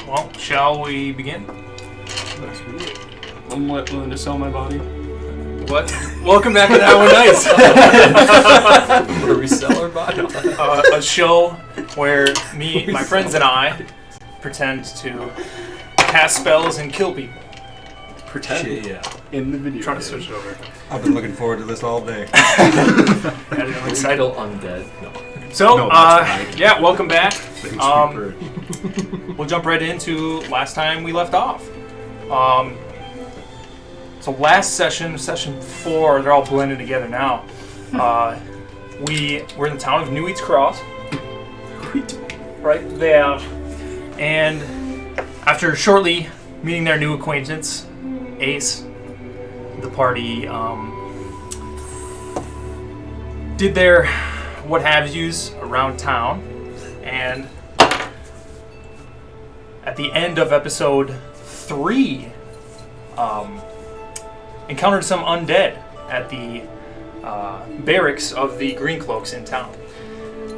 Well, shall we begin? I'm willing to sell my body. What? Welcome back to That One Nice. Where we sell our body. A show where my friends and I pretend to cast spells and kill people. Pretend. Shit, yeah. In the video. I'm trying to switch it over. I've been looking forward to this all day. I'm excited. Still undead. No. So, No, that's right. yeah, welcome back. Thanks, We'll jump right into last time we left off. So last session 4, they're all blended together now. We were in the town of New Eats Cross. Right there. And after shortly meeting their new acquaintance, Ace, the party did their what-have-yous around town, and at the end of episode 3, encountered some undead at the barracks of the Greencloaks in town.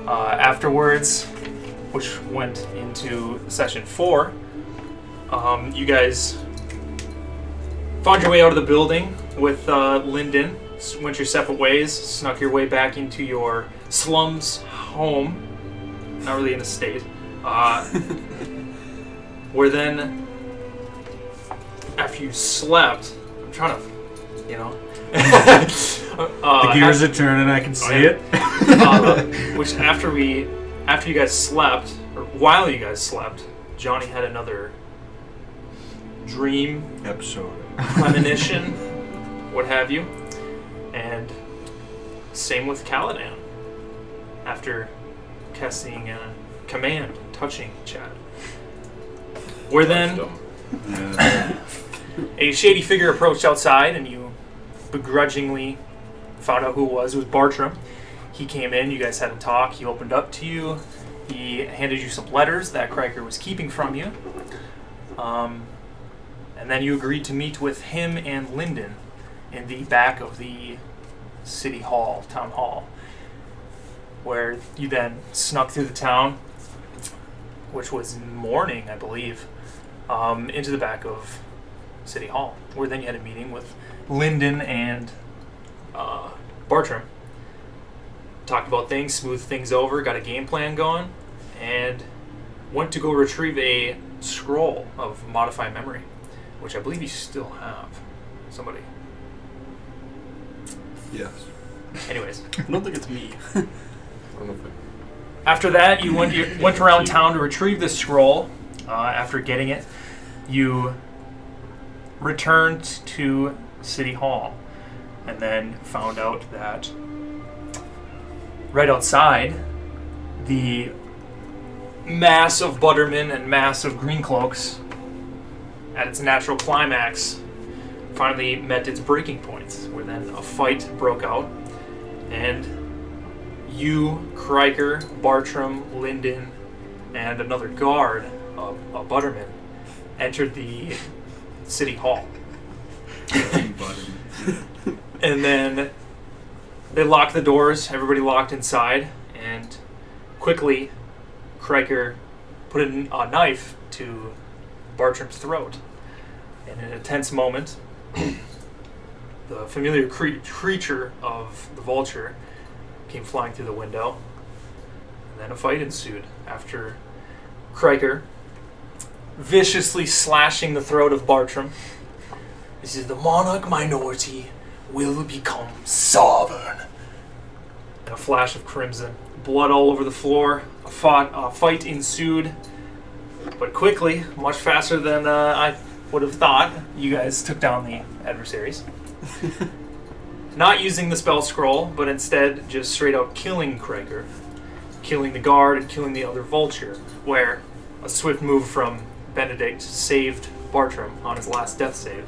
Afterwards, which went into session 4, you guys found your way out of the building with Lyndon, went your separate ways, snuck your way back into your slums home, not really an estate, where then, after you slept, I'm trying to, the gears are turning, I can see it. Which after you guys slept, or while you guys slept, Johnny had another dream, Episode. premonition, what have you, and same with Caladan. After casting a command, touching Chad, where then a shady figure approached outside, and you begrudgingly found out who it was. It was Bartram. He came in, you guys had a talk, he opened up to you, he handed you some letters that Kriker was keeping from you, and then you agreed to meet with him and Lyndon in the back of the city hall, town hall, where you then snuck through the town, which was morning, I believe, into the back of City Hall, where then you had a meeting with Lyndon and Bartram. Talked about things, smoothed things over, got a game plan going, and went to go retrieve a scroll of Modify Memory, which I believe you still have. Somebody. Yes. Anyways. I don't think it's me. After that, you went around town to retrieve the scroll. After getting it, you returned to City Hall, and then found out that right outside, the mass of Buttermen and mass of Greencloaks, at its natural climax, finally met its breaking points, where then a fight broke out, and you, Kriker, Bartram, Lyndon, and another guard, a Butterman, entered the City Hall. And then they locked the doors, everybody locked inside, and quickly Kriker put a knife to Bartram's throat. And in a tense moment, the familiar creature of the vulture came flying through the window, and then a fight ensued after Kriker viciously slashing the throat of Bartram. This is the monarch minority will become sovereign. And a flash of crimson, blood all over the floor. A fight ensued, but quickly, much faster than I would have thought. You guys took down the adversaries. Not using the spell scroll, but instead just straight out killing Kriker, killing the guard and killing the other vulture, where a swift move from Benedict saved Bartram on his last death save.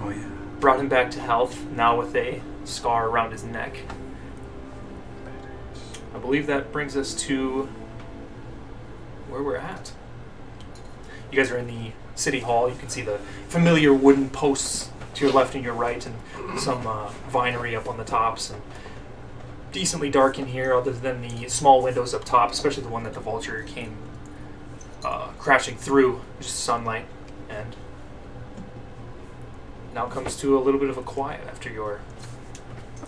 Oh, yeah. Brought him back to health, now with a scar around his neck. I believe that brings us to where we're at. You guys are in the City Hall. You can see the familiar wooden posts to your left and your right, and some vinery up on the tops, and decently dark in here other than the small windows up top, especially the one that the vulture came crashing through just sunlight, and now comes to a little bit of a quiet after your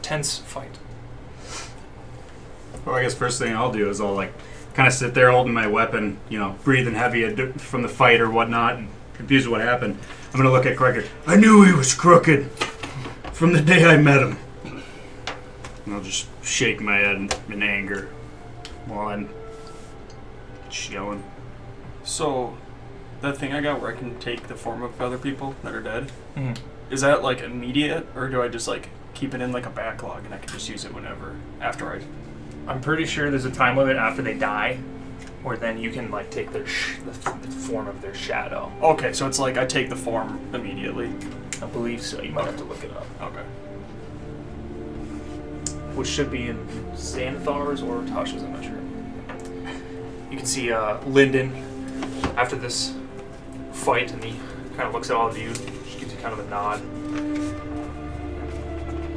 tense fight. Well, I guess first thing I'll do is I'll like kind of sit there holding my weapon, breathing heavy from the fight or whatnot, and confused with what happened. I'm gonna look at Cracker. I knew he was crooked from the day I met him. And I'll just shake my head in anger while I'm chilling. So, that thing I got where I can take the form of other people that are dead, Mm-hmm. is that like immediate, or do I just like keep it in like a backlog and I can just use it whenever after I? I'm pretty sure there's a time limit after they die, where then you can like take their the form of their shadow. Okay, so it's like I take the form immediately. I believe so. You might have to look it up. Okay. Which should be in Xanathar's or Tasha's, I'm not sure. You can see Lyndon after this fight, and he kind of looks at all of you. She gives you kind of a nod.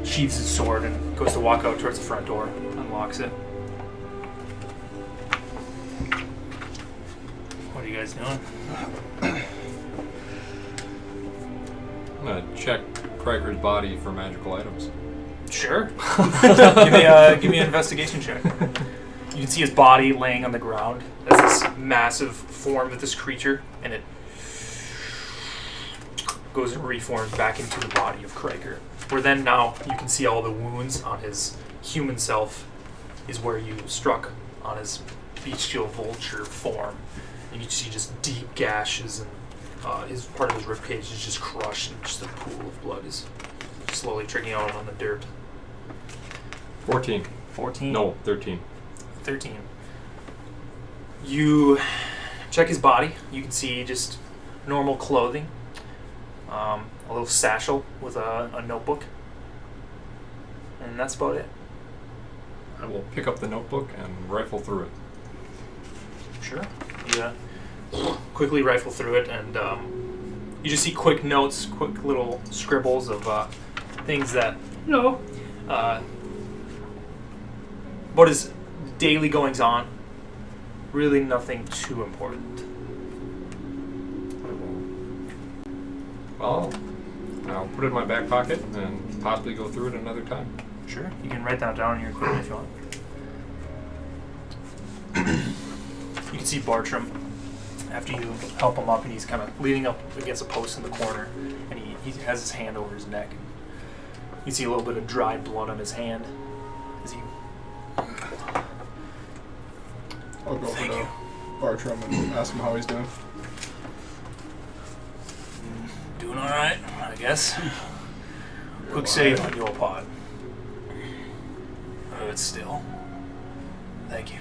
Sheathes his sword and goes to walk out towards the front door. Unlocks it. What are you guys doing? I'm gonna check Craiger's body for magical items. Sure. give me an investigation check. You can see his body laying on the ground as this massive form of this creature, and it goes and reforms back into the body of Craiger. Where then now you can see all the wounds on his human self is where you struck on his bestial vulture form. And you see just deep gashes, and his part of his ribcage is just crushed, and just a pool of blood is slowly trickling out on the dirt. 14. 14? No, 13. 13. You check his body. You can see just normal clothing. A little satchel with a notebook. And that's about it. I will pick up the notebook and rifle through it. Sure. Yeah. Quickly rifle through it, and you just see quick notes, quick little scribbles of things that, what is daily goings on. Really nothing too important. Well, I'll put it in my back pocket and possibly go through it another time. Sure. You can write that down in your equipment if you want. You can see Bartram after you help him up, and he's kind of leaning up against a post in the corner, and he has his hand over his neck. You see a little bit of dried blood on his hand as he... I'll go Thank over you. to Bartram and ask him how he's doing. Doing all right, I guess. Quick save on your pod. It's still. Thank you.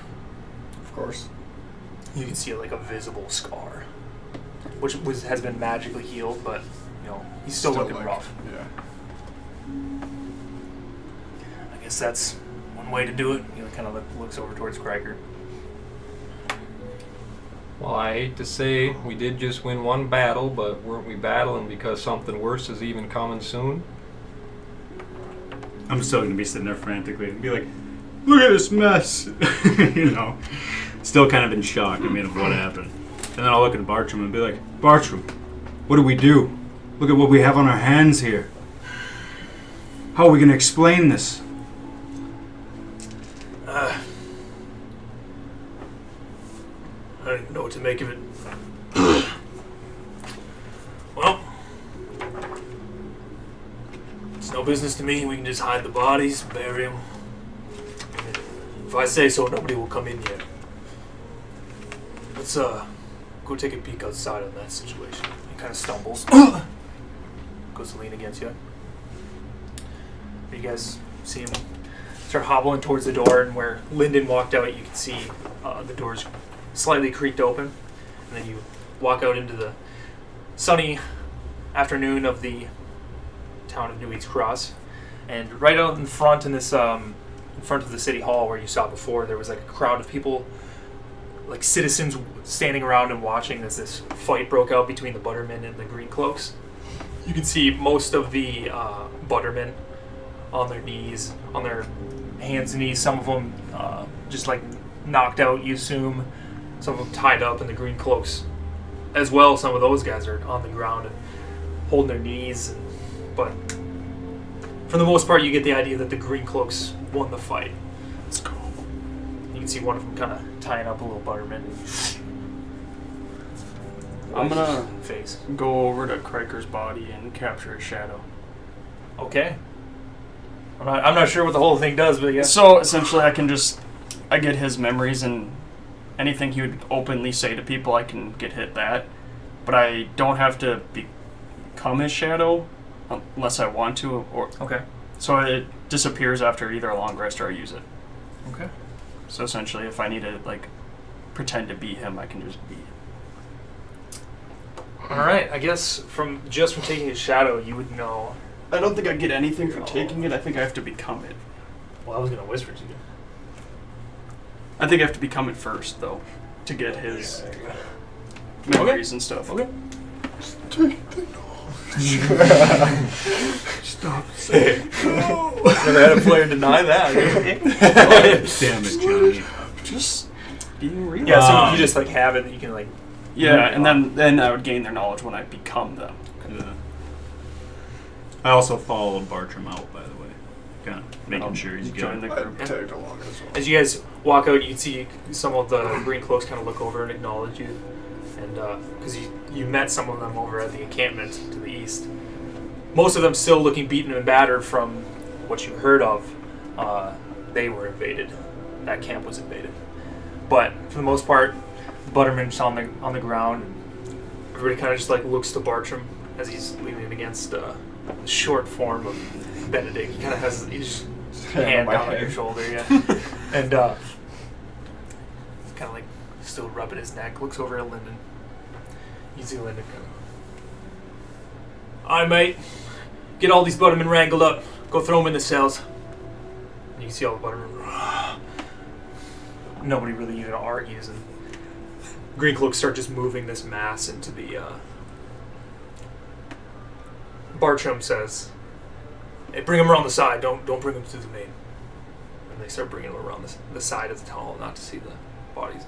Of course. You can see like a visible scar, which has been magically healed, but he's still looking like, rough. Yeah. I guess that's one way to do it. He kind of looks over towards Craiger. Well, I hate to say we did just win one battle, but weren't we battling because something worse is even coming soon? I'm still gonna be sitting there frantically and be like, "Look at this mess," Still kind of in shock. Of what happened. And then I'll look at Bartram and be like, "Bartram, what do we do? Look at what we have on our hands here. How are we gonna explain this?" I don't even know what to make of it. Well, it's no business to me. We can just hide the bodies, bury them. If I say so, nobody will come in yet. Let's go take a peek outside on that situation. He kind of stumbles. Goes to lean against you. You guys see him start hobbling towards the door, and where Lyndon walked out, you can see the doors slightly creaked open, and then you walk out into the sunny afternoon of the town of New Eats Cross, and right out in front in this in front of the city hall where you saw before, there was like a crowd of people, like citizens standing around and watching as this fight broke out between the Buttermen and the Green Cloaks. You can see most of the Buttermen on their knees, on their hands and knees, some of them just like knocked out, you assume. some of them tied up in the green cloaks. As well, some of those guys are on the ground and holding their knees. But for the most part, you get the idea that the green cloaks won the fight. Let's go. You can see one of them kind of tying up a little butterman. I'm gonna face. go over to Kriker's body and capture his shadow. Okay. I'm not sure what the whole thing does, but yeah. So essentially, I get his memories and anything he would openly say to people, I can get hit that. But I don't have to become his shadow unless I want to. Or Okay. so it disappears after either a long rest or I use it. Okay. So essentially, if I need to like pretend to be him, I can just be. All right. I guess from taking his shadow, you would know. I don't think I get anything from taking it. I think I have to become it. Well, I was gonna whisper to you. I think I have to become it first, though, to get his Yeah, there you go. memories and stuff. Okay. Stop. Never had a player deny that. Damn it, Johnny. Just being real. Yeah. So you just like have it. You can like. Yeah, and then I would gain their knowledge when I become them. Yeah. I also followed Bartram out, by the way. Kind of making sure he's join good. the group. I tagged along as well. As you guys walk out, you can see some of the green cloaks kind of look over and acknowledge you, and because you met some of them over at the encampment to the east. Most of them still looking beaten and battered from what you heard of. They were invaded. That camp was invaded. But for the most part, the Butterman's on the ground. And everybody kind of just like looks to Bartram as he's leaning against the short form of Benedict. He kind of has his hand down on your shoulder, yeah. And kind of like still rubbing his neck. Looks over at Lyndon. You see Lyndon go, "Aye, mate. Get all these Buttermen wrangled up. Go throw them in the cells." And you can see all the Buttermen. Nobody really even argues, and Green Cloaks start just moving this mass into the. Bartram says, "Hey, bring them around the side. Don't bring them to the main." And they start bringing them around the side of the tunnel, not to see the bodies.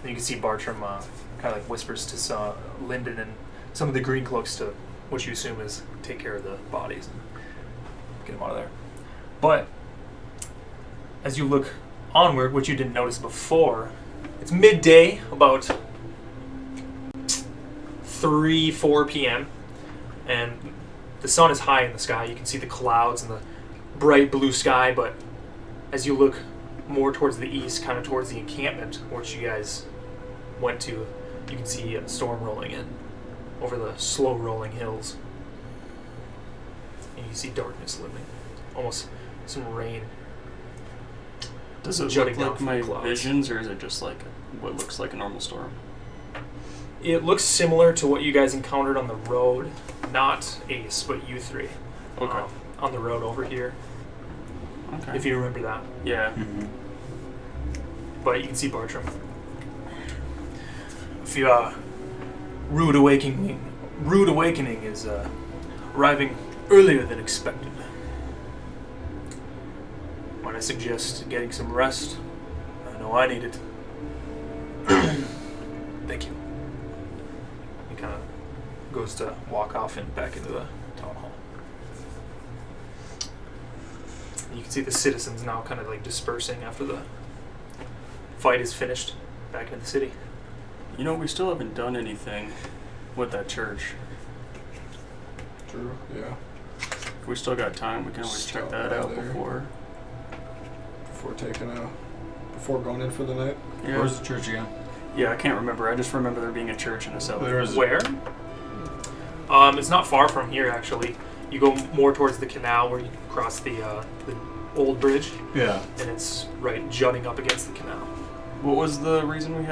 And you can see Bartram kind of like whispers to Lyndon and some of the Green Cloaks to what you assume is take care of the bodies and get them out of there. But as you look onward, which you didn't notice before, it's midday, about 3-4 p.m. and the sun is high in the sky. You can see the clouds and the bright blue sky, but as you look more towards the east, kind of towards the encampment, which you guys went to, you can see a storm rolling in over the slow rolling hills. And you see darkness looming, almost some rain. Does it jutting look down like from my the clouds. visions, or is it just like what looks like a normal storm? It looks similar to what you guys encountered on the road, not Ace, but you three. Okay. On the road over here, Okay. if you remember that. Yeah. Mm-hmm. But you can see Bartram. If you, rude awakening is arriving earlier than expected. Might I suggest getting some rest? I know I need it. Thank you. He kind of goes to walk off and back into the town hall. And you can see the citizens now kind of like dispersing after the fight is finished back in the city. You know, we still haven't done anything with that church. True, yeah. If we still got time, we can always check Stop that by out there. before. Before going in for the night. Yeah. Where's the church again? Yeah, I can't remember. I just remember there being a church in the south. Where? It's not far from here, actually. You go more towards the canal where you cross the old bridge, Yeah. and it's right jutting up against the canal. What was the reason we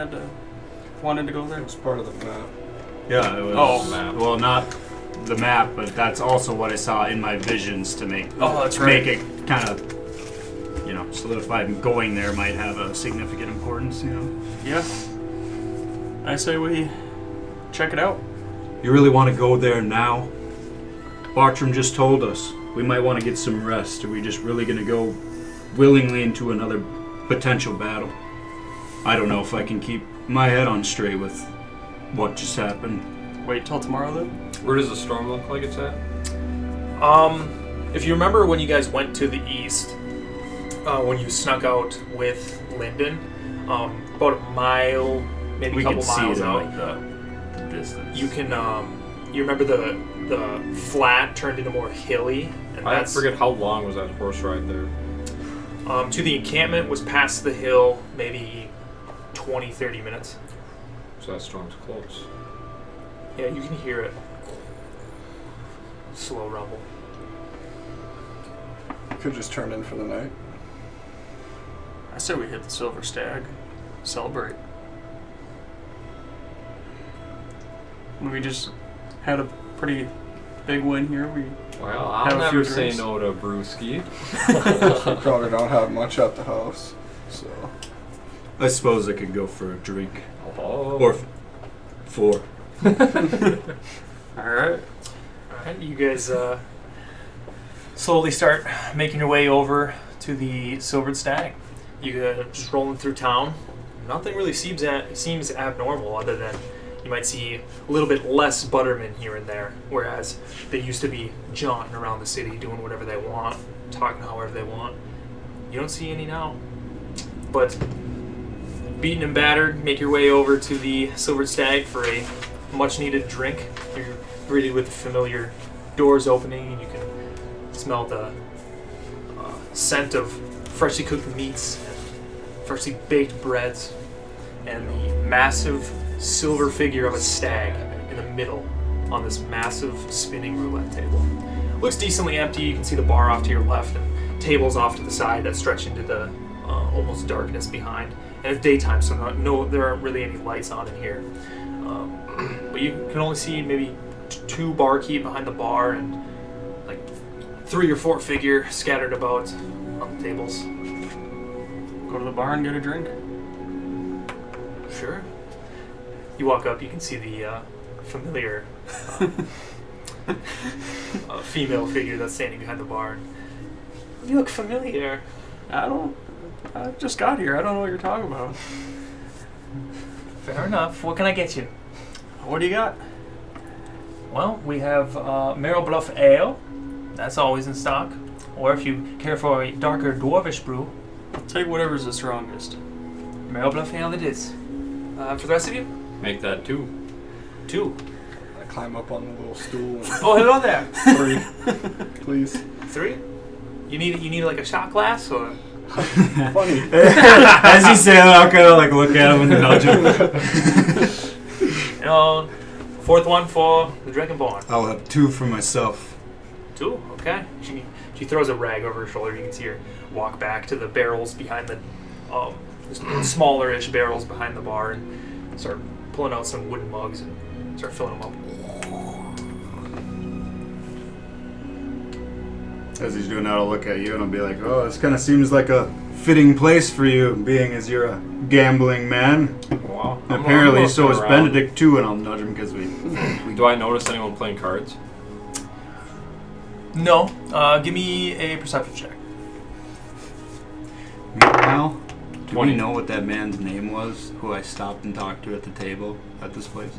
wanted to go there? It was part of the map. Yeah, it was. Oh. Well, not the map, but that's also what I saw in my visions to make Oh, that's make right. it kind of, solidified. Going there might have a significant importance, Yeah. I say we check it out. You really want to go there now? Bartram just told us we might want to get some rest. Are we just really going to go willingly into another potential battle? I don't know if I can keep my head on straight with what just happened. Wait till tomorrow then? Where does the storm look like it's at? If you remember when you guys went to the east, when you snuck out with Lyndon, about a mile, maybe We a couple can see miles it in, out, like, the distance. you can, you remember the flat turned into more hilly, and I that's forget how long was that horse ride there. to the encampment was past the hill, maybe 20, 30 minutes. So that storm's close. Yeah, you can hear it. Slow rumble. Could just turn in for the night. I say we hit the Silver Stag. Celebrate. We just had a pretty big win here. We Well, Have I'll a few never say drinks. no to brewski. Probably don't have much at the house, so. I suppose I could go for a drink. Oh. Or 4. Alright. Alright, you guys slowly start making your way over to the Silvered Stag. You just rolling through town. Nothing really seems abnormal other than you might see a little bit less buttermen here and there, whereas they used to be jaunting around the city doing whatever they want, talking however they want. You don't see any now. But beaten and battered, make your way over to the Silvered Stag for a much-needed drink. You're greeted with the familiar doors opening, and you can smell the scent of freshly cooked meats and freshly baked breads, and the massive silver figure of a stag in the middle on this massive spinning roulette table. Looks decently empty. You can see the bar off to your left and tables off to the side that stretch into the almost darkness behind. And it's daytime, so there aren't really any lights on in here. But you can only see maybe 2 barkeep behind the bar and like 3 or 4 figure scattered about on the tables. Go to the bar and get a drink. Sure. You walk up, you can see the familiar female figure that's standing behind the bar. You look familiar. I just got here. I don't know what you're talking about. Fair enough. What can I get you? What do you got? Well, we have Marrow Bluff Ale. That's always in stock. Or if you care for a darker dwarvish brew, I'll take whatever's the strongest. Marrow Bluff Ale it is. For the rest of you? Make that 2. 2. I climb up on the little stool and Oh, hello there. 3, please. 3? You need like a shot glass or? Funny. As he's saying that, I'll kind of like look at him and nudge him. You know, 4th one for the Dragonborn. I'll have 2 for myself. 2, okay. She throws a rag over her shoulder. You can see her walk back to the barrels behind the smaller-ish barrels behind the bar and start pulling out some wooden mugs and start filling them up. As he's doing that, I'll look at you and I'll be like, oh, this kind of seems like a fitting place for you, being as you're a gambling man. Wow. And apparently, so is around. Benedict too, and I'll nudge him because we Do I notice anyone playing cards? No. Give me a perception check. Meanwhile, do 20. we know what that man's name was, who I stopped and talked to at the table at this place?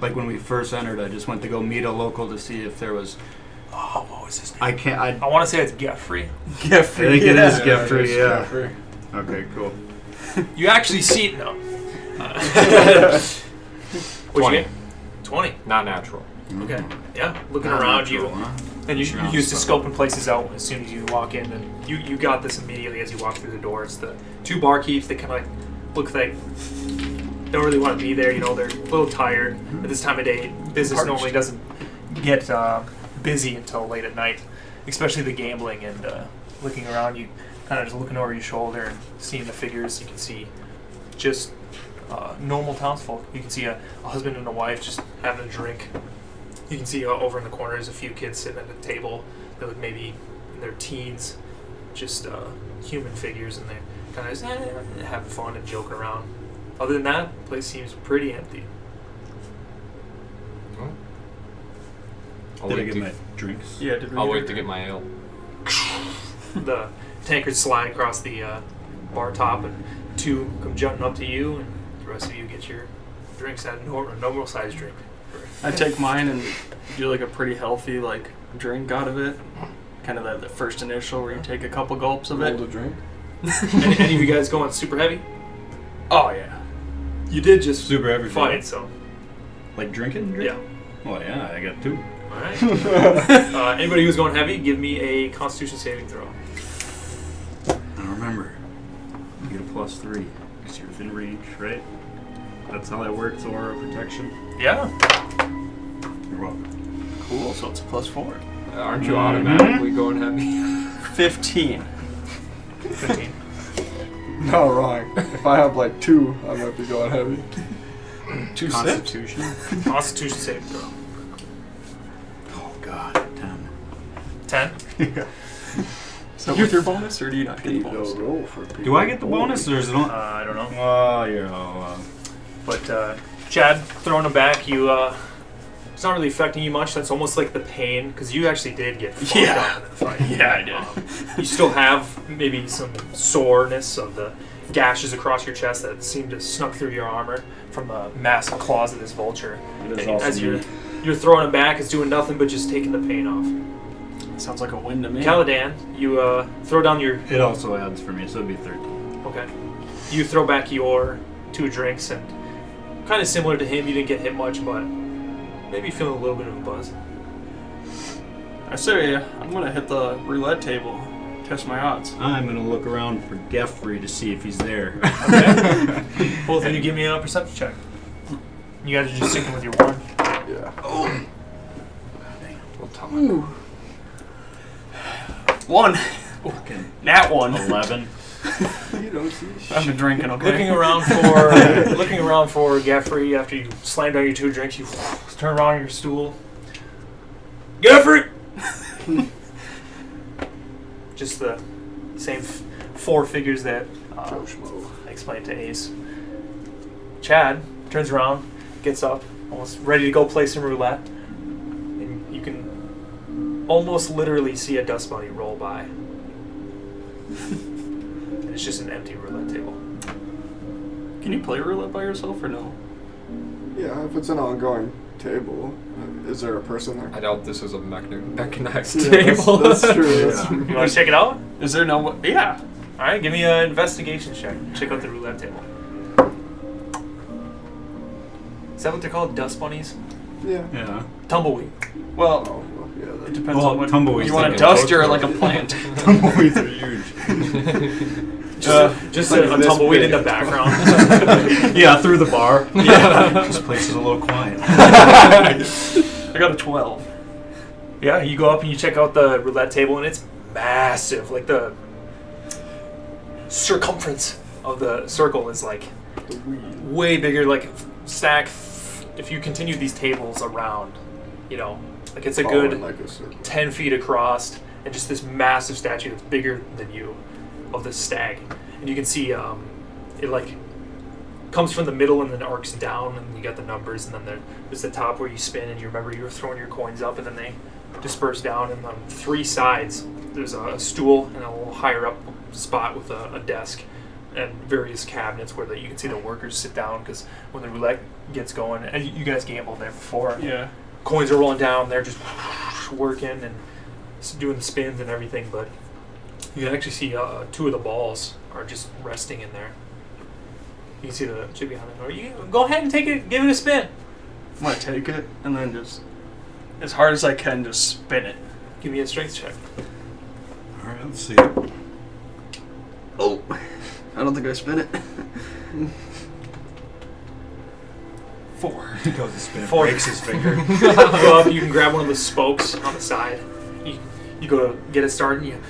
Like when we first entered, I just went to go meet a local to see if there was... Oh, what was his name? I can't... I want to say it's Geoffrey. I think it is Geoffrey, it's yeah. Geoffrey. Okay, cool. You actually see it now. What'd you 20. get? 20. Not natural. Okay. Yeah. Looking Not around natural, you. huh? And you're Sure. used to scoping places out as soon as you walk in, and you got this immediately as you walk through the doors. The 2 barkeeps, they kind of like look like don't really want to be there. You know, they're a little tired at this time of day. Business normally doesn't get busy until late at night, especially the gambling and looking around. You kind of just looking over your shoulder and seeing the figures. You can see just normal townsfolk. You can see a husband and a wife just having a drink. You can see over in the corner there's a few kids sitting at a table that look maybe in their teens, just human figures, and they're kind of just having fun and joking around. Other than that, the place seems pretty empty. Oh. I'll Did I wait get to- my drinks? Yeah, did we I'll get wait a to drink? get my ale. The tankards slide across the bar top, and two come jumping up to you, and the rest of you get your drinks at a normal size drink. I take mine and do like a pretty healthy like drink out of it. Kind of the first initial where you take a couple gulps of it. Hold a drink. Any of you guys going super heavy? Oh yeah. You did just Super heavy fight, so Like drinking? yeah. Well, yeah, I got 2. All right. Anybody who's going heavy, give me a Constitution saving throw. I don't remember. You get a +3 because you're within range, right? That's how that works, aura protection. Yeah. You're welcome. Cool. So it's a +4. Aren't you automatically going heavy? 15. 15. No, wrong. If I have like 2, I might be going heavy. 2 Constitution. Constitution saving throw. Oh God, 10. 10. Yeah. So with your bonus, or do you not get the bonus? Roll for people. Do I get the bonus, or is it on? I don't know. Oh, yeah. But Chad, throwing him back, you it's not really affecting you much. That's almost like the pain, because you actually did get fucked up in the fight. Yeah, I did. You still have maybe some soreness of the gashes across your chest that seem to snuck through your armor from the massive claws of this vulture. It is And also as me. you're throwing him back, it's doing nothing but just taking the pain off. Sounds like a win to me. Caladan, you throw down your... It also adds for me, so it'd be 13. Okay. You throw back your 2 drinks, and kind of similar to him, you didn't get hit much, but maybe feeling a little bit of a buzz. I say I'm gonna hit the roulette table, test my odds. I'm gonna look around for Geoffrey to see if he's there. Okay. Both of you give me a perception check. You guys are just sticking with your 1. Yeah. We'll talk. Ooh. 1. Fucking Nat 1. 11. You don't see shit. I've been drinking, okay? Looking around for Geoffrey after you slam down your 2 drinks, you turn around on your stool. Geoffrey! Just the same 4 figures that Joe Schmo. I explained to Ace. Chad turns around, gets up, almost ready to go play some roulette, and you can almost literally see a dust bunny roll by. And it's just an empty roulette table. Can you play roulette by yourself or no? Yeah, if it's an ongoing table, is there a person there? I doubt this is a mechanized Yeah, table. That's true. That's Yeah. true. You want to check it out? Is there no? Yeah. All right, give me an investigation check. Check out the roulette table. Is that what they're called? Dust bunnies? Yeah. Yeah. Tumbleweed. Well, Oh, well, yeah. it That, depends Well, on what tumbleweeds you want. A like a dust boat or like a plant? Tumbleweeds are huge. Just like a this tumbleweed big. in the background. Yeah, through the bar. Yeah. This place is a little quiet. I got a 12. Yeah, you go up and you check out the roulette table, and it's massive. Like the circumference of the circle is like the weed. way bigger. Like stack. If you continue these tables around, you know, like it's a Following good like a circle. 10 feet across, and just this massive statue that's bigger than you of this stag. And you can see it like comes from the middle and then arcs down, and you got the numbers, and then there's the top where you spin, and you remember you were throwing your coins up, and then they disperse down, and on 3 sides there's a stool and a little higher up spot with a desk and various cabinets where you can see the workers sit down, because when the roulette gets going, and you guys gambled there before, Yeah. coins are rolling down, they're just working and doing the spins and everything, but you can actually see 2 of the balls are just resting in there. You can see the chip behind the door. You go ahead and take it, give it a spin. I'm gonna take it and then just, as hard as I can, just spin it. Give me a strength check. All right, let's see. Oh, I don't think I spin it. 4. He goes to spin it, 4. breaks his finger. You go up, you can grab one of the spokes on the side. You go to get it started, and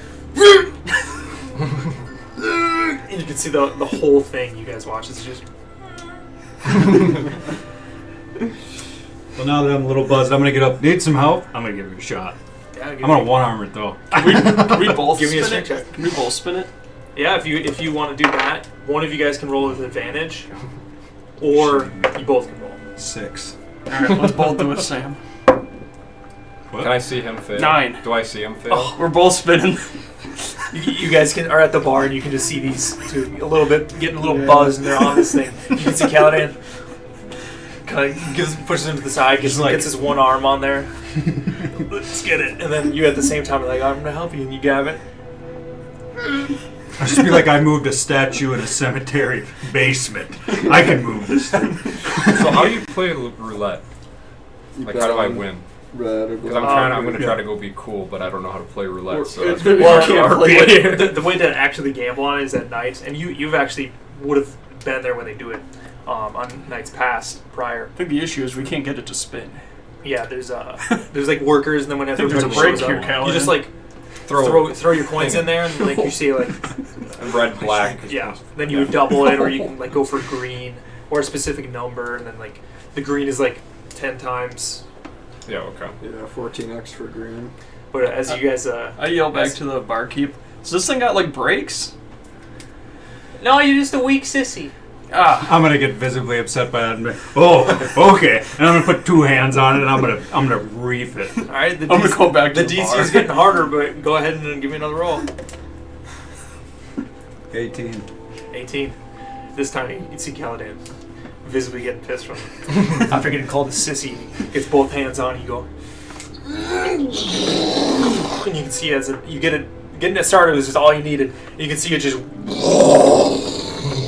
and you can see the whole thing. You guys watch. It's just Well, now that I'm a little buzzed, I'm gonna get up. Need some help? I'm gonna give it a shot. yeah. I'm gonna one-arm it though. Can we both Give me a spin strength it? check. Can we both spin it? Yeah, if you want to do that, one of you guys can roll with advantage, or you both can roll. 6. Alright, let's both do it, Sam. What? Can I see him fail? 9. Do I see him fail? Oh, we're both spinning. You guys are at the bar and you can just see these two a little bit getting a little buzzed and they're on this thing. You can see Caladan kind of pushes him to the side, gets his one arm on there. Let's get it. And then you at the same time are like, I'm gonna help you, and you grab it. I just feel like I moved a statue in a cemetery basement. I can move this thing. So how do you play roulette? Like, how do I win? Red or Because black. I'm gonna try to go be cool, but I don't know how to play roulette. So that's The way to actually gamble on it is at night, and you've actually would have been there when they do it on nights prior. I think the issue is we can't get it to spin. Yeah, there's like workers, and then whenever I think there's a everybody break shows here, up, Caladan. you just like throw your coins in there, and like you see like red, black. yeah, then you would double it, or you can like go for green or a specific number, and then like the green is like 10 times. Yeah. Okay. Yeah, 14x for green. But as you guys, I yell back to the barkeep. So this thing got like brakes? no, you're just a weak sissy. I'm gonna get visibly upset by that. And be, oh, okay. And I'm gonna put 2 hands on it, and I'm gonna reef it. All right, I'm gonna go back to the the DC bar. is getting harder, but go ahead and give me another roll. 18. 18. This time you can see Caladan visibly getting pissed from after getting called a sissy. Gets both hands on. You go, and you can see as you getting it started was just all you needed. You can see it just,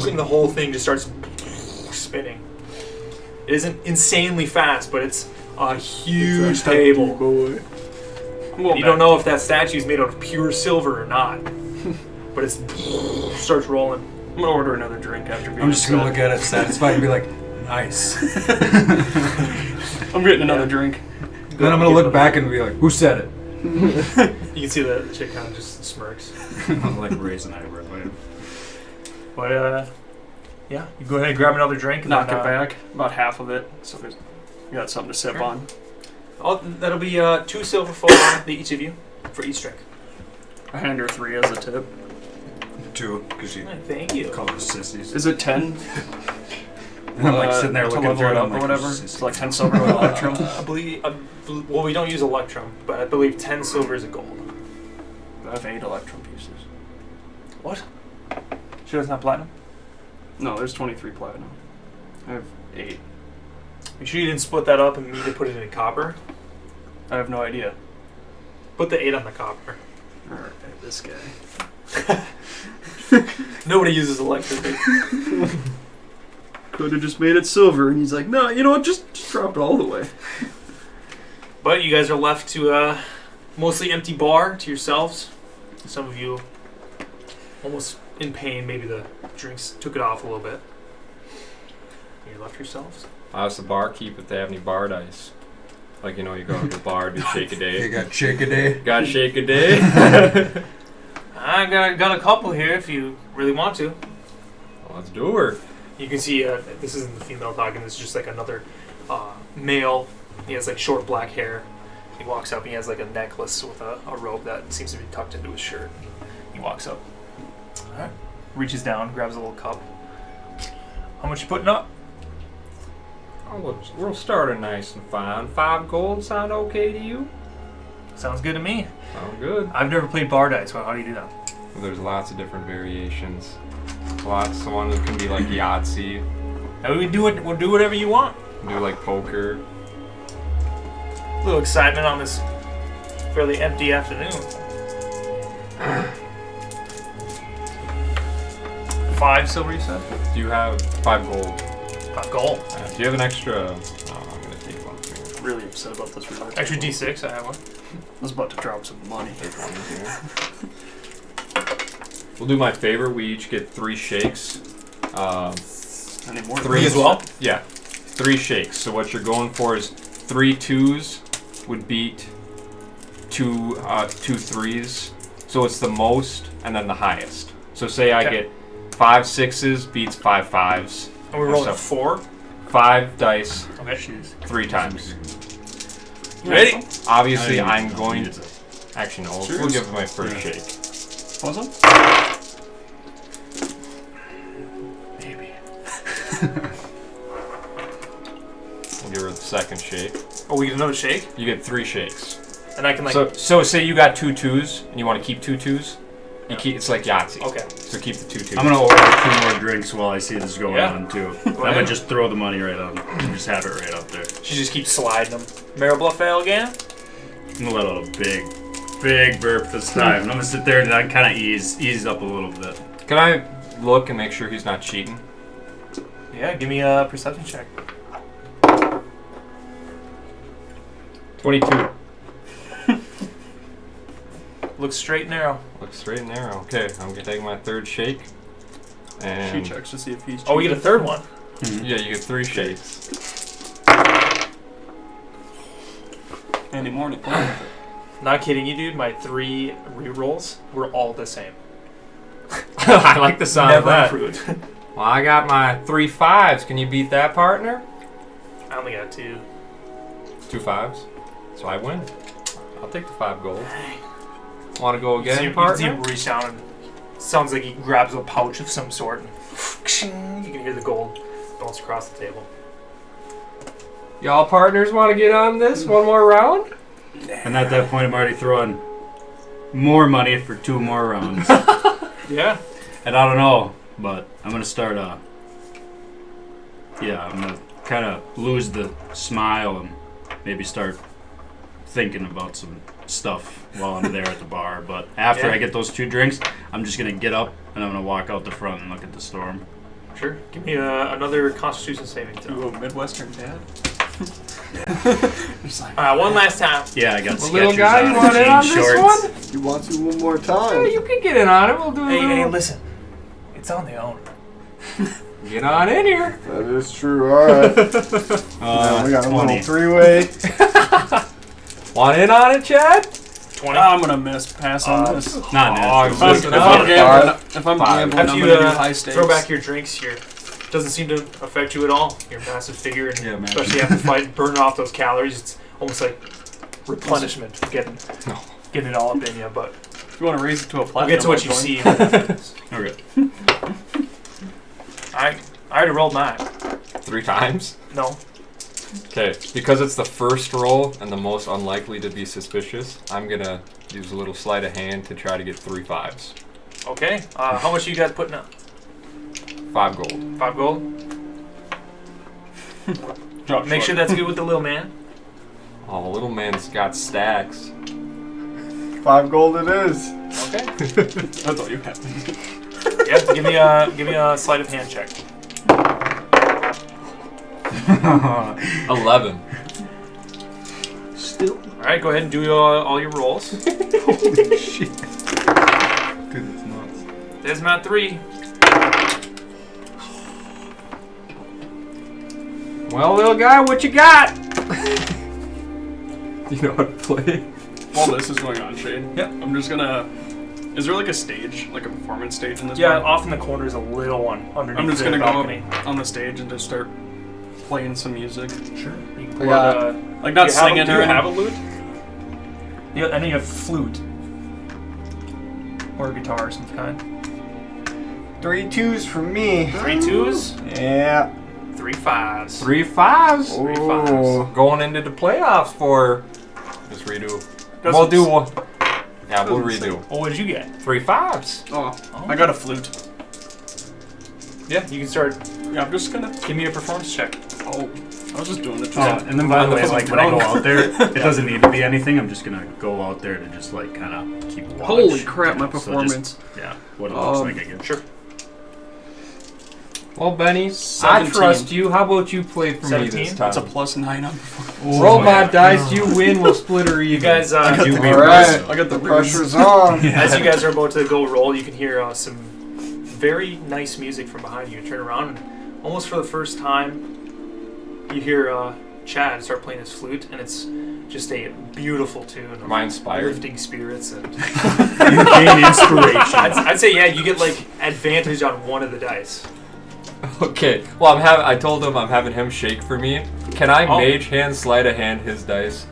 and the whole thing just starts spinning. It isn't insanely fast, but it's a huge table. Boy. You don't know if that statue is made out of pure silver or not, but it starts rolling. I'm gonna order another drink after being I'm just gonna upset. look at it satisfied and be like, nice. I'm getting another drink. Then I'm gonna look back and be like, who said it? You can see the chick kind of just smirks. I'm like raising eyebrow. But yeah, you go ahead and grab another drink and Knock then, it back, about half of it, so we got something to sip Sure. on. That'll be 2 silver for each of you for each drink. I hand her 3 as a tip. 2, because she Thank you. called us sissies. Is it 10? And I'm like sitting there to looking level through it it. up I'm or like, whatever. "Sissy." It's like 10 silver with electrum. I believe. Well, we don't use electrum, but I believe 10 silver is a gold. I have 8 electrum pieces. What? She doesn't have platinum? No, there's 23 platinum. I have 8. You sure you didn't split that up and need to put it in copper? I have no idea. Put the 8 on the copper. Alright, this guy. Nobody uses electric. Could have just made it silver, and he's like, no, you know what, just drop it all the way. But you guys are left to a mostly empty bar to yourselves. Some of you almost in pain. Maybe the drinks took it off a little bit. You're left yourselves. I asked the barkeep if they have any bar dice. Like, you know, you go to the bar, do shake a You day. got shake a day? Got shake a day? I got a couple here if you really want to. Well, let's do her. You can see this isn't the female talking. This is just like another male. He has like short black hair. He walks up and he has like a necklace with a rope that seems to be tucked into his shirt. He walks up. Alright. Reaches down, grabs a little cup. How much you putting up? Oh, we'll start her nice and fine. 5 gold sound okay to you? Sounds good to me. Sound good. I've never played bar dice. Well, how do you do that? Well, there's lots of different variations. Lots. One that can be like Yahtzee. We'll do whatever you want. Do like poker. A little excitement on this fairly empty afternoon. 5 silver, you said? Do you have 5 gold? 5 gold. Do you have an extra? Oh, I'm gonna take one from here. Really upset about this roulette. Extra D6, I have one. I was about to drop some money. Take one here. We'll do my favorite. We each get 3 shakes. Any more? 3 as well? Yeah, 3 shakes. So what you're going for is 3 2s would beat 2 3s. So it's the most and then the highest. So say I get 5 6s beats 5 5s. And we're rolling 4. 5 dice, Okay. 3 times. Ready? Obviously, I'm going to. Actually, no. We'll give it my first shake. Awesome. Maybe. We'll give her the second shake. Oh, we get another shake? You get 3 shakes. And I can like... So say you got 2 2s and you want to keep 2 2s. You keep, it's like Yahtzee. Okay. So keep the 2 twos. I'm gonna order 2 more drinks while I see this going Yeah. on too. I'm gonna just throw the money right on. Just have it right up there. She just keeps sliding them. Marrow bluff fail again? I'm gonna let out a big burp this time. And I'm gonna sit there and kind of ease up a little bit. Can I look and make sure he's not cheating? Yeah, give me a perception check. 22. Look straight and narrow. Look straight and narrow. Okay, I'm gonna take my 3rd shake. And She checks to see if he's. Oh, we get a 3rd one. yeah, you get 3 shakes. Any morning. Not kidding you, dude. My 3 re-rolls were all the same. I like the sound Never of that. improved. Well, I got my 3 5s. Can you beat that, partner? I only got 2. 2 5s. So I win. I'll take the 5 gold. Want to go You again, see him partner? reach down and sounds like he grabs a pouch of some sort and you can hear the gold bounce across the table. Y'all partners want to get on this one more round? And at that point, I'm already throwing more money for 2 more rounds. Yeah. And I don't know, but I'm gonna start. Yeah, I'm gonna kind of lose the smile and maybe start thinking about some stuff while I'm there at the bar. But after Yeah. I get those 2 drinks, I'm just gonna get up and I'm gonna walk out the front and look at the storm. Sure. Give me another Constitution saving You throw. a Midwestern dad? Just like, One last time. Yeah, I got Well, little Skechers guy, on, you want in jean on this shorts. one? You want to one more Yeah, time? you can get in on it. We'll do a Hey, little. listen. It's on the owner. Get on in here. That is true. All right. Now we got a 20. little 3-way. Want in on it, Chad? 20. I'm gonna miss pass on this. Not Oh, natural. listen If up. I'm gambling, if I'm Five. gambling, After I'm you gonna do high stakes. throw back your drinks here, doesn't seem to affect you at all. You're a massive figure, and Yeah, man. especially after fight, burning off those calories, it's almost like replenishment for getting it all up in you. But If you want to raise it to a we'll platinum, get to what you I'll join. see. after this. Okay. I already rolled mine. 3 times? No. Okay, because it's the first roll and the most unlikely to be suspicious, I'm gonna use a little sleight of hand to try to get 3 5s. Okay. How much are you guys putting up? 5 gold. 5 gold. Drop Make short. sure that's good with the little man. Oh, the little man's got stacks. 5 gold it is. Okay. I thought you had. Yeah. Give me a sleight of hand check. 11. Still. All right. Go ahead and do all your rolls. Holy shit. Dude, that's nuts. There's my 3. Well, little guy, what you got? You know how to play? While this is going on, Shade. Yep. I'm just gonna. Is there like a stage, like a performance stage in this? Yeah. bar? Off in the corner is a little one underneath I'm just the gonna balcony. go up on the stage and just start playing some music. Sure. You can I pull got- out Like not do you have singing do or you anything. have a lute? Yeah, and then you have flute. Or a guitar of some kind. 3 2s for me. 3 2s, Yeah. 3 5s. 3 5s. 3 Oh. 5s. Going into the playoffs for. Just redo. Doesn't We'll do s- one. Yeah, we'll doesn't redo. Well, what did you get? 3 5s. Oh, I got a flute. Yeah, you can start. Yeah, I'm just gonna. Give me a performance check. Oh, I was just doing it. Oh, and then by the way, like when I go out there, it doesn't need to be anything. I'm just gonna go out there to just like kind of keep watch. Holy crap, my So just- performance. yeah, what it looks like, I guess. Sure. Well, Benny, 17. I trust you. How about you play for me 17? this time? That's a +9 on performance. Roll my dice. You win. We'll split her even. You guys, I got you- the All right. I got the Pressure's on. as you guys are about to go roll, you can hear some very nice music from behind you. Turn around, and almost for the first time, you hear Chad start playing his flute, and it's just a beautiful tune. Am I inspired? Lifting spirits, and You gain inspiration. I'd say yeah, you get like advantage on one of the dice. Okay. Well, I told him I'm having him shake for me. Can I Oh. mage hand, sleight of hand his dice?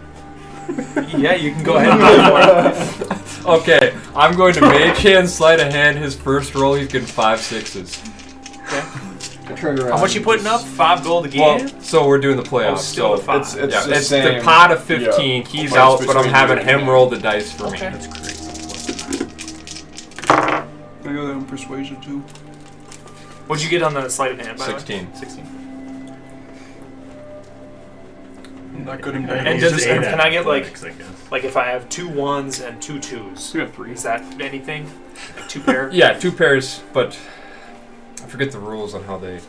Yeah, you can go ahead and roll for it. Okay. I'm going to mage hand, sleight of hand his first roll. He's getting 5 6s. Turn around. How much you putting up? 5 gold again? Well, so we're doing the playoffs. Oh, still so the 5. It's yeah, the it's same. the pot of 15. Yeah. He's But out, it's but I'm between having you and him me. roll the dice for Okay. me. That's crazy. go on persuasion too. What'd you get on the sleight of hand, by the way? 16. 16. Not good in And bed. does it, can I get like athletics, I guess. if I have 2 1s and 2 2s? You got 3. Is that anything? Like 2 pair? Yeah, 2 pairs, but I forget the rules on how they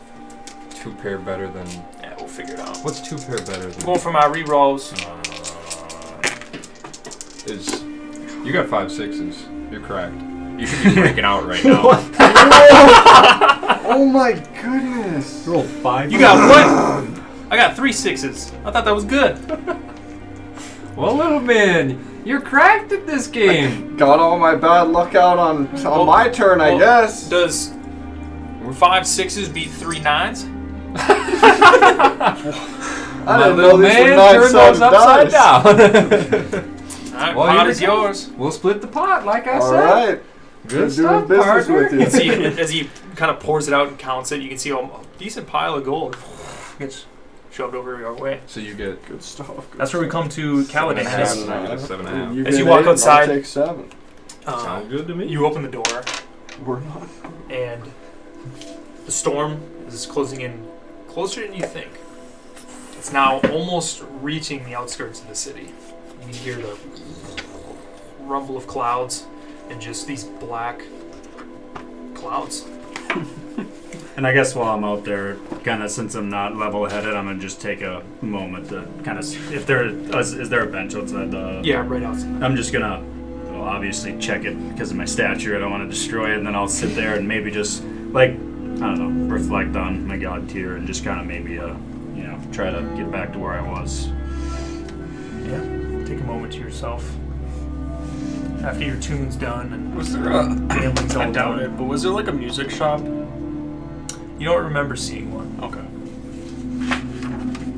2 pair better than. Yeah, we'll figure it out. What's 2 pair better than? Going for my rerolls. Is you got 5 6s. You're correct. You should be breaking out right now. Oh my goodness! Roll 5. You got what? I got 3 6s. I thought that was good. Well, little man, you're cracked at this game. Got all my bad luck out on my turn, I guess. Does 5 6s beat 3 9s? I My didn't little know these were man turned those nine-sided upside dice. down. Alright, Well, pot here is we go. yours. We'll split the pot, like I All said. right. Good Doing stuff, business partner. with you. You can see as he kind of pours it out and counts it, you can see a decent pile of gold gets shoved over your way. So you get Good stuff. Good That's where we come to Kaladin. 7.5. 7.5. You As you get walk 8, outside- I'll take 7. Sounds good to me. You open the door, We're not. and the storm is closing in closer than you think. It's now almost reaching the outskirts of the city. You can hear the rumble of clouds and just these black clouds. And I guess while I'm out there, kind of since I'm not level-headed, I'm gonna just take a moment to kind of, if there is there a bench outside the? Yeah, right outside. I'm just gonna, well, obviously check it because of my stature. I don't want to destroy it, and then I'll sit there and maybe just like, I don't know, reflect on my god tier and just kind of maybe, try to get back to where I was. Yeah. Take a moment to yourself. After your tune's done and Was there a? gambling's all I doubt done. it, but was there like a music shop? You don't remember seeing one. Okay.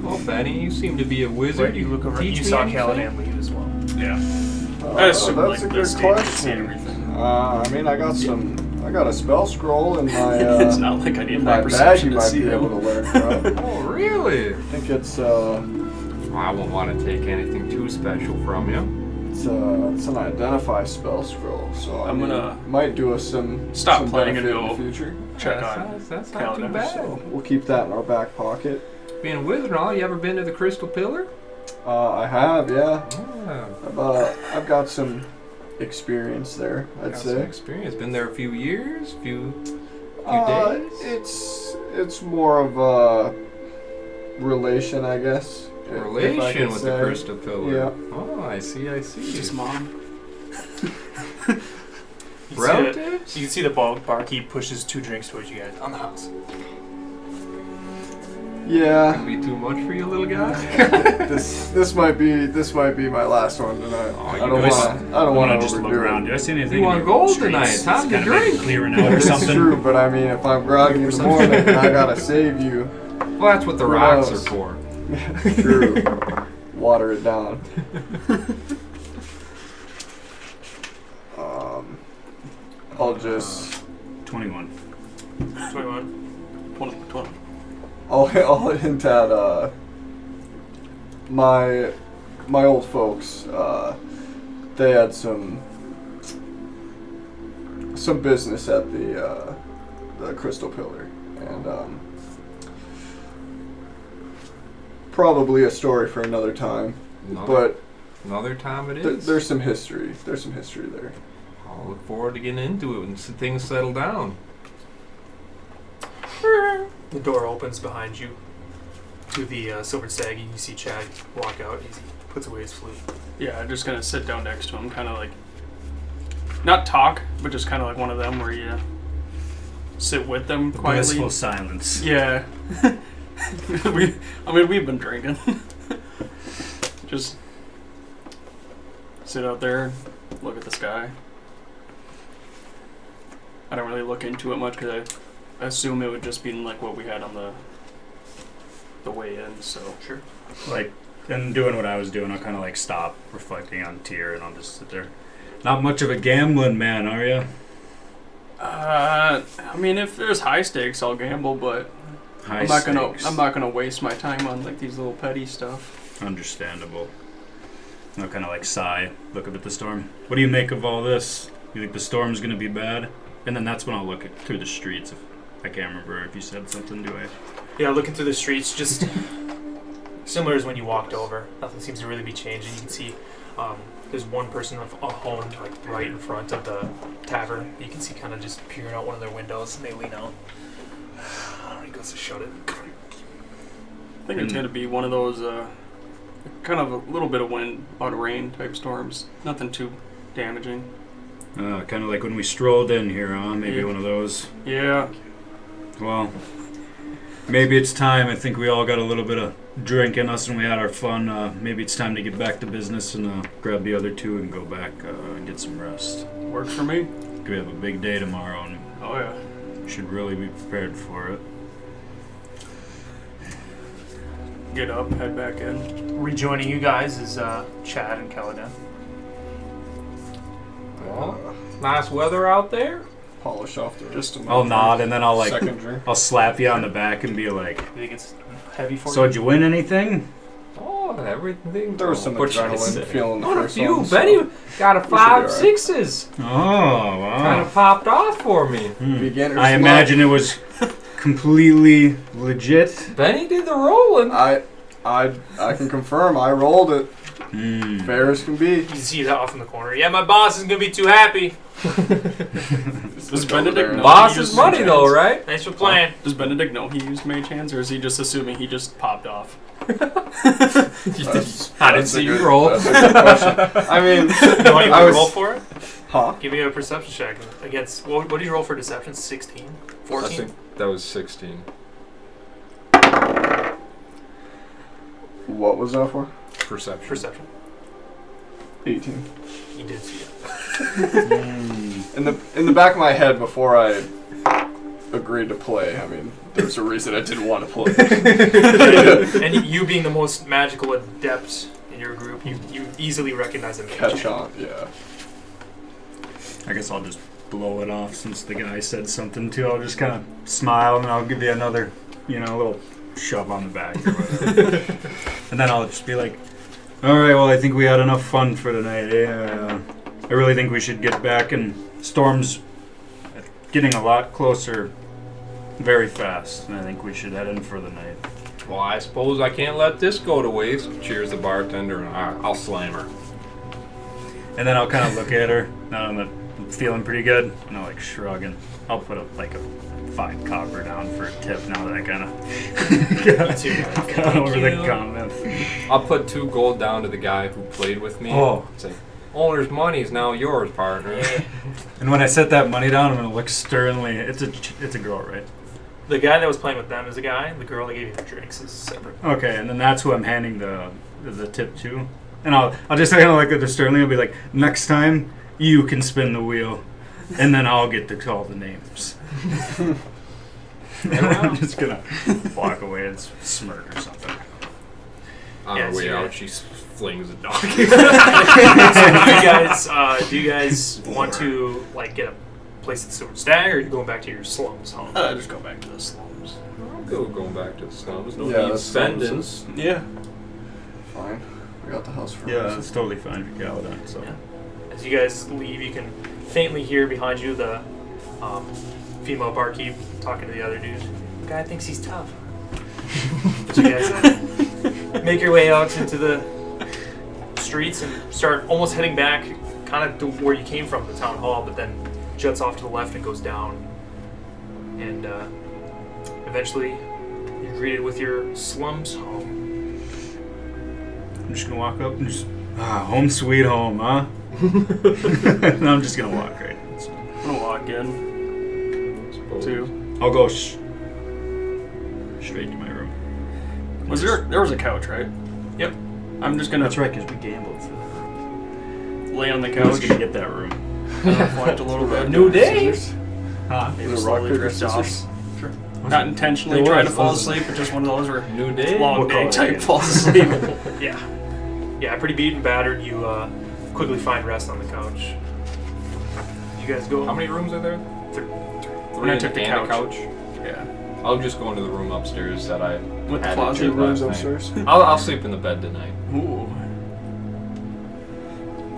Well, Benny, you seem to be a wizard. You look over. teach You me saw anything? Kaladin leave as well. Yeah. I assume that's like a the good stage could see question. everything. I mean, I got a spell scroll in my It's not like I need in my my bag. You perception to might see be able to them. learn from. Oh, really? I think it's I won't want to take anything too special from you. it's an identify spell scroll. So I'm gonna might do us some stop some playing and benefit in go the future. check That's on. not- That's not too Kaladin, bad. So we'll keep that in our back pocket. Being a wizard and all, you ever been to the Crystal Pillar? I have, yeah. Yeah. I've got some experience there. I'd Got some say. experience. Been there a few years, few days. It's more of a relation, I guess. if I Relation could with say. the Crystal Pillar. Yeah. Oh, I see. Just mom. You see Relatives? you can see the barkeep pushes 2 drinks towards you guys on the house. Yeah. That'd be too much for you, little guy. this might be my last one tonight. Oh, I you don't guys- want to just look overdo around. it. Do I see anything? You in want your gold streets tonight? that's Time to kinda maybe drink. clearing out or It's something. true, but I mean, if I'm groggy in the morning and I gotta save you, Well, that's what the Who rocks knows? are for. true. Water it down. I'll just 21. 21. 20. I'll hint at my old folks. They had some business at the Crystal Pillar, and probably a story for another time. But Another time it th- is. there's some history. There's some history there. I'll look forward to getting into it when things settle down. The door opens behind you to the Silver Stag. You see Chad walk out. He puts away his flute. Yeah, I'm just gonna sit down next to him, kind of like, not talk, but just kind of like one of them where you sit with them quietly. Blissful silence. Yeah. We've been drinking. Just sit out there, look at the sky. I don't really look into it much because I assume it would just be like what we had on the way in. So Sure. Like, and doing what I was doing, I'll kind of like stop, reflecting on tier, and I'll just sit there. Not much of a gambling man, are you? I mean, if there's high stakes, I'll gamble, but High I'm not stakes. gonna waste my time on like these little petty stuff. Understandable. I'll kind of like sigh, look up at the storm. What do you make of all this? You think the storm's gonna be bad? And then that's when I'll look through the streets. If I can't remember if you said something, do I? Yeah, looking through the streets, just similar as when you walked over. Nothing seems to really be changing. You can see there's one person on home, like right in front of the tavern. You can see kind of just peering out one of their windows, and they lean out. He goes to shut it. I think it's going to be one of those kind of a little bit of wind, a lot of rain type storms. Nothing too damaging. Kind of like when we strolled in here, huh? Maybe one of those. Yeah. Well, maybe it's time. I think we all got a little bit of drink in us and we had our fun. Maybe it's time to get back to business and grab the other two and go back and get some rest. Works for me. We have a big day tomorrow and Oh, yeah. we should really be prepared for it. Get up, head back in. Rejoining you guys is Chad and Kaladin. Well, nice weather out there. Polish off the Just a I'll nod and then I'll second drink. I'll slap you on the back and be like, You think it's heavy for so you? did you win anything? Oh, everything. There was some What should I adrenaline say? feeling the What a first few. one, so Benny got a be alright. 5-6s. Oh, wow. Kind of popped off for me. Beginner's I luck. imagine it was completely legit. Benny did the rolling. I can confirm. I rolled it. Mm. Fair as can be. You can see that off in the corner. Yeah, my boss isn't gonna be too happy. Does Benedict know Boss he is used money mage though, hands? right? Thanks for playing. Does Benedict know he used mage hands, or is he just assuming he just popped off? I didn't see you roll. That's a good question. I mean, You want I to was- roll for it? huh? Give me a perception check against. What did you roll for deception? 16? 14? I think that was 16. What was that for? Perception. Perception. 18. You did see it. In the back of my head, before I agreed to play, I mean, there's a reason I didn't want to play. And you being the most magical adept in your group, you easily recognize a mage. Catch on, yeah. I guess I'll just blow it off since the guy said something too. I'll just kind of smile and I'll give you another, little shove on the back or whatever. And then I'll just be like, all right, well, I think we had enough fun for tonight. I really think we should get back, and Storm's getting a lot closer very fast, and I think we should head in for the night. Well, I suppose I can't let this go to waste. Cheers the bartender, and I'll slam her. And then I'll kind of look at her, and I'm feeling pretty good, and I'll shrug, and I'll put a 5 copper down for a tip now that I kind of got over the comment. I'll put 2 gold down to the guy who played with me. Oh. Say, owner's money is now yours, partner. And when I set that money down, I'm gonna look sternly. It's a girl, right? The guy that was playing with them is a guy. The girl that gave you the drinks is separate. Okay, and then that's who I'm handing the tip to. And I'll just kind of look at her sternly. I'll be like, next time you can spin the wheel, and then I'll get to call the names. I'm just gonna walk away and smirk or something. On Yeah, our so way you're- out, she flings a dog. So do you guys want to get a place at Silver Stag, or are you going back to your slums home? Just go back to the slums. I'm good going back to the slums. No Yeah, need that's spending. Yeah. Fine. We got the house for Yeah, us. it's totally fine for Kaladin. So. Yeah. As you guys leave, you can faintly hear behind you the female barkeep talking to the other dude. The guy thinks he's tough. So you guys make your way out into the streets and start almost heading back kind of to where you came from, the town hall, but then juts off to the left and goes down. And eventually you're greeted with your slums home. I'm just gonna walk up and just, home sweet home, huh? And I'm just gonna walk right in. So. I'm gonna walk in, too. I'll go straight to my room. There was a couch, right? Yep. I'm just gonna That's right, because we gambled for that. lay on the I was couch, gonna get that room. reflect a little bit. New day. Huh? Maybe Rock, slowly paper, drift off. scissors? Sure. Not intentionally There trying was, to fall wasn't asleep, but just one of those where New day. long We'll call day it type again. falls asleep. Yeah, pretty beat and battered. You quickly find rest on the couch. You guys go. How many rooms are there? When I took the and a couch. couch. Yeah. I'll just go into the room upstairs that I With the added closet to Rooms last night. upstairs. I'll sleep in the bed tonight. Ooh.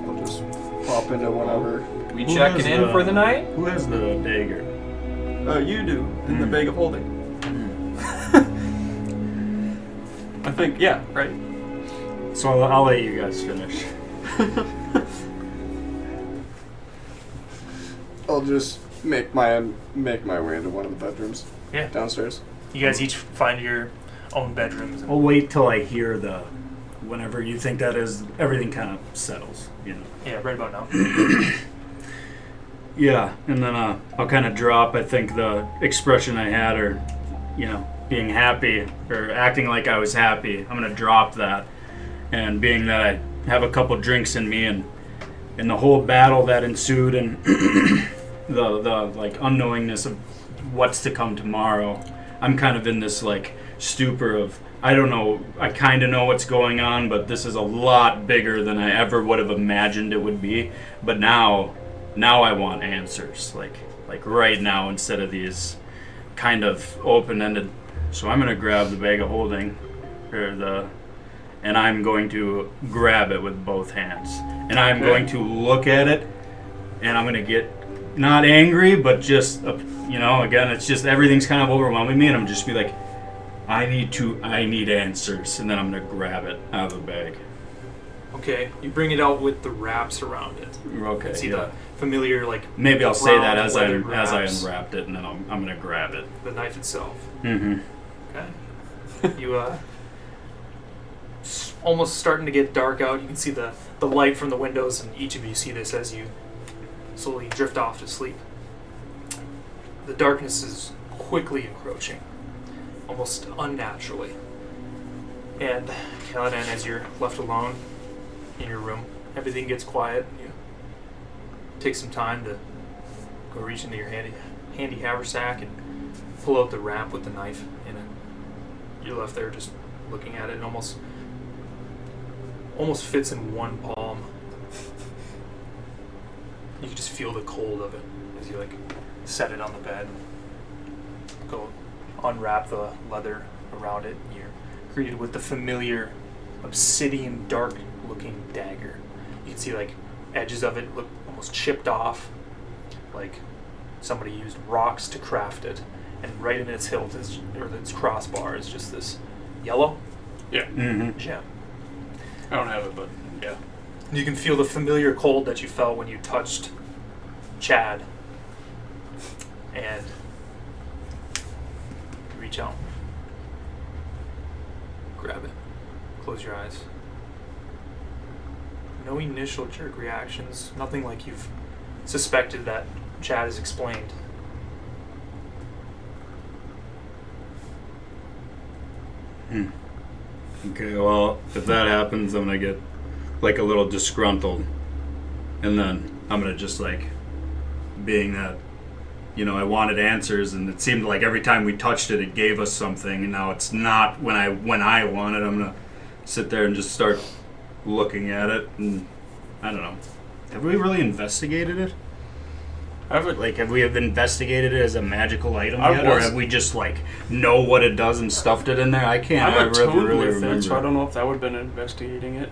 I'll just pop into whenever We Who checking has in for the night? Who has the dagger? You do in the bag of holding. I think, yeah, right. So I'll let you guys finish. I'll just make my way into one of the bedrooms. Yeah. Downstairs. You guys each find your own bedrooms. I'll wait till I hear whenever you think that is, everything kind of settles, you know. Yeah, right about now. Yeah, and then I'll kind of drop, I think, the expression I had, or, you know, being happy, or acting like I was happy. I'm going to drop that. And being that I have a couple drinks in me, and in the whole battle that ensued, and the like, unknowingness of what's to come tomorrow, I'm kind of in this, like, stupor of, I don't know, I kind of know what's going on, but this is a lot bigger than I ever would have imagined it would be. But now I want answers, like right now, instead of these kind of open-ended. So I'm gonna grab the bag of holding, and I'm going to grab it with both hands, and I'm going to look at it, and I'm gonna get not angry, but just you know, again, it's just everything's kind of overwhelming me, and I'm just be like, I need answers, and then I'm gonna grab it out of the bag. Okay, you bring it out with the wraps around it. Okay. You see the familiar, like, Maybe I'll say that brown as I leather wraps, unwrapped it, and then I'm gonna grab it. the knife itself. Mm-hmm. Okay. You almost starting to get dark out. You can see the light from the windows, and each of you see this as you slowly drift off to sleep. The darkness is quickly encroaching, almost unnaturally. And Kaladin, as you're left alone in your room, everything gets quiet. You take some time to go reach into your handy haversack and pull out the wrap with the knife in it. You're left there just looking at it, and almost fits in one palm. You can just feel the cold of it as you set it on the bed. Go unwrap the leather around it. You're greeted with the familiar obsidian dark-looking dagger. You can see edges of it look almost chipped off, like somebody used rocks to craft it. And right in its hilt its crossbar is just this yellow gem. I don't have it, but yeah. You can feel the familiar cold that you felt when you touched Chad. And reach out. Grab it. Close your eyes. No initial jerk reactions. Nothing like you've suspected that Chad has explained. Okay, well, if that happens, I'm gonna get a little disgruntled, and then I'm gonna just being that, I wanted answers, and it seemed like every time we touched it, it gave us something, and now it's not when I want it. I'm gonna sit there and just start looking at it, and I don't know. Have we really investigated it? Have we investigated it as a magical item yet, or have we just know what it does and stuffed it in there? I can't. I'm attuned really with remember. it, so I don't know if that would have been investigating it.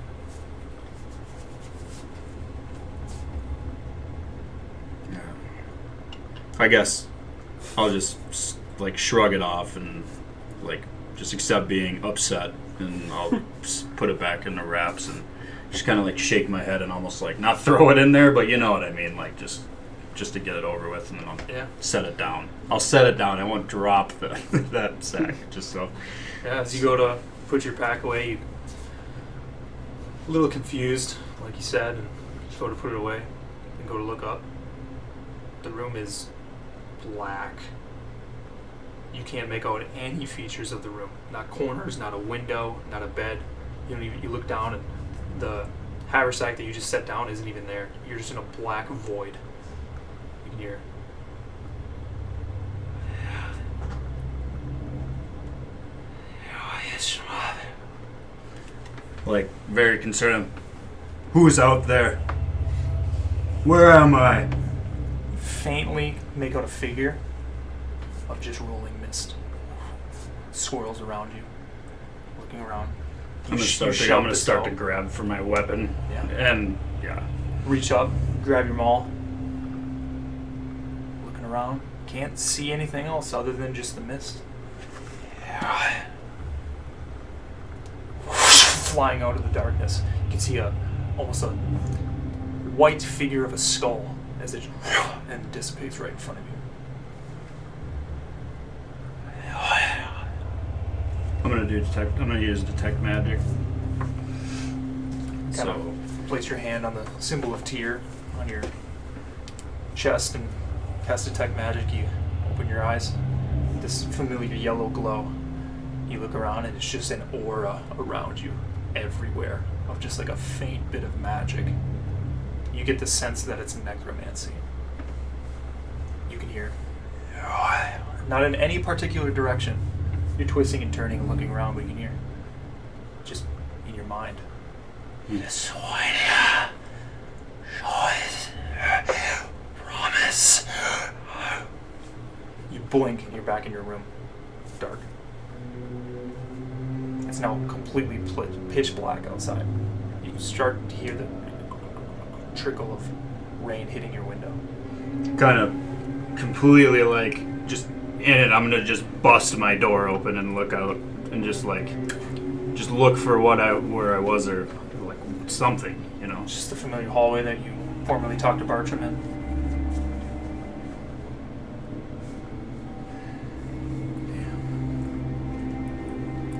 I guess I'll just shrug it off and just accept being upset, and I'll put it back in the wraps and just kind of shake my head and almost not throw it in there, but you know what I mean, just to get it over with, and then I'll set it down. I'll set it down. I won't drop that sack, just so. Yeah, as you go to put your pack away, you're a little confused, like you said, and you go to put it away and go to look up. The room is black. You can't make out any features of the room. Not corners, not a window, not a bed. You look down, and the haversack that you just set down isn't even there. You're just in a black void. You can hear very concerned. Who's out there? Where am I? faintly make out a figure of just rolling mist. Swirls around you, looking around. I'm gonna start to grab for my weapon. Yeah. And yeah. Reach up, grab your maul, around. Can't see anything else other than just the mist. Flying out of the darkness, you can see almost a white figure of a skull as it and dissipates right in front of you. I'm gonna use detect magic. Kind of place your hand on the symbol of Tyr on your chest and cast detect magic. You open your eyes. This familiar yellow glow. You look around and it's just an aura around you everywhere of just like a faint bit of magic. You get the sense that it's necromancy. You can hear, not in any particular direction. You're twisting and turning and looking around, but you can hear, just in your mind. Promise. You blink and you're back in your room. Dark. It's now completely pitch black outside. You start to hear the trickle of rain hitting your window. Kind of completely like just in it. I'm gonna just bust my door open and look out and just look for where I was or like something, you know. It's just the familiar hallway that you formerly talked to Bartram in.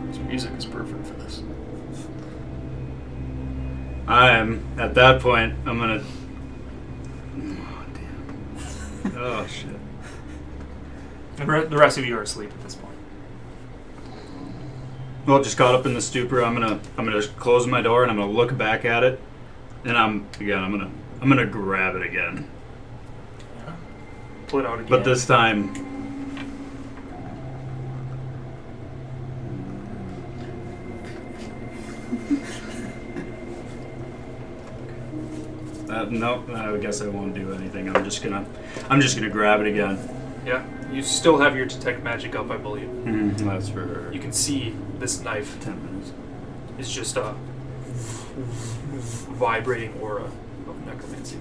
This music is perfect for this. At that point, I'm gonna. Oh, damn. Oh, shit. The rest of you are asleep at this point. Well, just caught up in the stupor. I'm gonna just close my door and I'm gonna look back at it, and I'm gonna grab it again. Yeah. Pull it out again. But this time, no, I guess I won't do anything. I'm just gonna grab it again. Yeah. You still have your detect magic up, I believe. That's for You can see this knife 10 minutes. is just a vibrating aura of necromancy.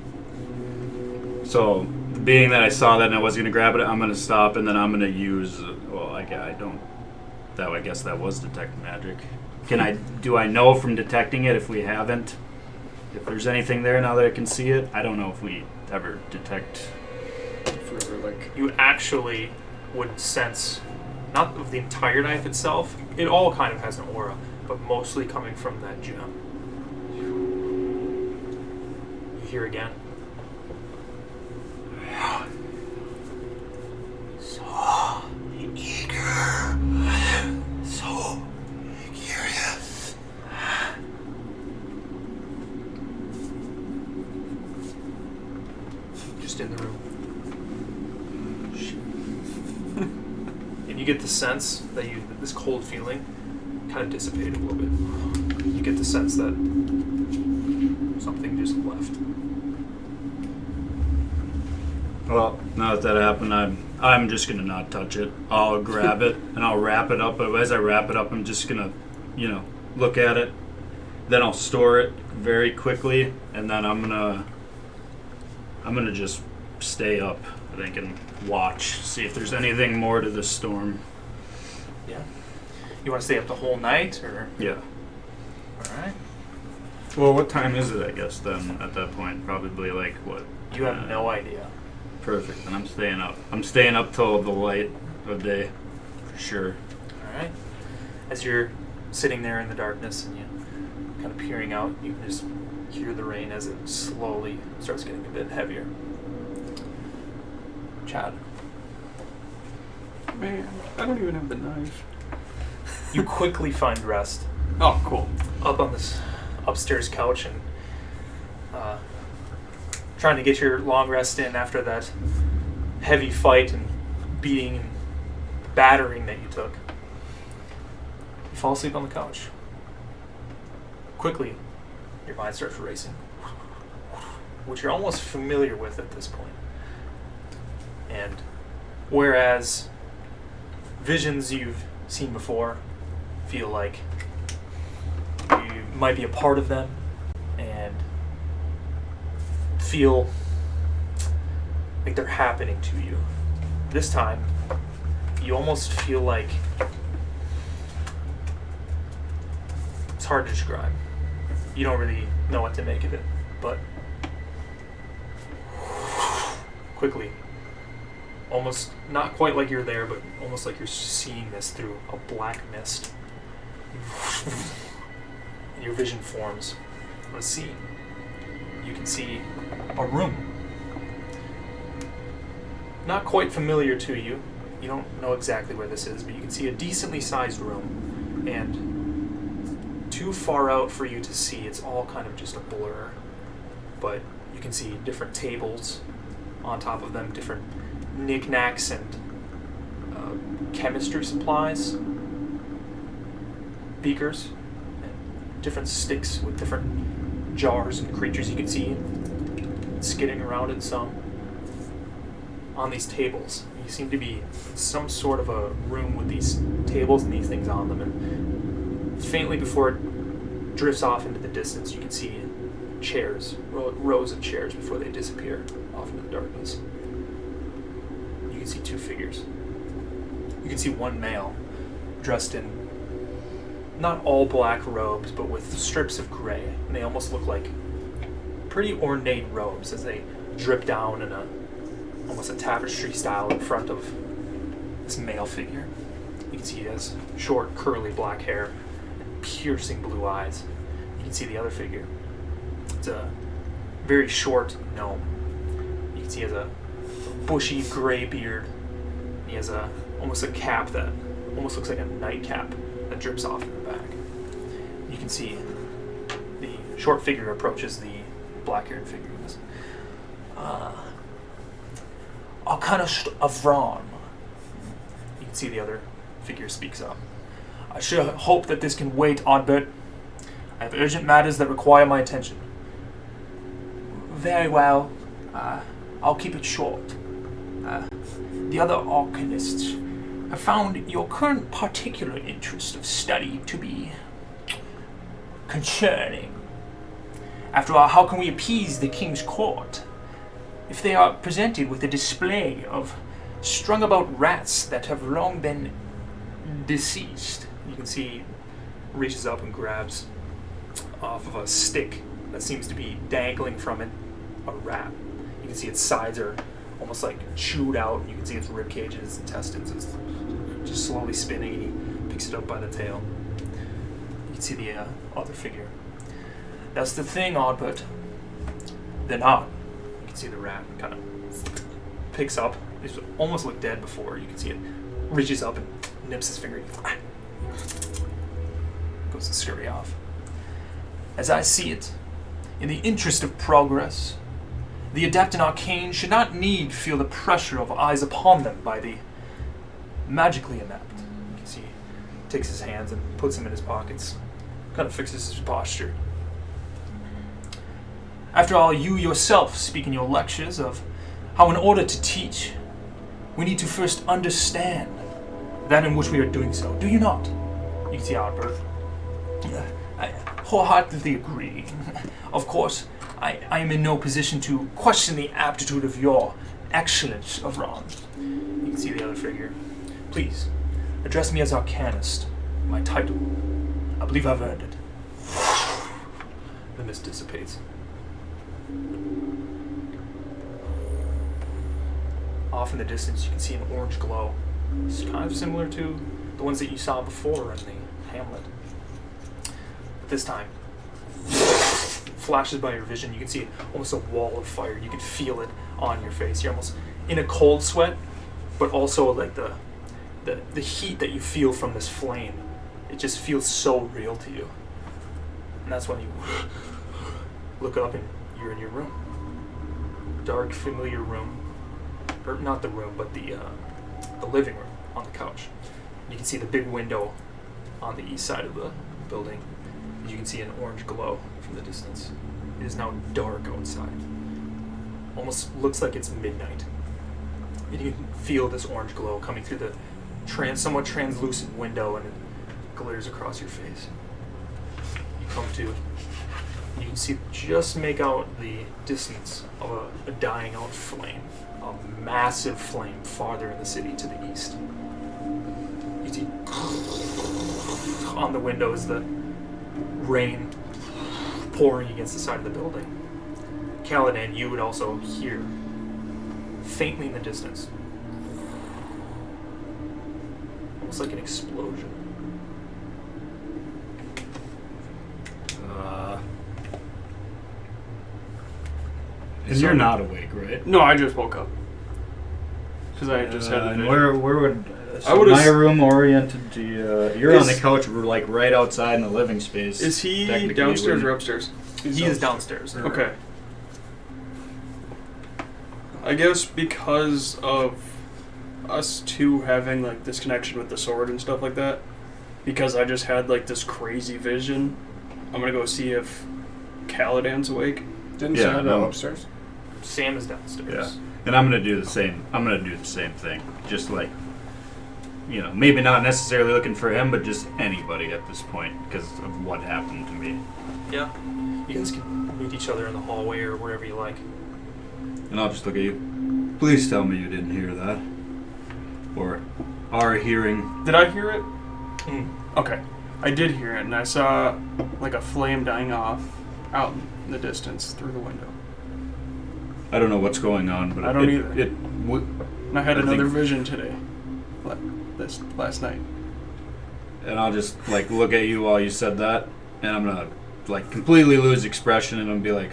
So, being that I saw that and I was gonna grab it, I'm gonna stop and then I'm gonna use. Well, I don't. That I guess that was detect magic. Do I know from detecting it if we haven't? If there's anything there now that I can see it? I don't know if we ever detect. If we were like. You actually would sense, not of the entire knife itself, it all kind of has an aura, but mostly coming from that gem. You hear again. So eager. So curious. Just in the room. And you get the sense that this cold feeling kind of dissipated a little bit. You get the sense that something just left. Well, now that happened, I'm just gonna not touch it. I'll grab it and I'll wrap it up. But as I wrap it up, I'm just gonna, look at it. Then I'll store it very quickly, and then I'm gonna just stay up, I think, and watch, see if there's anything more to this storm. Yeah. You want to stay up the whole night, or? Yeah. All right. Well, what time is it? I guess then at that point, probably like what? You have no idea. Perfect. And I'm staying up. I'm staying up till the light of day, for sure. All right. As you're sitting there in the darkness and you kind of peering out, you can just hear the rain as it slowly starts getting a bit heavier. Chad. Man, I don't even have the knife. You quickly find rest Oh, cool. up on this upstairs couch and trying to get your long rest in after that heavy fight and beating and battering that you took. You fall asleep on the couch. Quickly, your mind starts racing, which you're almost familiar with at this point. And whereas visions you've seen before feel like you might be a part of them and feel like they're happening to you, This time, you almost feel like it's hard to describe. You don't really know what to make of it, but quickly, almost not quite like you're there, but almost like you're seeing this through a black mist. And your vision forms a scene. You can see a room. Not quite familiar to you. You don't know exactly where this is, but you can see a decently sized room, and too far out for you to see. It's all kind of just a blur, but you can see different tables on top of them, different knickknacks and chemistry supplies, beakers, and different sticks with different jars and creatures you can see skidding around in some. On these tables, you seem to be in some sort of a room with these tables and these things on them, and faintly before it drifts off into the distance, you can see chairs, rows of chairs before they disappear off into the darkness. You can see two figures. You can see one male dressed in not all black robes, but with strips of gray, and they almost look like pretty ornate robes as they drip down in almost a tapestry style in front of this male figure. You can see he has short, curly black hair and piercing blue eyes. You can see the other figure. It's a very short gnome. You can see he has a bushy gray beard. He has almost a cap that almost looks like a nightcap that drips off in the back. You can see the short figure approaches the black-haired figure. Arcanist of Vron. You can see the other figure speaks up. I sure hope that this can wait, Oddbert. I have urgent matters that require my attention. Very well. I'll keep it short. The other Arcanists have found your current particular interest of study to be concerning. After all, how can we appease the King's court if they are presented with a display of strung-about rats that have long been deceased? You can see he reaches up and grabs off of a stick that seems to be dangling from it a rat. You can see its sides are almost like chewed out. You can see its rib cage and its intestines is just slowly spinning, and he picks it up by the tail. You can see the other figure. That's the thing, Oddbert. They're not. You can see the rat kind of picks up. It almost looked dead before. You can see it reaches up and nips his finger. Goes to scurry off. As I see it, in the interest of progress, the adept and arcane should not need feel the pressure of eyes upon them by the magically inept. You can see he takes his hands and puts them in his pockets, kind of fixes his posture. After all, you yourself speak in your lectures of how in order to teach, we need to first understand that in which we are doing so. Do you not? You can see Albert. I wholeheartedly agree. Of course, I am in no position to question the aptitude of your excellence of Ron. You can see the other figure. Please, address me as Arcanist. My title. I believe I've earned it. The mist dissipates. Off in the distance, you can see an orange glow. It's kind of similar to the ones that you saw before in the hamlet. But this time, flashes by your vision. You can see almost a wall of fire. You can feel it on your face. You're almost in a cold sweat, but also like the heat that you feel from this flame. It just feels so real to you. And that's when you look up and you're in your room. Dark, familiar room. Or not the room, but the living room on the couch. You can see the big window on the east side of the building. You can see an orange glow from the distance. It is now dark outside. Almost looks like it's midnight. And you can feel this orange glow coming through the somewhat translucent window, and it glares across your face. You come to. You can see just make out the distance of a dying out flame, a massive flame farther in the city to the east. You see on the windows the rain pouring against the side of the building. Caladan, you would also hear faintly in the distance, almost like an explosion. And you're not awake, right? No, I just woke up. Because I just had a and vision. where would I would've my s- room oriented to You're on the Is- couch, we're like right outside in the living space. Is he Technically, downstairs or we're- upstairs? He is downstairs. Okay. I guess because of us two having like this connection with the sword and stuff like that, because I just had like this crazy vision, I'm gonna go see if Caladan's awake. Didn't Yeah, Sam no. go upstairs? Sam is downstairs. Yeah. And I'm gonna do the same. I'm gonna do the same thing. Just like, maybe not necessarily looking for him, but just anybody at this point because of what happened to me. Yeah. You guys can meet each other in the hallway or wherever you like. And I'll just look at you. Please tell me you didn't hear that, or are hearing. Did I hear it? Mm. Okay. I did hear it, and I saw like a flame dying off out in the distance through the window. I don't know what's going on, but I don't it, either. It, And I had I another think- vision today. This last night. and I'll just like look at you while you said that, and I'm gonna like completely lose expression, and I'm be like,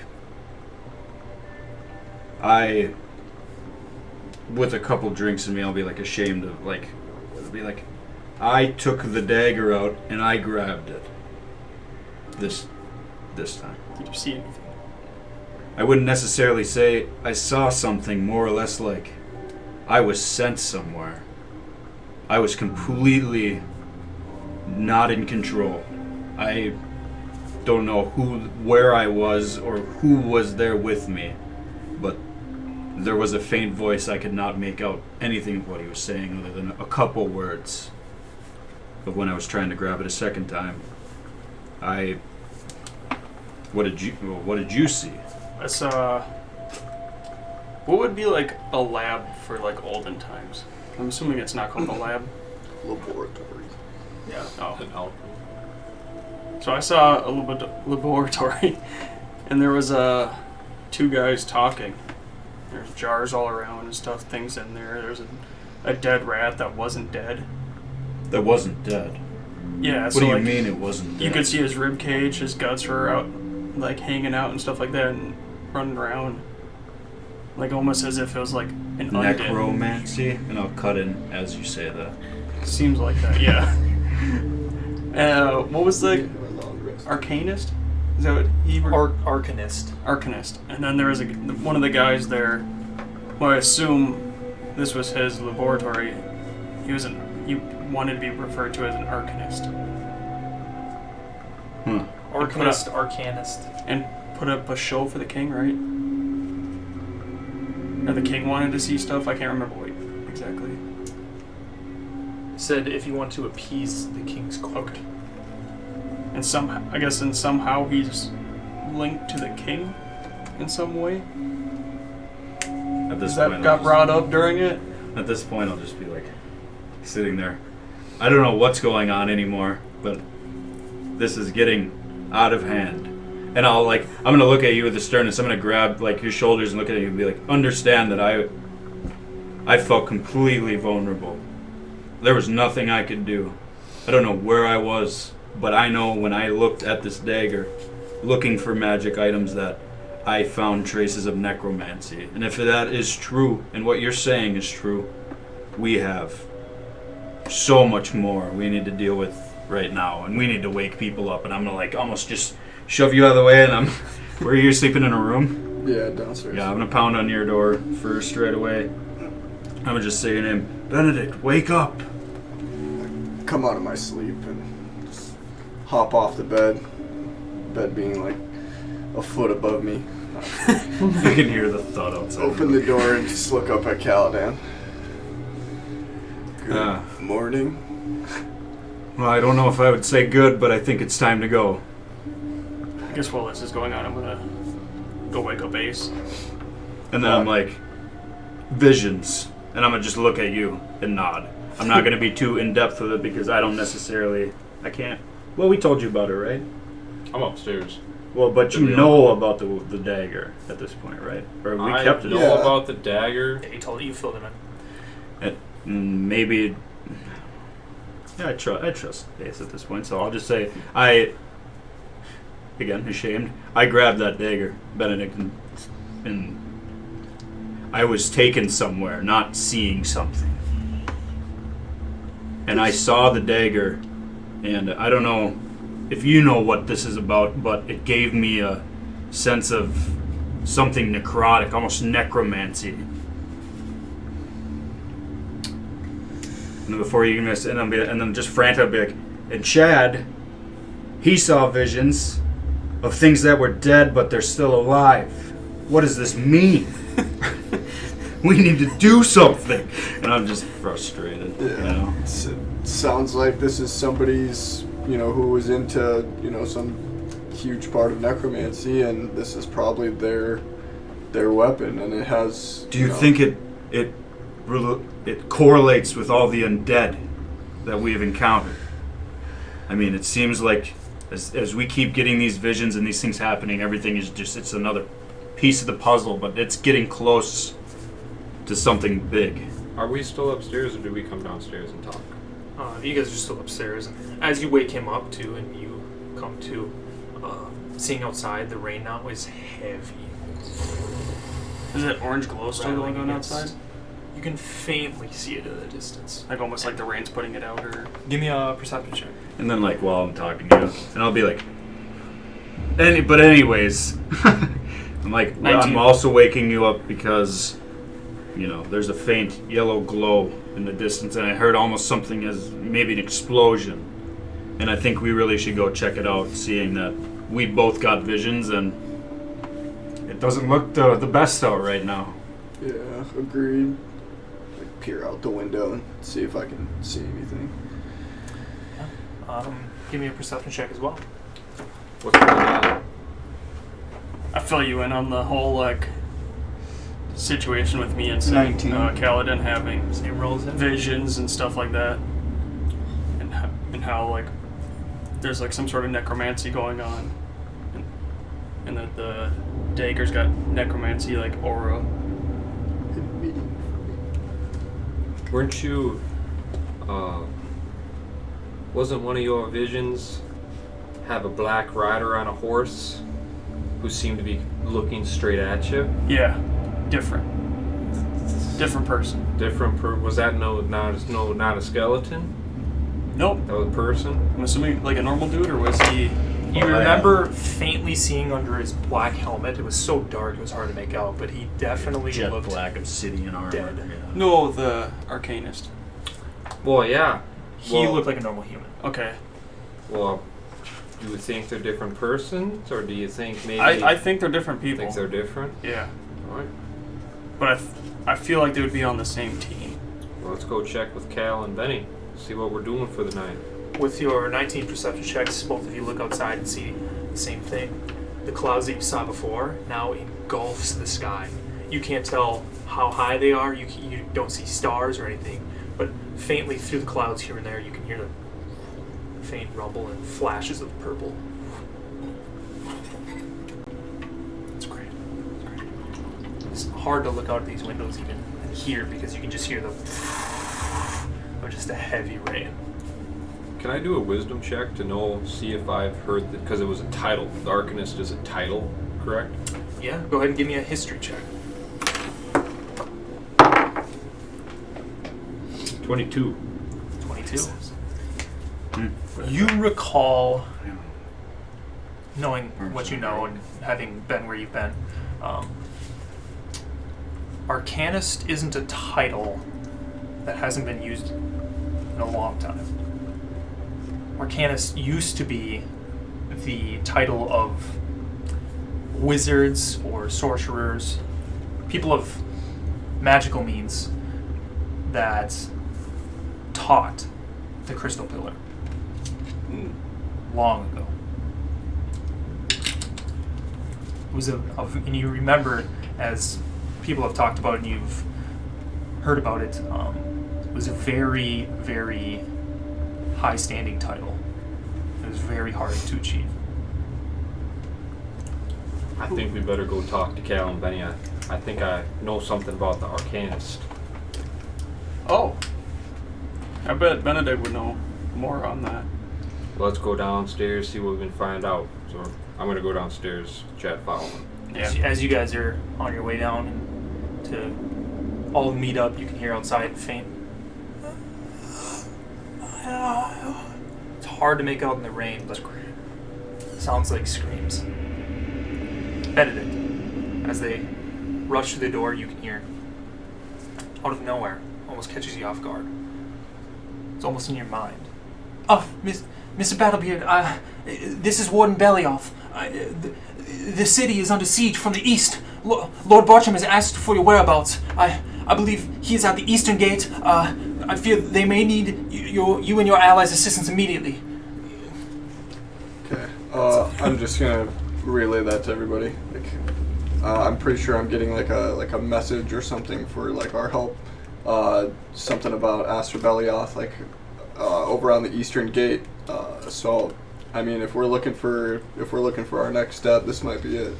with a couple drinks in me, I'll be like ashamed of like, it'll be like, I took the dagger out and I grabbed it. This time. Did you see anything? I wouldn't necessarily say I saw something, more or less like I was sent somewhere. I was completely not in control. I don't know where I was or who was there with me, but there was a faint voice. I could not make out anything of what he was saying other than a couple words. But when I was trying to grab it a second time, what did you see? I saw. What would be like a lab for like olden times? I'm assuming it's not called a lab. Laboratory. Yeah. Oh. So I saw a laboratory, and there was two guys talking. There's jars all around and stuff, things in there. There's a dead rat that wasn't dead. That wasn't dead. Yeah. What so do you like, mean it wasn't dead? You could see his rib cage, his guts were out, like hanging out and stuff like that, and running around, like almost as if it was like an undead. necromancy, and I'll cut in as you say that. Seems like that, yeah. What was the arcanist? Is that what he? Arcanist. Arcanist. And then there was one of the guys there. Well, I assume this was his laboratory. He wanted to be referred to as an arcanist. Arcanist, Arcanist. And put up a show for the king, right? Or the king wanted to see stuff. I can't remember what exactly. Said if you want to appease the king's court. Okay. And somehow he's linked to the king in some way. At this That point, got brought up during it. At this point, I'll just be like sitting there. I don't know what's going on anymore, but this is getting out of hand. And I'm gonna look at you with the sternness. I'm gonna grab like your shoulders and look at you and be like, understand that I felt completely vulnerable. There was nothing I could do. I don't know where I was, but I know when I looked at this dagger, looking for magic items, that I found traces of necromancy. And if that is true, and what you're saying is true, we have so much more we need to deal with right now, and we need to wake people up. And I'm gonna like almost just shove you out of the way, and where are you sleeping, in a room? Yeah, downstairs. Yeah, I'm gonna pound on your door first right away. I'm gonna just say your name. Benedict, wake up! Come out of my sleep and just hop off the bed. Bed being like a foot above me. You can hear the thud outside. Open the door and just look up at Caladan. Good morning. Well, I don't know if I would say good, but I think it's time to go. guess while this is going on, I'm gonna go wake up Ace. And then I'm like, visions. And I'm going to just look at you and nod. I'm not going to be too in-depth with it because I don't necessarily... I can't... Well, we told you about it, right? I'm upstairs. Well, but you know about the dagger at this point, right? Or we kept it. I know about the dagger. Yeah, he told you filled him in. Maybe... Yeah, I trust Ace at this point, so I'll just say again, ashamed, I grabbed that dagger, Benedict, and I was taken somewhere, not seeing something. And I saw the dagger, and I don't know if you know what this is about, but it gave me a sense of something necrotic, almost necromancy. And then before you can miss, and then just frantic, I'll be like, and Chad, he saw visions of things that were dead, but they're still alive. What does this mean? We need to do something. And I'm just frustrated. Yeah. You know? It sounds like this is somebody's, who was into, some huge part of necromancy, and this is probably their weapon, and it has. Do you think it correlates with all the undead that we have encountered? I mean, it seems like as we keep getting these visions and these things happening, everything is it's another piece of the puzzle, but it's getting close to something big. Are we still upstairs, or do we come downstairs and talk? You guys are still upstairs. As you wake him up too, and you come to seeing outside, the rain now is heavy. Is it orange glow still Rattling going on against- outside? You can faintly see it in the distance. Like almost like the rain's putting it out, or Give me a perception check. And then, like, while I'm talking to you, and I'll be like, but anyways, I'm like, well, 19. I'm also waking you up because, there's a faint yellow glow in the distance, and I heard almost something as maybe an explosion. And I think we really should go check it out, seeing that we both got visions, and it doesn't look the best out right now. Yeah, agreed. Like, peer out the window and see if I can see anything. Give me a perception check as well. What's going on? I fill you in on the whole situation with me and 19. Kaladin having Same rolls in. visions and stuff like that, and how like there's like some sort of necromancy going on, and that the dagger's got necromancy like aura. Weren't you, wasn't one of your visions have a black rider on a horse who seemed to be looking straight at you? Yeah, different person. Was that not a skeleton? Nope. That was a person? I'm assuming like a normal dude, or was he? You remember faintly seeing under his black helmet. It was so dark it was hard to make out, but he definitely Jet looked black obsidian armor. dead. Yeah. No, the arcanist. Well, yeah. He looked like a normal human. Okay. Well, do you think they're different persons, or do you think maybe... I think they're different people. Think they're different? Yeah, Alright. but I feel like they would be on the same team. Well, let's go check with Cal and Benny. See what we're doing for the night. With your 19 perception checks, both of you look outside and see the same thing. The clouds that you saw before now engulfs the sky. You can't tell how high they are. You don't see stars or anything, but faintly through the clouds here and there, you can hear the faint rumble and flashes of purple. It's great. It's hard to look out of these windows even and hear because you can just hear the of just a heavy rain. Can I do a wisdom check to see if I've heard that, because it was a title. The Arcanist is a title, correct? Yeah, go ahead and give me a history check. 22. 22. You recall, knowing what you know and having been where you've been, Arcanist isn't a title that hasn't been used in a long time. Arcanist used to be the title of wizards or sorcerers, people of magical means that taught the Crystal Pillar long ago. was and you remember, as people have talked about and you've heard about it, it was a very, very high-standing title. It was very hard to achieve. I think we better go talk to Cal and Benny. I think I know something about the Arcanist. Oh. I bet Benedict would know more on that. Let's go downstairs, see what we can find out. So I'm gonna go downstairs, Chad following. Yeah. As you guys are on your way down to all meet up, you can hear outside faint. It's hard to make out in the rain, but it sounds like screams. Benedict, as they rush through the door, you can hear, out of nowhere, almost catches you off guard. It's almost in your mind. Oh, Mr. Battlebeard, this is Warden Belioff. The city is under siege from the east. Lord Bartram has asked for your whereabouts. I believe he is at the eastern gate. I fear they may need you and your allies' assistance immediately. Okay. I'm just gonna relay that to everybody. Like, I'm pretty sure I'm getting like a message or something for like our help. Something about Astor Belioth, like over on the eastern gate. So, I mean, if we're looking for our next step, this might be it.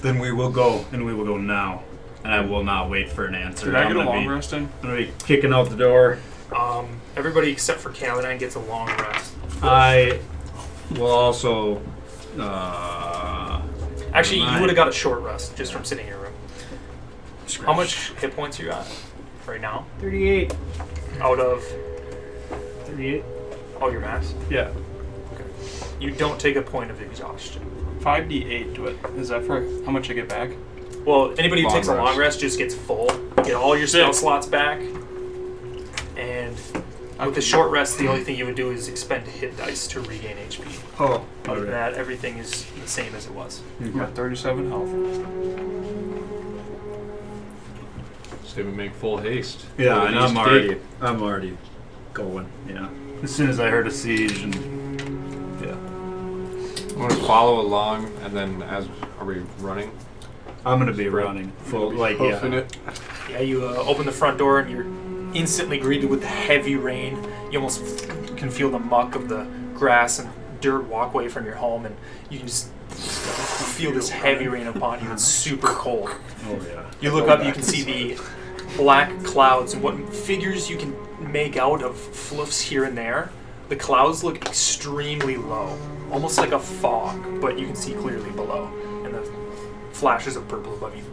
Then we will go, and we will go now. And I will not wait for an answer. Did I get a gonna long be- rest in? I'm going to be kicking out the door. Everybody except for Caledine gets a long rest. I will also... Actually, you would have got a short rest just from sitting in your room. How much hit points you got right now? 38. Out of 38? all your max? Yeah. You don't take a point of exhaustion. 5d8 to it. Is that for how much I get back? Well, anybody who Long takes a long rest. rest just gets full. Get all your spell Sick. slots back. And with the short rest, the only thing you would do is expend hit dice to regain HP. Oh, Other than that, everything is the same as it was. I got 37 health. Say we make full haste. Yeah, Go to and the I'm East already going. Yeah. As soon as I heard a siege and yeah, I'm gonna follow along, and then are we running? I'm gonna be running full like Hoofing yeah. it. Yeah, you open the front door and you're instantly greeted with the heavy rain. You almost can feel the muck of the grass and dirt walkway from your home, and you can just feel this heavy rain upon you. It's super cold. Oh yeah. You look up, you can see the black clouds, and what figures you can make out of fluffs here and there. The clouds look extremely low, almost like a fog, but you can see clearly below, and the flashes of purple above you.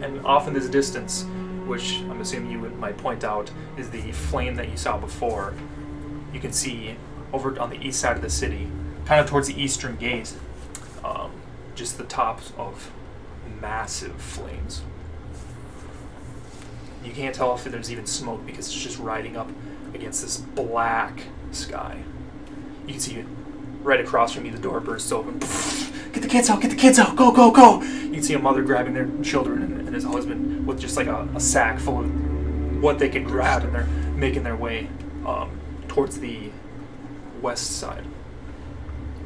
And off in this distance, which I'm assuming you might point out, is the flame that you saw before. You can see over on the east side of the city, kind of towards the eastern gate, just the tops of massive flames. You can't tell if there's even smoke because it's just riding up against this black sky. You can see it right across from you, the door bursts open. Get the kids out, go, go, go! You can see a mother grabbing their children and his husband with just like a sack full of what they could grab, and they're making their way towards the west side.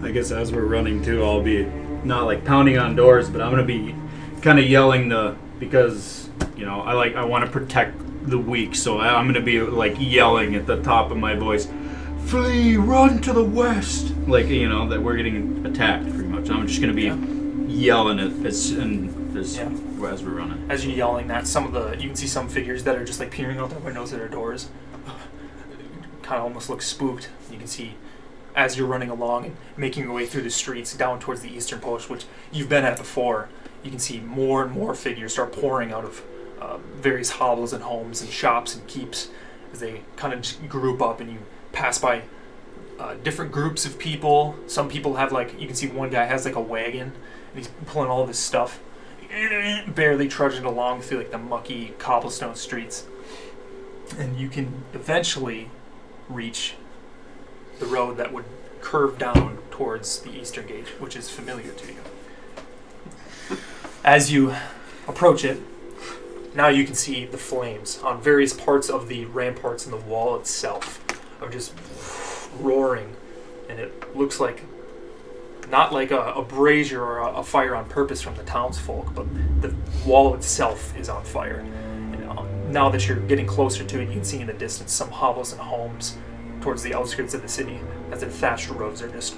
I guess as we're running too, I'll be not like pounding on doors, but I'm gonna be kind of yelling because you know I want to protect the weak, so I'm gonna be like yelling at the top of my voice, "Flee! Run to the west!" Like you know that we're getting attacked pretty much. I'm just gonna be yelling at as we're running. As you're yelling that, you can see some figures that are just like peering out their windows at their doors. Kind of almost look spooked. You can see as you're running along and making your way through the streets down towards the eastern post, which you've been at before. You can see more and more figures start pouring out of various hovels and homes and shops and keeps as they kind of just group up, and you pass by different groups of people. Some people have you can see one guy has like a wagon and he's pulling all of his stuff, barely trudging along through like the mucky cobblestone streets. And you can eventually reach the road that would curve down towards the eastern gate, which is familiar to you. As you approach it, now you can see the flames on various parts of the ramparts and the wall itself are just roaring, and it looks like not like a brazier or a fire on purpose from the townsfolk, but the wall itself is on fire. And, now that you're getting closer to it, you can see in the distance some hovels and homes towards the outskirts of the city as their thatched roofs are just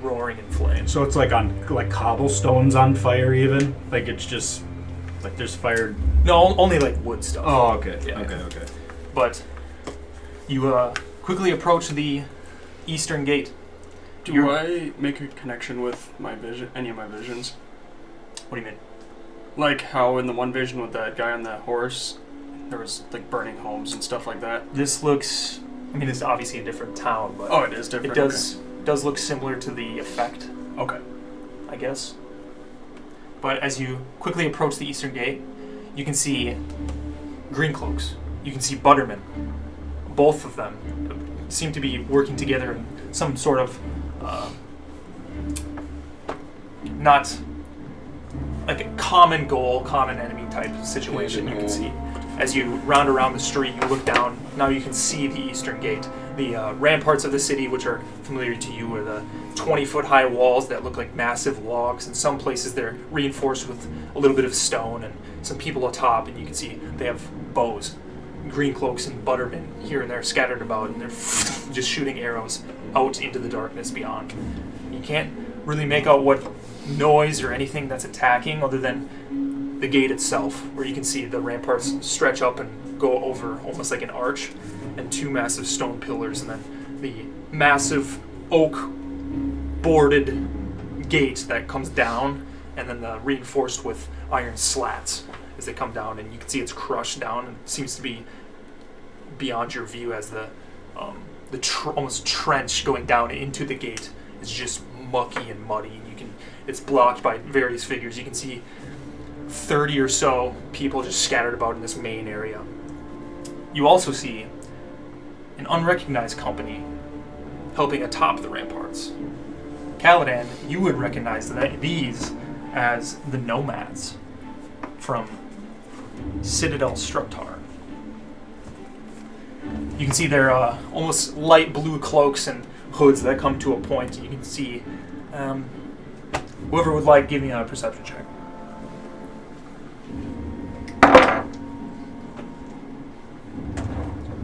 roaring in flames. So it's like on like cobblestones on fire, even like it's just like there's fire. No, only like wood stuff. Oh, okay. Yeah. Okay. But you quickly approach the eastern gate. Do I make a connection with my vision? Any of my visions? What do you mean? Like how in the one vision with that guy on that horse, there was like burning homes and stuff like that. This looks. I mean, it's obviously a different town, but Oh, it is different. it does look similar to the effect, Okay. I guess. But as you quickly approach the eastern gate, you can see green cloaks. You can see Butterman. Both of them seem to be working together in some sort of not like a common goal, common enemy type situation. You can see as you round around the street, you look down. Now you can see the eastern gate, the ramparts of the city, which are familiar to you, are the 20-foot high walls that look like massive logs. In some places, they're reinforced with a little bit of stone and some people atop, and you can see they have bows, green cloaks, and Buttermen here and there scattered about, and they're just shooting arrows out into the darkness beyond. You can't really make out what noise or anything that's attacking other than the gate itself, where you can see the ramparts stretch up and go over almost like an arch, and two massive stone pillars, and then the massive oak boarded gate that comes down, and then the reinforced with iron slats as they come down, and you can see it's crushed down and seems to be beyond your view as the almost trench going down into the gate is just mucky and muddy. It's blocked by various figures. You can see 30 or so people just scattered about in this main area. You also see an unrecognized company helping atop the ramparts. Caladan, you would recognize these as the Nomads from Citadel Struktar. You can see their almost light blue cloaks and hoods that come to a point. You can see whoever would like, give me a perception check.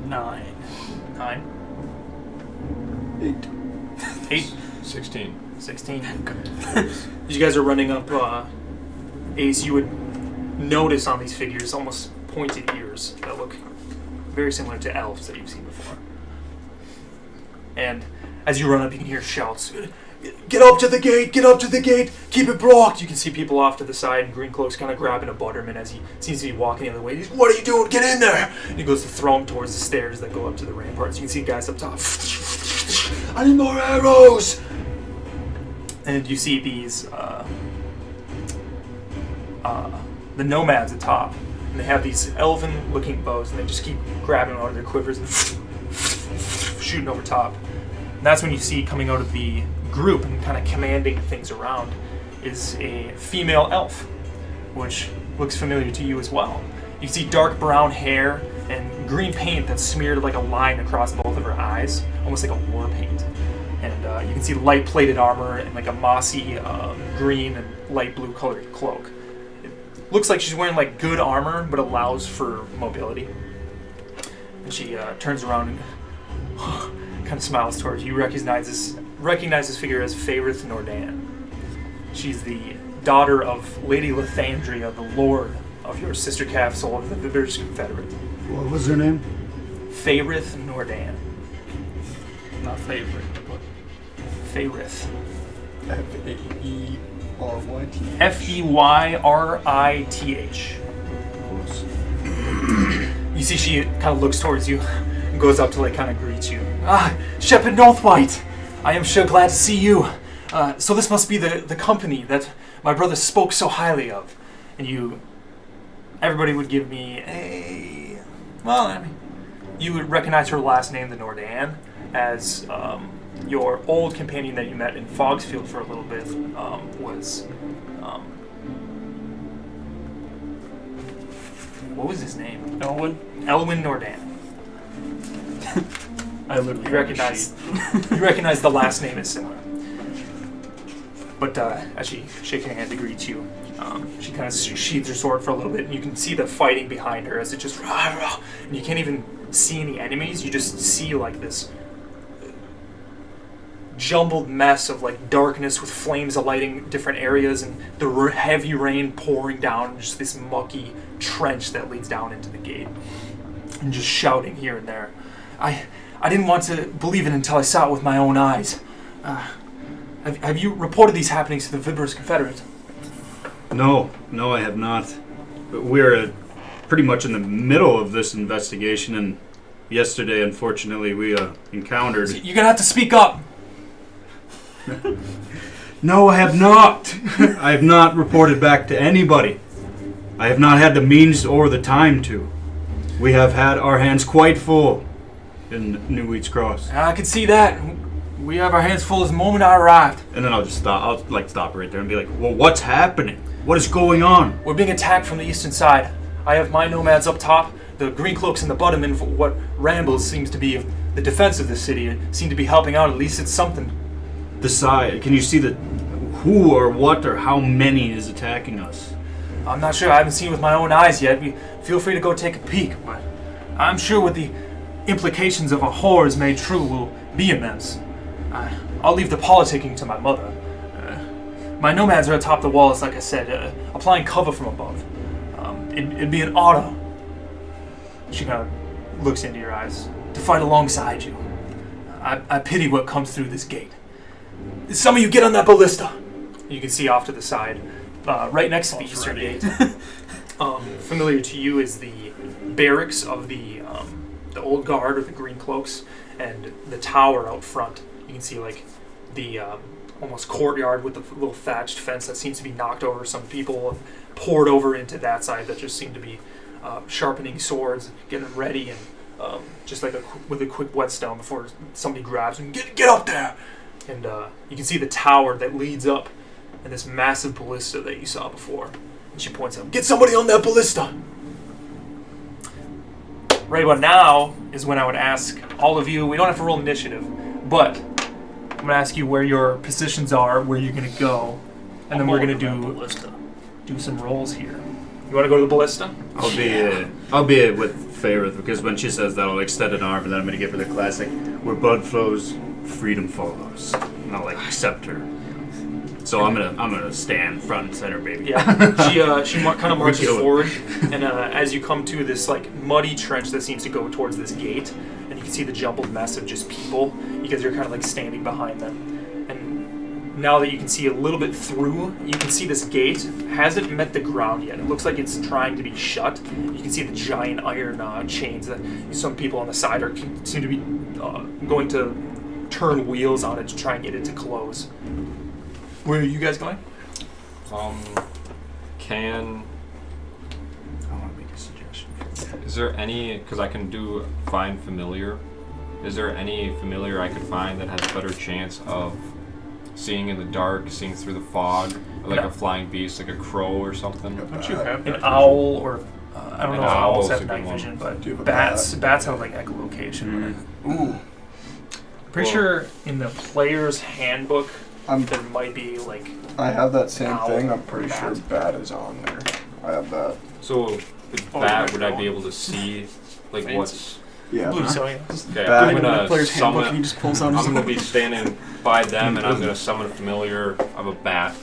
9. 8. 16. 16. As you guys are running up Ace, you would notice on these figures almost pointed ears that look very similar to elves that you've seen before. And as you run up, you can hear shouts. Get up to the gate! Get up to the gate! Keep it blocked! You can see people off to the side, and Green Cloak's kind of grabbing a Butterman as he seems to be walking the other way. He's, what are you doing? Get in there! And he goes to throw him towards the stairs that go up to the ramparts. You can see guys up top. I need more arrows! And you see these, the Nomads atop. And they have these elven-looking bows, and they just keep grabbing them out of their quivers and shooting over top. And that's when you see coming out of the group and kind of commanding things around is a female elf, which looks familiar to you as well. You see dark brown hair and green paint that's smeared like a line across both of her eyes, almost like a war paint. And you can see light plated armor and like a mossy green and light blue colored cloak. It looks like she's wearing like good armor, but allows for mobility. And she turns around and kind of smiles towards you. Recognize this figure as Faerith Nordan. She's the daughter of Lady Lethandria, the lord of your sister castle of the Vivers Confederate. What was her name? Faerith Nordan. Not favorite, but Faerith. F-A-E-R-Y-T. F-E-Y-R-I-T-H. You see she kind of looks towards you and goes up to like kind of greet you. Ah, Shepherd Northwhite! I am sure glad to see you. So this must be the company that my brother spoke so highly of. And everybody would give me you would recognize her last name, the Nordan, as your old companion that you met in Fogsfield for a little bit was, what was his name? Elwyn. Elwyn Nordan. I literally You recognize the last name is similar. But as she shakes your hand to greet you, she kind of sheathes her sword for a little bit, and you can see the fighting behind her as it just and you can't even see any enemies. You just see like this jumbled mess of like darkness with flames alighting different areas, and the heavy rain pouring down, just this mucky trench that leads down into the gate, and just shouting here and there. I didn't want to believe it until I saw it with my own eyes. Have you reported these happenings to the Viber's Confederate? No, I have not. But we're pretty much in the middle of this investigation, and yesterday, unfortunately, we encountered... You're gonna have to speak up! No, I have not! I have not reported back to anybody. I have not had the means or the time to. We have had our hands quite full in New Wheats Cross. I can see that. We have our hands full as the moment I arrived. And then I'll just stop. I'll stop right there and be like, well, what's happening? What is going on? We're being attacked from the eastern side. I have my nomads up top, the green cloaks in the bottom, and what rambles seems to be the defense of the city seem to be helping out. At least it's something. The side. Can you see who or what or how many is attacking us? I'm not sure. I haven't seen with my own eyes yet. Feel free to go take a peek, but I'm sure what the implications of a horde is made true will be immense. I'll leave the politicking to my mother. My nomads are atop the walls, like I said, applying cover from above. It'd be an honor. She kind of looks into your eyes to fight alongside you. I pity what comes through this gate. Some of you get on that ballista. You can see off to the side, right next to the eastern gate. Familiar to you is the barracks of the old guard or the green cloaks, and the tower out front. You can see like the almost courtyard with the little thatched fence that seems to be knocked over. Some people have poured over into that side that just seem to be sharpening swords, getting them ready, and just like with a quick whetstone before somebody grabs them. Get up there! And you can see the tower that leads up, and this massive ballista that you saw before. And she points out, "Get somebody on that ballista!" Right about now is when I would ask all of you, we don't have to roll initiative, but I'm going to ask you where your positions are, where you're going to go, and then we're going to do some rolls here. You want to go to the ballista? I'll be with Fairith, because when she says that, I'll extend an arm, and then I'm going to give her the classic, where blood flows, freedom follows. And I'll accept her. So I'm gonna stand front and center, baby. Yeah, she kind of marches forward, and as you come to this muddy trench that seems to go towards this gate, and you can see the jumbled mess of just people because you're kind of standing behind them. And now that you can see a little bit through, you can see this gate hasn't met the ground yet. It looks like it's trying to be shut. You can see the giant iron chains that some people on the side seem to be going to turn wheels on it to try and get it to close. Where are you guys going? I want to make a suggestion. Is there any, because I can do find familiar, is there any familiar I could find that has a better chance of seeing in the dark, seeing through the fog, like a flying beast, like a crow or something? Don't you have an owl or I don't know if owls have a night good vision, but Do you have a bats have echolocation. Ooh. Pretty sure in the player's handbook there might be I have that same owl thing. I'm pretty bat. sure bat is on there. I have that. So with bat, would I be able to see what's? Yeah. Blue so yeah. Okay, Bat. I'm gonna player's handbook, and he summon. just pulls out I'm his gonna be standing by them, and I'm gonna summon a familiar of a bat.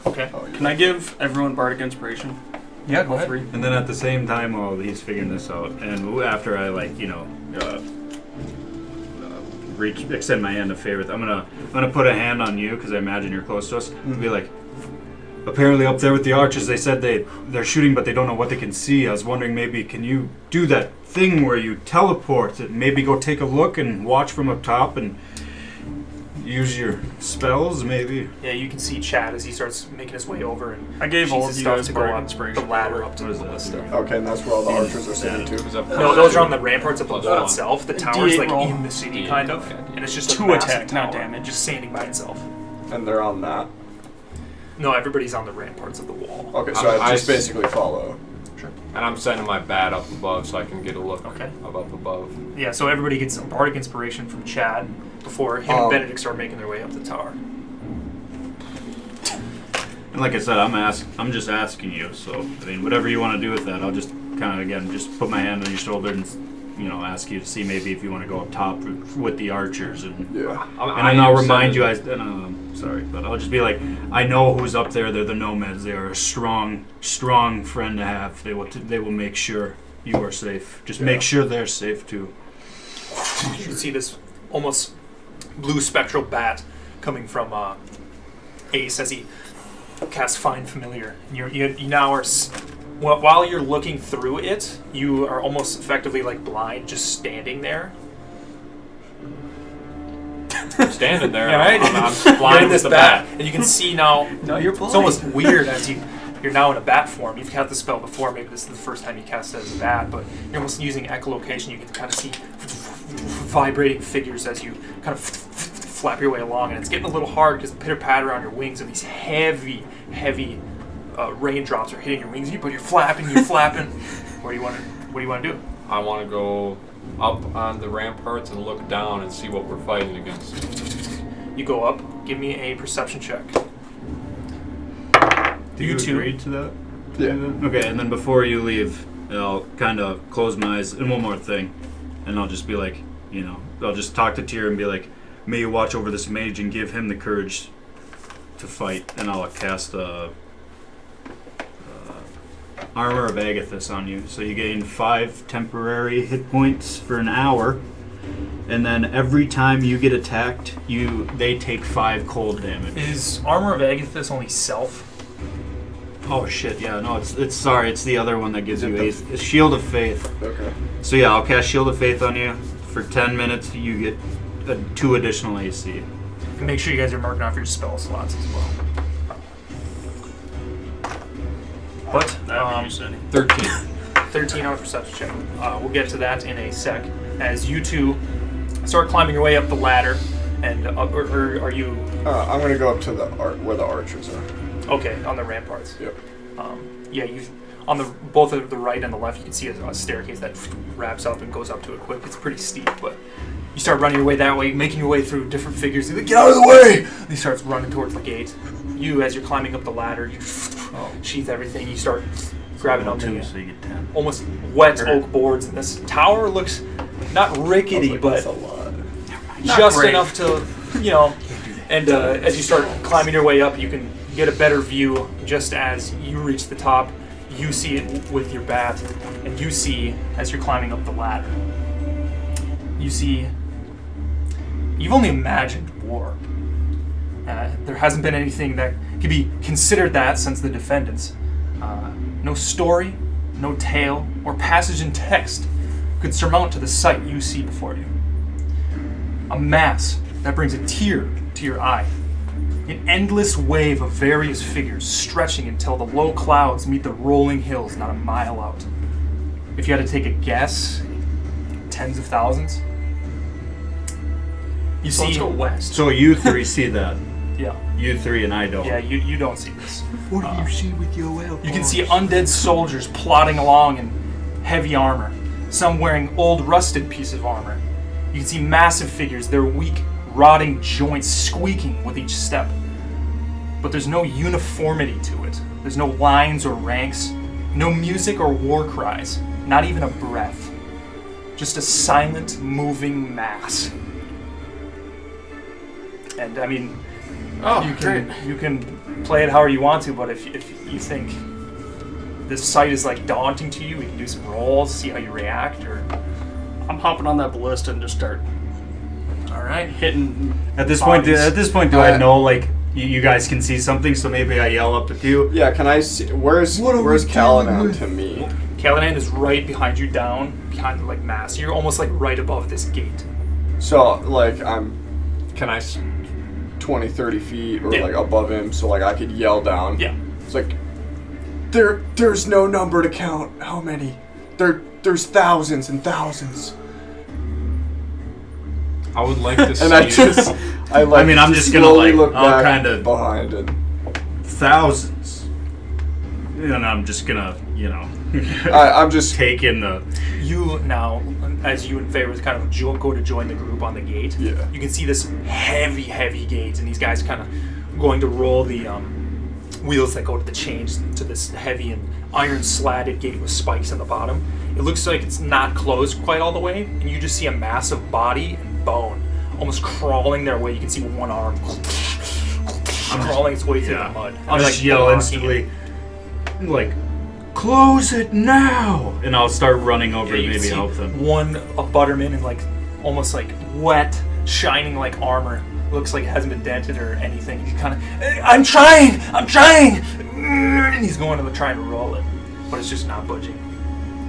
Okay. Oh, yeah. Can I give everyone bardic inspiration? Yeah, go All ahead. three. And then at the same time, while he's figuring this out, and after I extend my hand to Fairith, I'm gonna put a hand on you because I imagine you're close to us. And be like, apparently up there with the archers, they said they're shooting, but they don't know what they can see. I was wondering, maybe can you do that thing where you teleport? Maybe go take a look and watch from up top and use your spells, maybe. Yeah, you can see Chad as he starts making his way over, and I gave all of you guys to go bardic up inspiration. the ladder up to What the is that? ballista. Okay, and that's where all the archers are sitting too. Is that No, those are on the ramparts of the wall +1. itself. The tower's D8 roll. in the city, kind of, and it's just a To massive attack, not tower, damage. just standing by itself. And they're on that. No, everybody's on the ramparts of the wall. Okay, so I I just basically follow. And I'm sending my bat up above so I can get a look Okay. of up above. Yeah, so everybody gets some bardic inspiration from Chad before him and Benedict start making their way up the tower. And like I said, I'm just asking you. So I mean, whatever you want to do with that, I'll just kind of again just put my hand on your shoulder and ask you to see maybe if you want to go up top with the archers and Yeah. and I'll remind you. Sorry, but I'll just be like, I know who's up there. They're the nomads. They are a strong friend to have. They will make sure you are safe. Just make sure they're safe too. You can see this almost blue spectral bat coming from Ace as he casts Find Familiar. You now are, while you're looking through it, you are almost effectively like blind, just standing there. Standing there, Yeah, right? I'm You're blind in this with the bat, bat. and you can see now. No, you're blind. It's almost weird as you're now in a bat form. You've cast the spell before. Maybe this is the first time you cast it as a bat, but you're almost using echolocation. You can kind of see vibrating figures as you kind of flap your way along, and it's getting a little hard because the pitter patter on your wings and these heavy raindrops are hitting your wings. But you're flapping. What do you want to do? I want to go up on the ramparts and look down and see what we're fighting against. You go up. Give me a perception check. Do you two. agree to that? Yeah. Okay, and then before you leave, I'll kind of close my eyes, and one more thing, and I'll just be like, I'll just talk to Tyr and be like, may you watch over this mage and give him the courage to fight, and I'll cast Armor of Agathis on you, so you gain 5 temporary hit points for an hour, and then every time you get attacked, they take 5 cold damage. Is Armor of Agathis only self? Oh shit! Yeah, no, it's the other one that gives you a Shield of Faith. Okay. So yeah, I'll cast Shield of Faith on you for 10 minutes. You get 2 additional AC. And make sure you guys are marking off your spell slots as well. But 13. 13 on a perception check. We'll get to that in a sec. As you two start climbing your way up the ladder, and or are you I'm gonna go up to where the archers are. okay on the ramparts? Yep. Yeah, you on both of the right and the left, you can see a staircase that wraps up and goes up to a quick. It's pretty steep, but you start running your way that way, making your way through different figures. You're like, get out of the way! And he starts running towards the gate. You, as you're climbing up the ladder, you sheath everything. You start grabbing on the so you get 10. almost wet oak boards, and this tower looks not rickety, but That's a lot. just great. enough to, and as you start climbing your way up, you can get a better view. Just as you reach the top, you see it with your bat, and you see, as you're climbing up the ladder, you see, you've only imagined war. There hasn't been anything that could be considered that since the defendants. No story, no tale, or passage in text could surmount to the sight you see before you. A mass that brings a tear to your eye. An endless wave of various figures stretching until the low clouds meet the rolling hills not a mile out. If you had to take a guess, tens of thousands. You So see, let's go west. So you 3 see that. yeah, You 3 and I don't. yeah. You don't see this. What do you see with your elbows? You can see undead soldiers plodding along in heavy armor, some wearing old rusted pieces of armor. You can see massive figures, their weak, rotting joints squeaking with each step. But there's no uniformity to it. There's no lines or ranks, no music or war cries, not even a breath. Just a silent, moving mass. And I mean, you can play it however you want to, but if you think this sight is like daunting to you, we can do some rolls, see how you react, or I'm hopping on that ballista and just start all right. hitting. At this point, bodies. do I know like you guys can see something? So maybe I yell up at you. Yeah, can I see? Where's Caladan to me? Caladan is right behind you, down behind the like mass. You're almost like right above this gate. So, like, I'm Can I? 20, 30 feet or Yeah. like above him, so like I could yell down. Yeah. It's like, there's no number to count. How many? There's thousands and thousands. I would like to see. And I'm just gonna, slowly like, look I'll back kinda- behind and Thousands. And I'm just gonna, I'm just take in the. You now, as you and Favors kind of go to join the group on the gate, Yeah. you can see this heavy gate, and these guys kind of going to roll the wheels that go to the chains to this heavy and iron slatted gate with spikes in the bottom. It looks like it's not closed quite all the way, and you just see a massive body and bone almost crawling their way. You can see one arm crawling its way through the mud. I'll just yell instantly, like, close it now! And I'll start running over and maybe help them. A butterman in like almost like wet, shining like armor. Looks like it hasn't been dented or anything. He's kind of, I'm trying! And he's going to try and roll it, but it's just not budging.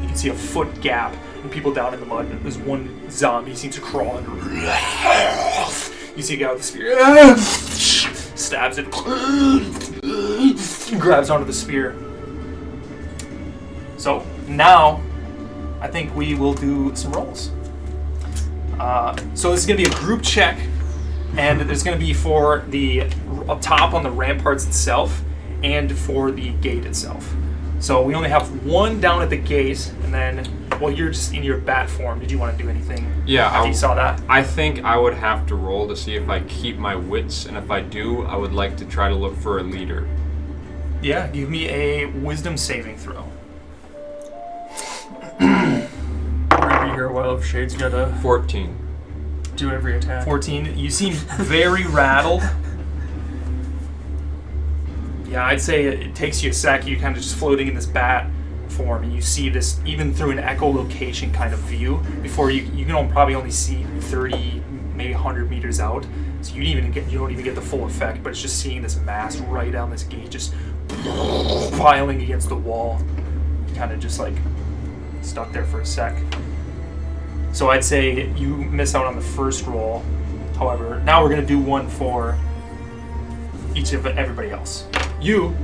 You can see a foot gap and people down in the mud. And there's one zombie seems to crawl and you see a guy with a spear, stabs it, grabs onto the spear. So now, I think we will do some rolls. So this is going to be a group check, and it's going to be for the up top on the ramparts itself, and for the gate itself. So we only have one down at the gate, and then, well, you're just in your bat form. Did you want to do anything? Yeah, after you saw that? I think I would have to roll to see if I keep my wits, and if I do, I would like to try to look for a leader. Yeah, give me a wisdom saving throw. We're gonna be here a while if Shade's gotta 14. do every attack. 14. You seem very rattled. Yeah, I'd say it takes you a sec. You're kind of just floating in this bat form, and you see this even through an echolocation kind of view. Before you can probably only see 30, maybe 100 meters out. So you don't even get the full effect. But it's just seeing this mass right down this gate, just piling against the wall, kind of just like stuck there for a sec. So I'd say you miss out on the first roll. However, now we're going to do one for each of everybody else. You,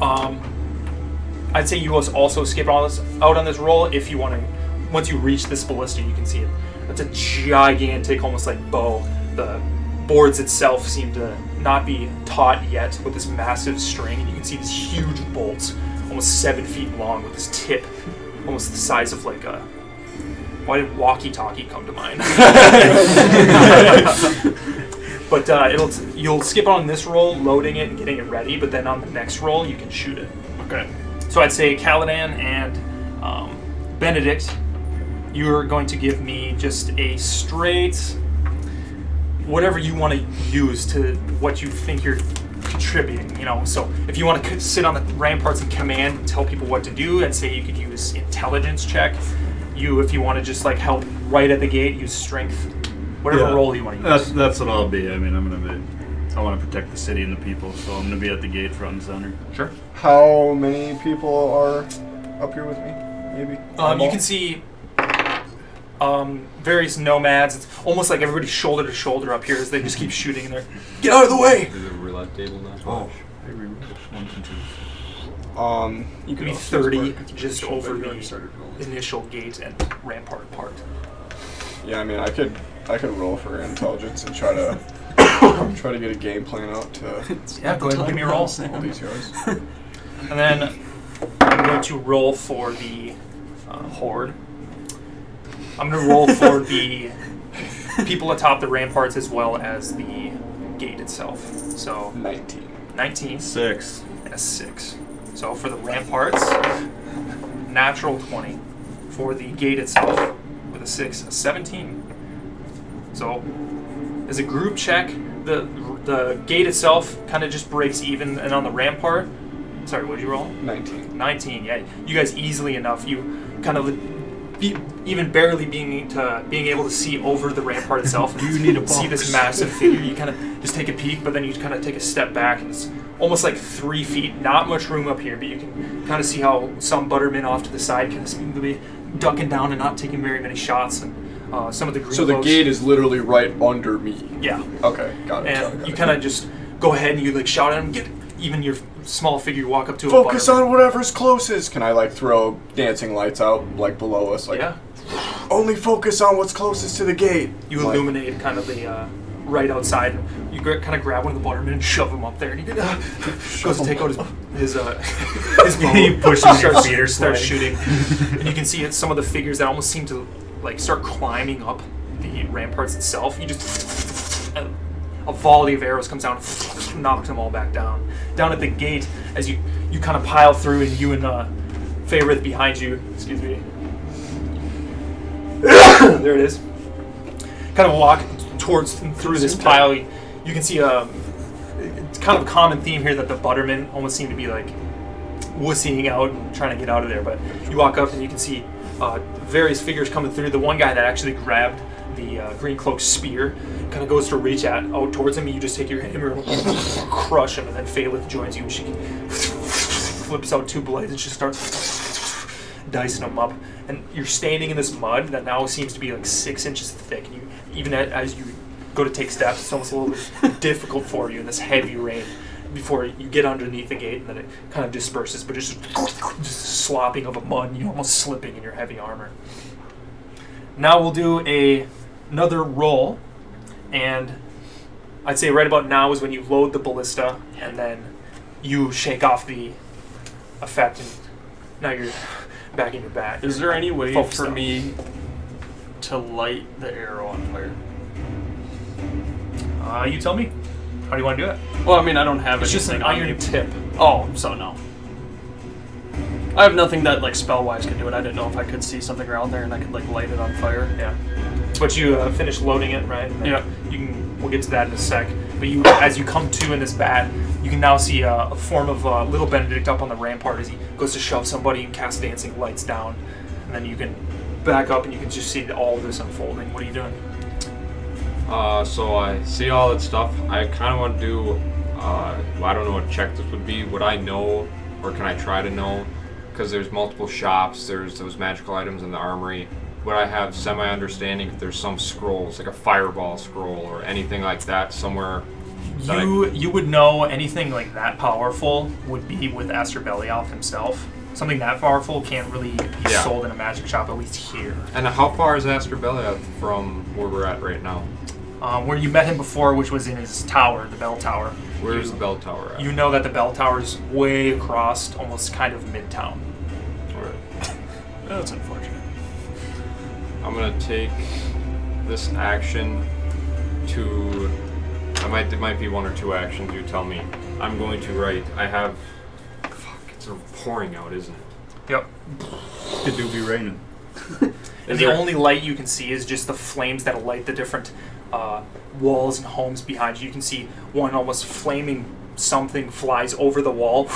I'd say you also skip out on this roll if you want to. Once you reach this ballista, you can see it. It's a gigantic, almost like bow. The boards itself seem to not be taut yet with this massive string, and you can see these huge bolts, almost 7 feet long, with this tip almost the size of like a... Why did walkie-talkie come to mind? But you'll skip on this roll, loading it and getting it ready, but then on the next roll, you can shoot it. Okay. So I'd say Caladan and Benedict, you're going to give me just a straight... whatever you want to use to what you think you're contributing, So if you want to sit on the ramparts and command and tell people what to do, I'd say you could use intelligence check. If you want to just like help right at the gate, use strength. Whatever role you want to use. That's what I'll be. I mean, I want to protect the city and the people, so I'm going to be at the gate front and center. Sure. How many people are up here with me? Maybe. You can see various nomads. It's almost like everybody's shoulder to shoulder up here as they just keep shooting in there. Get out of the way! Is it a roulette table now? Oh. I rerolled 1 and 2. You could be 30 just over the initial gate and rampart part. Yeah, I mean, I could roll for intelligence and try to get a game plan out to Yeah, go ahead and give me a roll. all these yards. And then I'm going to roll for the horde. I'm going to roll for the people atop the ramparts as well as the gate itself. So 19. 6. And a 6. So for the ramparts, natural 20. For the gate itself, with a 6, a 17. So as a group check, the gate itself kind of just breaks even, and on the rampart, sorry, what did you roll? 19. Yeah, you guys easily enough. You kind of even barely being able to see over the rampart itself and you need a see this massive figure. You kind of just take a peek, but then you kind of take a step back, and it's almost like 3 feet. Not much room up here, but you can kind of see how some buttermen off to the side kind of seem to be ducking down and not taking very many shots, and some of the green So the gate is literally right under me. Yeah. Okay, got it. And you kind of just go ahead and you like shout at him, get even your small figure, walk up to a Focus butterman. on whatever's closest. Can I like throw dancing lights out like below us? Like, Yeah. only focus on what's closest to the gate. You Like, illuminate kind of the right outside. You kind of grab one of the buttermen and shove him up there, and he goes to take out his bow. He pushes him, starts, your feet are starts sliding. shooting, and you can see some of the figures that almost seem to like start climbing up the ramparts itself. You just a volley of arrows comes down, knocks them all back down. Down at the gate, as you kind of pile through, and you and Fayrith behind you, excuse me. There it is. Kind of walk through this pile. You can see it's kind of a common theme here that the buttermen almost seem to be like wussying out and trying to get out of there. But you walk up and you can see various figures coming through. The one guy that actually grabbed the green cloak's spear kind of goes to reach out towards him, and you just take your hammer and crush him. And then Faylith joins you, and she flips out 2 blades and she starts dicing them up. And you're standing in this mud that now seems to be like 6 inches thick. And even as you go to take steps, it's almost a little bit difficult for you in this heavy rain before you get underneath the gate, and then it kind of disperses, but just slopping of a mud, and you almost slipping in your heavy armor. Now we'll do another roll, and I'd say right about now is when you load the ballista, and then you shake off the effect, and now you're back in your back. Is there any way Focused for on. me to light the arrow on fire? You tell me. How do you want to do it? Well, I mean, I don't have It's just an anything on iron me. tip. Oh, so no. I have nothing that like spell-wise could do it. I didn't know if I could see something around there and I could like light it on fire. Yeah. But you finished loading it, right? And then Yeah. We'll get to that in a sec. But as you come to in this bat, you can now see a form of Little Benedict up on the rampart as he goes to shove somebody and cast dancing lights down. And then you can back up and you can just see all of this unfolding. What are you doing? So I see all that stuff. I kind of want to do, I don't know what check this would be. Would I know, or can I try to know? Because there's multiple shops, there's those magical items in the armory. Would I have semi-understanding if there's some scrolls, like a fireball scroll or anything like that somewhere? That You would know anything like that powerful would be with Aster Belioth himself. Something that powerful can't really be sold in a magic shop, at least here. And how far is Aster Belioth from where we're at right now? Where you met him before, which was in his tower, the bell tower. Where's the bell tower at? You know that the bell tower is way across, almost kind of midtown. Alright. That's unfortunate. I'm gonna take this action to. It might be 1 or 2 actions. You tell me. I'm going to write. I have. Fuck! It's pouring out, isn't it? Yep. It do be raining. And the only light you can see is just the flames that light the different walls and homes behind you. You can see one almost flaming something flies over the wall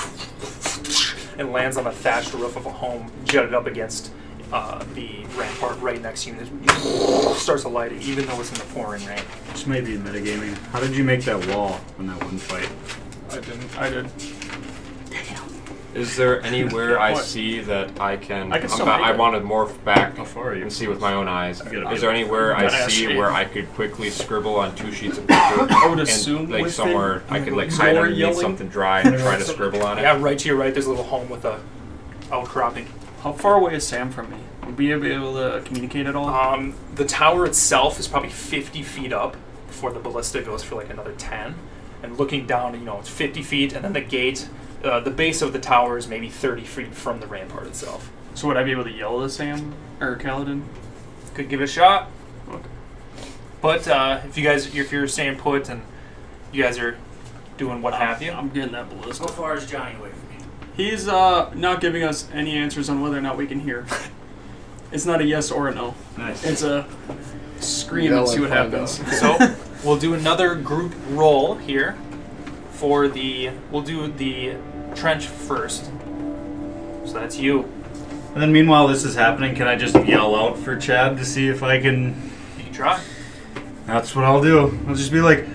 and lands on the thatched roof of a home jutted up against the rampart right next to you. And it starts to light it, even though it's in the pouring rain. This may be metagaming. How did you make that wall in that one fight? I did. Is there anywhere I What? see that I can? I can still make I it. want to morph back How far are you? and see with my own eyes. gotta Is be- there anywhere I gotta see ask where you. I could quickly scribble on 2 sheets of paper? I would and, assume like within somewhere I could like hide your underneath yelling- something dry and try to scribble on it. Yeah, right to your right, there's a little home with a outcropping. How far away is Sam from me? Would we be able to communicate at all? The tower itself is probably 50 feet up before the ballista goes for like another 10. And looking down, it's 50 feet, and then the gate, the base of the tower is maybe 30 feet from the rampart itself. So would I be able to yell to Sam or Kaladin? Could give it a shot. Okay. But if you're staying put and you guys are doing what have you, I'm getting that ballista. far is Johnny away from me? He's not giving us any answers on whether or not we can hear. It's not a yes or a no. Nice. It's a scream Yell and see and what find happens. so we'll do another group roll here for we'll do the trench first. So that's you. And then meanwhile this is happening, can I just yell out for Chad to see if I can... You can try. That's what I'll do. I'll just be like...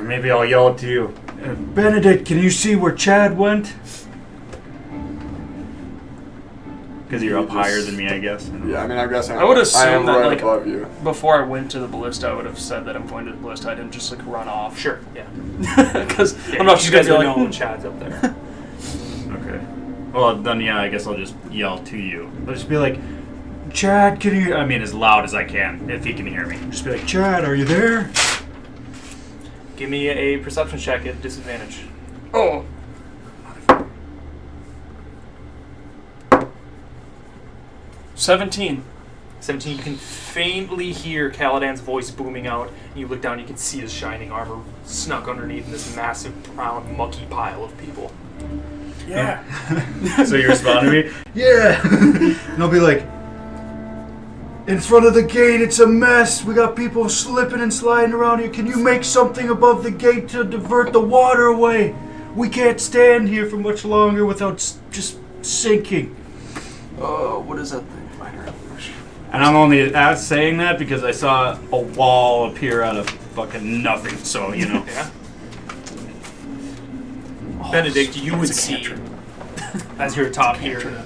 Maybe I'll yell it to you. Benedict, can you see where Chad went? Because you're up higher than me, I guess. Yeah, I mean, I'm guessing I would I assume am that, right like- above you. Before I went to the ballista, I would have said that I'm going to the ballista. I didn't just like run off. Sure. Yeah. Because Yeah, I'm not just you gonna guys be will like, know when Chad's up there. Okay. Well, then, yeah, I guess I'll just yell to you. I'll just be like, Chad, can you... I mean, as loud as I can, if he can hear me. Just be like, Chad, are you there? Give me a perception check at disadvantage. oh. 17. 17, you can faintly hear Caladan's voice booming out, and you look down, you can see his shining armor snuck underneath this massive brown mucky pile of people. Yeah. So you respond to me? Yeah. And I'll be like, in front of the gate, it's a mess. We got people slipping and sliding around here. Can you make something above the gate to divert the water away? We can't stand here for much longer without just sinking. What is that thing? Minor. And I'm only saying that because I saw a wall appear out of fucking nothing, so, you know. Yeah. Benedict, you would see, as you're atop here,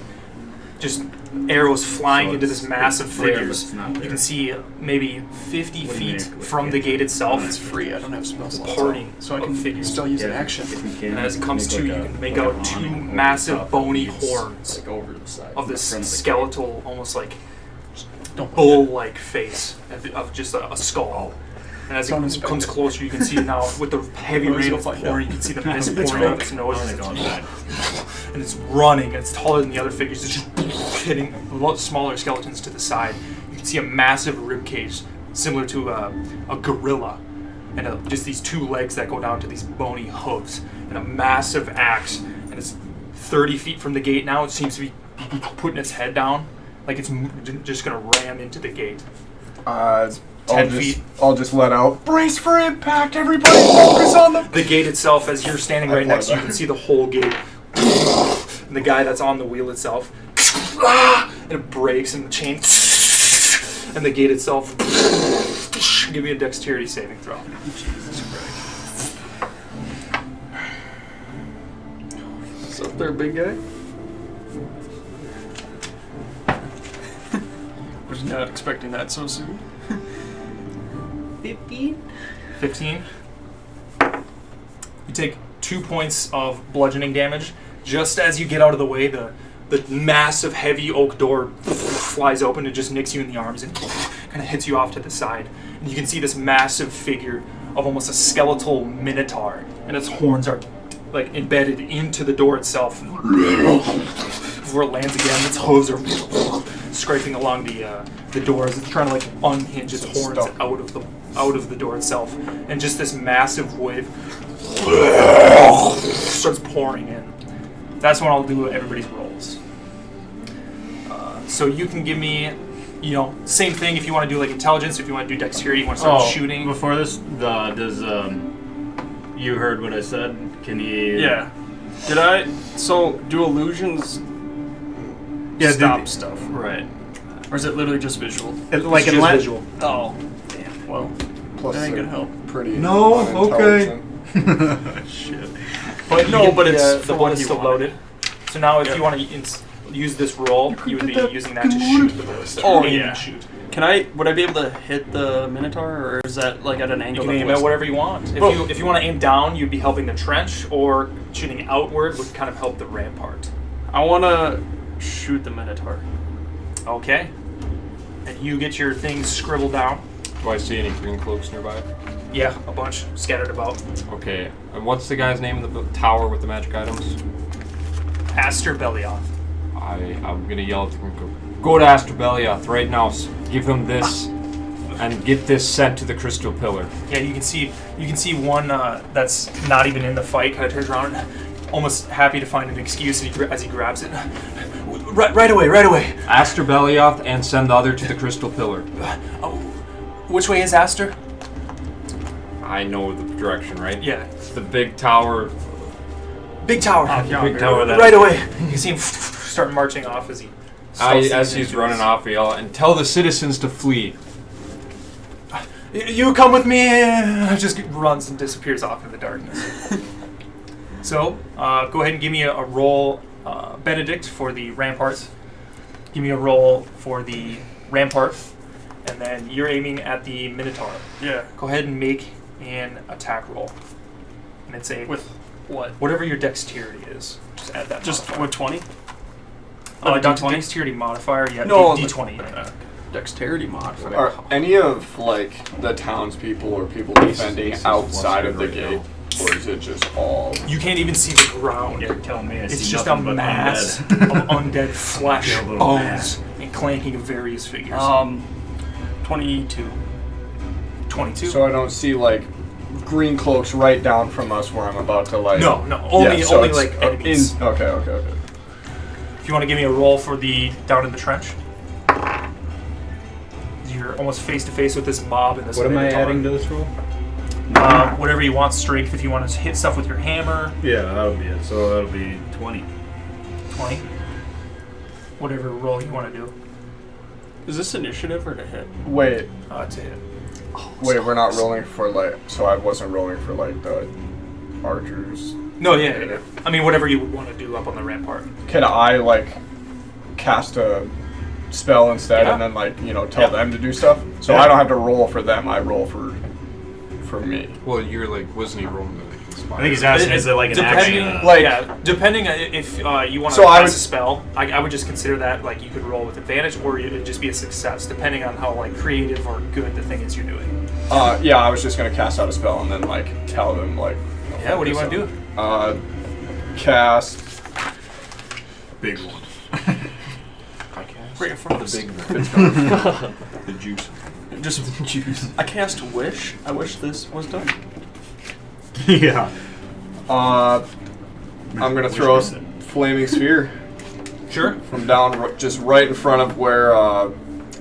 just arrows flying into this massive figures. You can see maybe 50 feet from the gate itself. It's free. I don't have spell slots. Parting so I can figures. still use an action. And as it comes to, you can make out two massive bony horns of this skeletal, almost like bull-like face of just a skull. And as it comes closer, you can see now with the heavy rain of pouring, you can see the mist pouring out of its nose. And it's running, and it's taller than the other figures. It's just hitting smaller skeletons to the side. You can see a massive rib cage, similar to a gorilla, and just these two legs that go down to these bony hooves, and a massive axe. And it's 30 feet from the gate now. It seems to be putting its head down, like it's just going to ram into the gate. 10 feet. I'll just let out. Brace for impact, everybody! Focus on the gate itself. As you're standing right next to you, you can see the whole gate. And the guy that's on the wheel itself, and it breaks, and the chain, and the gate itself. Give me a dexterity saving throw. Jesus Christ. What's up there, big guy? Was not expecting that so soon. 15. You take 2 points of bludgeoning damage. Just as you get out of the way, the massive, heavy oak door flies open and just nicks you in the arms and kind of hits you off to the side. And you can see this massive figure of almost a skeletal minotaur, and its horns are like embedded into the door itself. Before it lands again, its hooves are scraping along the door as it's trying to like unhinge its horns out of the door itself, and just this massive wave starts pouring in. That's when I'll do everybody's rolls. So you can give me, same thing if you want to do like intelligence, if you want to do dexterity, you want to start shooting. Before this, does you heard what I said? Can you? Yeah. Did I? So do illusions? Stop stuff. Right. Or is it literally just visual? Like just visual. Oh, damn. Well, Plus that ain't gonna help. Pretty No, okay. Shit. But it's the one is still wanted. loaded. So now if you want to use this roll, you would be using that to shoot the bullets. Oh, Aim yeah. and shoot. Would I be able to hit the Minotaur, or is that like at an You angle? can aim at whatever you want. If you want to aim down, you'd be helping the trench, or shooting outward would kind of help the rampart. I want to shoot the Minotaur. Okay. And you get your things scribbled down. Do I see any green cloaks nearby? Yeah, a bunch scattered about. Okay. And what's the guy's name in the tower with the magic items? Aster Belioth. I'm gonna yell at the group. Go to Aster Belioth right now. Give him this, and get this sent to the Crystal Pillar. Yeah, you can see one that's not even in the fight kind of turns around, almost happy to find an excuse as he grabs it. Right away. Aster Belioth, and send the other to the Crystal Pillar. Which way is Aster? I know the direction, right? Yeah. The big tower. Big tower. Big tower. Right away. You can see him start marching off as he. As he's running off, yell and tell the citizens to flee. You come with me. Just runs and disappears off in the darkness. So, go ahead and give me a roll, Benedict, for the ramparts. Give me a roll for the rampart, and then you're aiming at the Minotaur. Yeah. Go ahead and make an attack roll, and it's a With what? whatever your dexterity is. Just add that. Just modifier. with 20? Dexterity modifier. Yeah. No, D20. Dexterity modifier. Are any of the townspeople or people defending outside of the gate, or is it just all? You can't even see the ground. You're telling me It's just a mass of undead flesh, bones, and clanking of various figures. 22. 22. So I don't see like green cloaks right down from us where I'm about to like. No, only Yeah, so only it's, like enemies. Okay. If you want to give me a roll for the down in the trench, you're almost face to face with this mob and this. What am I minotaur. adding to this roll? Whatever you want, strength. If you want to hit stuff with your hammer, Yeah, that'll be it. So that'll be 20. 20. Whatever roll you want to do. Is this initiative or to hit? Wait, To hit. we're not rolling for like. So I wasn't rolling for like the archers. No, yeah. I mean, whatever you would want to do up on the rampart. Can I like cast a spell instead Yeah. and then like tell Yeah. them to do stuff? So Yeah. I don't have to roll for them. I roll for me. Well, you're like, wasn't he rolling the inspire? I think he's asking, is it like an Depending, action? Like- yeah, depending if you want to So I cast would- a spell, I would just consider that like you could roll with advantage, or it would just be a success, depending on how like creative or good the thing is you're doing. Yeah, I was just gonna cast out a spell and then like tell them like. Yeah, what do you want to do? Cast. Big one. I cast Right in front of the us. big the juice. Just juice. I cast Wish. I wish this was done. Yeah. I'm gonna throw a flaming sphere Sure. from down just right in front of where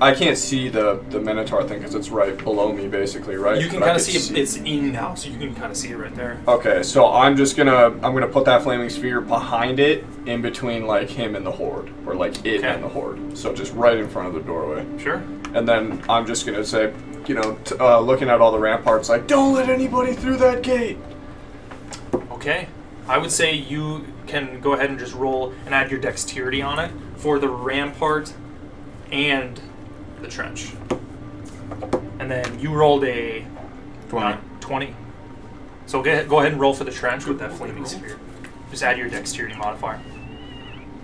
I can't see the Minotaur thing because it's right below me, basically, right? You can But I kind of could see it's in now, so you can kind of see it right there. Okay, so I'm gonna put that flaming sphere behind it, in between like him and the horde, or like it Okay. and the horde. So just right in front of the doorway, Sure. and then I'm just gonna say, looking at all the ramparts, like, don't let anybody through that gate. Okay. I would say you can go ahead and just roll and add your dexterity on it for the rampart and the trench. And then you rolled a 20. 20. So go ahead and roll for the trench with that flaming sphere. Just add your dexterity modifier.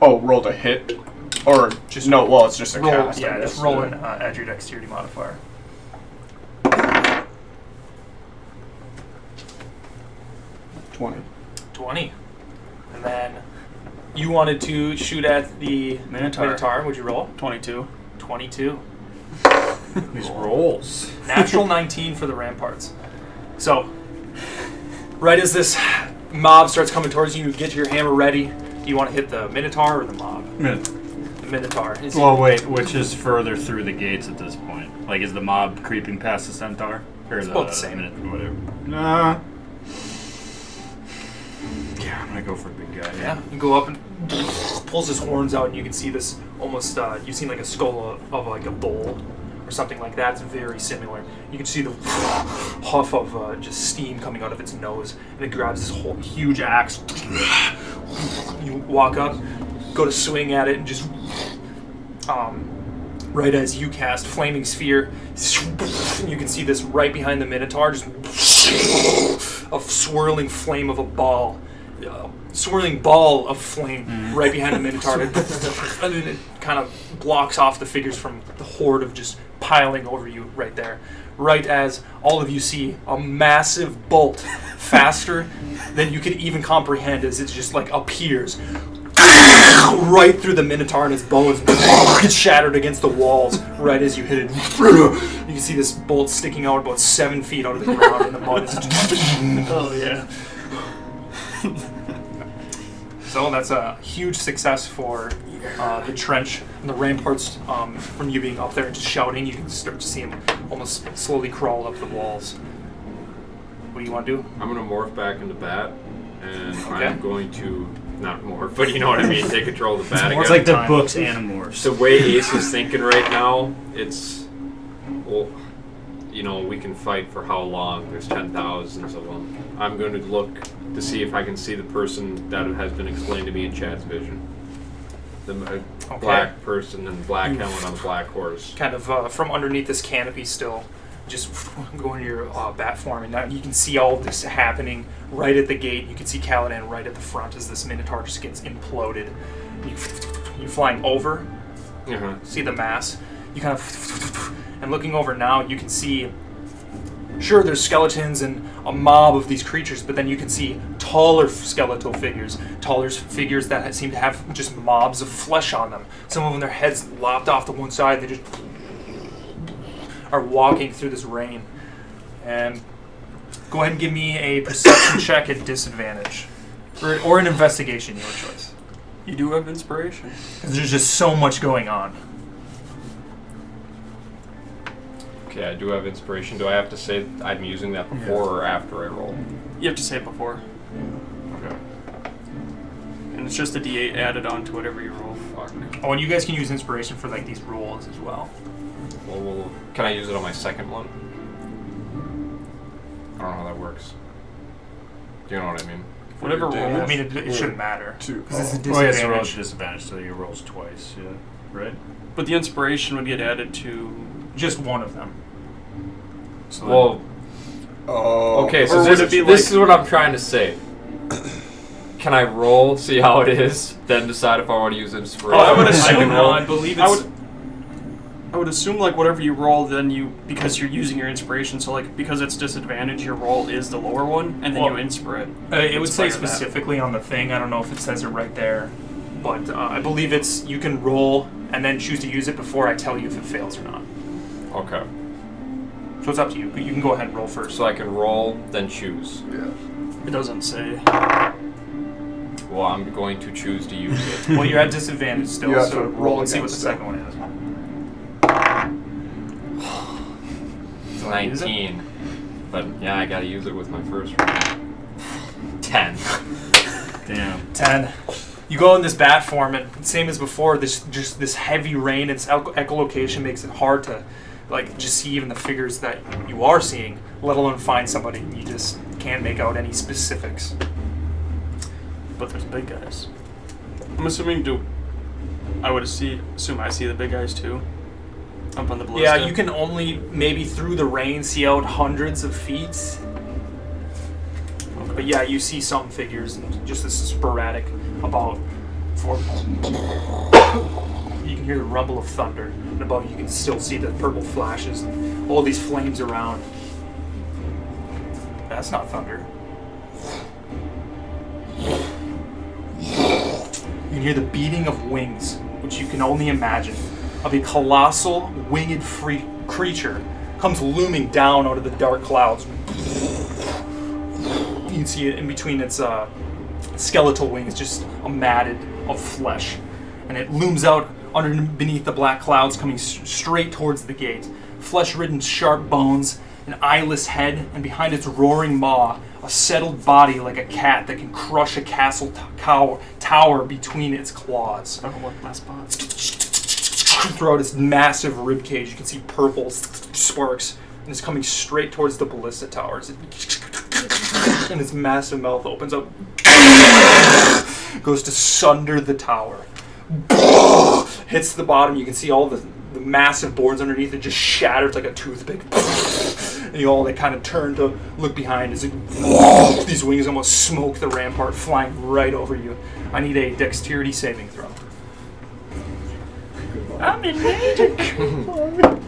Oh, rolled a hit, or just no? Well, it's just a Roll, cast. I yeah, guess. just roll and add your dexterity modifier. 20. 20. And then you wanted to shoot at the Minotaur. Would you roll? 22. 22. These rolls. Natural 19 for the ramparts. So, right as this mob starts coming towards you, you get your hammer ready. Do you want to hit the Minotaur or the mob? The Minotaur. Well, wait, which is further through the gates at this point? Like, is the mob creeping past the centaur? Or It's both the same. Whatever. Nah. Yeah, I'm gonna go for the big guy. Yeah, you go up and pulls his horns out, and you can see this almost, you've seen like a skull of like a bull or something like that. It's very similar. You can see the huff of just steam coming out of its nose, and it grabs this whole huge axe. You walk up, go to swing at it, and just right as you cast Flaming Sphere, you can see this right behind the Minotaur, just a swirling flame of a ball. Swirling ball of flame right behind the Minotaur. And then it kind of blocks off the figures from the horde of just piling over you right there. Right as all of you see a massive bolt, faster than you could even comprehend, as it just like appears right through the Minotaur, and his bones get shattered against the walls right as you hit it. You can see this bolt sticking out about 7 feet out of the ground in the mud. Oh, yeah. So that's a huge success for the trench and the ramparts. From you being up there and just shouting, you can start to see him almost slowly crawl up the walls. What do you want to do? I'm gonna morph back into bat, and Okay. I'm going to not morph, but you know what I mean. Take control of the bat It's again. like the book's Animorphs. The way Ace is thinking right now, it's, well, we can fight for how long? There's 10,000 of them. I'm going to look to see if I can see the person that has been explained to me in chat's vision. The black person and black helmet on the black horse. Kind of from underneath this canopy still, just go into your bat form, and now you can see all of this happening right at the gate. You can see Caladan right at the front as this Minotaur just gets imploded. You're flying over, Uh-huh. see the mass. You kind of, and looking over now, you can see sure, there's skeletons and a mob of these creatures, but then you can see taller skeletal figures, taller figures that seem to have just mobs of flesh on them. Some of them, their heads lopped off to one side. They just are walking through this rain. And go ahead and give me a perception check at disadvantage. Or an investigation, your choice. You do have inspiration. 'Cause there's just so much going on. Okay, I do have inspiration. Do I have to say I'm using that before or after I roll? You have to say it before. Okay. And it's just a D8 added on to whatever you roll. Fuck. Oh, and you guys can use inspiration for like these rolls as well. Well, can I use it on my second one? I don't know how that works. Do you know what I mean? Whatever roll. I mean, it shouldn't matter. Because it's a Oh, yeah, disadvantage. so rolls disadvantage, so you rolls twice, yeah. Right? But the inspiration would get added to. Just one of them. So Well, Oh. okay, Or so would it be this like- is what I'm trying to say. Can I roll, see how it is, then decide if I want to use inspiration? I would I assume can roll. I believe I it's... would assume like whatever you roll, then you, because you're using your inspiration, so like because it's disadvantage, your roll is the lower one, and then Well, you inspire. it would say Inspire that. specifically on the thing. I don't know if it says it right there. But I believe it's you can roll and then choose to use it before I tell you if it fails or not. Okay. So it's up to you. But you can go ahead and roll first. So I can roll, then choose. Yeah. It doesn't say. Well, I'm going to choose to use it. Well, you're at disadvantage still, You have so to roll roll and see what the against second one is. 19. But yeah, I gotta use it with my first roll. 10. Damn. 10. You go in this bat form, and same as before, this heavy rain and echolocation makes it hard to like just see even the figures that you are seeing, let alone find somebody. You just can't make out any specifics. But there's big guys. I'm assuming assume I see the big guys too. Up on the ballista. Yeah, you can only maybe through the rain see out hundreds of feet. But yeah, you see some figures and just this sporadic about four. You can hear the rumble of thunder, and above you can still see the purple flashes and all these flames around. That's not thunder. You can hear the beating of wings, which you can only imagine, of a colossal winged creature comes looming down out of the dark clouds. You can see it in between its skeletal wings, just a matted of flesh. And it looms out beneath the black clouds, coming straight towards the gate. Flesh-ridden sharp bones, an eyeless head, and behind its roaring maw, a settled body like a cat that can crush a castle tower between its claws. I don't know what my spots. Throughout its massive ribcage, you can see purple sparks, and it's coming straight towards the ballista towers. And its massive mouth opens up, goes to sunder the tower, hits the bottom. You can see all the massive boards underneath it just shatters like a toothpick. And you all kind of turn to look behind as these wings almost smoke the rampart, flying right over you. I need a dexterity saving throw. I'm in danger.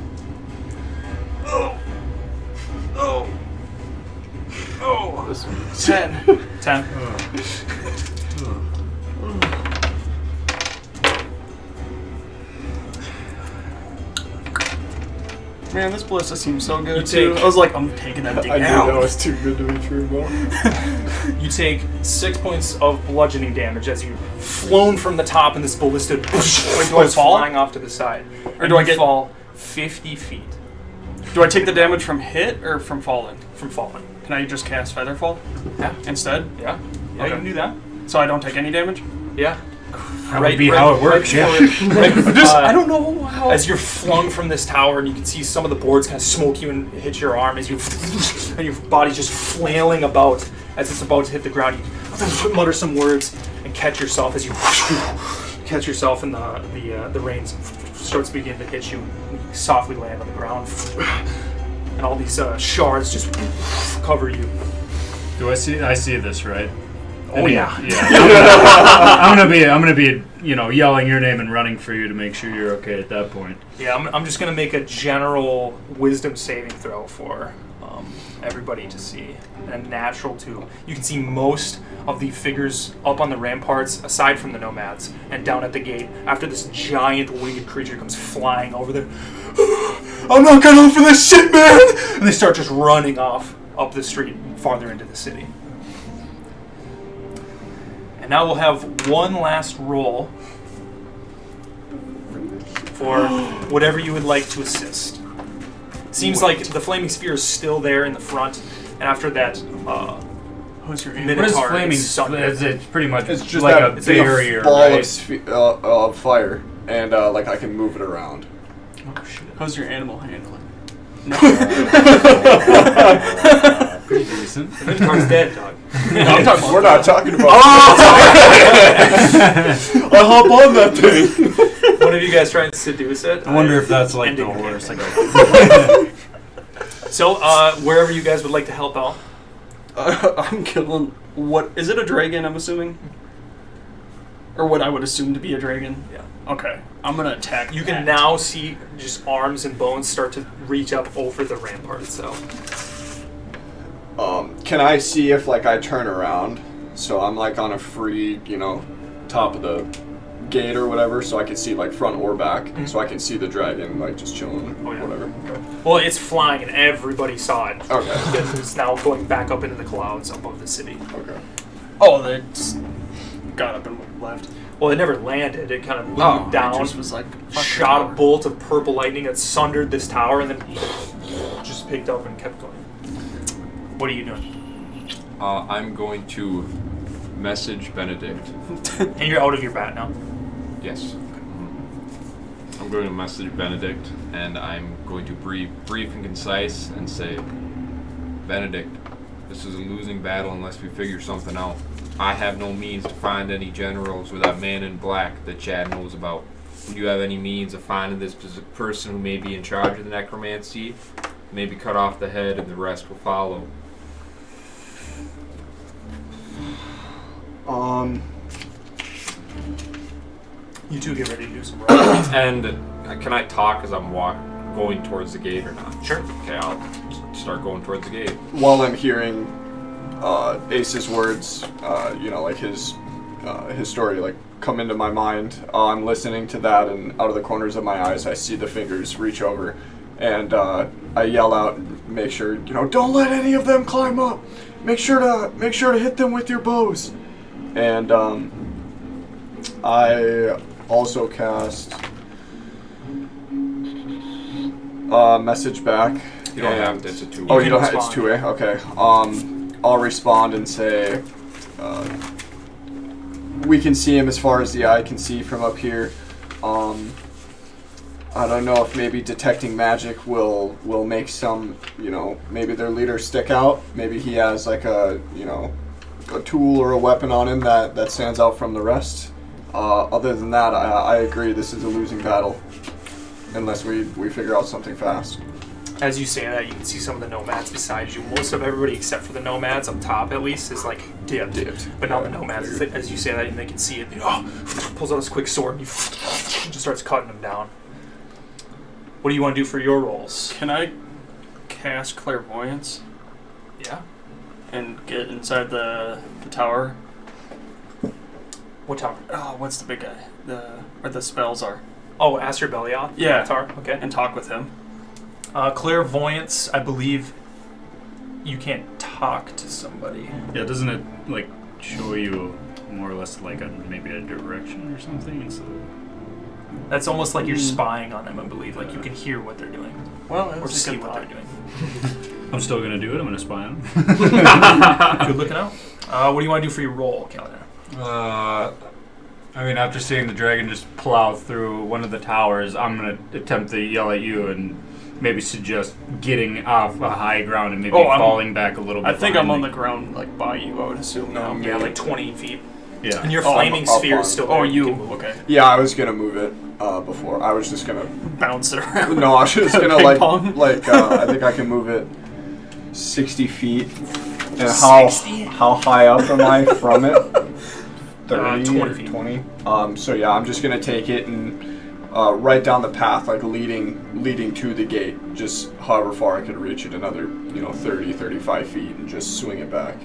Oh, 10. 10. Man, this ballista seems so good You too. take- I was like, I'm taking that thing I knew out. that was too good to be true, bro. You take 6 points of bludgeoning damage as you're flown from the top in this ballista. do I fall? Flying off to the side. Or And do I you get- fall 50 feet Do I take the damage from hit or from falling? from falling. Can I just cast Featherfall Yeah. instead? Yeah. Yeah, Okay. you can do that. So I don't take any damage? Yeah. That would be how it works, yeah. I don't know how. As you're flung from this tower, and you can see some of the boards kind of smoke you and hit your arm as you, and your body's just flailing about as it's about to hit the ground. You mutter some words and catch yourself as you catch yourself, and the rain starts beginning to hit you. And you softly land on the ground, and all these shards just cover you. Do I see this, right? Oh yeah. Yeah. I'm gonna be, yelling your name and running for you to make sure you're okay at that point. Yeah, I'm just gonna make a general wisdom saving throw for everybody to see. And natural too. You can see most of the figures up on the ramparts, aside from the nomads, and down at the gate. After this giant winged creature comes flying over there, I'm not gonna for this shit, man! And they start just running off up the street, farther into the city. And now we'll have one last roll for whatever you would like to assist. Seems like the flaming sphere is still there in the front, and after that, Who's your Minotaur What is flaming? is sundered. It's pretty much It's just like that a it's like barrier, a ball right? of fire, and like I can move it around. Oh shit. How's your animal handling? No. Pretty decent. The Minotaur's dead, dog. We're not talking about. I hop on that thing. One of you guys trying to seduce it? I wonder if that's like the Ending horse. campaign. So, wherever you guys would like to help out. I'm killing. What is it? A dragon? I'm assuming, or what I would assume to be a dragon. Yeah. Okay, I'm gonna attack. You can that. now see just arms and bones start to reach up over the rampart. So, Can I see if like I turn around, so I'm like on a free, top of the gate or whatever, so I can see like front or back, so I can see the dragon like just chilling, Oh, yeah. whatever. well, it's flying and everybody saw it. Okay. It's now going back up into the clouds above the city. Okay. Oh, they just got up and left. Well, it never landed. It kind of moved Oh, down, it just was like shot a bolt of purple lightning that sundered this tower, and then just picked up and kept going. What are you doing? I'm going to message Benedict. And you're out of your bat now. Yes. I'm going to message Benedict, and I'm going to brief and concise and say, Benedict, this is a losing battle unless we figure something out. I have no means to find any generals or that man in black that Chad knows about. Would you have any means of finding this person who may be in charge of the necromancy? Maybe cut off the head and the rest will follow. You two get ready to do some rolling. And can I talk as I'm going towards the gate or not? Sure. Okay, I'll start going towards the gate. While I'm hearing Ace's words, like his story, like come into my mind, I'm listening to that, and out of the corners of my eyes, I see the fingers reach over, and I yell out, make sure, don't let any of them climb up. Make sure to hit them with your bows. And I also cast message back. You don't have to, it's a 2. Oh, you don't can have, it's respond. 2-way? Okay. I'll respond and say, we can see him as far as the eye can see from up here. I don't know if maybe detecting magic will make some, maybe their leader stick out. Maybe he has like a tool or a weapon on him that stands out from the rest. Other than that, I agree this is a losing battle. Unless we figure out something fast. As you say that, you can see some of the nomads beside you. Most of everybody, except for the nomads up top, at least, is like dipped. But not the nomads. As you say that, and they can see it. Pulls out his quick sword and just starts cutting them down. What do you want to do for your rolls? Can I cast clairvoyance Yeah. and get inside the tower? What tower? Oh, what's the big guy? Where the spells are. Oh, Aster Belioth. Yeah. Tower. Okay. And talk with him. Clairvoyance, I believe you can't talk to somebody. Yeah, doesn't it like show you more or less like maybe a direction or something? Instead of... That's almost like you're spying on them, I believe. Like you can hear what they're doing. Well, Or see what they're doing. I'm still gonna do it. I'm gonna spy on them. Good looking out. What do you want to do for your roll, Calvin? I mean, after seeing the dragon just plow through one of the towers, I'm gonna attempt to yell at you and maybe suggest getting off a high ground and maybe falling back a little bit. I think I'm on behind the ground, like by you. I would assume. No, now. Yeah, like 20 feet. me. Yeah. And your Oh, flaming I'm up sphere on- is still there. Oh, you. can move. Okay. Yeah, I was gonna move it before. I was just gonna. Bounce it around. No, I was just gonna Ping like pong? I think I can move it 60 feet. And how high up am I from it? 30 20 or feet. 20. So yeah, I'm just gonna take it and right down the path, like leading to the gate, just however far I could reach it, another 30, 35 feet, and just swing it back.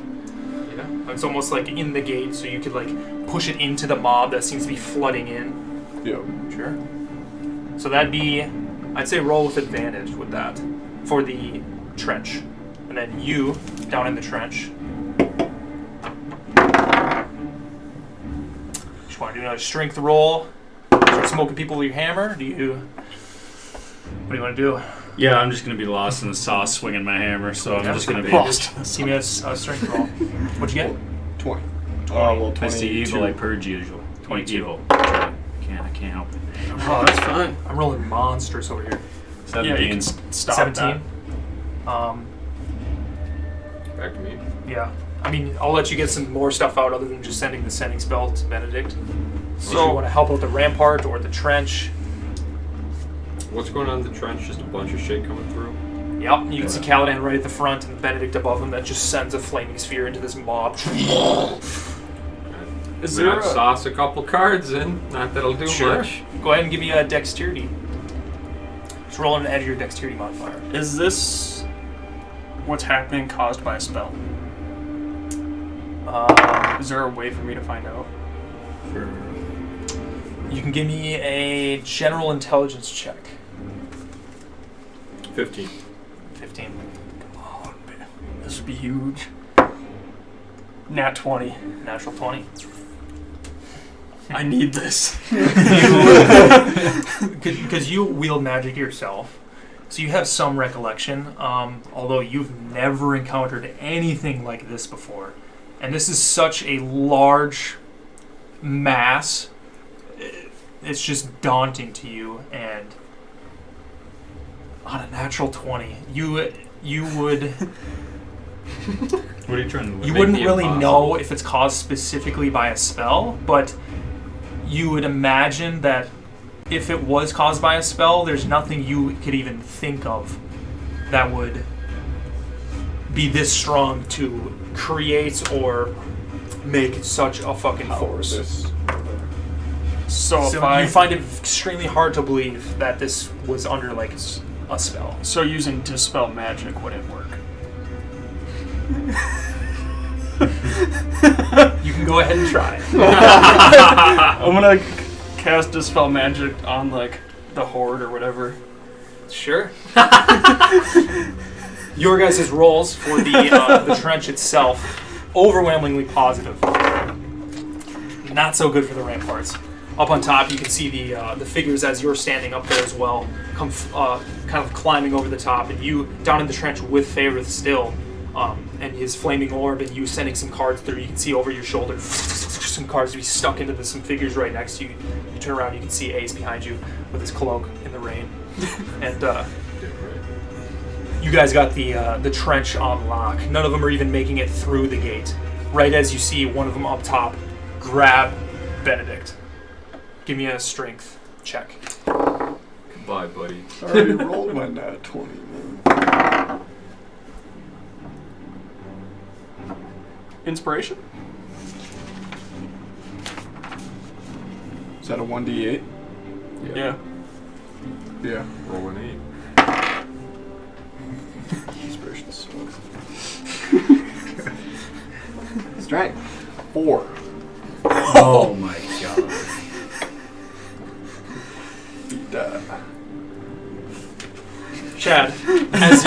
Yeah, it's almost like in the gate, so you could like push it into the mob that seems to be flooding in. Yeah. Sure. So that'd be, I'd say roll with advantage with that for the trench, and then you down in the trench. Just want to do another strength roll. Start smoking people with your hammer. What do you want to do? Yeah, I'm just gonna be lost in the sauce swinging my hammer, so I'm just gonna be lost. Give me a strength roll. What'd you get? 20. 20. I see evil, I purge usual. 20 evil. I can't help it. Oh, that's fine. I'm rolling monsters over here. 17. Stop 17. that. Back to me. Yeah. I mean, I'll let you get some more stuff out other than just sending the sending spell to Benedict. So if you want to help out the rampart or the trench. What's going on in the trench? Just a bunch of shit coming through? Yep, you can see Caladan right at the front and Benedict above him that just sends a flaming sphere into this mob. Is We're there not a... sauce a couple cards in. Not that'll do much. Go ahead and give me a dexterity. Just roll an add your dexterity modifier. Is this what's happening caused by a spell? Is there a way for me to find out? You can give me a general intelligence check. 15. 15. Come on, man. This would be huge. Nat 20. Natural 20. I need this. Because you wield magic yourself, so you have some recollection, although you've never encountered anything like this before. And this is such a large mass, it's just daunting to you, and on a natural 20, you would... What are you trying to You make wouldn't the really impossible? know if it's caused specifically by a spell, but you would imagine that if it was caused by a spell, there's nothing you could even think of that would be this strong to create or make such a fucking force. So if So I... you find it extremely hard to believe that this was under like a spell. So using Dispel Magic wouldn't work. You can go ahead and try. I'm gonna cast Dispel Magic on, like, the Horde or whatever. Sure. Your guys' rolls for the trench itself, overwhelmingly positive. Not so good for the ramparts. Up on top, you can see the figures as you're standing up there as well, come kind of climbing over the top, and you down in the trench with Faerith still, and his flaming orb, and you sending some cards through. You can see over your shoulder some cards to be stuck into some figures right next to you. You turn around, you can see Ace behind you with his cloak in the rain, and you guys got the trench on lock. None of them are even making it through the gate. Right as you see one of them up top grab Benedict. Give me a strength check. Goodbye, buddy. I already rolled my nat 20, man. Inspiration? Is that a 1d8? Yeah. Yeah. Roll an 8. Inspiration sucks. Strength. 4. Oh my god. Beat that. Chad, as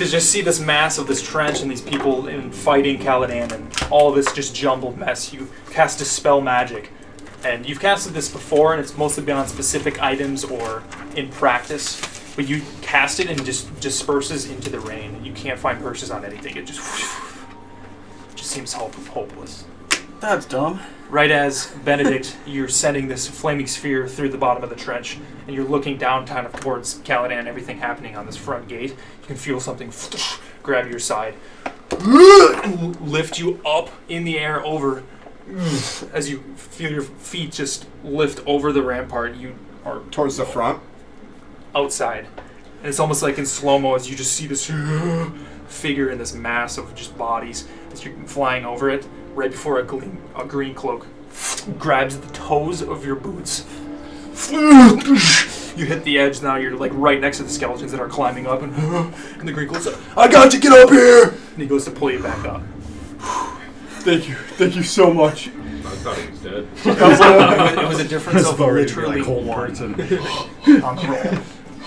you just see this mass of this trench and these people fighting Caladan and all this just jumbled mess, you cast Dispel Magic. And you've casted this before, and it's mostly been on specific items or in practice. But you cast it and it just disperses into the rain. And you can't find purchase on anything. It just seems hopeless. That's dumb. Right as Benedict, you're sending this flaming sphere through the bottom of the trench, and you're looking down kind of towards Caladan and everything happening on this front gate. You can feel something grab your side and lift you up in the air over. As you feel your feet just lift over the rampart, you are Towards the front. outside. And it's almost like in slow-mo as you just see this figure in this mass of just bodies as you're flying over it. Right before a green cloak grabs the toes of your boots, You hit the edge. Now you're like right next to the skeletons that are climbing up, and the green cloak's like, I got you, get up here! And he goes to pull you back up. Thank you so much. I thought he was dead. It was a difference of literally whole one person. on the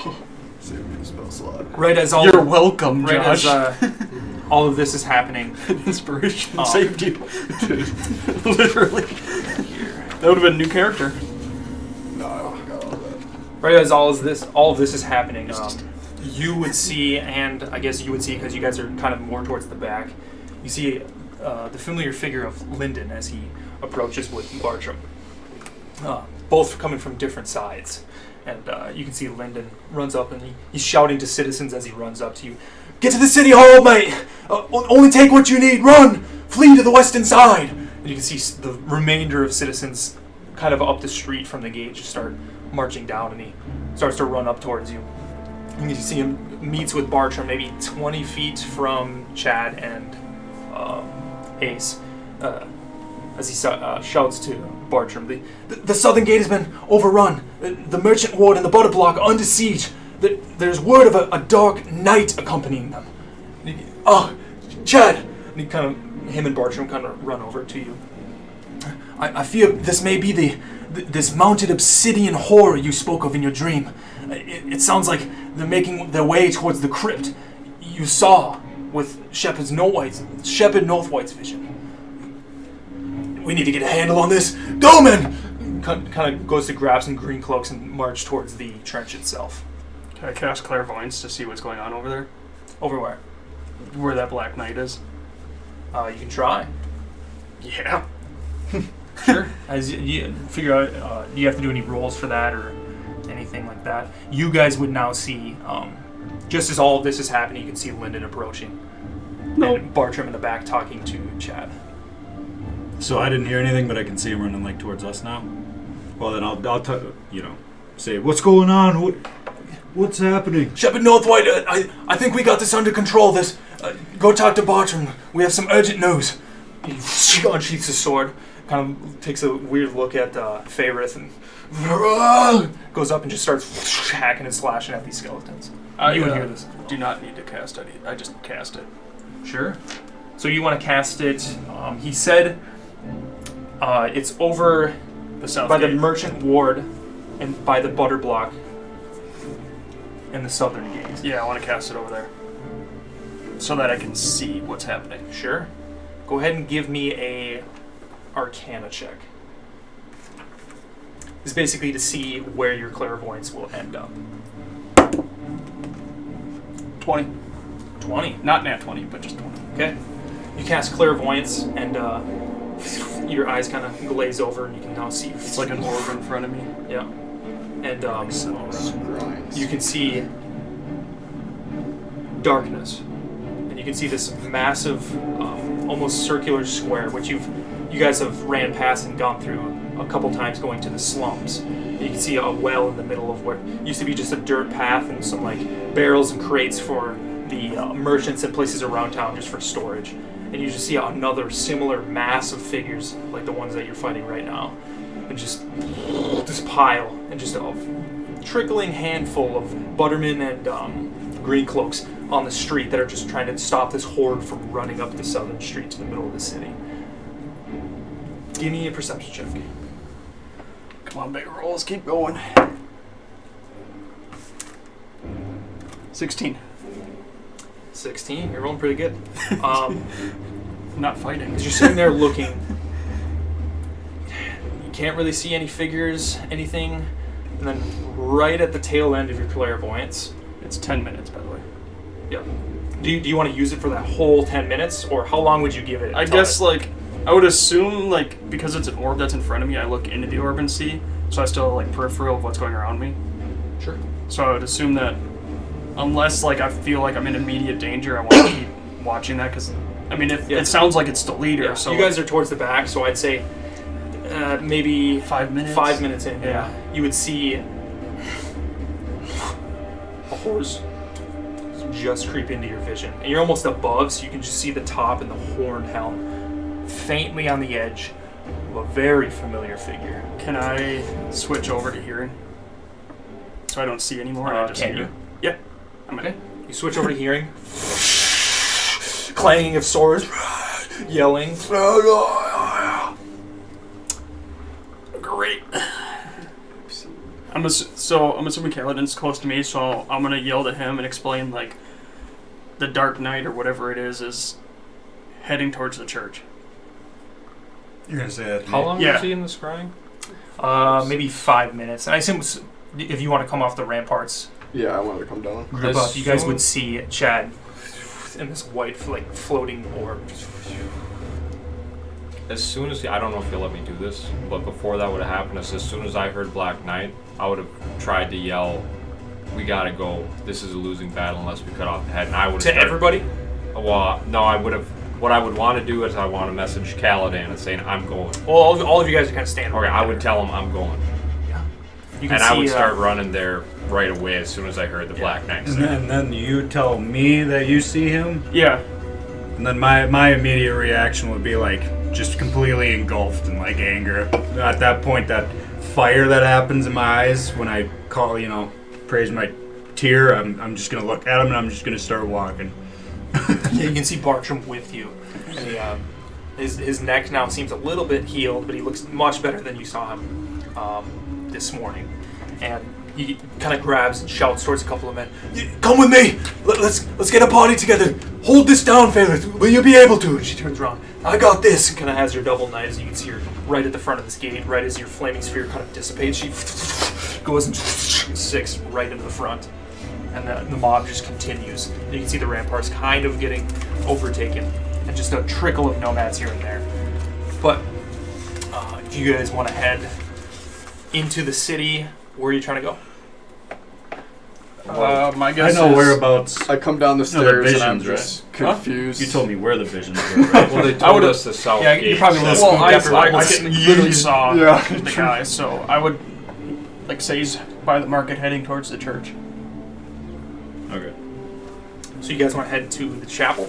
roll. Save me a spell slot. Right as all You're welcome, right Josh. as all of this is happening, Inspiration Oh. saved you. Literally. That would have been a new character. No, I forgot all that. right as all of this is happening, you would see, and I guess you would see because you guys are kind of more towards the back. You see the familiar figure of Lyndon as he approaches with Bartram, both coming from different sides. And you can see Lyndon runs up and he's shouting to citizens as he runs up to you. Get to the city hall, mate! Only take what you need! Run! Flee to the western side! And you can see the remainder of citizens kind of up the street from the gate just start marching down, and he starts to run up towards you. And you see him meets with Bartram maybe 20 feet from Chad and Ace. As he shouts to Bartram, the southern gate has been overrun. The merchant ward and the butter block are under siege. There's word of a dark knight accompanying them. Chad! And him and Bartram kind of run over to you. I fear this may be this mounted obsidian horror you spoke of in your dream. It sounds like they're making their way towards the crypt you saw with Shepherd Northwhite's vision. We need to get a handle on this. Go, men! Kind of goes to grab some green cloaks and march towards the trench itself. Can I cast clairvoyance to see what's going on over there? Over where? Where that Black Knight is? You can try. Yeah. Sure. As you figure out, do you have to do any rolls for that or anything like that? You guys would now see, just as all of this is happening, you can see Lyndon approaching. Nope. And Bartram in the back talking to Chad. So I didn't hear anything, but I can see him running like towards us now. Well, then I'll say, what's going on? What's happening? Shepherd Northwhite, I think we got this under control. Go talk to Bartram. We have some urgent news. He unsheaths his sword, kind of takes a weird look at Faerith, and goes up and just starts hacking and slashing at these skeletons. You would hear this. Do not need to cast it. I just cast it. Sure. So you want to cast it. He said it's over The south by gate. the merchant ward and by the butter block and the southern gate. Yeah, I want to cast it over there. So that I can see what's happening. Sure. Go ahead and give me a Arcana check. It's basically to see where your clairvoyance will end up. 20. 20. Not nat 20, but just 20. Okay. You cast clairvoyance, and your eyes kind of glaze over, and you can now see. It's like an orb in front of me. Yeah. And Scries. you can see darkness, and you can see this massive, almost circular square, which you guys have ran past and gone through a couple times going to the slums. You can see a well in the middle of what used to be just a dirt path and some like barrels and crates for the merchants and places around town just for storage. And you just see another similar mass of figures like the ones that you're fighting right now. And just this pile and just a trickling handful of buttermen and green cloaks on the street that are just trying to stop this horde from running up the southern street to the middle of the city. Give me a perception check. Come on, big rolls. Keep going. 16. 16. You're rolling pretty good. I'm not fighting. As you're sitting there looking, you can't really see any figures, anything. And then right at the tail end of your clairvoyance, It's 10 minutes, by the way. yeah. Do you want to use it for that whole 10 minutes, or how long would you give it? I guess, I would assume, because it's an orb that's in front of me, I look into the orb and see, so I still have, peripheral of what's going around me. Sure. So I would assume that unless, I feel like I'm in immediate danger, I want to keep watching that, because, it sounds like it's the leader, Yeah. so... You guys are towards the back, so I'd say maybe 5 minutes? 5 minutes in, Yeah. you would see a horse just creep into your vision. And you're almost above, so you can just see the top and the horned helm faintly on the edge of a very familiar figure. Can I switch over to hearing? so I don't see anymore. And I just Can hear. you? Yeah. I'm Okay. You switch over to hearing. Clanging of swords. Yelling. Great. I'm assuming Kaladin's close to me, so I'm gonna yell to him and explain like the Dark Knight or whatever it is heading towards the church. You're gonna say that. How long Yeah. was he in the scrying? Maybe 5 minutes. And I assume if you want to come off the ramparts, Yeah, I wanted to come down. group As up, you guys soon- would see Chad in this white, like floating orb. As soon as I don't know if you'll let me do this, but before that would have happened, as soon as I heard Black Knight, I would have tried to yell, "We gotta go! This is a losing battle unless we cut off the head." And I would To everybody? Well, no, I would have. What I would want to do is I want to message Kaladin and saying I'm going. Well, all of you guys are kind of standing. Okay, right I would there. tell him I'm going, You can and see, I would start running there right away as soon as I heard the Black Knight. And then you tell me that you see him, Yeah. and then my immediate reaction would be like just completely engulfed in like anger. At that point, that fire that happens in my eyes when I call, praise my tear, I'm just gonna look at him and I'm just gonna start walking. Yeah, you can see Bartram with you. And his neck now seems a little bit healed, but he looks much better than you saw him this morning. And he kind of grabs and shouts towards a couple of men, "Come with me! Let's get a party together! Hold this down, Failure! Will you be able to?" And she turns around, "I got this!" And kind of has her double knight, as you can see her right at the front of this gate, right as your flaming sphere kind of dissipates. She goes and six right into the front. And the mob just continues. You can see the ramparts kind of getting overtaken, and just a trickle of nomads here and there. But if you guys want to head into the city, where are you trying to go? My I guess know is whereabouts. I come down the No, stairs they're and I'm visions, just confused. You told me where the visions were, right? Well, they I told would've- us the south Yeah, gate. you probably would have Well, spooked after I almost literally saw Yeah. the guy, so I would like say he's by the market heading towards the church. Okay. So you guys want to head to the chapel?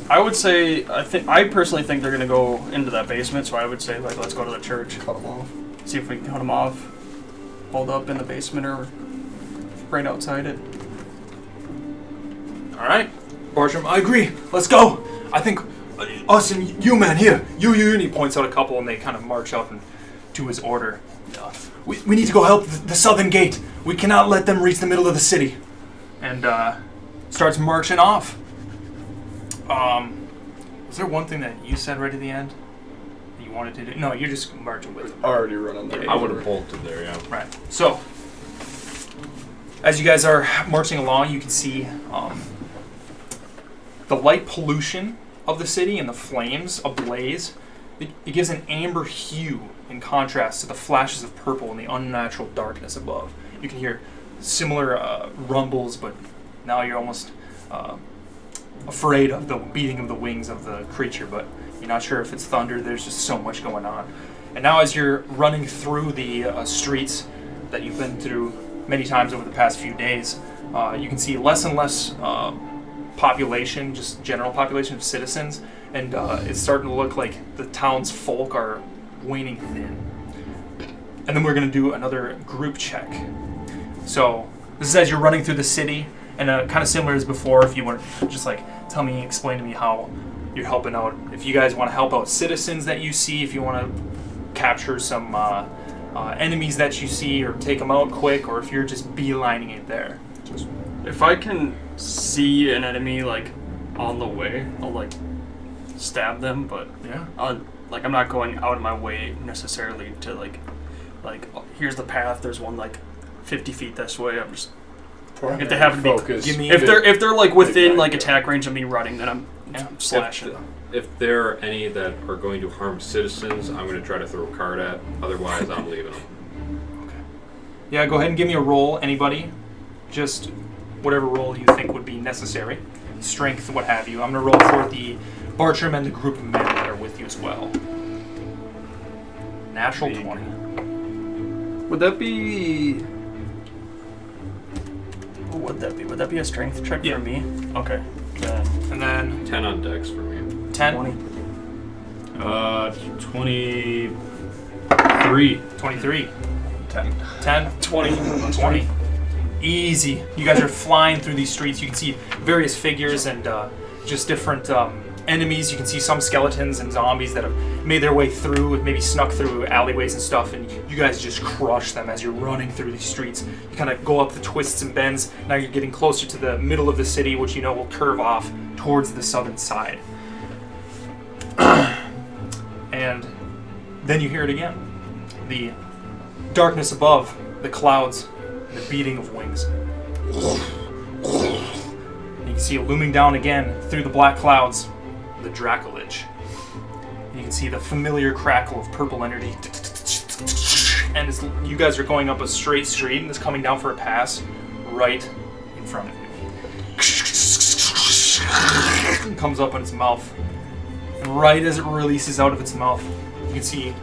I would say I personally think they're gonna go into that basement, so I would say like let's go to the church, Cut them off. see if we can cut them off, hold up in the basement or right outside it. All right, Bartram, I agree. Let's go. I think us and you, man, here, you, and he points out a couple, and they kind of march up and to his order. We need to go help the southern gate. We cannot let them reach the middle of the city. And starts marching off. Was there one thing that you said right at the end that you wanted to do? No, you're just marching with them. Already running there. I would have bolted there, yeah. Right. So, as you guys are marching along, you can see the light pollution of the city and the flames ablaze. It gives an amber hue in contrast to the flashes of purple and the unnatural darkness above. You can hear similar rumbles, but now you're almost afraid of the beating of the wings of the creature, but you're not sure if it's thunder. There's just so much going on. And now as you're running through the streets that you've been through many times over the past few days, you can see less and less population, just general population of citizens, and it's starting to look like the town's folk are waning thin. And then we're going to do another group check. So this is as you're running through the city, and kind of similar as before, if you want to just like explain to me how you're helping out. If you guys want to help out citizens that you see, if you want to capture some enemies that you see or take them out quick, or if you're just beelining it there. If I can see an enemy like on the way, I'll like stab them, but Yeah. I'm not going out of my way necessarily to like oh, here's the path. There's one like 50 feet this way. I'm just if they happen to be Focus. Give me- if they're like within like Yeah. attack range of me running, then I'm slashing. If there are any that are going to harm citizens, I'm going to try to throw a card at. Otherwise, I'm leaving them. Yeah, go ahead and give me a roll, anybody. Just whatever roll you think would be necessary. Strength, what have you. I'm going to roll for the Bartram and the group of men that are with you as well. Natural 20. Would that be? What would that be? Would that be a strength check Yeah. for me? Okay. Then And then 10 on dex for me. 10, 23. 23, 10. 10, 20. 20. Easy. You guys are flying through these streets. You can see various figures and just different enemies. You can see some skeletons and zombies that have made their way through, maybe snuck through alleyways and stuff, and you guys just crush them as you're running through these streets. You kind of go up the twists and bends. Now you're getting closer to the middle of the city, which you know will curve off towards the southern side. And then you hear it again. The darkness above, the clouds, and the beating of wings. And you can see it looming down again through the black clouds, the Dracolich. And you can see the familiar crackle of purple energy. And as you guys are going up a straight street, and it's coming down for a pass right in front of you. It comes up in its mouth. And right as it releases out of its mouth, you can see a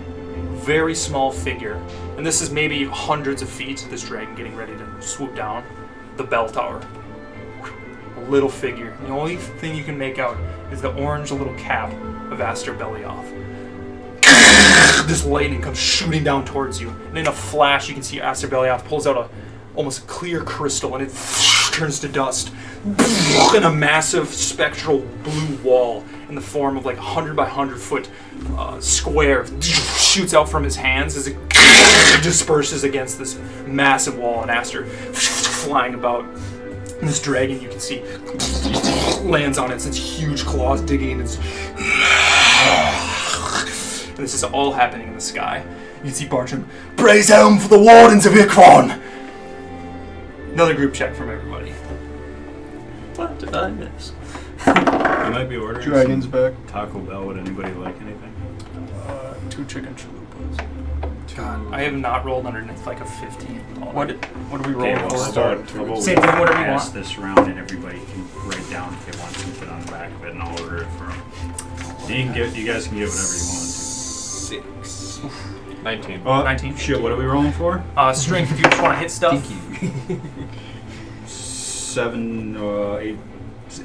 very small figure. And this is maybe hundreds of feet, this dragon getting ready to swoop down. The bell tower. A little figure. The only thing you can make out is the orange little cap of Aster Belioth. This lightning comes shooting down towards you. And in a flash, you can see Aster Belioth pulls out almost a clear crystal, and it turns to dust. And a massive spectral blue wall in the form of like 100 by 100 foot square shoots out from his hands as it disperses against this massive wall, and Aster flying about. And this dragon, you can see, lands on its huge claws digging. And this is all happening in the sky. You can see Bartram, praise helm for the wardens of Ikron! Another group check from everybody. What did I miss? I might be ordering Dragon's some back. Taco Bell. Would anybody like anything? 2 chicken chalupas. God, I have not rolled underneath like a 15. What are we Okay, rolling well, for? how about Same thing, whatever you pass want. this round and everybody can write down if they want something on the back of it, and I'll order it for them. You guys can get whatever you want. 6. 19. Oh, 19. Shit, what are we rolling for? Strength if you just want to hit stuff. 7, 8,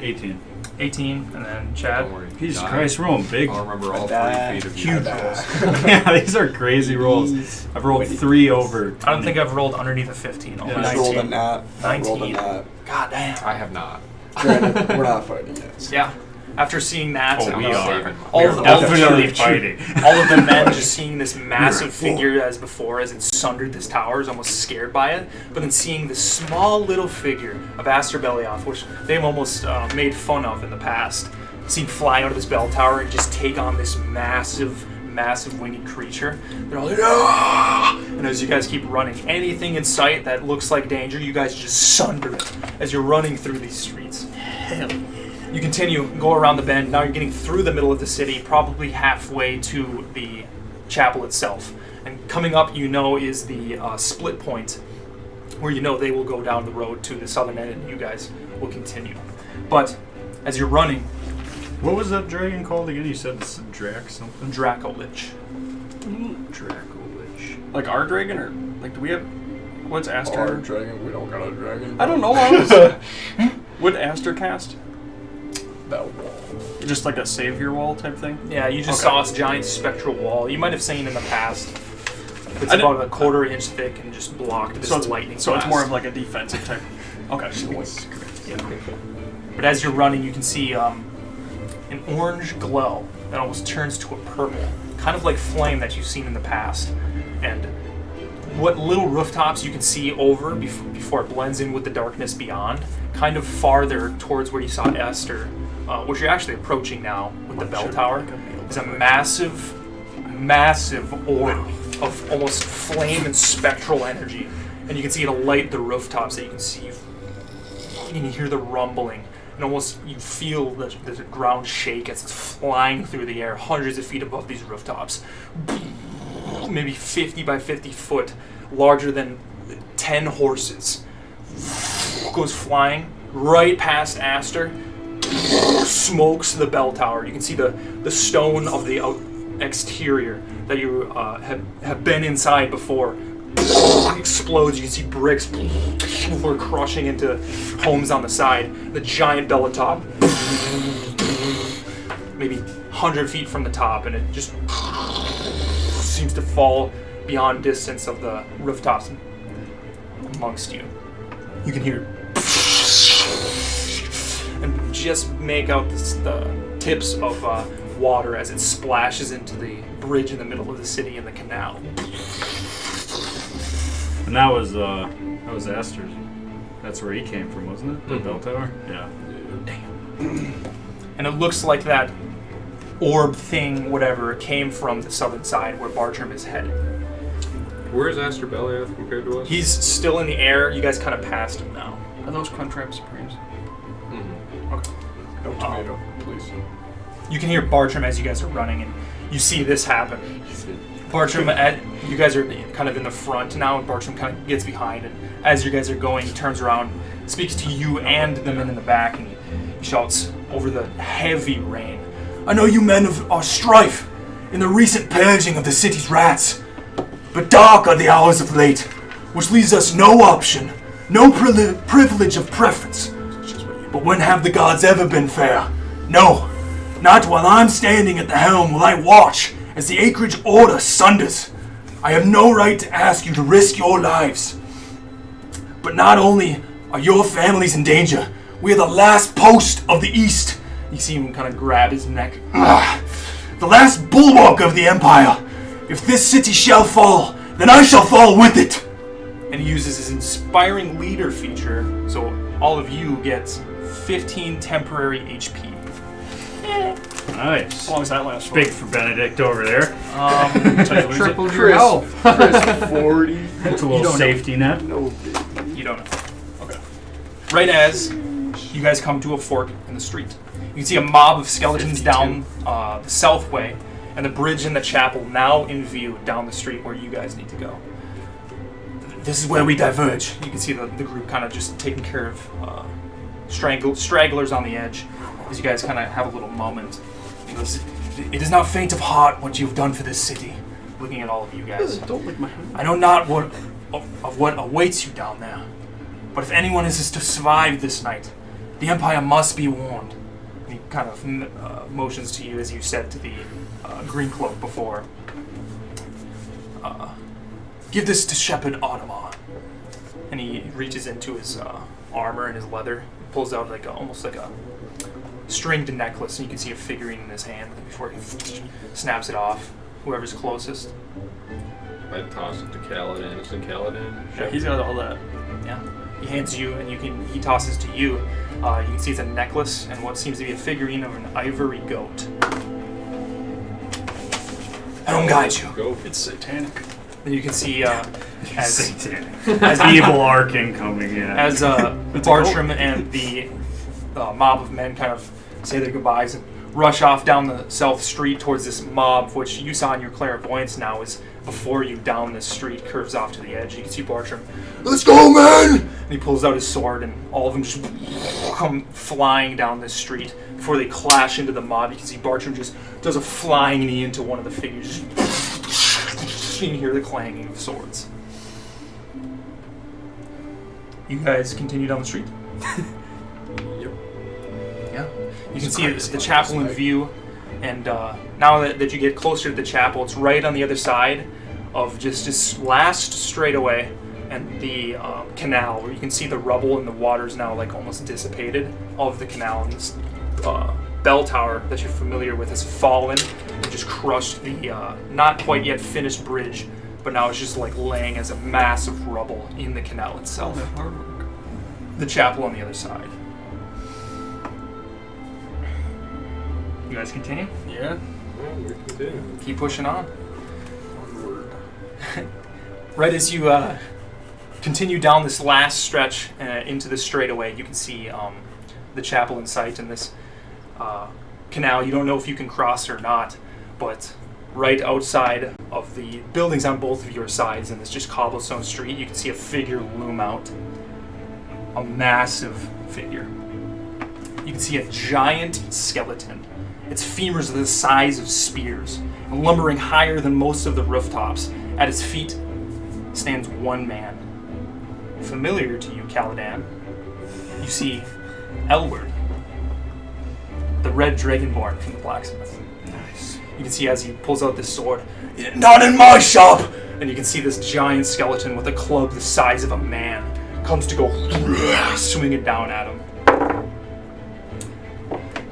18. 18, and then Chad. Don't worry. Jesus Die. Christ, we're rolling big. I'll remember all Die. 3 feet of Huge you. rolls. Yeah, these are crazy rolls. I've rolled 3 over 20. I don't think I've rolled underneath a 15. Yeah. I Almost. rolled a nat. I rolled a 19. nat. God damn. I have not. Granted, we're not fighting yet. Yeah. After seeing that, Oh, we are. all of Definitely the fighting. all of the men just seeing this massive figure as before, as it sundered this tower, is almost scared by it. But then seeing this small little figure of Aster Belioth, which they've almost made fun of in the past, seen fly out of this bell tower and just take on this massive winged creature. They're all like, "Ah!" And as you guys keep running, anything in sight that looks like danger, you guys just sunder it as you're running through these streets. You continue, go around the bend. Now you're getting through the middle of the city, probably halfway to the chapel itself. And coming up, you know, is the split point, where you know they will go down the road to the southern end, and you guys will continue. But as you're running, What was that dragon called again? You said it's Drac something? Dracolich. Dracolich. Like our dragon, or like do we have? What's Aster? Our dragon, we don't got a dragon. I don't know. Would Aster cast? That wall. Just like a savior wall type thing? Yeah, you just Okay. saw this giant spectral wall. You might have seen in the past. It's I about a quarter inch thick and just blocked this So it's lightning So it's blast. more of like a defensive type. Okay. But as you're running, you can see an orange glow that almost turns to a purple, kind of like flame that you've seen in the past. And what little rooftops you can see over before it blends in with the darkness beyond, kind of farther towards where you saw Esther, which you're actually approaching now with the bell tower, is a massive orb of almost flame and spectral energy. And you can see it alight the rooftops that you can see. And you hear the rumbling. And almost you feel the ground shake as it's flying through the air hundreds of feet above these rooftops. Maybe 50 by 50 foot, larger than 10 horses. Goes flying right past Aster, smokes the bell tower. You can see the stone of the exterior that you have been inside before. Explodes. You can see bricks before crushing into homes on the side. The giant bell atop, maybe 100 feet from the top, and it just seems to fall beyond distance of the rooftops amongst you. You can hear and just make out the tips of water as it splashes into the bridge in the middle of the city and the canal. And that was Astor's. That's where he came from, wasn't it? The bell tower? Yeah. And it looks like that orb thing, whatever, came from the southern side where Bartram is headed. Where's Aster Belioth compared to us? He's still in the air. You guys kind of passed him now. Are those Crunchwrap Supremes? No tomato, please. You can hear Bartram as you guys are running, and you see this happen. Bartram, you guys are kind of in the front now, and Bartram kind of gets behind, and as you guys are going, he turns around, speaks to you and the men in the back, and he shouts over the heavy rain. I know you men are strife in the recent purging of the city's rats, but dark are the hours of late, which leaves us no option, no privilege of preference. But when have the gods ever been fair? No, not while I'm standing at the helm will I watch as the acreage order sunders. I have no right to ask you to risk your lives. But not only are your families in danger, we are the last post of the East. You see him kind of grab his neck. The last bulwark of the Empire. If this city shall fall, then I shall fall with it. And he uses his inspiring leader feature, so all of you get 15 temporary HP. Nice. As long as that lasts for Big for Benedict over there. Triple your Chris, health. Chris 40. It's a little safety net. No big. You don't know. Okay. Right as you guys come to a fork in the street, you can see a mob of skeletons 52. down the south way, and the bridge and the chapel now in view down the street where you guys need to go. This is where we diverge. You can see the group kind of just taking care of stragglers on the edge as you guys kind of have a little moment. He goes, it is not faint of heart what you've done for this city. Looking at all of you guys. Don't lick my hand. I know not what awaits you down there, but if anyone is to survive this night, the Empire must be warned. And he kind of motions to you as you said to the green cloak before. Give this to Shepherd Audemars. And he reaches into his armor and his leather, pulls out almost like a stringed necklace, and you can see a figurine in his hand before he snaps it off. Whoever's closest. I'd toss it to Kaladin. Isn't Kaladin? Yeah, he's got all that. Yeah. He hands you, and he tosses to you. You can see it's a necklace and what seems to be a figurine of an ivory goat. I don't guide you. Go. It's satanic. Then you can see as The evil arc incoming, yeah. as Bartram and the mob of men kind of say their goodbyes and rush off down the south street towards this mob, which you saw in your clairvoyance now is before you down this street, curves off to the edge. You can see Bartram, let's go, man! And he pulls out his sword, and all of them just come flying down this street. Before they clash into the mob, you can see Bartram just does a flying knee into one of the figures. You can hear the clanging of swords. You guys continue down the street? Yep. Yeah. You can see the chapel in view, and now that you get closer to the chapel, it's right on the other side of just this last straightaway and the canal, where you can see the rubble and the water's now like almost dissipated of the canal, and this bell tower that you're familiar with has fallen and just crushed the not quite yet finished bridge, but now it's just like laying as a mass of rubble in the canal itself. The chapel on the other side. You guys continue? Yeah. Well, we continue. Keep pushing on. Right as you continue down this last stretch into the straightaway, you can see the chapel in sight and this canal. You don't know if you can cross or not, but right outside of the buildings on both of your sides in this just cobblestone street, you can see a figure loom out. A massive figure. You can see a giant skeleton. Its femurs are the size of spears, and lumbering higher than most of the rooftops. At its feet stands one man. Familiar to you, Kaladin, you see Elward, the red dragonborn from the blacksmith. Nice. You can see as he pulls out this sword, not in my shop! And you can see this giant skeleton with a club the size of a man, comes to go swing it down at him.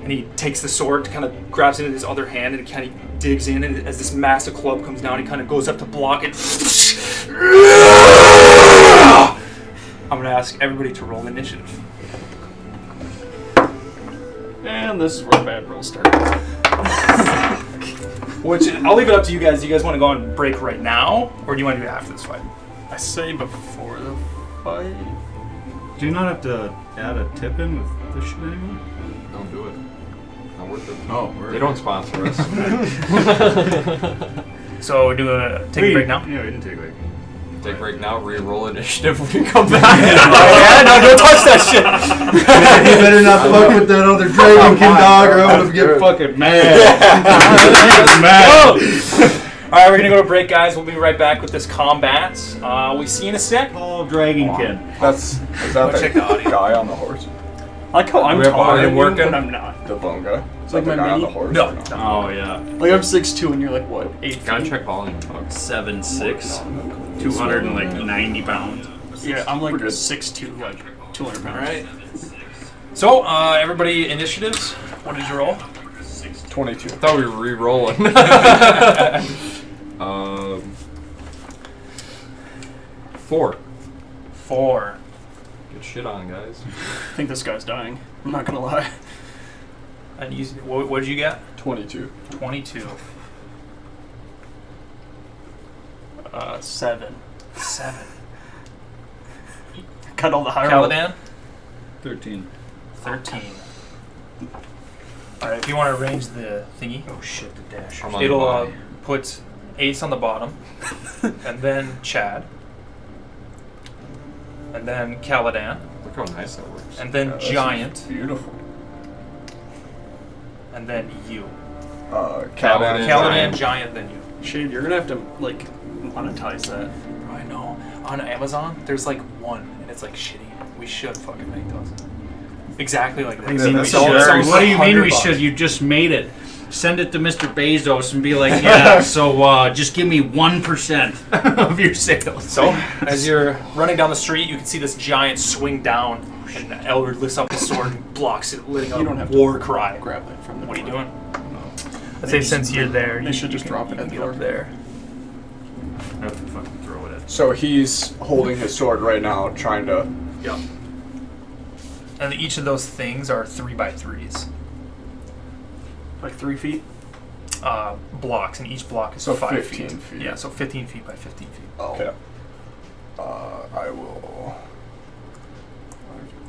And he takes the sword, kind of grabs it in his other hand, and kind of digs in. And as this massive club comes down, he kind of goes up to block it. I'm going to ask everybody to roll initiative. And this is where bad rolls start. Which, I'll leave it up to you guys. Do you guys want to go on break right now, or do you want to do it after this fight? I say before the fight. Do you not have to add a tip in with this shit anymore? Don't do it. Not worth it. Oh, They don't sponsor us. So, take a break now? Yeah, we didn't take a break. Take a break now, re-roll initiative when you come back. Yeah, no, don't touch that shit. You better not fuck with that other Dragonkin dog, or I'm gonna get fucking mad. All right, we're gonna go to break, guys. We'll be right back with this combat. We see you in a sec. Oh, Dragonkin. Is that Check the the audio. guy on the horse? I like how I'm we have taller audio than you, working? but I'm not. The bone guy? Is Like that the my guy on mini? the horse? No. or no? Oh, yeah. Like I'm 6'2" and you're like what, 8 Gotta feet? check volume, folks. 7'6", 290 pounds. Yeah, I'm like 6'2", like 200 pounds. All right. So, everybody, initiatives. What did you roll? 22. I thought we were re-rolling. 4. 4. Good shit on, guys. I think this guy's dying. I'm not gonna lie. And you, what did you get? 22. 22. 7. 7. Got all the higher rolls. Caladan? 13. 13. Alright, if you want to arrange the thingy. Oh shit, the dash. I'm on the It'll bottom. put Ace on the bottom, and then Chad, and then Caladan, Look how nice that works. and then Giant, Beautiful. and then you. Caladan, Caladan, Giant, then you. Shade, you're gonna have to like monetize that. I know. On Amazon, there's like one, and it's like shitty. We should fucking make those. Exactly like that. What do you mean we $100. should? You just made it. Send it to Mr. Bezos and be like, yeah, so just give me 1% of your sales. So, as you're running down the street, you can see this giant swing down, and Elder lifts up his sword and blocks it, letting out You don't have a to war cry. Grab that from the What are you door. doing? I'd say since you're there, They you should just drop it in the get door. up there. I have to fucking throw it at. So he's holding his sword right now, trying to. Yep. And each of those things are 3x3s. Like 3 feet. Blocks, and each block is So 5 15 feet. feet. Yeah, so 15 feet by 15 feet. Okay. I will.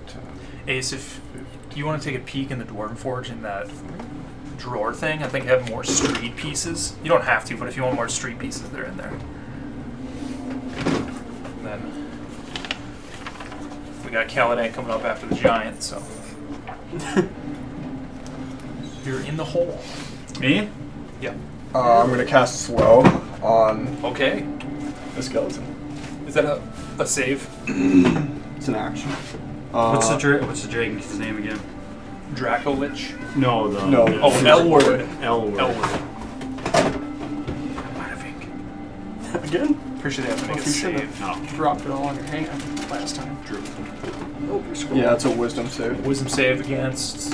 5, 10. Ace, if you want to take a peek in the Dwarven Forge in that drawer thing, I think I have more street pieces. You don't have to, but if you want more street pieces, they're in there. And then we got Caladan coming up after the giant, so you're in the hole. Me? Yeah. I'm gonna cast slow on Okay. the skeleton. Is that a save? It's an action. What's the Dragon's name again? Draco Lich? No, the No. Oh, L-word. L-word. L-word. Again? Pretty sure they have to make a You should save. have dropped it all on your hand last time. Yeah, it's a wisdom save. Wisdom save against.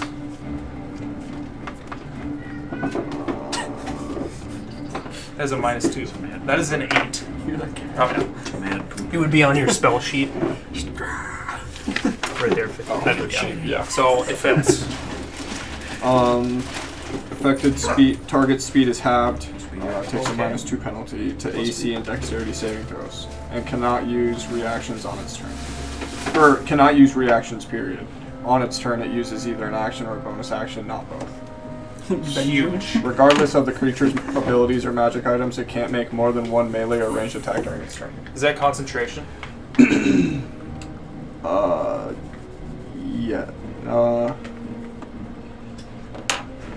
That is a -2. That is an 8. You're that guy. Probably not. Mad poop. It would be on your spell sheet. Right there. Yeah. So it fails. Affected speed. Target speed is halved. Takes a -2 penalty to AC and Dexterity saving throws, and cannot use reactions on its turn. Or cannot use reactions. Period. On its turn, it uses either an action or a bonus action, not both. Huge. Regardless of the creature's abilities or magic items, it can't make more than one melee or ranged attack during its turn. Is that concentration? Yeah.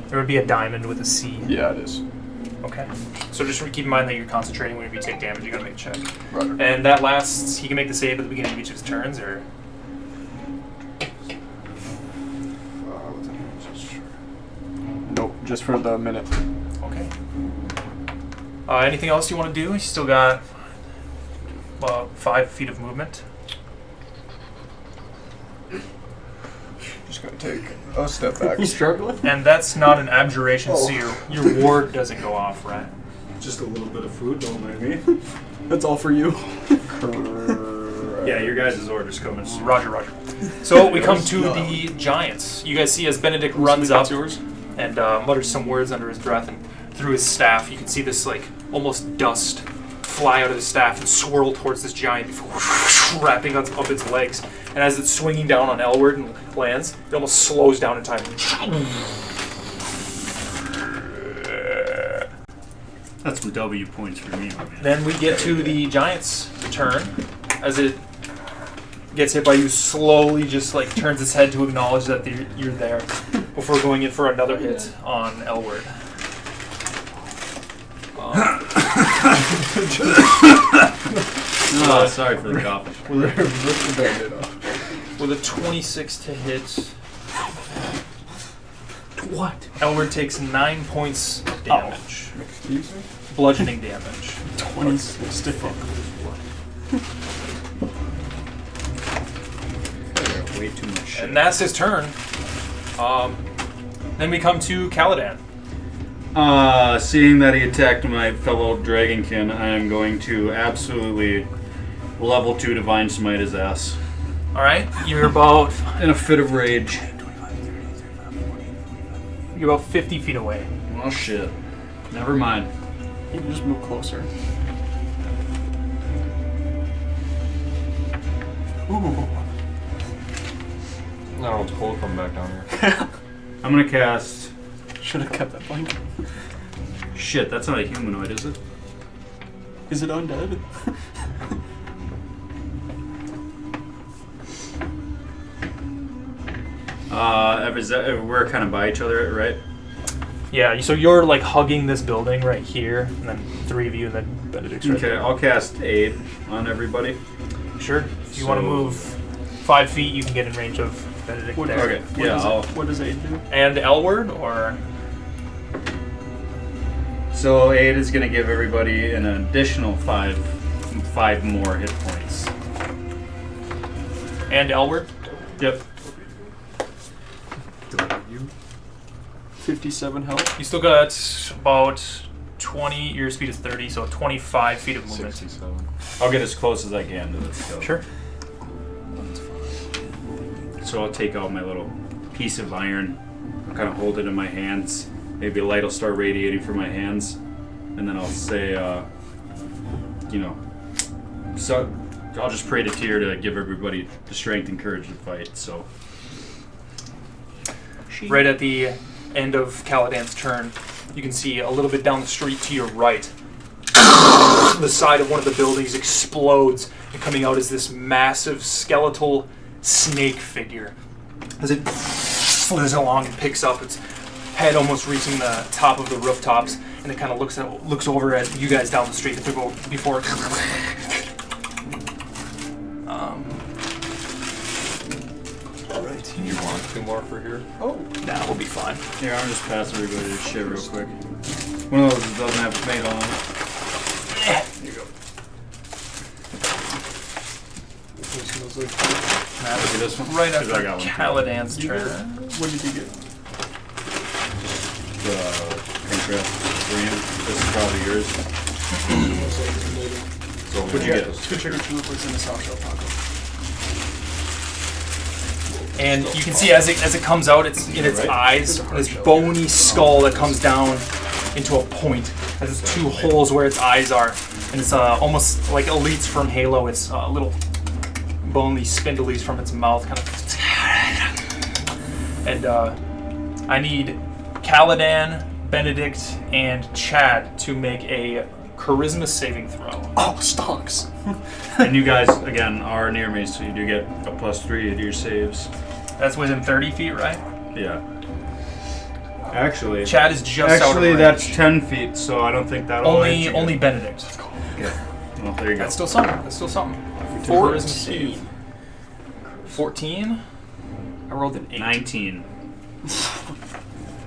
There would be a diamond with a C. Yeah, it is. Okay. So just keep in mind that you're concentrating whenever you take damage, you gotta make a check. Right. And that lasts, he can make the save at the beginning of each of his turns, or? Nope, just for the minute. Okay. Anything else you want to do? You still got 5 feet of movement. Just gonna take a step back. You struggling? And that's not an abjuration, so Oh. your ward doesn't go off, right? Just a little bit of food, don't mind me. That's all for you. Yeah, your guys' orders coming soon. Roger, roger. So we come to the giants. You guys see as Benedict runs up yours. and mutters some words under his breath, and through his staff, you can see this like almost dust fly out of his staff and swirl towards this giant before wrapping up its legs. And as it's swinging down on Elward and lands, it almost slows down in time. That's some W points for me, my man. Then we get to the giant's turn. As it gets hit by you, slowly just like turns its head to acknowledge that you're there before going in for another hit on Elward. Oh, sorry for the cough. Rip the Band-Aid off. With a 26 to hit, What? Elward takes 9 points of damage. Excuse me? Bludgeoning damage. 26 to hit. Way too much shit. And that's his turn. Then we come to Caladan. Seeing that he attacked my fellow dragonkin, I am going to absolutely level 2 Divine Smite his ass. Alright, you're about In a fit of rage. 50 feet away. Oh shit. Never mind. You can just move closer. Ooh. No, it's cold coming back down here. I'm gonna cast... Should have kept that blanket. Shit, that's not a humanoid, is it? Is it undead? We're kind of by each other, right? Yeah, so you're like hugging this building right here, and then 3 of you, and then Benedict's right Okay, there. I'll cast Aid on everybody. Sure. If you want to So- move 5 feet, you can get in range of Benedict What- there. Okay, What yeah, does I'll... What does aid do? And Elward, or So Aid is gonna give everybody an additional 5 more hit points. and Elward. Yep. 57 health. You still got about 20. Your speed is 30, so 25 feet of movement. 67. I'll get as close as I can to this stuff. Sure. So I'll take out my little piece of iron, I'll kind of hold it in my hands. Maybe light will start radiating from my hands, and then I'll say, so I'll just pray to Tyr to give everybody the strength and courage to fight. So Right at the end of Caladan's turn, you can see a little bit down the street to your right. The side of one of the buildings explodes, and coming out is this massive skeletal snake figure. As it slithers along and picks up its head, almost reaching the top of the rooftops, and it kind of looks over at you guys down the street before. Alright. You want 2 more for here? Oh. Nah, we'll be fine. here, I'm just pass everybody this shit real quick. One of those that doesn't have tomato on it. Yeah. Here you go. Look at this one. Right 'Cause I after got one. Caladan's You turn. What did you get? The Pancreas Green. This is probably yours. So What'd you get? 2 chicken chalupas and a soft shell taco. And you can see as it comes out, it's in its Right. eyes, this bony skull that comes down into a point. It has 2 holes where its eyes are, and it's almost like elites from Halo. It's little bony spindlies from its mouth, kind of. And I need Caladan, Benedict, and Chad to make a charisma saving throw. Oh, stonks. And you guys, again, are near me, so you do get a +3 to your saves. That's within 30 feet, right? Yeah. Actually, Chad is just out of actually range. that's 10 feet, so I don't think that'll only hit you. only Benedict. Okay. Well, there you go. That's still something. That's still something. 14. 14. I rolled an 8. 19.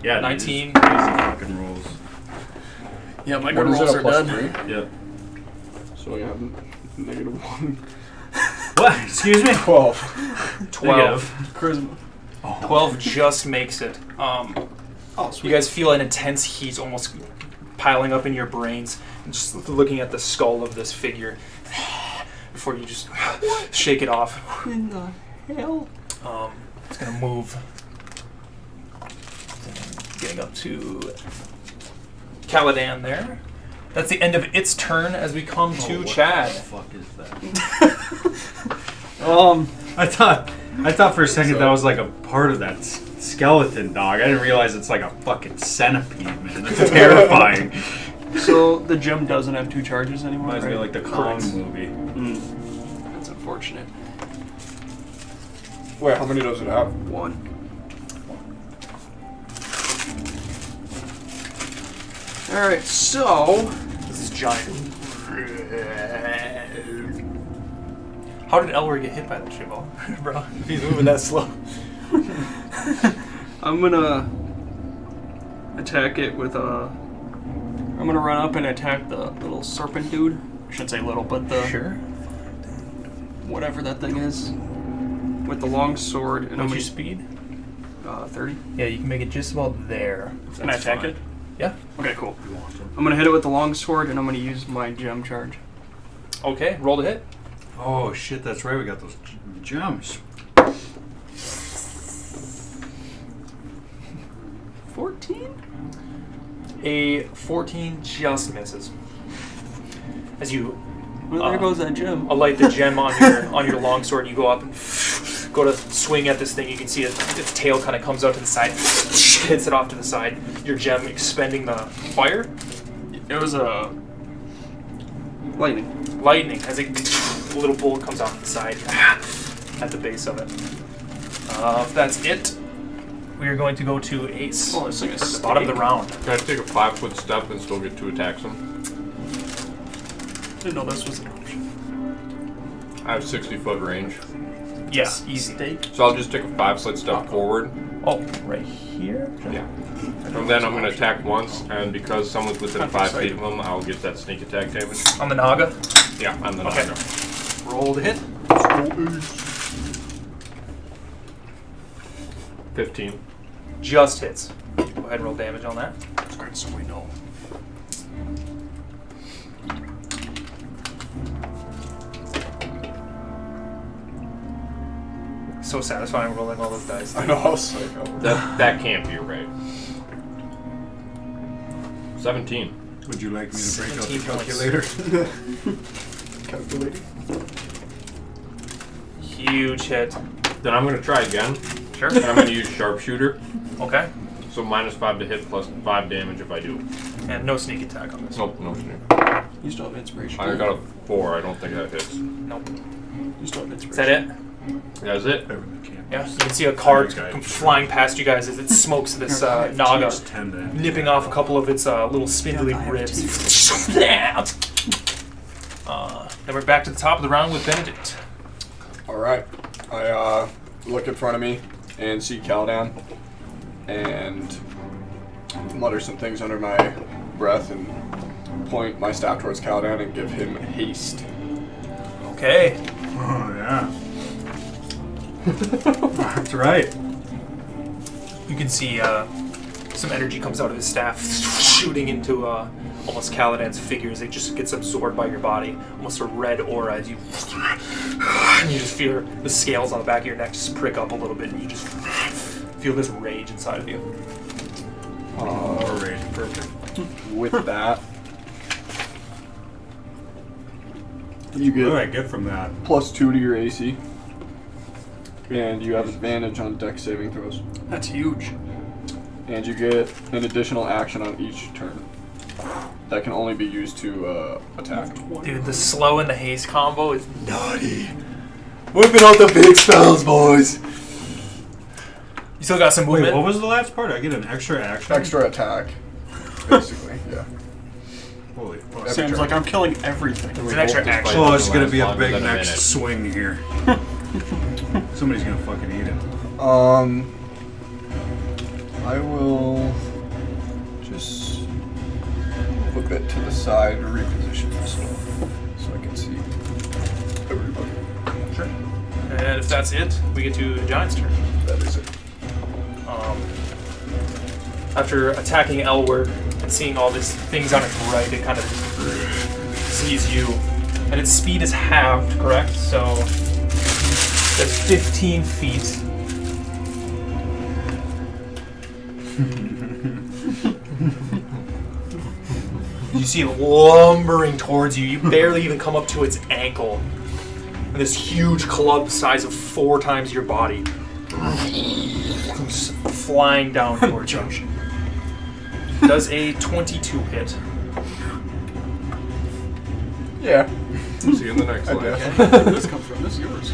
Yeah, 19. These fucking rules. Yeah, my What good is rolls it, are a plus done. 3? Yep. So we have -1. What? Excuse me? 12. 12. Charisma. 12 just makes it. Oh, You guys feel an intense heat almost piling up in your brains, and just looking at the skull of this figure before you just shake it off. What in the hell? It's gonna move. Getting up to Caladan there. That's the end of its turn as we come to Chad. What the fuck is that? I thought for a second that was like a part of that skeleton dog. I didn't realize it's like a fucking centipede, man. That's terrifying. So the gem doesn't have 2 charges anymore, Reminds me of right? like the Kong movie. That's unfortunate. Wait, how many does it have? 1. Alright, so... This is giant. How did Elroy get hit by that shit ball? Bro, if he's moving that slow. I'm gonna attack it with a... I'm gonna run up and attack the little serpent dude. I shouldn't say little, but the... Sure. Whatever that thing is. With the long sword. And What's I'm your speed? 30. Yeah, you can make it just about there. Can I attack it? Yeah. Okay, cool. I'm gonna hit it with the long sword and I'm gonna use my gem charge. Okay, roll to hit. Oh shit, that's right. We got those gems. 14? A 14 just misses. As you Well, there goes that gem. alight the gem on your longsword, you go up and go to swing at this thing. You can see its tail kind of comes out to the side, hits it off to the side. Your gem expending the fire. It was a lightning. Lightning as a little bullet comes off the side at the base of it. If that's it, we are going to go to Ace. Oh, it's like a Bottom of the round. Can I take a 5-foot step and still get 2 attacks him? Didn't know this was an option. I have 60-foot range. Yeah, easy. So I'll just take a 5-foot step forward. Oh, right here? Yeah. And then I'm going to attack once, and because someone's within 5 feet of them, I'll get that sneak attack damage. On the Naga? Yeah, on the Okay. Naga. Roll to hit. 15. Just hits. Go ahead and roll damage on that. Alright, so we know. So satisfying rolling all those dice. I know, I was like, oh. That can't be right. 17. Would you like me to break out the 17 points. calculator? Calculating. Huge hit. Then I'm going to try again, Sure. and I'm going to use sharpshooter. Okay. So -5 to hit plus 5 damage if I do. And no sneak attack on this. Nope, no sneak. You still have inspiration. I got a 4. I don't think that hits. Nope. You still have Is inspiration. that it? That's it. Everything can't. Yeah. You can see a cart Guy. come flying past you guys as it smokes this Naga, Just 10 to nipping off a couple of its little spindly Yeah, I have ribs. 2. Then we're back to the top of the round with Benedict. Alright. I look in front of me and see Caladan and mutter some things under my breath and point my staff towards Caladan and give him haste. Okay. Oh, yeah. That's right. You can see some energy comes out of his staff, shooting into almost Caladan's figure as it just gets absorbed by your body. Almost a red aura as you... And you just feel the scales on the back of your neck just prick up a little bit, and you just feel this rage inside of you. Alright, perfect. With that, you What do get I get from that? +2 to your AC. And you have advantage on dex saving throws. That's huge. And you get an additional action on each turn. That can only be used to attack. Dude, the slow and the haste combo is nutty. Whipping out the big spells, boys. You still got some Wait, movement? what was the last part? I get an extra action? Extra attack, basically, yeah. Holy fuck. Every Seems turn. like I'm killing everything. It's an extra action. Oh, it's gonna be a Longer big than a next minute. swing here. Somebody's gonna fucking eat it. I will just move a bit to the side to reposition myself so I can see everybody. Sure. And if that's it, we get to the Giant's turn. That is it. After attacking Elward and seeing all these things on its right, it kind of sees you. And its speed is halved, correct? So it's 15 feet. You see it lumbering towards you. You barely even come up to its ankle. And this huge club size of 4 times your body comes flying down towards you. Does a 22 hit. Yeah. See you in the next I line. guess. Where did this come from? This is yours.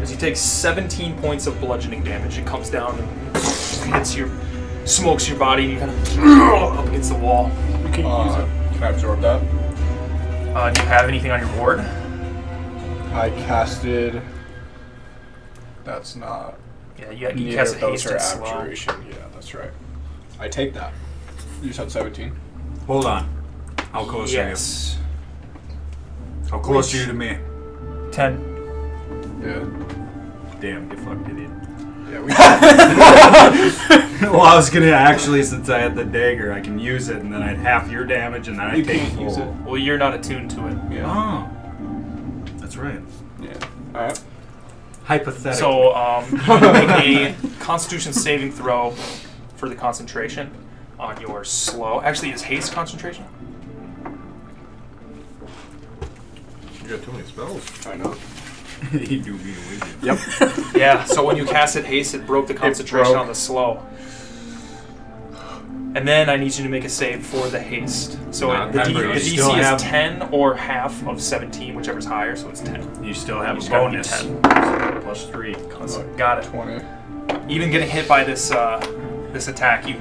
As you take 17 points of bludgeoning damage, it comes down and hits your, smokes your body, and you kind of up against the wall. You can't use it. Can I absorb that? Do you have anything on your board? I casted. That's not. Yeah, you Neither cast of a those haste are and slow. abjuration. Yeah, that's right. I take that. You said 17. Hold on. How close Yes. are you? How close are you to me? 10. Yeah. Damn, you fucked idiot. Yeah. Well, I was gonna actually, since I had the dagger, I can use it, and then I'd half your damage, and then I'd You take can't full. use it. Well, you're not attuned to it. Yeah. Oh, that's right. Yeah. All right. Hypothetically. So, you make a Constitution saving throw for the concentration on your slow. Actually, is haste concentration? You got too many spells. I know. he do me with you. Yep. Yeah. So when you cast it haste, it broke the concentration broke. on the slow. And then I need you to make a save for the haste. So the Remember, you DC still have- is 10 or half of 17, whichever's higher, so it's 10. You still have It's a gotta be bonus. 10. Plus 3. Got it. 20. Even getting hit by this this attack, you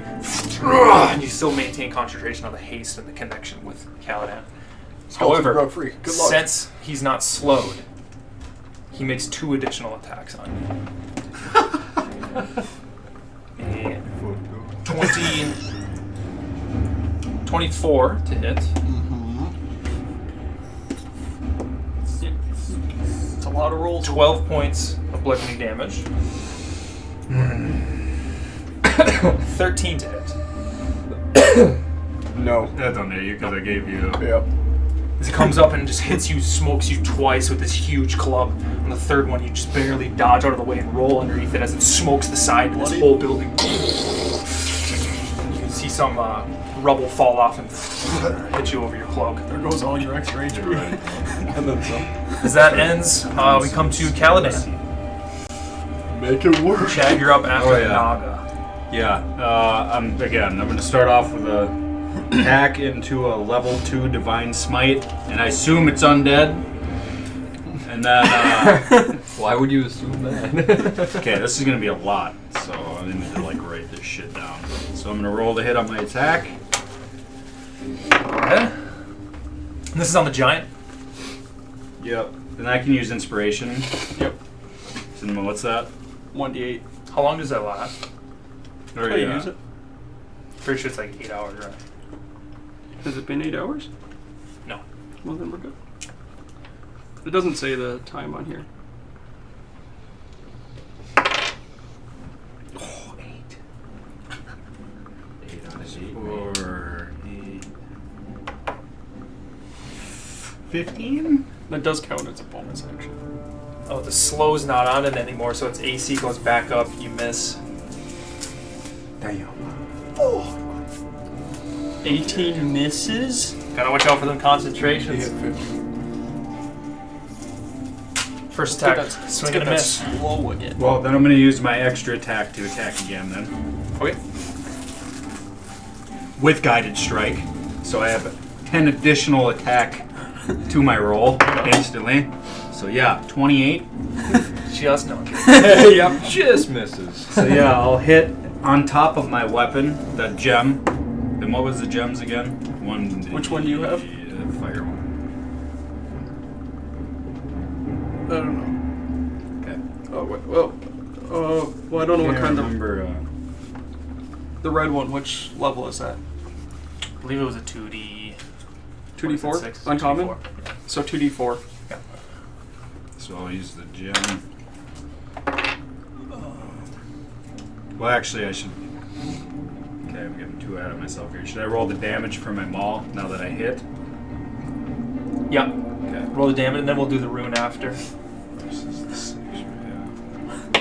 still maintain concentration on the haste and the connection with Caladan. However, broke free. Good luck. since he's not slowed, he makes 2 additional attacks on you. A 24 to hit. It's a lot of rolls. 12 points of bludgeoning damage. 13 to hit. No. That's on there, because I gave you. Yep. As it comes up and just hits you, smokes you twice with this huge club. On the third one, you just barely dodge out of the way and roll underneath it as it smokes the side of this whole building. You can see some rubble fall off and hit you over your cloak. There goes all your X-ray. And then some. As that ends, we come to Caladan. Make it work. Chad, you're up after Oh, yeah. Naga. Yeah, I'm going to start off with a hack into a level 2 divine smite, and I assume it's undead. And then, Why would you assume that? okay, this is going to be a lot, so I need to write this shit down. So I'm going to roll the hit on my attack. Go ahead. And this is on the giant. Yep. Then I can use inspiration. Yep. So what's that? 1d8. How long does that last? Or, Can I use it? Pretty sure it's like 8 hours, right? Has it been 8 hours? No. Well, then we're good. It doesn't say the time on here. Oh, 8. 8 on a 8. Or 15? That does count as a bonus action. Oh, the slow's not on it anymore, so its AC goes back up. You miss. Damn. 18 misses? Gotta watch out for them concentrations. First attack, swing and a miss. Slow again. Well, then I'm going to use my extra attack to attack again then. Okay. With guided strike. So I have 10 additional attack to my roll instantly. So yeah, 28. Just no. Yep. Just misses. So yeah, I'll hit on top of my weapon, the gem. Then what was the gems again? Which one do you have? Fire one. I don't know. Okay. Oh, wait, well, I don't know what kind of... remember. The red one, which level is that? I believe it was a 2D. 2d4? Six, Uncommon? 2d4. So 2d4. Yeah. So I'll use the gem. Well, actually, I should. Okay, I'm getting too ahead of myself here. Should I roll the damage for my maul now that I hit? Yeah. Okay. Roll the damage, and then we'll do the rune after. This is the 6, yeah.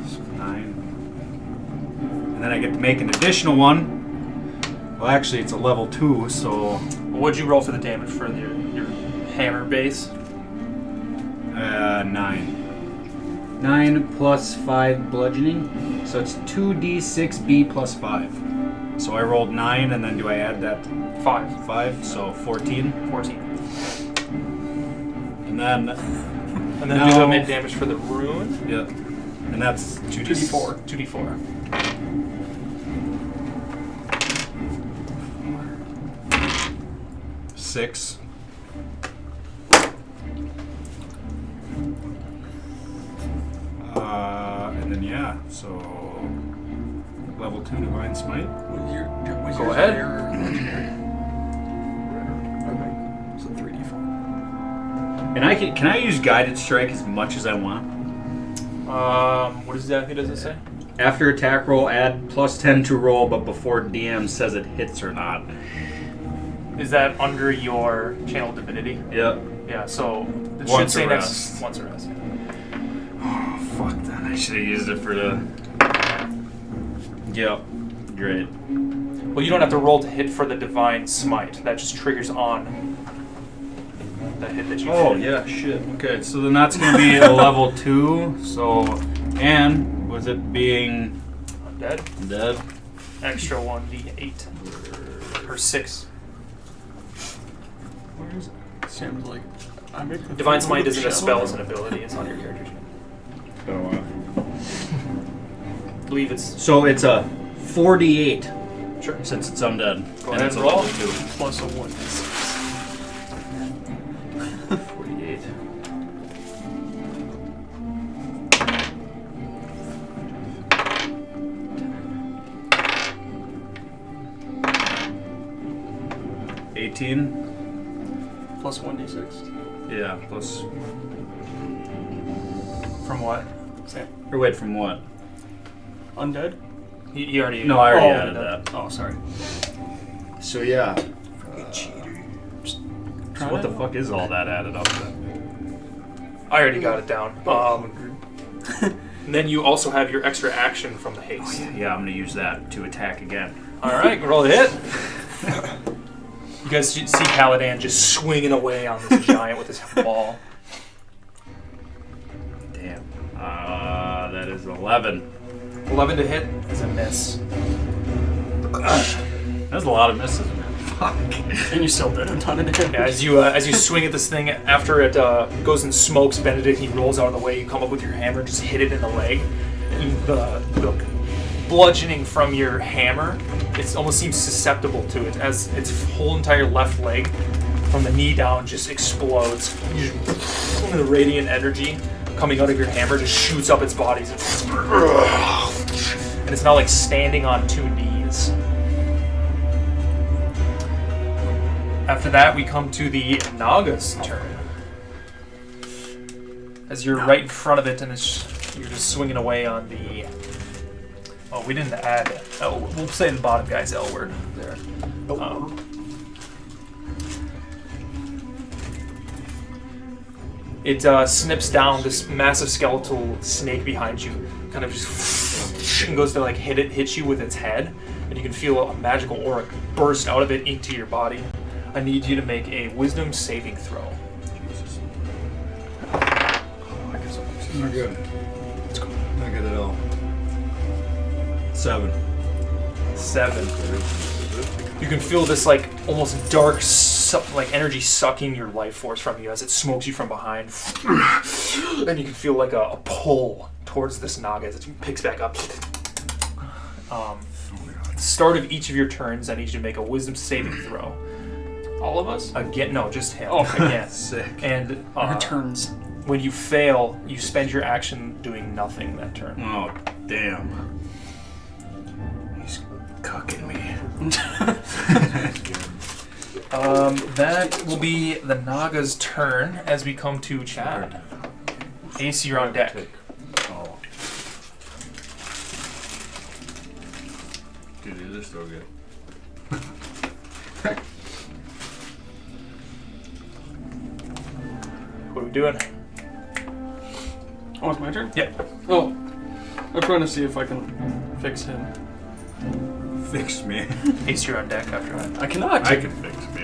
So 9. And then I get to make an additional one. Well, actually, it's a level 2, so What'd you roll for the damage for your hammer base? 9. 9 plus 5 bludgeoning, so it's 2d6b plus 5. So I rolled 9, and then do I add that 5. 5? So 14. 14. And then And then do the mid damage for the rune. yeah, and that's 2d4. 2d4. Six. And then yeah, so level 2 divine smite. Go ahead. So 3d4. And can I use guided strike as much as I want? What exactly does it say? After attack roll, add plus 10 to roll, but before DM says it hits or not. Is that under your channel divinity? Yep. Yeah, so it should Once say a next rest. once a rest. Oh, fuck that. I should have used it for the... Yep. Great. Well, you don't have to roll to hit for the divine smite. That just triggers on that hit that you Oh, did. yeah, shit. Okay, so then that's going to be a level 2, so... And, with it being... Dead. dead... Extra 1d8. Or 6. Where is it? Sounds like I make the Divine fool smite of isn't a Shell. spell, it's an ability. It's on your character sheet. Oh, I believe it's... So it's a 4d8, Sure. since it's undead. Go and ahead it's a and roll. level 2. Plus a 1. 48. Plus 1d6. Yeah, plus... From what? Same. Or wait, from what? Undead? You already... No, I already Oh, added that. Oh, sorry. So yeah. Try So what the it. fuck is all that added up to? I already got it down. And then you also have your extra action from the haste. Yeah, I'm gonna use that to attack again. Alright, roll the hit. You guys see Caladan just swinging away on this giant with his ball. Damn. That is 11. 11 to hit is a miss. That's a lot of misses, man. Fuck. And you still did a ton of damage. Yeah, as you swing at this thing, after it goes and smokes, Benedict, he rolls out of the way. You come up with your hammer, just hit it in the leg. And the bludgeoning from your hammer, it almost seems susceptible to it, as its whole entire left leg, from the knee down, just explodes. The radiant energy coming out of your hammer just shoots up its body. And it's now like standing on 2 knees. After that, we come to the Naga's turn. As you're right in front of it, and you're just swinging away on the... Oh, we didn't add it. Oh, we'll say the bottom guy's L word there. It snips down this massive skeletal snake behind you, kind of just and goes to like hit you with its head, and you can feel a magical aura burst out of it into your body. I need you to make a wisdom saving throw. Jesus. Not good. Not good at all. 7. 7. You can feel this like almost dark like energy sucking your life force from you as it smokes you from behind. And you can feel like a pull towards this Naga as it picks back up. Start of each of your turns, I need you to make a wisdom saving throw. All of us? Again, no, just him. Oh, again. Sick. And Returns. when you fail, you spend your action doing nothing that turn. Oh, damn. He's cucking me. That will be the Naga's turn as we come to Chad. Ace, you're on deck. Oh. Dude, these are so good. What are we doing? Oh, it's my turn? Yep. Oh. I'm trying to see if I can fix him. Fix me. Ace, you're on deck after that. I cannot. I can fix me.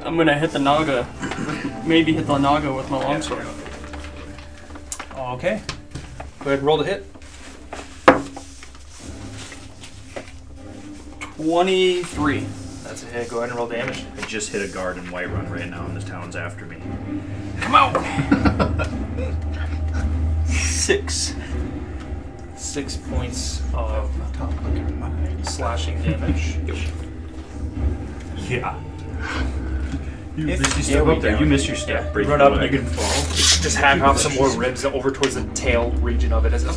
I'm gonna hit the Naga. Maybe hit the Naga with my longsword. Okay. Go ahead and roll the hit. 23. That's a hit. Go ahead and roll damage. I just hit a guard in Whiterun right now, and this town's after me. Come out! 6 points of slashing damage. Yeah. You If- missed your yeah, step we up there. down. You missed your Yeah, step. you Break run your up and leg. you can just hack off some more ribs over towards the tail region of it as it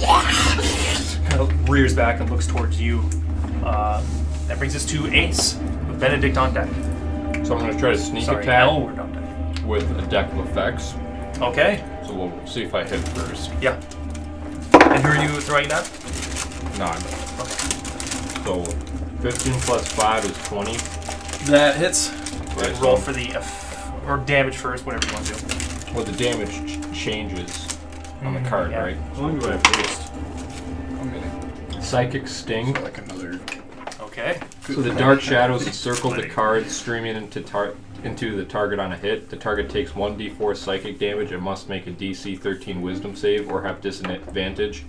kind of rears back and looks towards you. That brings us to Ace with Benedict on deck. So I'm going to try to sneak Sorry, attack Elward on deck. with a deck of effects. Okay. So we'll see if I hit first. Yeah. And who are you throwing that? No, I'm So 15 plus 5 is 20. That hits. Right, And roll so- for the or damage first, whatever you want to do. Well, the damage changes on the card, yeah. right? How long do I have haste? Psychic Sting. So like another. Okay. So the dark shadows encircle the card, streaming into the target on a hit. The target takes 1d4 psychic damage and must make a DC 13 Wisdom save or have disadvantage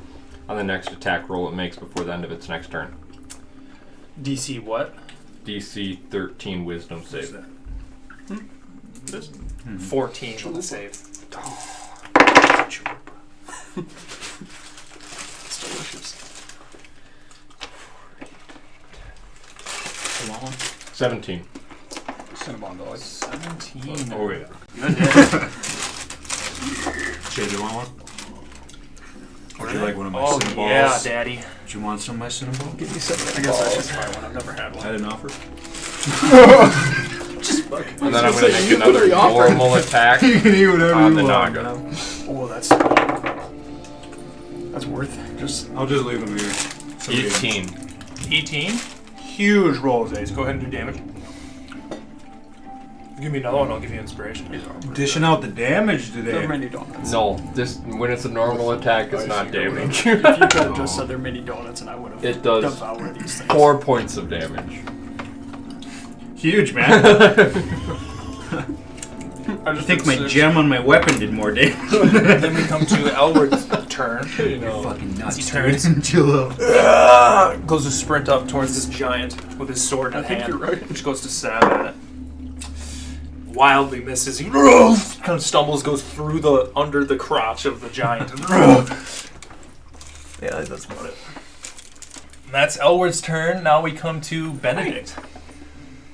on the next attack roll it makes before the end of its next turn. DC what? DC 13 Wisdom save. 14 on the save. It's delicious. 17. Cinnamon dog. 17. Oh, yeah. Good hit. Jay, do you want one? Would you like one of my Oh, Cinnaballs? yeah, Daddy. Do you want some of my Cinnaball? Give me some. I guess I should try one. I've never had I one. had an offer. And then I'm going to make another normal attack You can eat whatever on you the want. Naga. Oh, that's worth it. Just I'll just leave them here. Somebody- 18. 18. Huge rolls, Ace. Go ahead and do damage. Give me another one, I'll give you inspiration. Dishing out the damage they're today. mini donuts. No, this when it's a normal attack, it's not damage. If you could have just said they're mini donuts, and I would have It does devoured these things. 4 points of damage. Huge, man. I I just think did my 6. gem on my weapon did more damage. Then we come to Elward's turn. Fucking As nuts. he turns, dude. Chill out. goes to sprint up towards this giant with his sword in I think hand, you're right. which goes to stab at it. Wildly misses. He kind of stumbles, goes through the under the crotch of the giant. Yeah, that's about it. And that's Elward's turn. Now we come to Benedict.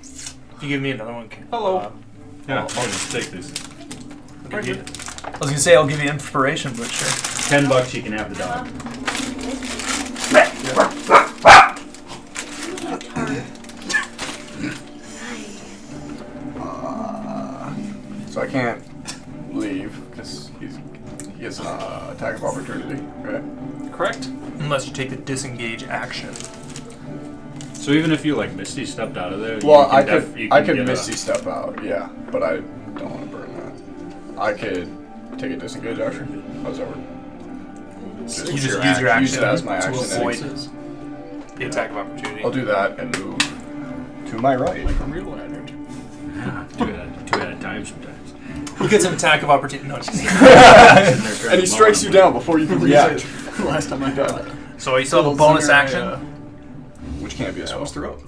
If you give me another one. Hello. Yeah, I'll just take this. I'll give you- I was gonna say I'll give you inspiration, but sure. $10, you can have the dog. So I can't leave because he gets an attack of opportunity, right? Correct. Unless you take the disengage action. So even if you like Misty stepped out of there, Well, you can I get could a- Misty step out, yeah, but I don't want to burn that. I could take a disengage action. How's that work? You just use your action Use it as my to action. avoid then. the attack of opportunity. I'll do that and move to my right. Like a real addict. two at a time sometimes. He gets an attack of opportunity. No, just kidding. And he strikes you down before you can react, Last time I got it. So you still have a bonus action? which can't be a I spell. was through.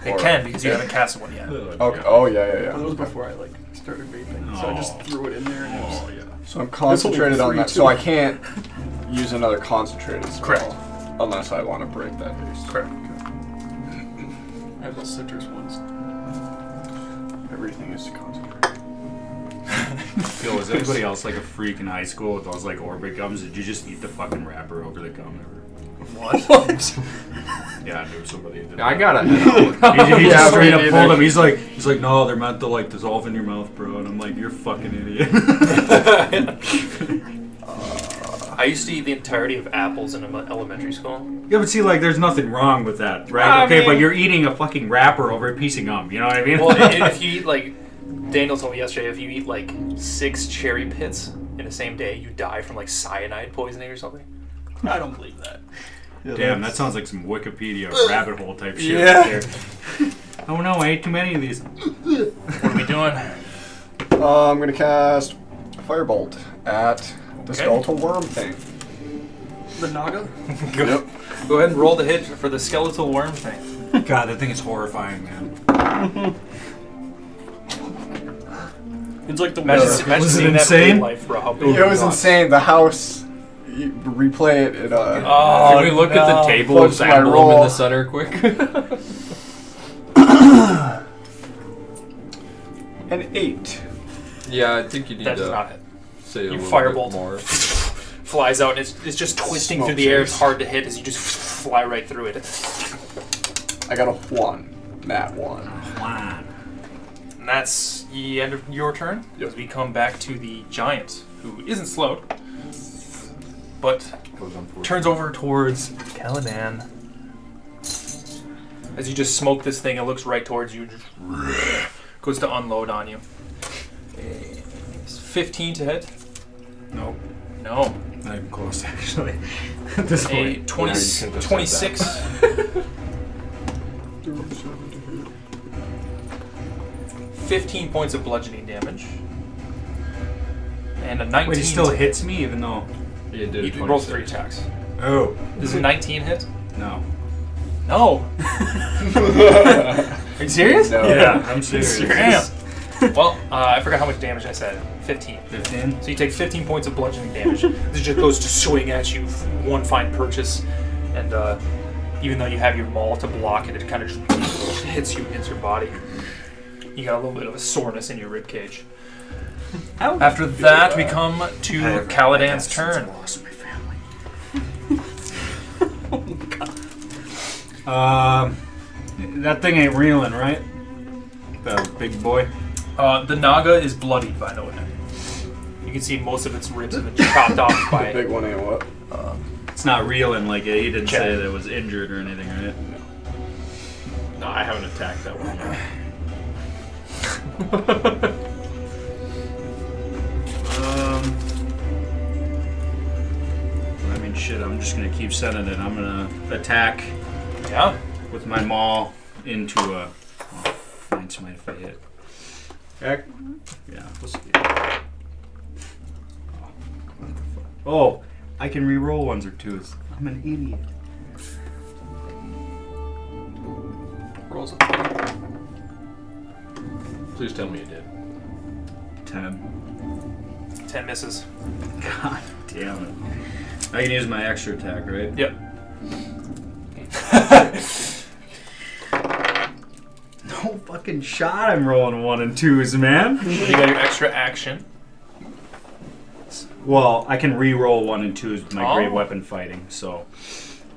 It can because you haven't cast one yet. Okay. Oh yeah. But it was before I like started vaping, so I just threw it in there and it was. Oh yeah. So I'm concentrated on that. 3, So I can't use another concentrated spell. Correct. Unless I want to break that base. Correct. I have those citrus ones. Everything is concentrated. Yo, was anybody else like a freak in high school with those like Orbit gums? Did you just eat the fucking wrapper over the gum? What? Yeah, I knew somebody did. I got it. He Yeah, just straight me up pulled neither. him. He's like, no, they're meant to like dissolve in your mouth, bro. And I'm like, you're a fucking idiot. I used to eat the entirety of apples in elementary school. Yeah, but see, like, there's nothing wrong with that, right? I Okay, mean- but you're eating a fucking wrapper over a piece of gum. You know what I mean? Well, if you eat like Daniel told me yesterday, if you eat like 6 cherry pits in the same day, you die from like cyanide poisoning or something. I don't believe that. Damn, that sounds like some Wikipedia rabbit hole type shit Yeah. right there. Oh no, I ate too many of these. What are we doing? I'm gonna cast Firebolt at the Okay. skeletal worm thing. The Naga? Go ahead and roll the hit for the skeletal worm thing. God, that thing is horrifying, man. It's like the Imagine, worst. imagine Was it seeing that insane? in life, bro. How big It was God. insane. The house. You replay it. Oh, Can we look at the table Fudge my emblem in roll. the center quick? An 8. Yeah, I think you need That does to not hit. say a You little firebolt. bit more. Flies out and it's just twisting Smoke through the air. chase. It's hard to hit as you just fly right through it. I got a 1. Nat 1. Come on. And that's the end of your turn. As we come back to the giant, who isn't slowed, but Goes on forward. turns over towards Caladan. As you just smoke this thing, it looks right towards you. Just goes to unload on you. It's 15 to hit. Nope. No. Not even close, actually. At this A point. 20, Yeah, you shouldn't have said 26. 15 points of bludgeoning damage. And a 19. Wait, he still hits me even though... You did He rolls 3 attacks. Oh. Does a 19 hit? No. No. Are you serious? No. Yeah, I'm serious. Damn. Well, I forgot how much damage I said. 15. 15? So you take 15 points of bludgeoning damage. This just goes to swing at you, one fine purchase, and even though you have your maul to block it, it kind of just hits you against your body. You got a little bit of a soreness in your rib cage. After that, we come to Caladan's turn. Lost my family. That thing ain't reeling, right? The big boy. The Naga is bloodied, by the way. You can see most of its ribs have been chopped off The by. big one ain't what? It's not reeling like he didn't Check. say that it was injured or anything, right? No, I haven't attacked that one yet. I mean, shit, I'm just gonna keep sending it. I'm gonna attack Yeah. with my maul into a... Oh, find somebody if I hit. Heck? Yeah, we'll see. Oh, I can re-roll 1s or 2s. I'm an idiot. Rolls a Please tell me you did. 10. 10 misses. God damn it. I can use my extra attack, right? Yep. No fucking shot I'm rolling 1 and 2s, man. You got your extra action. Well, I can re-roll 1 and 2s with my Oh. great weapon fighting, so...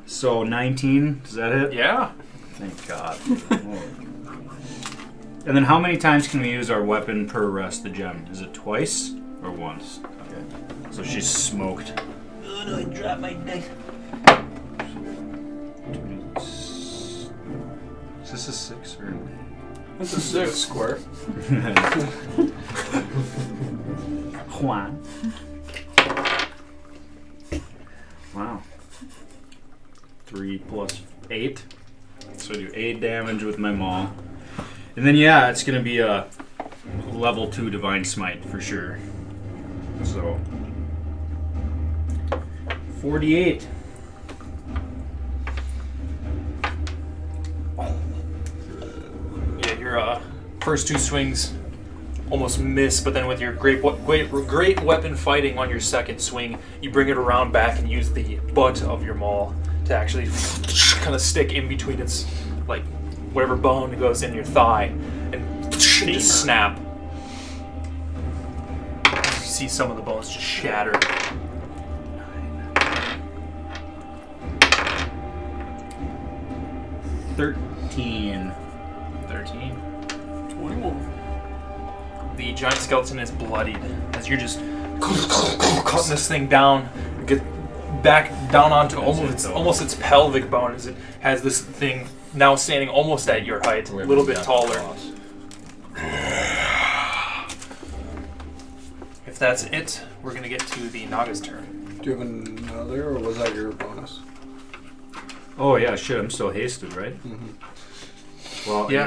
So 19, does that hit? Yeah. Thank God. And then how many times can we use our weapon per rest the gem? Is it twice or once? Okay. So she's smoked. Oh no, I dropped my dice. Is this a 6 or... That's a 6 square. Juan. Wow. 3 plus 8. So I do 8 damage with my maul. And then yeah, it's gonna be a level 2 Divine Smite for sure. So 48. Yeah, your first 2 swings almost miss, but then with your great weapon fighting on your second swing, you bring it around back and use the butt of your maul to actually kind of stick in between its, like, whatever bone goes in your thigh, and just snap. see some of the bones just shatter. 13. 21. The giant skeleton is bloodied as you're just cutting this thing down. Get back down onto almost its pelvic bone as it has this thing now standing almost at your height, a little bit taller. If that's it, we're gonna get to the Naga's turn. Do you have another, or was that your bonus? Oh yeah, shit. I'm still hasted, right? Mm-hmm. Well, Yeah.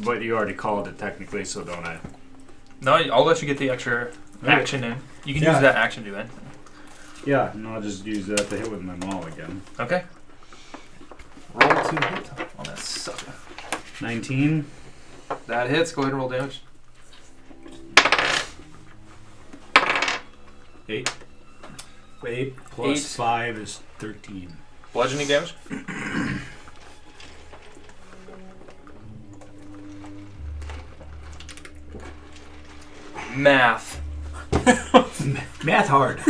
but you already called it technically, so don't I? No, I'll let you get the extra action in. You can Yeah. use that action to do anything. Yeah, and I'll just use that to hit with my maul again. Okay. Roll to hit on that sucker. 19. That hits. Go ahead and roll damage. 8. 8 plus 8. 5 is 13. Bludgeoning damage. Math. Math hard.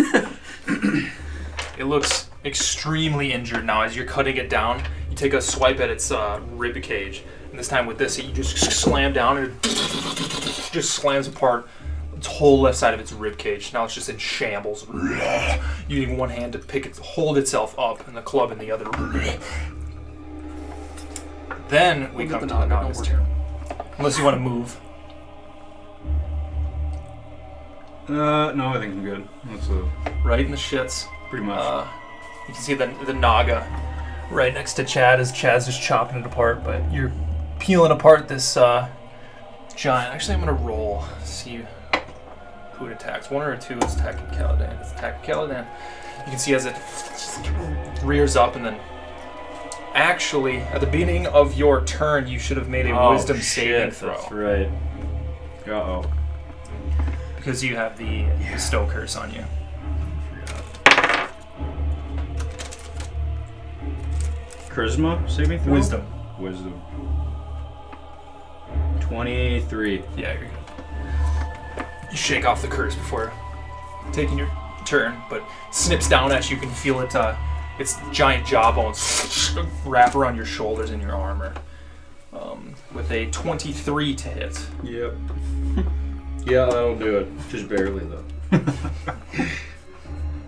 It looks extremely injured now. As you're cutting it down, you take a swipe at its rib cage, and this time with this, you just slam down, and it just slams apart its whole left side of its rib cage. Now it's just in shambles. Using one hand to hold itself up, and the club in the other. Then we come to the Naga's turn. Unless you want to move. No, I think I'm good. That's Right in the shits. pretty much. You can see the Naga right next to Chad as Chad's just chopping it apart, but you're peeling apart this giant. Actually, I'm going to roll, see who it attacks. 1 or 2 is attacking Caladan. It's attacking Caladan. You can see as it rears up, and then actually, at the beginning of your turn, you should have made a wisdom saving throw. That's right. Uh-oh. Because you have the bestow curse on you. Charisma saving throw? Wisdom. Wisdom. 23. Yeah, you're good. You shake off the curse before taking your turn, but snips down at you. You can feel it, its giant jawbones wrap around your shoulders and your armor. With a 23 to hit. Yep. Yeah, that'll do it. Just barely, though.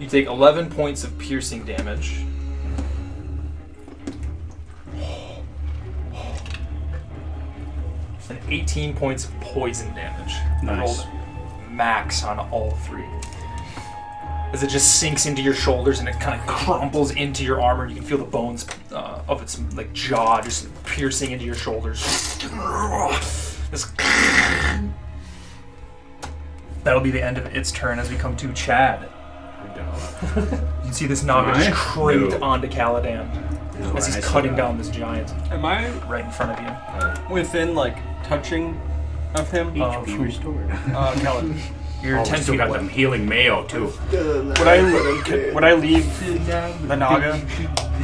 You take 11 points of piercing damage. And 18 points of poison damage. I Nice. rolled max on all 3. As it just sinks into your shoulders and it kind of crumples into your armor. You can feel the bones of its jaw just piercing into your shoulders. This- That'll be the end of its turn as we come to Chad. You can see this Naga just crate onto Caladan as he's cutting down this giant Am I right in front of you. within, touching of him? HP restored. Caladan. You're 10 feet away. healing mayo, too. Would I leave the Naga?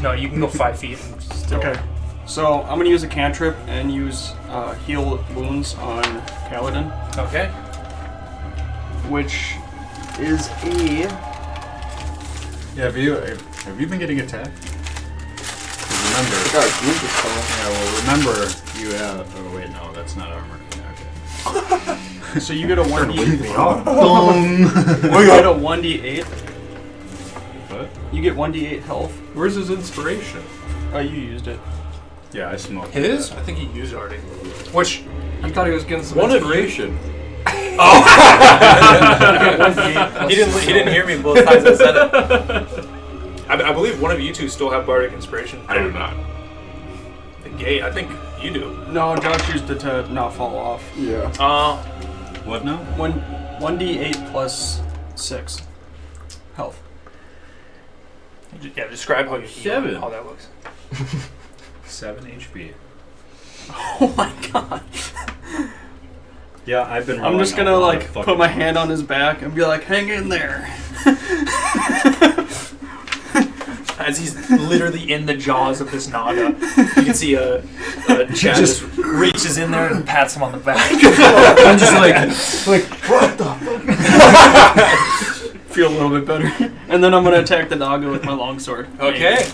No, you can go 5 feet and still. Okay. So I'm gonna use a cantrip and use heal wounds on Caladan, Okay. which is a Yeah, have you been getting attacked? 'Cause remember... Yeah, well, remember, you have... Oh, wait, no, that's not armor. Okay. so you get a 1d. me off. You get a 1d8. What? You get 1d8 health. Where's his inspiration? Oh, you used it. Yeah, I smoked. His? I think he used it already. Which I thought he was getting some One of you- inspiration. he didn't hear me both times I said it. I believe one of you two still have bardic inspiration. I do not. The gate. I think you do. No, Josh used it to not fall off. Yeah. What now? 1d8 plus 6 health. Yeah, describe how you heal, 7. how that looks. 7 HP. Oh my god. Yeah, I've been. I'm just gonna put my hand on his back and be like, hang in there. as he's literally in the jaws of this Naga, you can see a Chad just reaches in there and pats him on the back. I'm just like, what the fuck? Feel a little bit better. And then I'm going to attack the Naga with my longsword. Okay.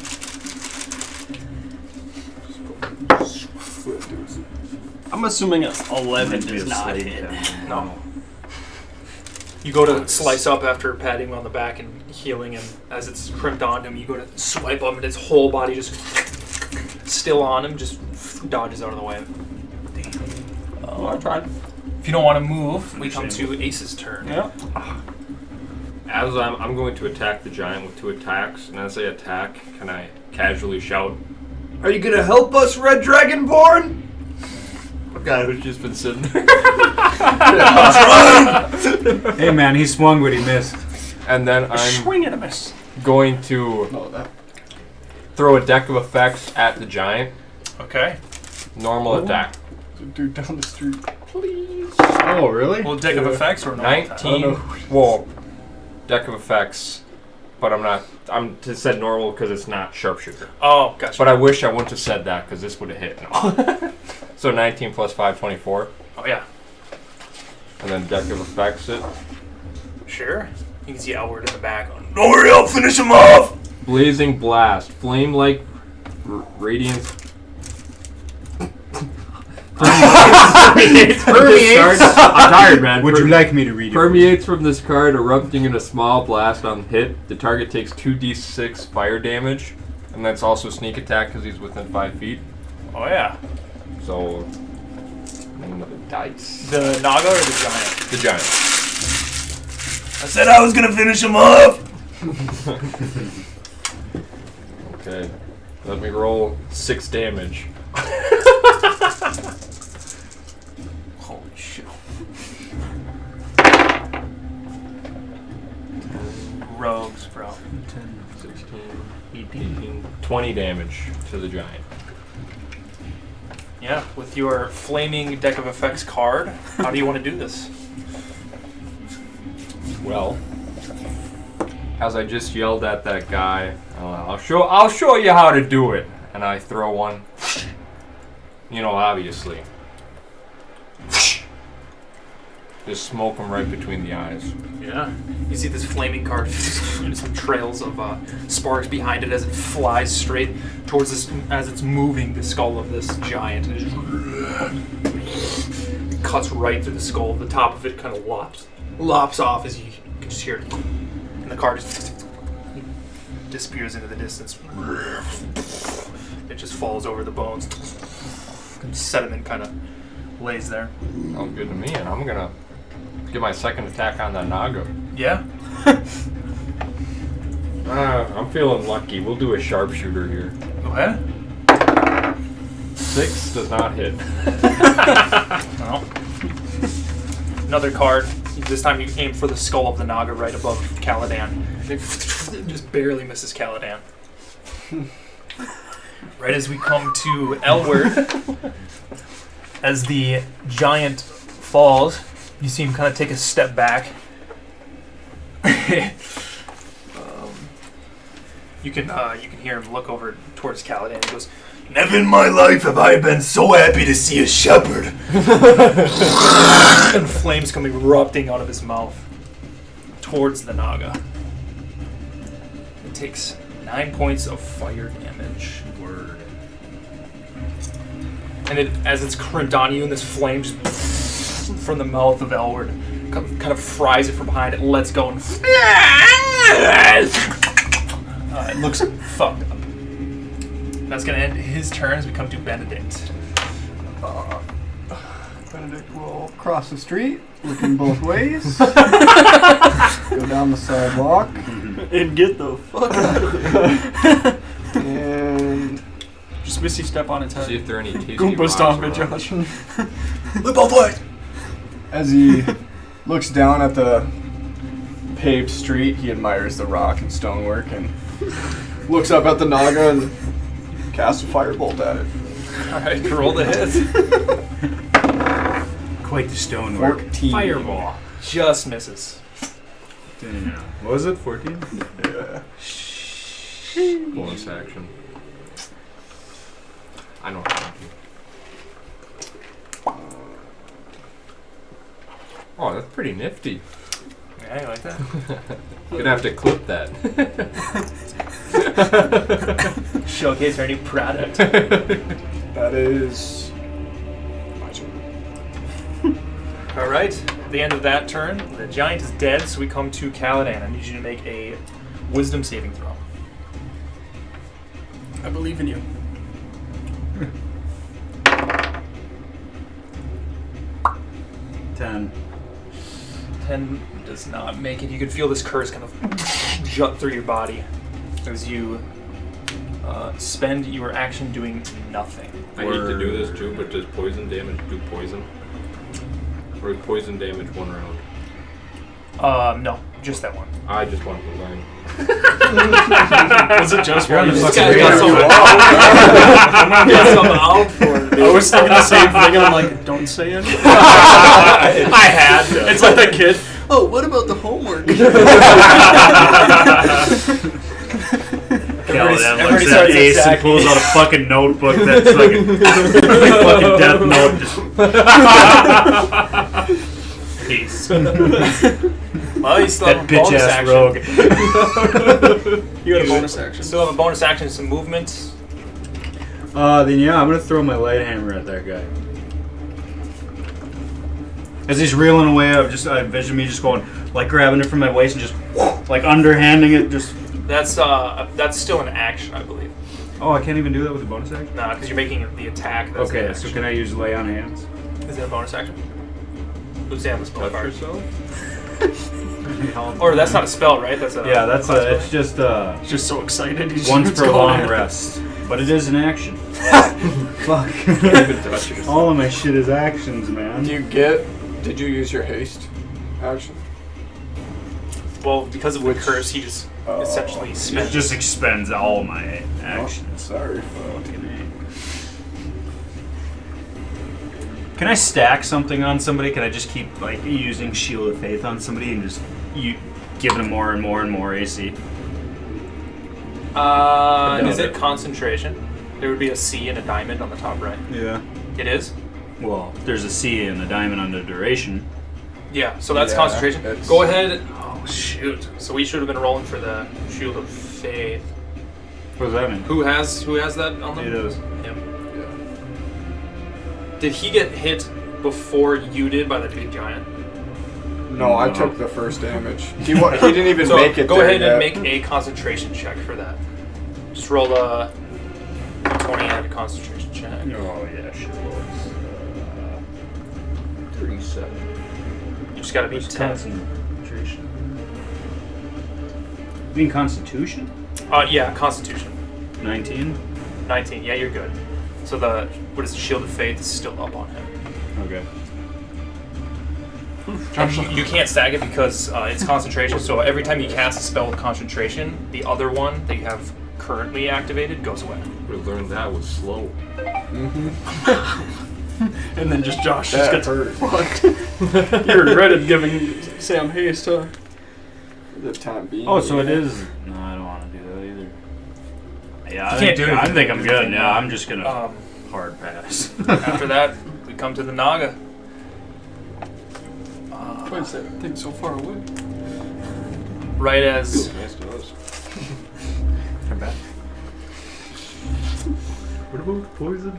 I'm assuming a 11 does not hit. No. You go to slice up after patting him on the back and healing, and as it's crimped onto him, you go to swipe up, and his whole body just still on him, just dodges out of the way. Oh, I tried. If you don't want to move, we come to Ace's turn. Yeah. As I'm going to attack the giant with 2 attacks, and as I attack, can I casually shout, "Are you gonna help us, Red Dragonborn?" The guy who's just been sitting there. Hey man, he swung but he missed. And then I'm Swing and a miss. going to throw a deck of effects at the giant. Okay. Normal attack. Dude down the street. Please. Oh really? Well, deck of effects or no? 19. Well, deck of effects, but I'm just said normal because it's not sharpshooter. Oh, gotcha. But I wish I wouldn't have said that because this would have hit. No. So 19 plus 5, 24. Oh, yeah. And then deck of effects it. Sure. You can see Elward in the back. Don't worry, I'll finish him off! Blazing blast. Flame like radiant. Permeates. I'm tired, man. Would you like me to read it? Permeates from this card, erupting in a small blast on hit. The target takes 2d6 fire damage. And that's also sneak attack because he's within 5 feet. Oh, yeah. So, another dice. The Naga or the giant? The giant. I said I was gonna finish him up! Okay. Let me roll 6 damage. Holy shit. Rogues, bro. 10, 16, 18, 20 damage to the giant. Yeah, with your flaming deck of effects card, how do you want to do this? Well, as I just yelled at that guy, I'll show you how to do it. And I throw one. You know, obviously. Just smoke him right between the eyes. Yeah. You see this flaming card and some trails of sparks behind it as it flies straight towards this, as it's moving the skull of this giant. And it cuts right through the skull. The top of it kind of lops off as you can just hear it. And the card just disappears into the distance. It just falls over the bones. Sediment kind of lays there. Sounds good to me, and I'm gonna get my second attack on that Naga. Yeah? I'm feeling lucky. We'll do a sharpshooter here. Go ahead. 6 does not hit. Well, another card. This time you aim for the skull of the Naga right above Caladan. It just barely misses Caladan. Right as we come to Elward, as the giant falls, you see him kind of take a step back. You can hear him look over towards Caladan. He goes, "Never in my life have I been so happy to see a shepherd." And flames come erupting out of his mouth towards the Naga. It takes 9 points of fire damage. Word. And as it's crimped on you, and this flame just from the mouth of Elward kind of fries it from behind. It lets go and it looks fucked up. That's gonna end his turn as we come to Benedict. Benedict will cross the street, looking both ways. Go down the sidewalk. And get the fuck out of here. And Just missy step on its See head. if there are any tasty Goomba rocks stomp it, around. Josh. Look both ways! as he looks down at the paved street, he admires the rock and stonework and looks up at the Naga and casts a firebolt at it. Alright, roll the hit. Quite the stonework. 14. Fireball. Just misses. Damn. What was it? 14? Yeah. Bonus action. I know how to do. Oh, that's pretty nifty. Yeah, you like that? You're gonna have to clip that. Showcase our new product. That is my turn. All right. At the end of that turn, the giant is dead, so we come to Caladan. I need you to make a wisdom saving throw. I believe in you. 10. 10 does not make it. You can feel this curse kind of jut through your body as you spend your action doing nothing. I hate to do this too, but does poison damage do poison? Or is poison damage one round? No, just that one. I just wanted to learn. Was it just You're on one? the This fucking guy's got radar. something out for it. I was thinking the same thing, and I'm like, don't say anything. I had to. It's like that kid. Oh, what about the homework? Caladan everybody looks at starts Ace and attacking. pulls out a fucking notebook that's like a fucking death note. Just Ace. Well, you still That have a bitch bonus ass action. rogue. You got a bonus action. Still have a bonus action, some movement. Then yeah, I'm gonna throw my light hammer at that guy. As he's reeling away, I envision me just going, like grabbing it from my waist and just, like underhanding it, just. That's still an action, I believe. Oh, I can't even do that with a bonus action? Nah, because you're making the attack. That's Okay, the so action. can I use lay on hands? Is it a bonus action? Who's down the spell Touch card? yourself? Or that's not a spell, right? That's a Yeah, that's class it's just He's just so excited. He's once just per going long at it. rest. But it is an action. Fuck. Can't even touch yourself. All of my shit is actions, man. Did you use your haste action? Well, because of the curse, he just essentially It spends. just expends all my actions. Sorry. Can I stack something on somebody? Can I just keep like using Shield of Faith on somebody and just giving them more and more and more AC? Is it concentration? There would be a C and a diamond on the top right. Yeah. It is? Well, there's a C and a diamond on the duration. Yeah, so that's Yeah, concentration. it's- Go ahead. Oh, shoot. So we should have been rolling for the Shield of Faith. What does that mean? Who has that on them? It is. Him. Yeah. Did he get hit before you did by the big giant? No, I No. took the first damage. He didn't even So make it. go there ahead and yet. make a concentration check for that. Just roll a 20 and a concentration check. Oh yeah, sure. 37. You just gotta beat 10. Concentration. You mean Constitution? Yeah, Constitution. 19. 19. Yeah, you're good. So what is the Shield of Faith is still up on him. Okay. And you can't stack it because it's concentration. So every time you cast a spell with concentration, the other one that you have currently activated goes away. We learned that was slow. And then just Josh That just gets hurt. fucked. You regretted giving Sam haste, huh? For the time being. Oh, so it is. No, I don't want to do that either. Yeah, You can't do I anything. think I'm good now. I'm just gonna After hard pass. that, we come to the Naga. Why is that thing so far away? Right as Nice to us. Come back. What about poison?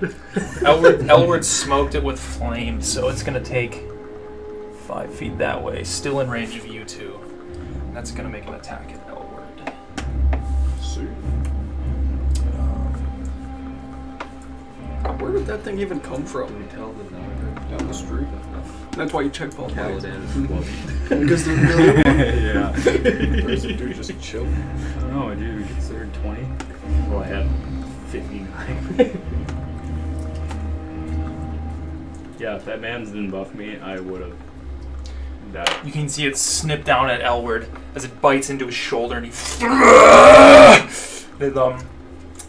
Elward smoked it with flame, so it's gonna take 5 feet that way, still in range of you two. That's gonna make an attack at Elward. See. Where did that thing even come from? Can we tell the number? Down the street. That's why you check both ways. Caladan is 12. Because they're really Yeah. Or is the dude just chill? I don't know, dude. We considered 20. Well, I had 59. Yeah, if that man's didn't buff me, I would have died. You can see it snip down at Elward as it bites into his shoulder, and he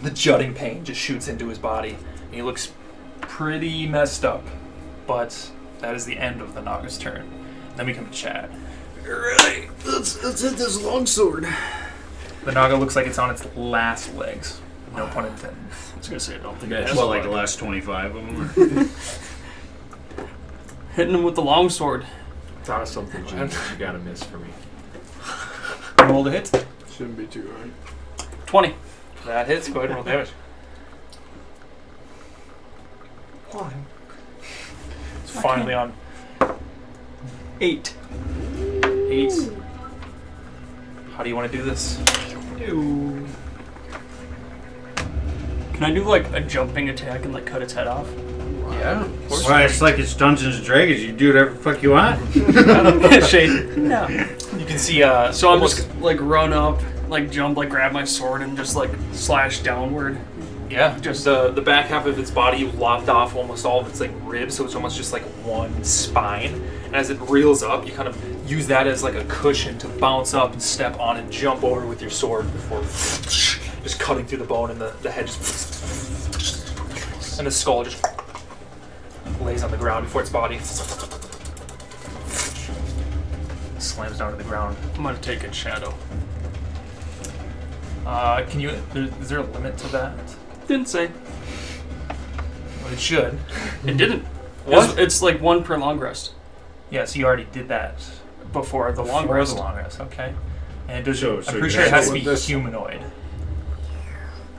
the jutting pain just shoots into his body, and he looks pretty messed up. But that is the end of the Naga's turn. Then we come to Chad. Alright, let's hit this longsword. The Naga looks like it's on its last legs. No pun intended. I was gonna say I don't think Yeah, it has. well, like the last 25 of them. Hitting him with the longsword. Thought of something you gotta miss for me. Roll the hit. Shouldn't be too hard. 20. That hits. Go ahead and roll damage. It's finally on 8. 8. How do you want to do this? Can I do like a jumping attack and like cut its head off? Yeah, of course. Well, it's like it's Dungeons and Dragons. You do whatever the fuck you want. Shade. No. You can see. So I'm almost- just like run up, like jump, like grab my sword and just like slash downward. Yeah, just the back half of its body you lopped off almost all of its like ribs, so it's almost just like one spine. And as it reels up, you kind of use that as like a cushion to bounce up and step on and jump over with your sword before just cutting through the bone, and the head just and the skull just lays on the ground before its body slams down to the ground. I'm gonna take its shadow. Can you? Is there a limit to that? Didn't say. Well, it should. It didn't. What? It's like 1 per long rest. Yeah, so you already did that Before the long before rest. the long rest. Okay. And does So I'm you pretty sure it has to be this- humanoid.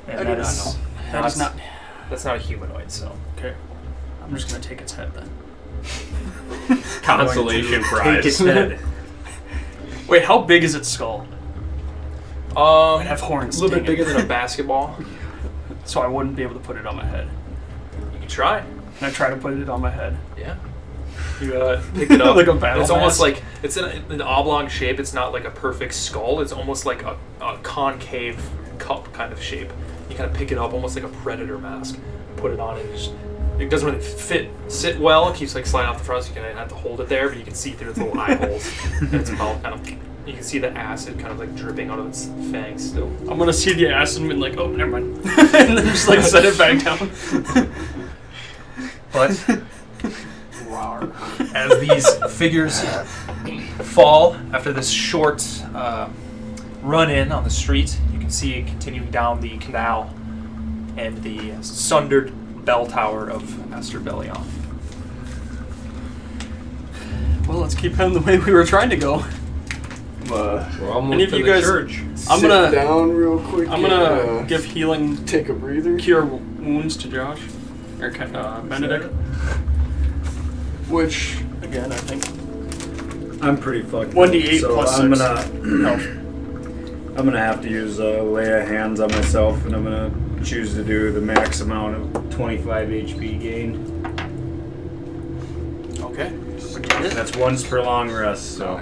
And I do not know. That is not. That's not a humanoid, so. Okay. I'm just gonna take its head then. Consolation Take prize. its head. Wait, how big is its skull? I'd have horns. A little bit dang it. bigger than a basketball. So I wouldn't be able to put it on my head. You can try. And I try to put it on my head. Yeah. You pick it up. Like a battle It's almost mask. like it's in an oblong shape. It's not like a perfect skull. It's almost like a concave cup kind of shape. You kind of pick it up almost like a predator mask. Put it on and it doesn't really sit well. It keeps like sliding off the front, so you kind of have to hold it there, but you can see through its little eye holes. And its mouth kind of. You can see the acid kind of like dripping out of its fangs still. I'm gonna see the acid and be like, oh, never mind. And then just like set it back down. But as these figures fall after this short run in on the street, you can see it continuing down the canal and the sundered bell tower of Asterbellion. Well, let's keep heading the way we were trying to go. We're almost Any of to you the guys- church. I'm Sit gonna- down real quick. I'm and, gonna give healing, take a breather. cure wounds to Josh. Or Benedict. Which Again, I think. I'm pretty fucked. 1d8 so plus I'm 6. I'm gonna have to use lay of hands on myself, and I'm gonna choose to do the max amount of 25 HP gain. Okay. That's once per long rest. So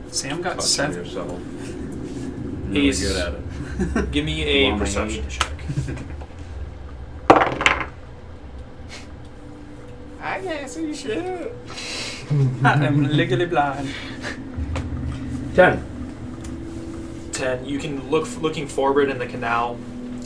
Sam got Fucking 7. yourself. I'm really Ace. good at it. Give me a Well, my perception age. check. I can't see shit. I am legally blind. 10. 10. You can looking forward in the canal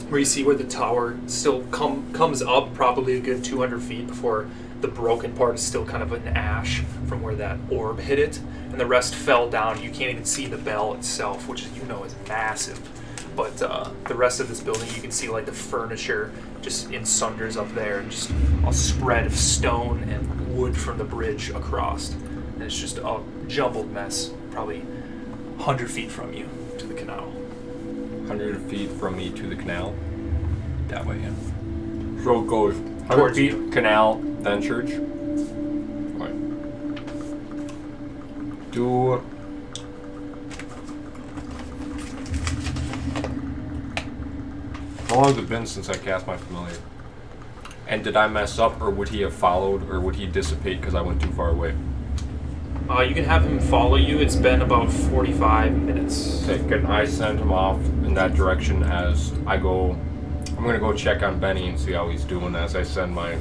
where you see where the tower still comes up probably a good 200 feet before the broken part is still kind of an ash from where that orb hit it, and the rest fell down. You can't even see the bell itself, which you know is massive. But the rest of this building, you can see like the furniture just in sunders up there, and just a spread of stone and wood from the bridge across. And it's just a jumbled mess, probably 100 feet from you to the canal. 100 feet from me to the canal. That way, yeah. So it goes 100 Towards feet, you. canal, then church. Right. Do... How long has it been since I cast my familiar? And did I mess up, or would he have followed, or would he dissipate because I went too far away? You can have him follow you. It's been about 45 minutes. Okay, can I send him off in that direction as I go? I'm gonna go check on Benny and see how he's doing as I send my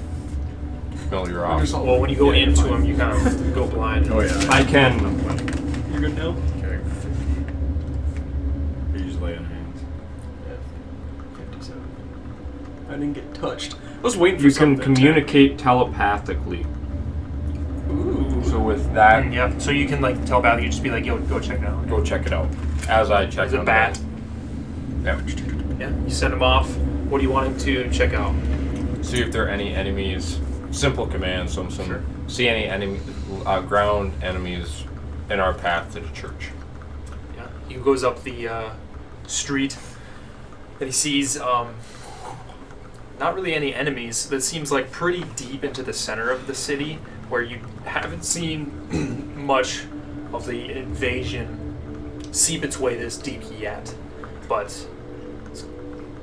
familiar off. Well, when you go into him, you kind of go blind. Oh yeah. I can. You're good now? Okay. Use lay on hands. 57. I didn't get touched. I was waiting for You can something to- communicate telepathically. Ooh. So with that, Yeah. So you can like telepathically just be like, "Yo, go check it out." go check it out. As I check Is it on bad? Yeah. Yeah. You send him off. What do you want him to check out? See if there are any enemies. Simple command. So Sure. see any enemy ground enemies in our path to the church. Yeah. He goes up the street, and he sees not really any enemies. That seems like pretty deep into the center of the city, where you haven't seen much of the invasion seep its way this deep yet. But it's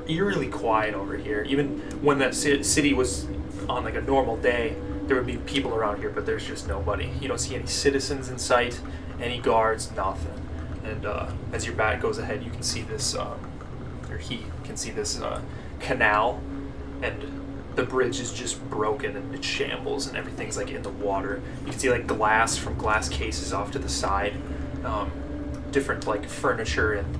eerily quiet over here. Even when that city was on like a normal day, there would be people around here, but there's just nobody. You don't see any citizens in sight, any guards, nothing. And as your bat goes ahead, you can see this, or he can see this canal, and the bridge is just broken and it shambles, and everything's like in the water. You can see like glass from glass cases off to the side, different like furniture and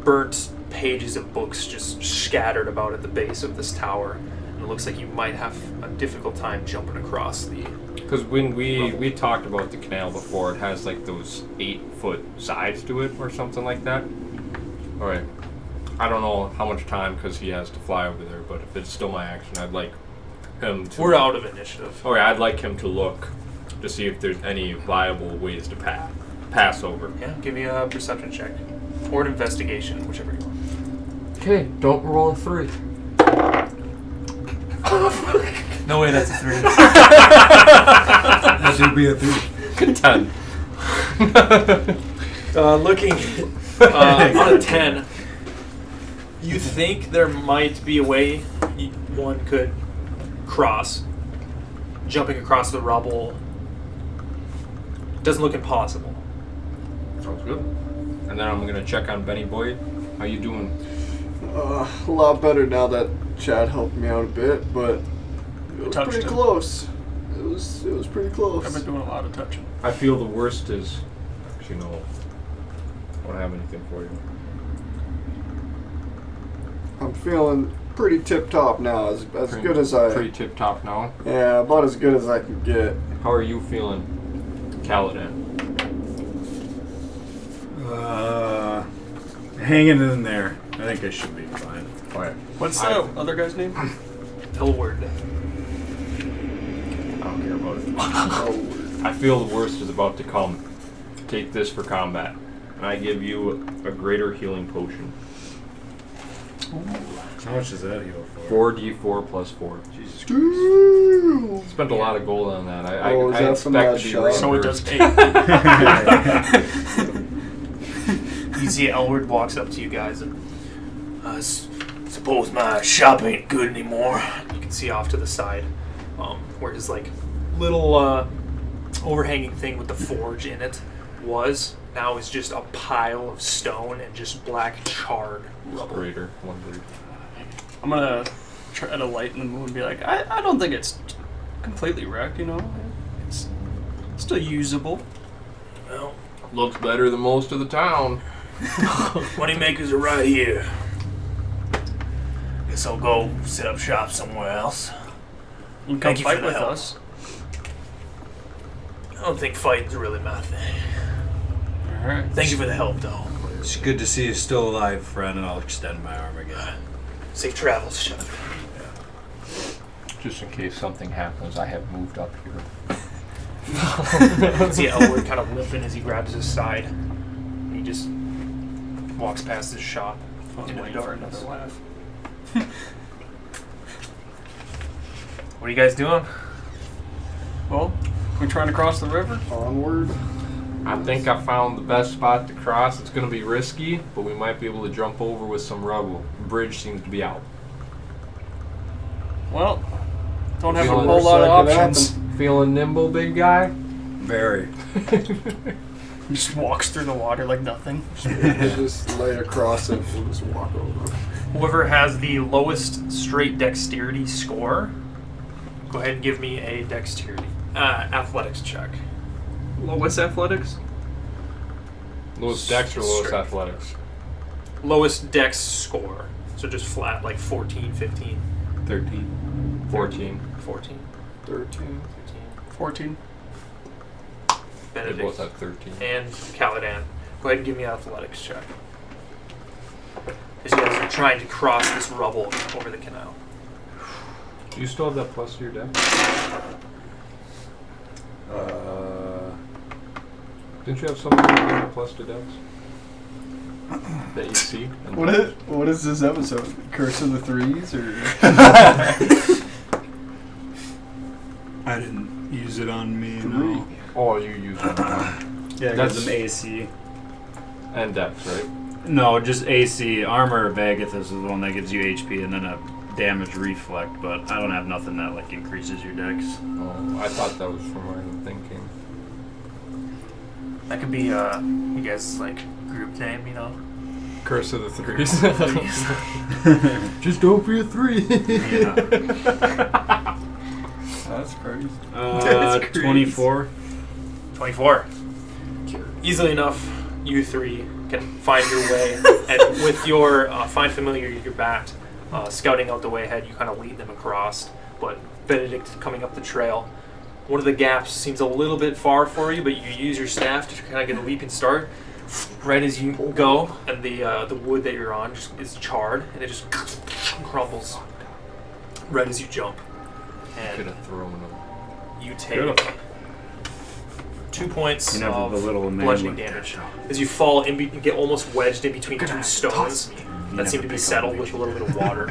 burnt pages of books just scattered about at the base of this tower. And it looks like you might have a difficult time jumping across the... Because when we talked about the canal before, it has like those 8-foot sides to it or something like that. All right. I don't know how much time because he has to fly over there, but if it's still my action, I'd like him to... We're out of initiative. Okay, I'd like him to look to see if there's any viable ways to pass over. Yeah, give me a perception check. Or an investigation, whichever you want. Okay, don't roll a 3. No way, that's a 3. That should be a 3. 10. Looking on a 10, you think there might be a way one could cross. Jumping across the rubble doesn't look impossible. Sounds good. And then I'm going to check on Benny Boyd. How you doing? A lot better now that Chad helped me out a bit, but it was Touched pretty him. close. It was pretty close. I've been doing a lot of touching. I feel the worst is... Actually, no. I don't have anything for you. I'm feeling pretty tip-top now, as Pretty- good as I... Pretty tip-top now. Yeah, about as good as I can get. How are you feeling, Kaladin? Hanging in there. I think I should be fine. Alright. What's the other guy's name? L-word. I don't care about it. Oh, I feel the worst is about to come. Take this for combat. And I give you a greater healing potion. How much does that heal for? 4d4 plus 4. Jesus Christ. Ooh. Spent a lot of gold on that. I Oh, is that from expect that to be shot? So it reimbursed. does 8. You see Elward walks up to you guys and suppose my shop ain't good anymore. You can see off to the side where his like little overhanging thing with the forge in it was. Now is just a pile of stone and just black charred rubble. Greater. 1 greater. I'm gonna try to lighten the mood and be like, I don't think it's completely wrecked, you know? It's still usable. Well, Looks better than most of the town. moneymakers are right here. Guess I'll go set up shop somewhere else. You can come Thank you for fight the with help. us. I don't think fighting's really my thing. Alright. Thank you for the help, though. It's good to see you still alive, friend, and I'll extend my arm again. Safe travels, Shep. Just in case something happens, I have moved up here. You can see Elwood kind of limping as he grabs his side. And he just walks past his shop I was into the waiting for darkness. another laugh. What are you guys doing? Well, we trying to cross the river? Onward. I think I found the best spot to cross. It's going to be risky, but we might be able to jump over with some rubble. The bridge seems to be out. Well, don't have a Feeling whole lot of worse that could options. Feeling nimble, big guy? Very. He just walks through the water like nothing. We'll just lay across it. We'll just walk over. Whoever has the lowest straight dexterity score, go ahead and give me a dexterity athletics check. Lowest athletics? Lowest dex or lowest Straight. athletics? Lowest dex score. So just flat, like 14, 15, 13. 14. 14, 13. 15. 14. They Benedict, both have 13. and Caladan. Go ahead and give me an athletics check. As you guys are trying to cross this rubble over the canal. Do you still have that plus to your deck? Didn't you have something with a plus to decks? The AC? What is this episode? Curse of the Threes or? I didn't use it on me. No. Oh, you use one. Yeah, That's- that's an AC. And decks, right? No, just AC. Armor of Agathis is the one that gives you HP and then a damage reflect, but I don't have nothing that like increases your dex. Oh, I thought that was from my thinking. That could be you guys like group name, you know. Curse of the Threes. Just go for your 3. Yeah. That's crazy. That's crazy. 24. 24. Easily enough, you three can find your way, and with your find familiar, your bat scouting out the way ahead, you kind of lead them across. But Benedict coming up the trail, one of the gaps seems a little bit far for you, but you use your staff to kind of get a leaping start. Right as you go, and the wood that you're on is charred, and it just crumbles right as you jump. Could And have thrown them. you take 2 points You never of belittle a man bludgeoning like damage that. as you fall in, get almost wedged in between two stones that seem to be settled with a little bit of water.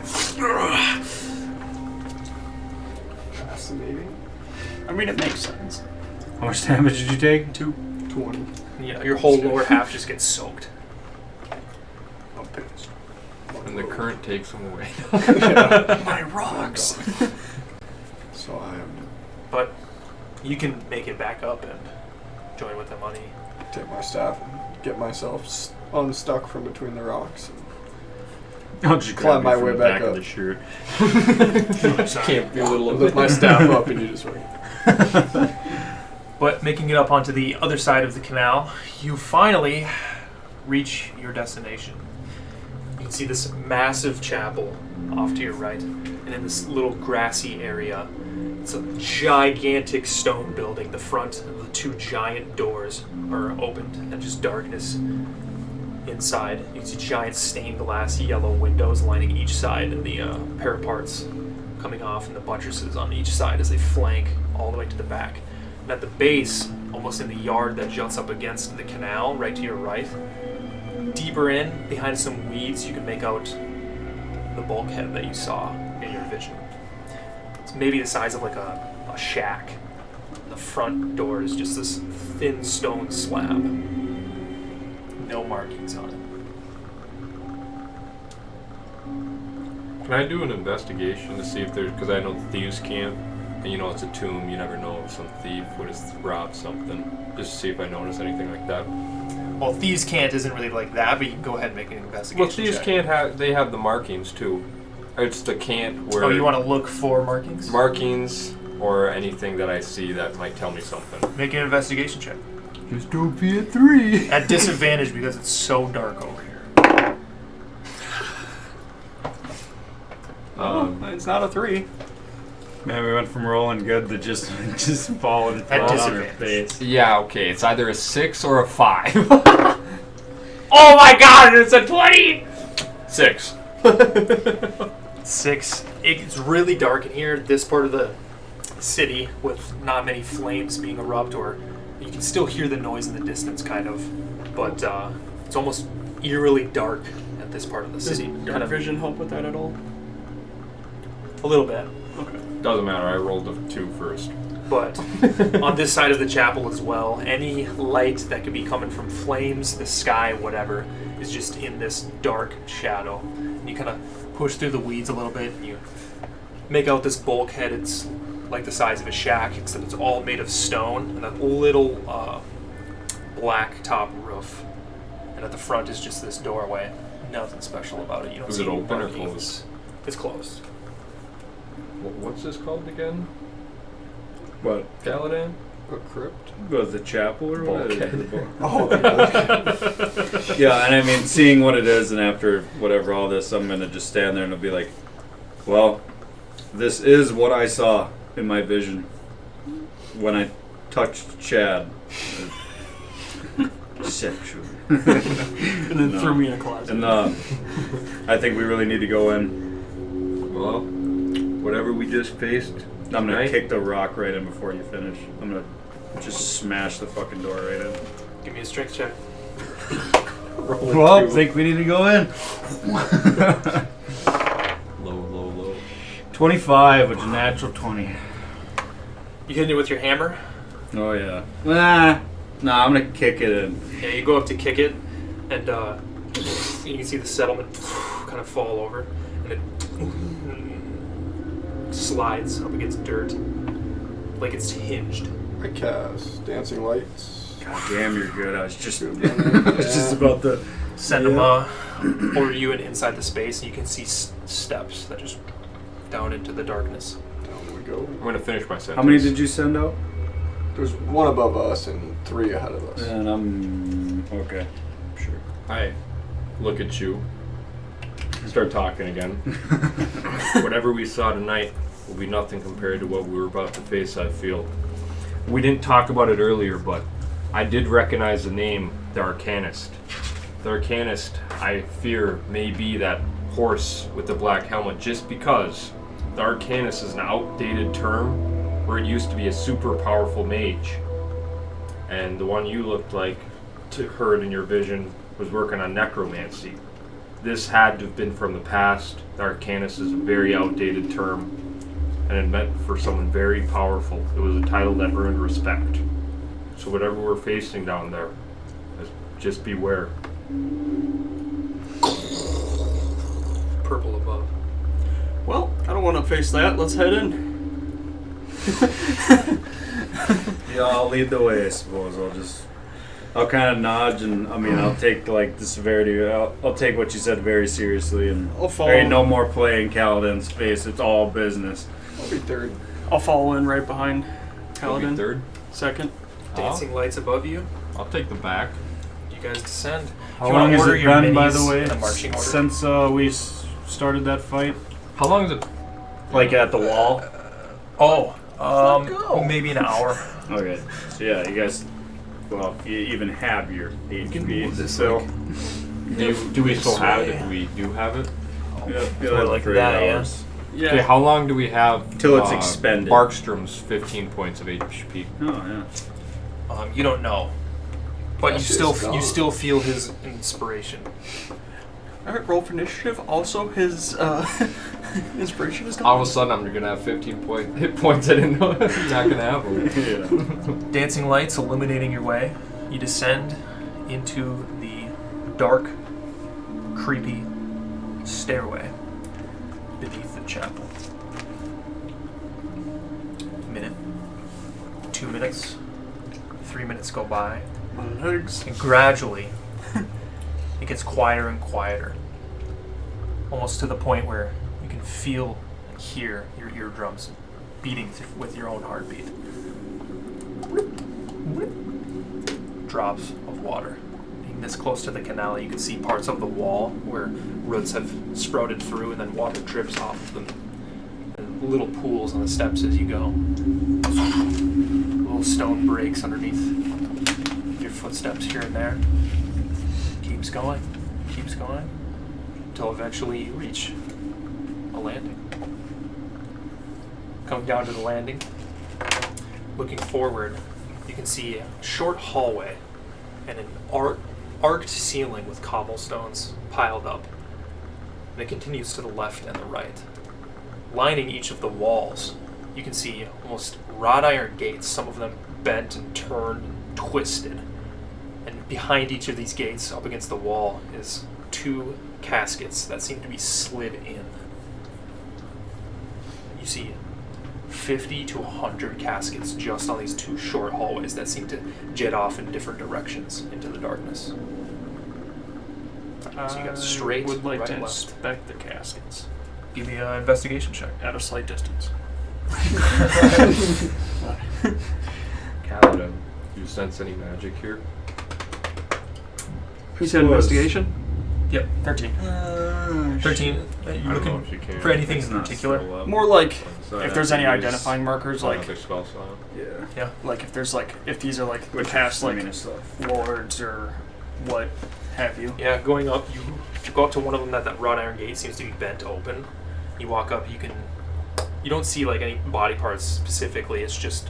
Fascinating. I mean, it makes sense. How much damage did you take? 20. Yeah, your whole lower half just gets soaked. I'm pissed. And the current takes them away. My rocks. So I am But you can make it back up and join with the money. take my staff and get myself unstuck from between the rocks. I'll just Climb my from way the back back up. of the shirt. Can't be a little And lift my staff up and you just like. But making it up onto the other side of the canal, you finally reach your destination. You can see this massive chapel off to your right, and in this little grassy area, it's a gigantic stone building. The front of the 2 giant doors are opened, and just darkness inside. You can see giant stained glass yellow windows lining each side, and the paraparts coming off, and the buttresses on each side as they flank all the way to the back. And at the base, almost in the yard that juts up against the canal, right to your right, deeper in, behind some weeds, you can make out the bulkhead that you saw in your vision. It's maybe the size of like a shack. The front door is just this thin stone slab. No markings on it. Can I do an investigation to see if there's, because I know the thieves can't, and you know it's a tomb, you never know if some thief would have robbed something, just to see if I notice anything like that. Well, Thieves' Cant isn't really like that, but you can go ahead and make an investigation Well, thieves check. can't have, they have the markings too. It's the can't where Oh, you want to look for markings? markings or anything that I see that might tell me something. Make an investigation check. Just don't be a 3. At disadvantage because it's so dark over here. It's not a 3. Man, we went from rolling good to just falling At flat on our disadvantage. face. Yeah, okay, it's either a 6 or a 5. Oh my god, it's a 20! 6. 6. It's really dark in here. This part of the city with not many flames being erupt, or you can still hear the noise in the distance, kind of. But it's almost eerily dark at this part of the Does city. dark Kind of vision help with that at all? a little bit. Okay. Doesn't matter, I rolled a 2 first. But on this side of the chapel as well, any light that could be coming from flames, the sky, whatever, is just in this dark shadow. And you kind of push through the weeds a little bit, and you make out this bulkhead. It's like the size of a shack, except it's all made of stone, and that little black top roof. And at the front is just this doorway. Nothing special about it. You don't Is see it any open or markings. closed? It's closed. What's this called again? What? Galadan? A crypt? Was the chapel or what? Bulkhead. Oh, the Yeah, and I mean, seeing what it is, and after whatever all this, I'm gonna just stand there and I'll be like, well, this is what I saw in my vision when I touched Chad. Sexually. And then No. threw me in a closet. And I think we really need to go in. Well, whatever we just faced. I'm gonna tonight, kick the rock right in before you finish. I'm gonna just smash the fucking door right in. Give me a strength check. roll a Well, two. think we need to go in. Low. 25, which is a natural 20. You hitting it with your hammer. Oh yeah. Nah, I'm gonna kick it in. Yeah, you go up to kick it, and you can see the settlement kind of fall over, and it slides up against dirt, like it's hinged. I cast Dancing Lights. God damn, you're good. I was just Yeah. about to Send them over you and inside the space, and you can see steps that just down into the darkness. Down we go. I'm gonna finish my sentence. How many did you send out? There's one above us and 3 ahead of us. And I'm okay. Sure. I look at you. Start talking again. Whatever we saw tonight will be nothing compared to what we were about to face, I feel. We didn't talk about it earlier, but I did recognize the name, the Arcanist. The Arcanist, I fear, may be that horse with the black helmet, just because the Arcanist is an outdated term where it used to be a super powerful mage. And the one you looked like, to heard in your vision, was working on necromancy. This had to have been from the past. The Arcanist is a very outdated term, and it meant for someone very powerful. It was a title that earned respect. So whatever we're facing down there, just beware. Purple above. Well, I don't want to face that. Let's head in. Yeah, I'll lead the way, I suppose. I'll kind of nod, and I mean, I'll take like the severity. I'll take what you said very seriously, and I'll follow. there ain't no more play in Kaladin's face. It's all business. I'll be 3rd. I'll follow in right behind You'll be Kaladin. third. Second. Dancing lights above you. I'll take the back. You guys descend. How Do you wanna long has order it your been, by minis the way, in a marching order? since we started that fight? How long is it? Like at the wall? Maybe an hour. Okay. So yeah, you guys. Well, you even have your can HP. move this So Do we still have it if we do have it? More like that, yeah. Yeah. Okay, how long do we have Till it's expended. Barkstrom's 15 points of HP. Oh yeah. You don't know, but That's you just still gone. feel his inspiration. Alright, roll for initiative. Also, his inspiration is gone. All of a sudden, I'm gonna have 15 hit points. I didn't know you're not gonna have them. Yeah. Dancing lights illuminating your way. You descend into the dark, creepy stairway beneath the chapel. Minute, 2 minutes, 3 minutes go by, My legs. and gradually it gets quieter and quieter, almost to the point where you can feel and hear your eardrums beating with your own heartbeat. Drops of water. Being this close to the canal, you can see parts of the wall where roots have sprouted through, and then water drips off of them. And little pools on the steps as you go. Little stone breaks underneath your footsteps here and there. Keeps going, until eventually you reach a landing. Coming down to the landing, looking forward, you can see a short hallway and an arced ceiling with cobblestones piled up. And it continues to the left and the right. Lining each of the walls, you can see almost wrought iron gates, some of them bent and turned and twisted. And behind each of these gates, up against the wall, is 2 caskets that seem to be slid in. You see 50 to 100 caskets just on these 2 short hallways that seem to jet off in different directions into the darkness. So you got straight, Would like right, to left. inspect the caskets Give me an investigation check. at a slight distance. Kaladin, do you sense any magic here? You said Was- investigation? Yep. 13. 13. You I don't know looking if you can. for anything It's in not particular? still up. More like So if I'd there's have any to use identifying markers, like another spell slot. Yeah. like if there's like if these are like the Which past is, like stuff. lords or what have you. Yeah, going up, you go up to one of them that wrought iron gate seems to be bent open. You walk up, you don't see like any body parts specifically. It's just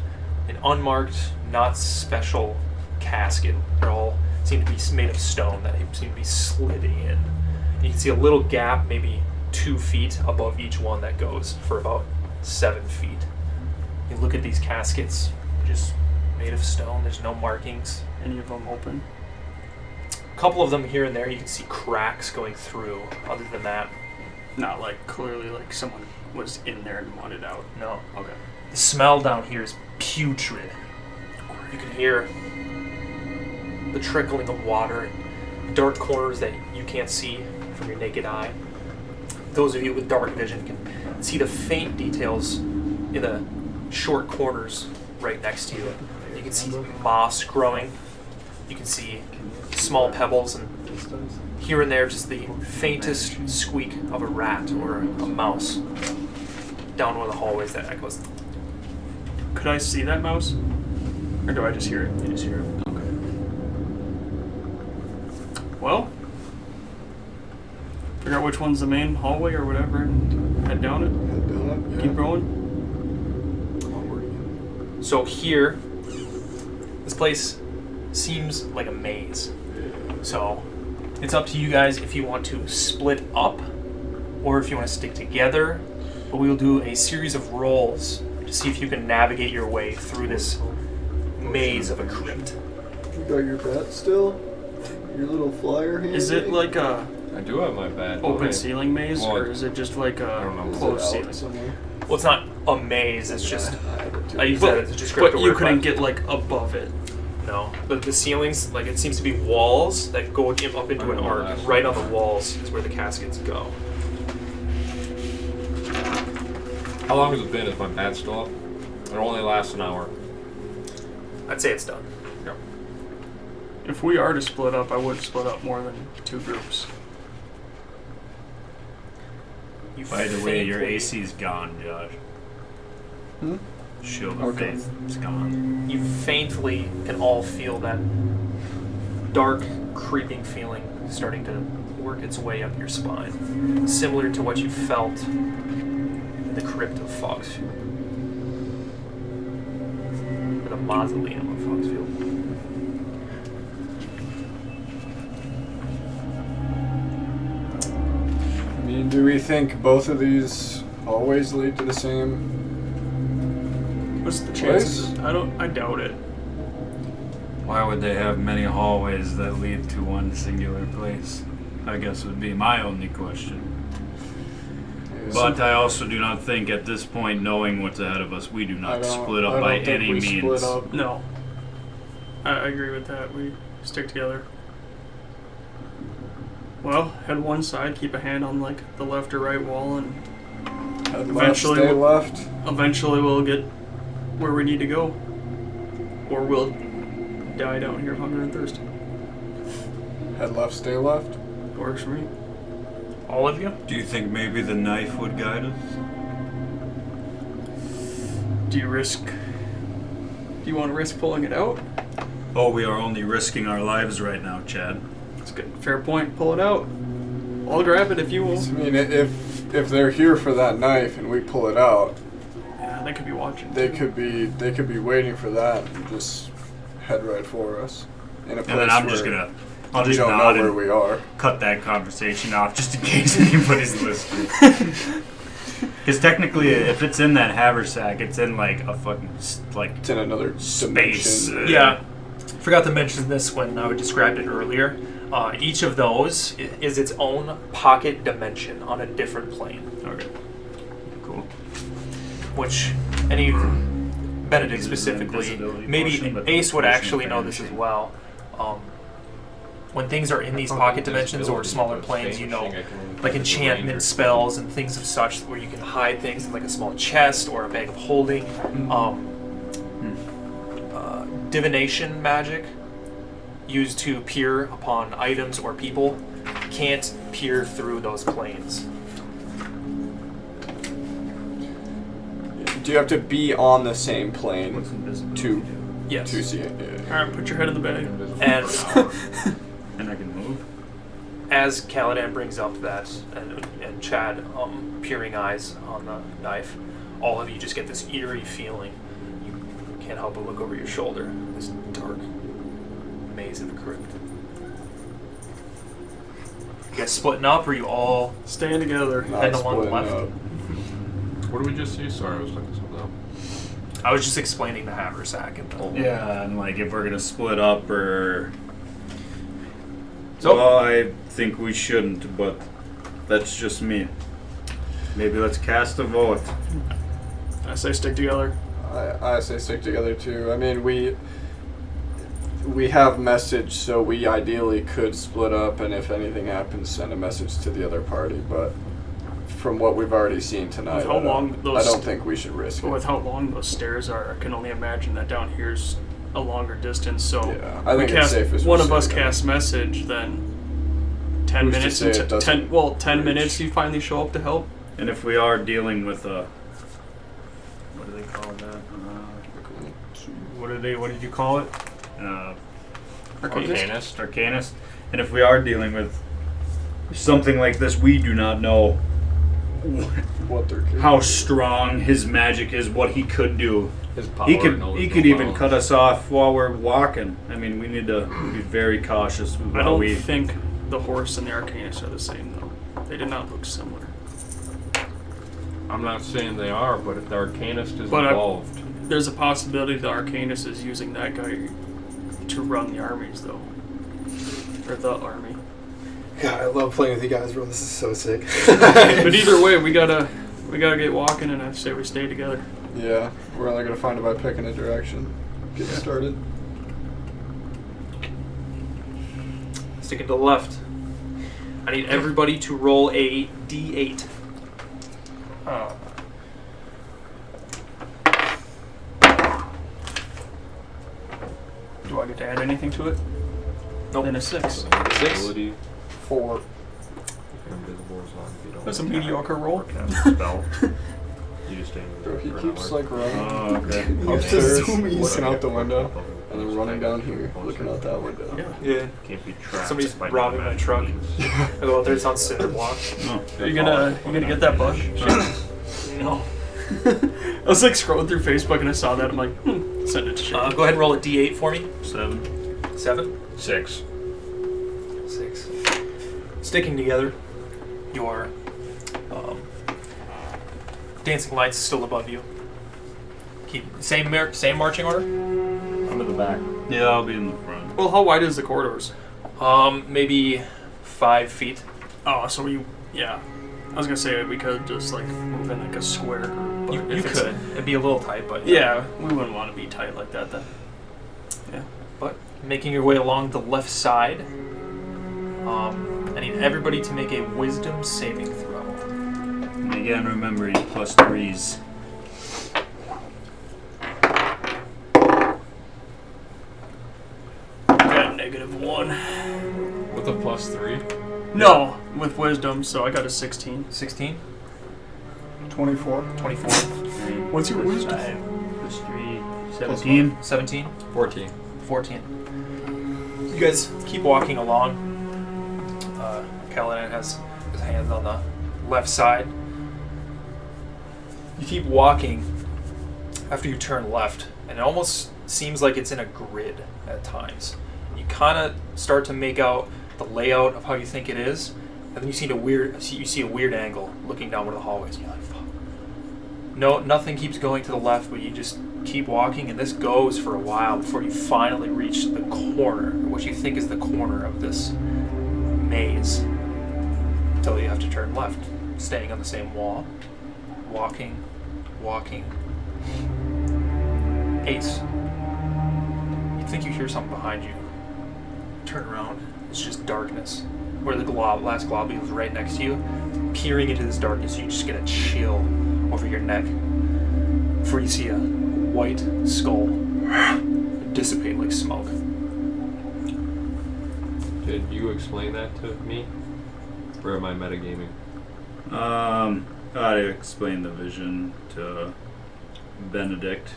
an unmarked, not special casket. They're all seem to be made of stone that seem to be slid in. You can see a little gap, maybe 2 feet above each one that goes for about 7 feet. You look at these caskets, just made of stone. There's no markings. Any of them open? A couple of them here and there, you can see cracks going through. Other than that, Not like clearly like someone was in there and wanted out. no. Okay. The smell down here is putrid. You can hear the trickling of water in dark corners that you can't see from your naked eye. Those of you with dark vision can see the faint details in the short corners right next to you. You can see moss growing. You can see small pebbles, and here and there just the faintest squeak of a rat or a mouse down one of the hallways that echoes. Could I see that mouse? Or do I just hear it? You just hear it. Okay. Well, figure out which one's the main hallway or whatever and head down it. Head down it. Yeah. Keep going. Onward. So here, this place seems like a maze. So it's up to you guys if you want to split up or if you want to stick together. But we will do a series of rolls to see if you can navigate your way through this maze of a crypt. You got your bat still? Your little flyer handy? Is it like a I do have my bed. open Okay. ceiling maze Well, or is it just like I don't know. a Is it closed out ceiling? somewhere? Well, it's not a maze, it's just, I have it too. I use that as a descriptor But you word, couldn't get like above it. No. The ceilings, like it seems to be walls that go up into an arc, and right on the walls is where the caskets go. How long has it been? Is my bat still up? It only lasts an hour. I'd say it's done. Yep. If we are to split up, I would split up more than 2 groups. You By the way, your faintly- AC's gone, Josh. Hmm? Shield of Okay. Faith is gone. You faintly can all feel that dark, creeping feeling starting to work its way up your spine, similar to what you felt in the crypt of Foxfield, or the mausoleum of Foxfield. I mean, do we think both of these always lead to the same? What's the chances? I doubt it. Why would they have many hallways that lead to one singular place? I guess would be my only question. But I also do not think at this point, knowing what's ahead of us, we do not split up by any means. Split up. No. I agree with that. We stick together. Well, head one side, keep a hand on like the left or right wall, and Head Eventually left, stay we'll- left. eventually we'll get where we need to go. Or we'll die down here of hunger and thirst. Head left, stay left. Works for me. All of you? Do you think maybe the knife would guide us? Do you want to risk pulling it out? Oh, we are only risking our lives right now, Chad. That's good. Fair point. Pull it out. I'll grab it if you will. I mean, if they're here for that knife and we pull it out, Yeah, they could be watching. they too. could be waiting for that and just head right for us. In a place And then I'm just where gonna, I'll we just don't know nod where and we are. cut that conversation off just in case anybody's listening. Because technically, if it's in that haversack, it's in like a fucking like It's in another space. dimension. Yeah. Forgot to mention this when I described it earlier. Each of those is its own pocket dimension on a different plane. Okay. Cool. Which any Benedict specifically, maybe Ace would actually know this as well. When things are in these pocket dimensions or smaller planes, you know, like enchantment spells and things of such, where you can hide things in like a small chest or a bag of holding. Divination magic used to peer upon items or people can't peer through those planes. Do you have to be on the same plane What's invisible? to Yes. see it? Yeah. All right, put your head in the bag. And And I can move. as Caladan brings up that, and Chad peering eyes on the knife, all of you just get this eerie feeling. You can't help but look over your shoulder. This dark maze of a crypt. You guys splitting up, or you all Staying together. heading along the splitting left? up. What did we just see? Sorry, I was looking something up. I was just explaining the haversack and the... Yeah, and like if we're gonna split up or. So- Well, I think we shouldn't, but that's just me. Maybe let's cast a vote. I say stick together. I say stick together too. I mean, we have message, so we ideally could split up, and if anything happens, send a message to the other party. But from what we've already seen tonight, With how long those- I don't think we should risk But it. with how long those stairs are, I can only imagine that down here's a longer distance. So Yeah, I we think it's cast, safest we one of stay us together. casts message, then 10 Who's to minutes. say it doesn't 10 reach? minutes. You finally show up to help. And if we are dealing with a. What do they call that? What did you call it? Arcanist? Arcanist. And if we are dealing with something like this, we do not know What they're how strong his magic is, what he could do. His power He could knows no even bounds. cut us off while we're walking. I mean, we need to be very cautious with I how don't we. think the horse and the Arcanist are the same, though. They did not look similar. I'm not saying they are, but if the Arcanist is But involved, There's a possibility the Arcanist is using that guy to run the armies, though. Or the army. God, I love playing with you guys, bro. This is so sick. But either way, we gotta get walking, and I say we stay together. Yeah, we're only gonna find it by picking a direction. Get started. Sticking to the left. I need everybody to roll a d8. Do I get to add anything to it? Nope. Then a 6. invisibility, 4. invisible as long as you don't That's a attack mediocre roll. or cast a spell. You just stay Bro, he for an keeps hour. like running Oh, okay. You have to upstairs, zoom in. looking out the window, and then running down here, looking out that window. Yeah. Yeah. Can't be trapped. Somebody's by robbing my magic truck. means. I go out there, it's on cinder block. No. Are you gonna get that bug? No. I was like scrolling through Facebook and I saw that. I'm like, send it to Shane. Go ahead and roll a d8 for me. 7. 7. 6. 6. Sticking together, your dancing lights still above you. Keep same marching order. Come to the back. Yeah, I'll be in the front. Well, how wide is the corridors? Maybe 5 feet. Oh, so yeah. I was gonna say we could just like move in like a square group. But You if it's- could. It'd be a little tight, but Yeah, we wouldn't want to be tight like that then. Yeah. But making your way along the left side, I need everybody to make a wisdom saving throw. And again, remember, you plus 3s. Got -1. With a +3. No, with wisdom, so I got a 16. 16, 24. 24, What's your wisdom? 5 plus 3, 17. 17, 14. 14. You guys keep walking along. Kaladin has his hands on the left side. You keep walking after you turn left, and it almost seems like it's in a grid at times. You kind of start to make out the layout of how you think it is, and then you see a weird angle looking down one of the hallways, and you're like, fuck. No, nothing keeps going to the left, but you just keep walking, and this goes for a while before you finally reach the corner, what you think is the corner of this maze, until you have to turn left, staying on the same wall, walking. Ace, you think you hear something behind you. Turn around, it's just darkness. Where the last globule is right next to you, peering into this darkness, you just get a chill over your neck. Before you see a white skull dissipate like smoke. Did you explain that to me? Where am I metagaming? I explained the vision to Benedict.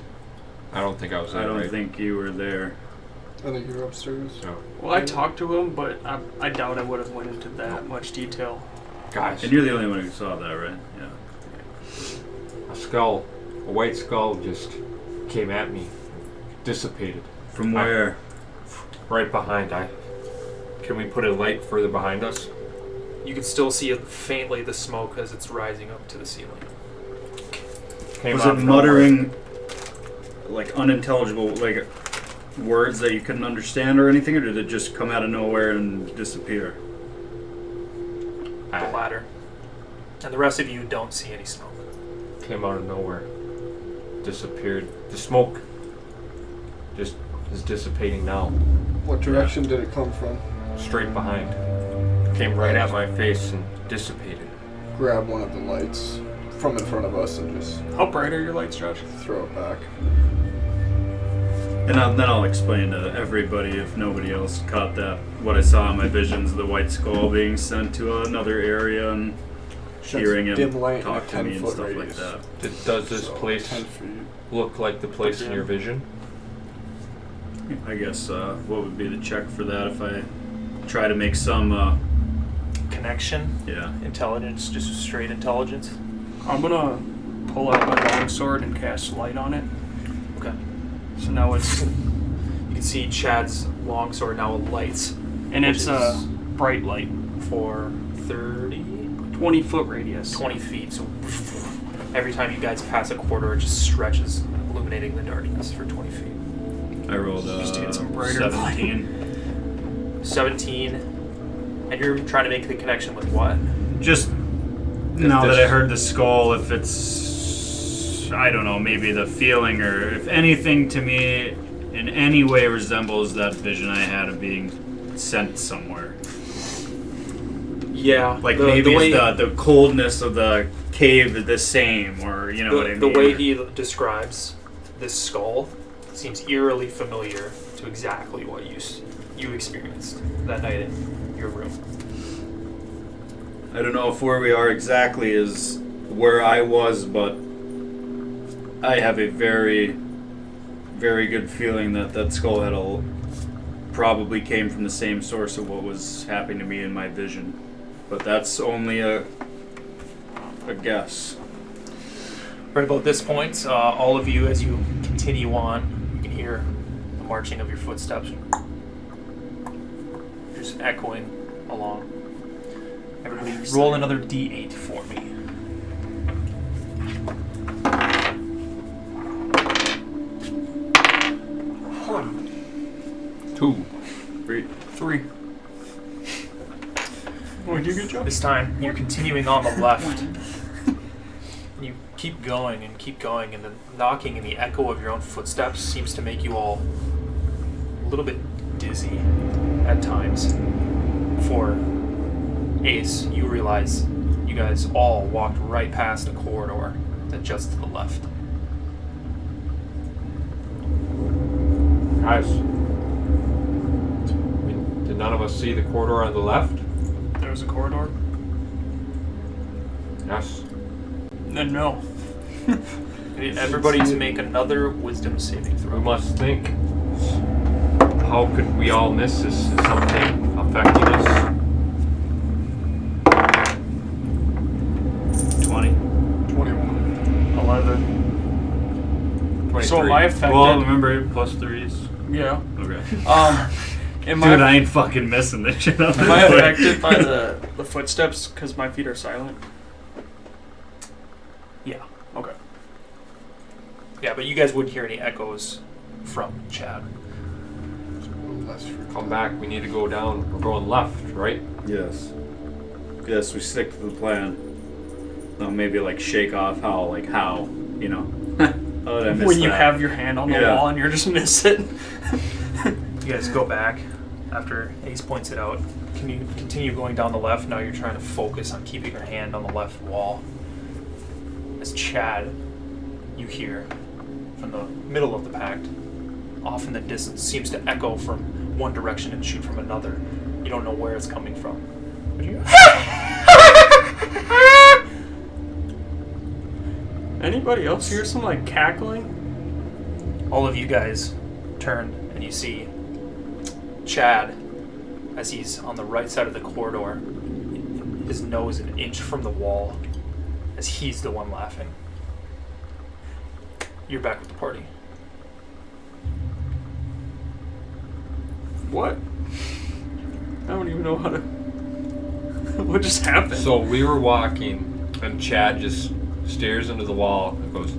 I don't think I was there, I don't right? think you were there. I think you're upstairs. No. Well, I talked to him, but I doubt I would have went into that much detail. Guys, And you're the only one who saw that, right? Yeah. a skull, a white skull just came at me, dissipated. From where? Right behind. Can we put a light further behind us? You can still see it faintly, the smoke, as it's rising up to the ceiling. Came Was out it of nowhere. muttering, like unintelligible, like words that you couldn't understand or anything, or did it just come out of nowhere and disappear? The latter. And the rest of you don't see any smoke. Came out of nowhere. Disappeared. The smoke just is dissipating now. What direction did it come from? Straight behind. Came right at my face and dissipated. Grab one of the lights from in front of us and just How bright are your lights, Josh? throw it back. And then I'll explain to everybody, if nobody else caught that, what I saw in my visions, the white skull being sent to another area and hearing him dim light talk and to me and 10-foot stuff like radius. that. Does this So, place 10 feet. look like the place in your vision? I guess what would be the check for that if I try to make some, Connection, yeah. intelligence, just straight intelligence. I'm gonna pull out my longsword and cast light on it. Okay. So now it's You can see Chad's longsword now lights and Which it's is- a bright light, for 30, 20-foot radius. 20 feet. So every time you guys pass a corridor, it just stretches, illuminating the darkness for 20 feet. I rolled Just to get some brighter 17. 17. And you're trying to make the connection with what? Just now that I heard the skull, if it's, I don't know, maybe the feeling or if anything to me in any way resembles that vision I had of being sent somewhere. Yeah. Like the maybe way, is the coldness of the cave the same, or you know what I mean? the way he describes this skull seems eerily familiar to exactly what you experienced that night in your room. I don't know if where we are exactly is where I was, but I have a very, very good feeling that that skull head probably came from the same source of what was happening to me in my vision. But that's only a guess. Right about this point, all of you, as you continue on, you can hear the marching of your footsteps just echoing along. Everybody, roll another D8 for me. Two. 3. What'd you get, Josh? This time, you're continuing on the left. You keep going, and the knocking and the echo of your own footsteps seems to make you all a little bit dizzy at times. For Ace, you realize you guys all walked right past a corridor that just to the left. Guys, did none of us see the corridor on the left? There was a corridor? Yes. Then no. Everybody to make another wisdom saving We throw. must think. How could we all miss this? Is something affecting us? 20. 21. 11. 23. So am I affected? Well, remember plus 3s. Yeah. Okay. Am Dude, I I ain't fucking missing this shit. am I affected by the footsteps because my feet are silent? Yeah. Okay. Yeah, but you guys wouldn't hear any echoes from Chad. Come back. We need to go down. We're going left, right? Yes. Yes, we stick to the plan. No, maybe like shake off how, you know. Oh, did I miss When you that? have your hand on the Yeah. wall and you're just miss it. You guys go back after Ace points it out. Can you continue going down the left? Now you're trying to focus on keeping your hand on the left wall. As Chad, you hear from the middle of the pact, off in the distance, seems to echo from one direction and shoot from another. You don't know where it's coming from. But you Anybody else hear some like cackling? All of you guys turn and you see Chad as he's on the right side of the corridor, his nose an inch from the wall, as he's the one laughing. You're back with the party. What? I don't even know how to. What just happened? So we were walking, and Chad just stares into the wall and goes,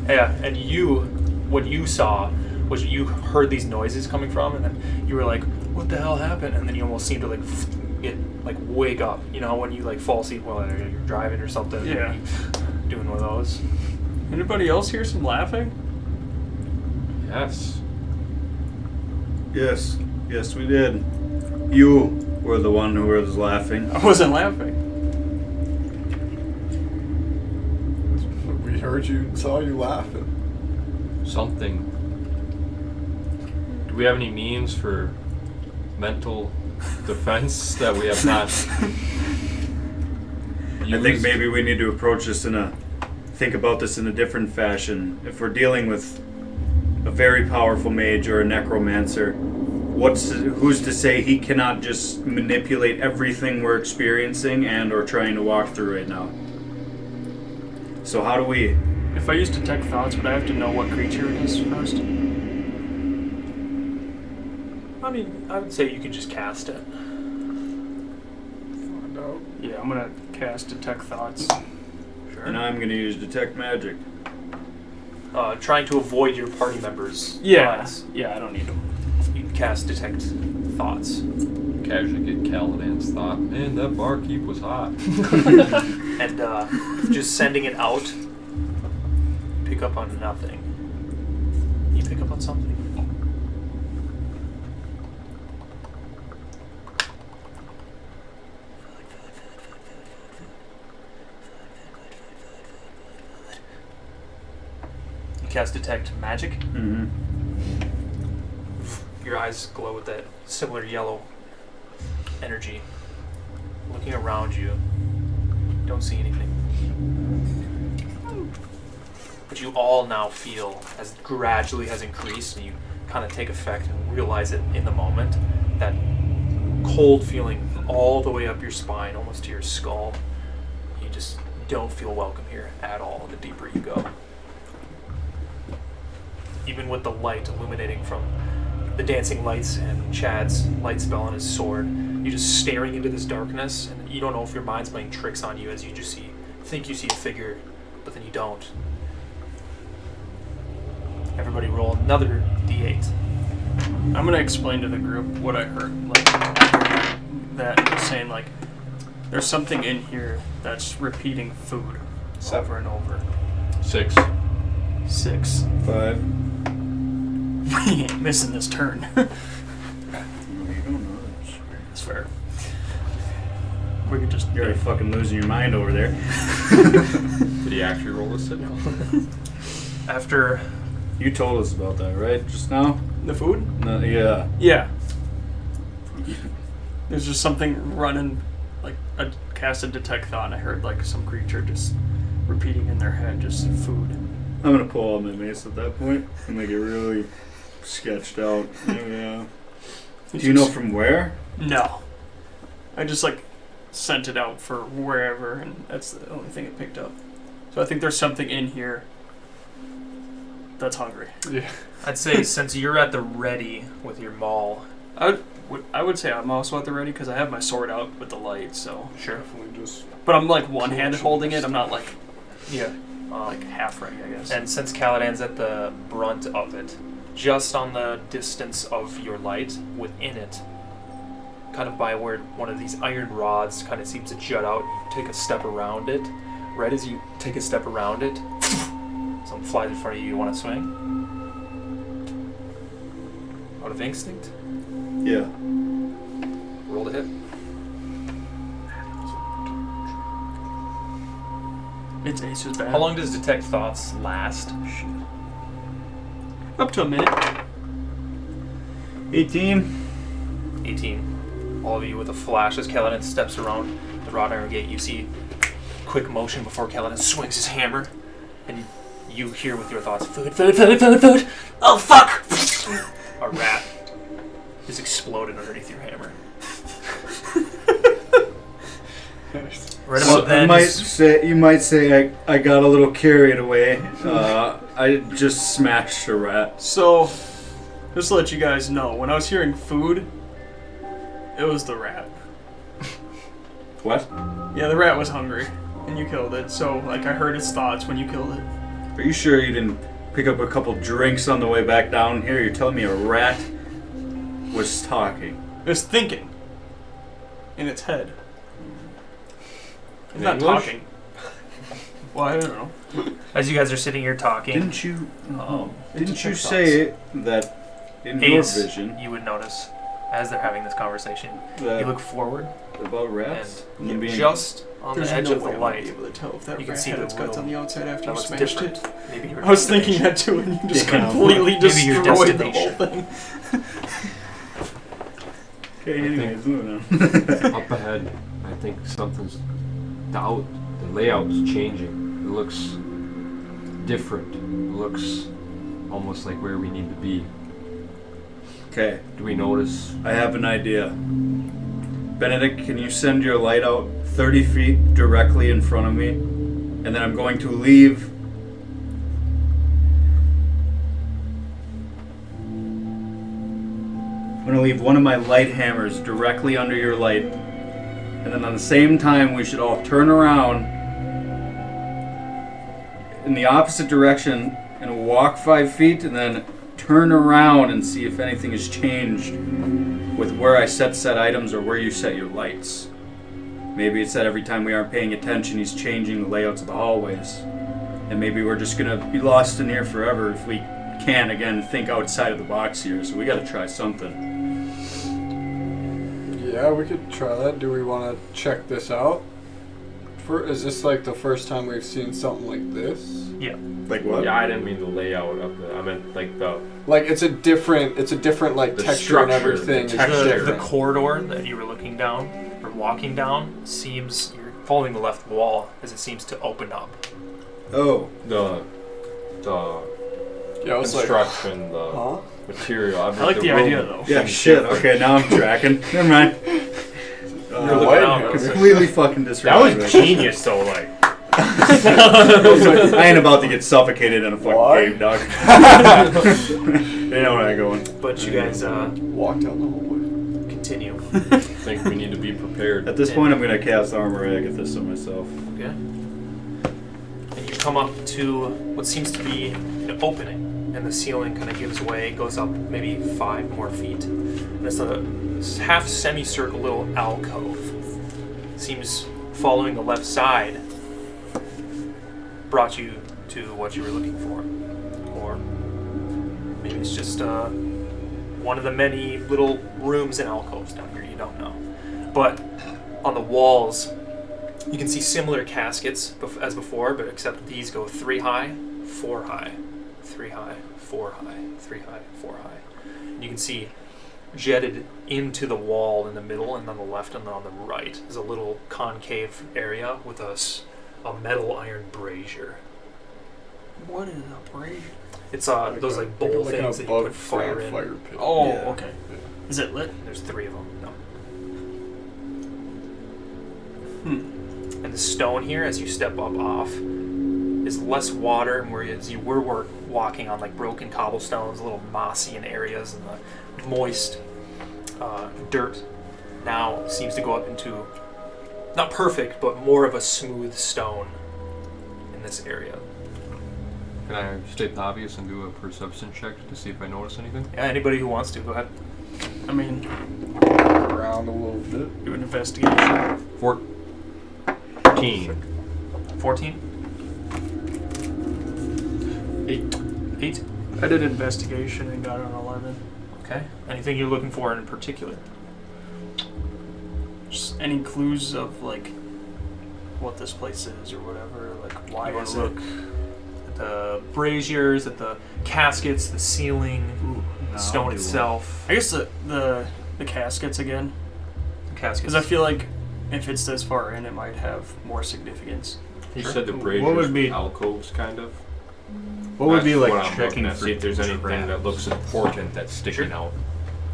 Yeah, and you, what you saw was you heard these noises coming from, and then you were like, "What the hell happened?" And then you almost seemed to like wake up. You know, when you like fall asleep while you're driving or something. Yeah. Doing one of those. Anybody else hear some laughing? yes. Yes, we did. You were the one who was laughing. I wasn't laughing. We heard you, saw you laughing. Something. Do we have any means for mental defense that we have not used? I think maybe we need to approach this think about this in a different fashion. If we're dealing with a very powerful mage or a necromancer, who's to say he cannot just manipulate everything we're experiencing and or trying to walk through right now? So how do we... If I use detect thoughts, would I have to know what creature it is first? I mean, I would say you could just cast it. Find out. Yeah, I'm gonna cast detect thoughts. Sure. And I'm going to use detect magic. Trying to avoid your party members' Yeah, thoughts. yeah, I don't need them. You can cast detect thoughts. Casually get Caladan's thought, man, that barkeep was hot. And just sending it out, pick up on nothing. You pick up on something. You cast detect magic. Mm-hmm. Your eyes glow with that similar yellow energy. Looking around you, don't see anything. But you all now feel, as it gradually has increased, and you kind of take effect and realize it in the moment, that cold feeling all the way up your spine, almost to your skull. You just don't feel welcome here at all the deeper you go. Even with the light illuminating from the dancing lights and Chad's light spell on his sword, you're just staring into this darkness, and you don't know if your mind's playing tricks on you as you just think you see a figure, but then you don't. Everybody roll another d8. I'm gonna explain to the group what I heard. Like that saying like, there's something in here that's repeating food over and over. 6. 6. 5. We ain't missing this turn. You don't know. That's fair. We could just. You're already fucking losing your mind over there. Did he actually roll a 6? After You told us about that, right? Just now? The food? No, yeah. Yeah. There's just something running, like I cast a detect thought, and I heard like some creature just repeating in their head, just food. I'm gonna pull out my mace at that point and make it really sketched out. Yeah. Do you know from where? No. I just like sent it out for wherever, and that's the only thing it picked up. So I think there's something in here that's hungry. Yeah. I'd say since you're at the ready with your maul, I would say I'm also at the ready because I have my sword out with the light. So sure. Definitely just. but I'm like one-handed holding it. I'm not like Yeah. like half ready, I guess. And since Caladan's at the brunt of it, just on the distance of your light, within it, kind of by where one of these iron rods kind of seems to jut out, you take a step around it. Right as you take a step around it, something flies in front of you. You want to swing? Out of instinct? Yeah. Roll to hit. It's Ace's bad. How long does Detect Thoughts last? Up to a minute. 18. 18. All of you with a flash as Caladan steps around the wrought iron gate. You see quick motion before Kaladin swings his hammer, and you hear with your thoughts, food, food, food, food, food. Oh fuck! A rat is exploded underneath your hammer. Right Well, about then, you might say I got a little carried away. I just smashed a rat. So, just to let you guys know, when I was hearing food, it was the rat. What? Yeah, the rat was hungry, and you killed it. So, like, I heard its thoughts when you killed it. Are you sure you didn't pick up a couple drinks on the way back down here? You're telling me a rat was talking? It was thinking in its head. It's In not English? talking. Well, I don't know. as you guys are sitting here talking, Didn't you Interesting say that in your aids, vision you would notice as they're having this conversation. that You look forward, about rats and them being just on There's the edge no of the way I'm light, be able to tell if that you can rat see had the its guts little- on the outside after that you looks smashed different. it. Maybe your I was thinking destination. that too, and you just Yeah. completely Maybe your destroyed the whole destination. thing. Okay, anyways, moving on. Up ahead, I think something's the layout's changing. It looks different. It looks almost like where we need to be. Okay, Do we notice? I have an idea. Benedict, can you send your light out 30 feet directly in front of me? And then I'm going to leave. I'm going to leave one of my light hammers directly under your light. And then at the same time, we should all turn around in the opposite direction and walk 5 feet and then turn around and see if anything has changed with where I set items or where you set your lights. Maybe it's that every time we aren't paying attention, he's changing the layouts of the hallways. And maybe we're just gonna be lost in here forever if we can't, again, think outside of the box here. So we gotta try something. Yeah, we could try that. Do we want to check this out? Is this like the first time we've seen something like this? Yeah. Like what? Yeah, I didn't mean the layout of the. I meant like the. Like it's a different like The texture and structure, everything. the is texture. The different. corridor that you were looking down or walking down seems you're following the left wall as it seems to open up. Oh. The Yeah, I was like, construction, the huh? material. I like the idea, though. Yeah, shit. Okay, now I'm tracking. Never mind. You're looking out. Completely fucking That disregarded. was genius, though. Like, I ain't about to get suffocated in a fucking What? cave, dog. You know where I'm going. But you guys Walk down the hallway. continue. I think we need to be prepared. At this point, I'm gonna cast Armor Ray. I get this on myself. Okay. And you come up to what seems to be an opening, and the ceiling kind of gives way, goes up maybe 5 more feet. And it's a half semicircle little alcove. Seems following the left side brought you to what you were looking for. Or maybe it's just one of the many little rooms and alcoves down here, you don't know. But on the walls, you can see similar caskets as before, but except these go 3 high, 4 high, 3 high, 4 high, 3 high, 4 high. And you can see jetted into the wall in the middle, and on the left and on the right is a little concave area with a metal iron brazier. What is a brazier? It's those like bowl like an things that you above put fire ground in. fire pit. Oh, Yeah. okay. Is it lit? There's 3 of them. No. Hmm. And the stone here, as you step up off, is less water, and whereas you were walking on like broken cobblestones, a little mossy in areas, and the moist dirt now seems to go up into not perfect, but more of a smooth stone in this area. Can I state the obvious and do a perception check to see if I notice anything? Yeah, anybody who wants to, go ahead. I mean, Around a little bit. do an investigation. 14. 14? 8. I did investigation and got an 11. Okay. Anything you're looking for in particular? Just any clues of like what this place is or whatever, like why You want is to it? look at the braziers, at the caskets, the ceiling, Ooh, the stone itself. I guess the caskets again, The caskets. because I feel like if it's this far in, it might have more significance. You Sure. said the What braziers would be- alcoves, kind of. What would be That's like what I'm checking looking at. for See if there's anything traps? that looks important that's sticking out.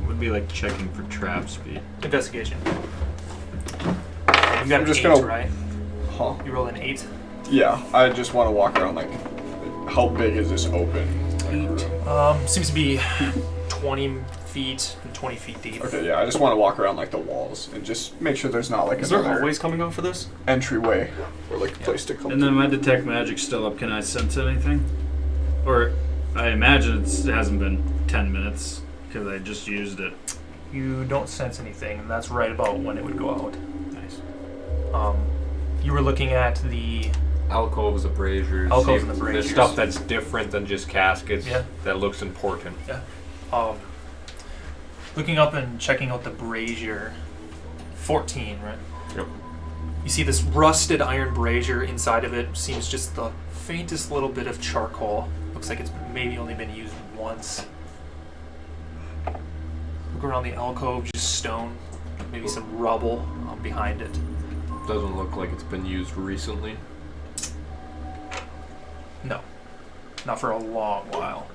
What would be like checking for trap speed? Investigation. You got I'm an just 8, gonna- right? Huh? You rolled an 8. Yeah, I just want to walk around like, how big is this open? Seems to be 20 feet and 20 feet deep. Okay, yeah, I just want to walk around like the walls and just make sure there's not like Is there another hallways coming off of this? entryway or like a place to come And to. then my detect magic still up. Can I sense anything? Or I imagine it hasn't been 10 minutes because I just used it. You don't sense anything, and that's right about when it would go out. Nice. You were looking at the Alcoves, the braziers. Alcoves see and the if braziers. There's stuff that's different than just caskets Yeah. that looks important. looking up and checking out the brazier. 14, right? Yep. You see this rusted iron brazier. Inside of it seems just the faintest little bit of charcoal. Looks like it's maybe only been used once. Look around the alcove, just stone. Maybe some rubble behind it. Doesn't look like it's been used recently. No, not for a long while.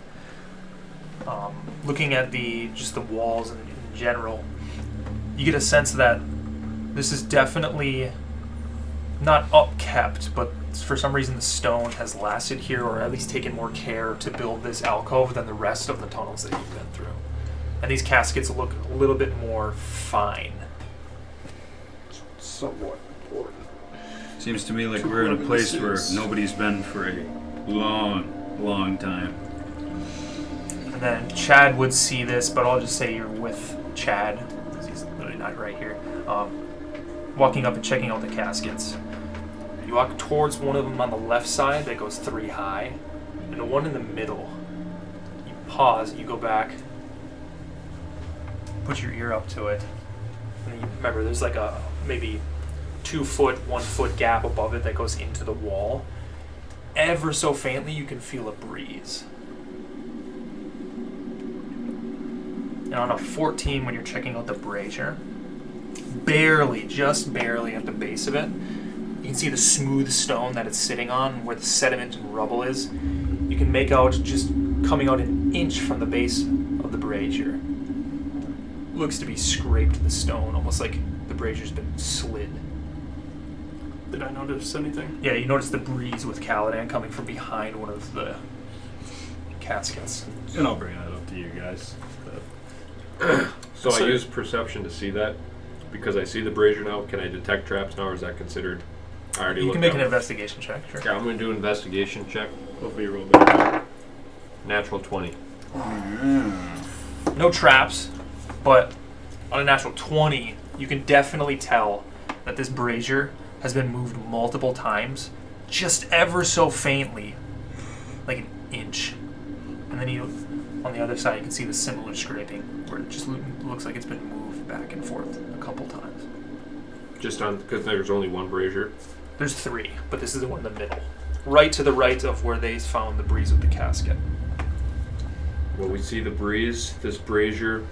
Looking at just the walls in general, you get a sense that this is definitely not upkept, but for some reason the stone has lasted here, or at least taken more care to build this alcove than the rest of the tunnels that you've been through. And these caskets look a little bit more fine. Somewhat important. Seems to me like we're in a place where nobody's been for a long time. And then Chad would see this, but I'll just say you're with Chad, because he's literally not right here. Walking up and checking out the caskets. You walk towards one of them on the left side that goes 3 high, and the one in the middle. You pause, you go back, put your ear up to it, and then you remember there's like a maybe 2 foot, 1 foot gap above it that goes into the wall. Ever so faintly, you can feel a breeze. And on a 14, when you're checking out the brazier, barely, just barely at the base of it, you can see the smooth stone that it's sitting on, where the sediment and rubble is. You can make out just coming out an inch from the base of the brazier. Looks to be scraped to the stone, almost like the brazier's been slid. Did I notice anything? Yeah, you notice the breeze with Caladan coming from behind one of the caskets. And I'll bring that up to you guys. So I So- use perception to see that. Because I see the brazier now, can I detect traps now, or is that considered? I already You looked can make up. an investigation check, sure. Yeah, I'm going to do an investigation check. Hopefully you roll better. Natural 20. No traps, but on a natural 20, you can definitely tell that this brazier has been moved multiple times, just ever so faintly, like an inch. And then on the other side, you can see the similar scraping, where it just looks like it's been moved back and forth a couple times. Just on, because there's only one brazier. There's 3, but this is the one in the middle, right to the right of where they found the breeze with the casket. Well, we see the breeze, this brazier,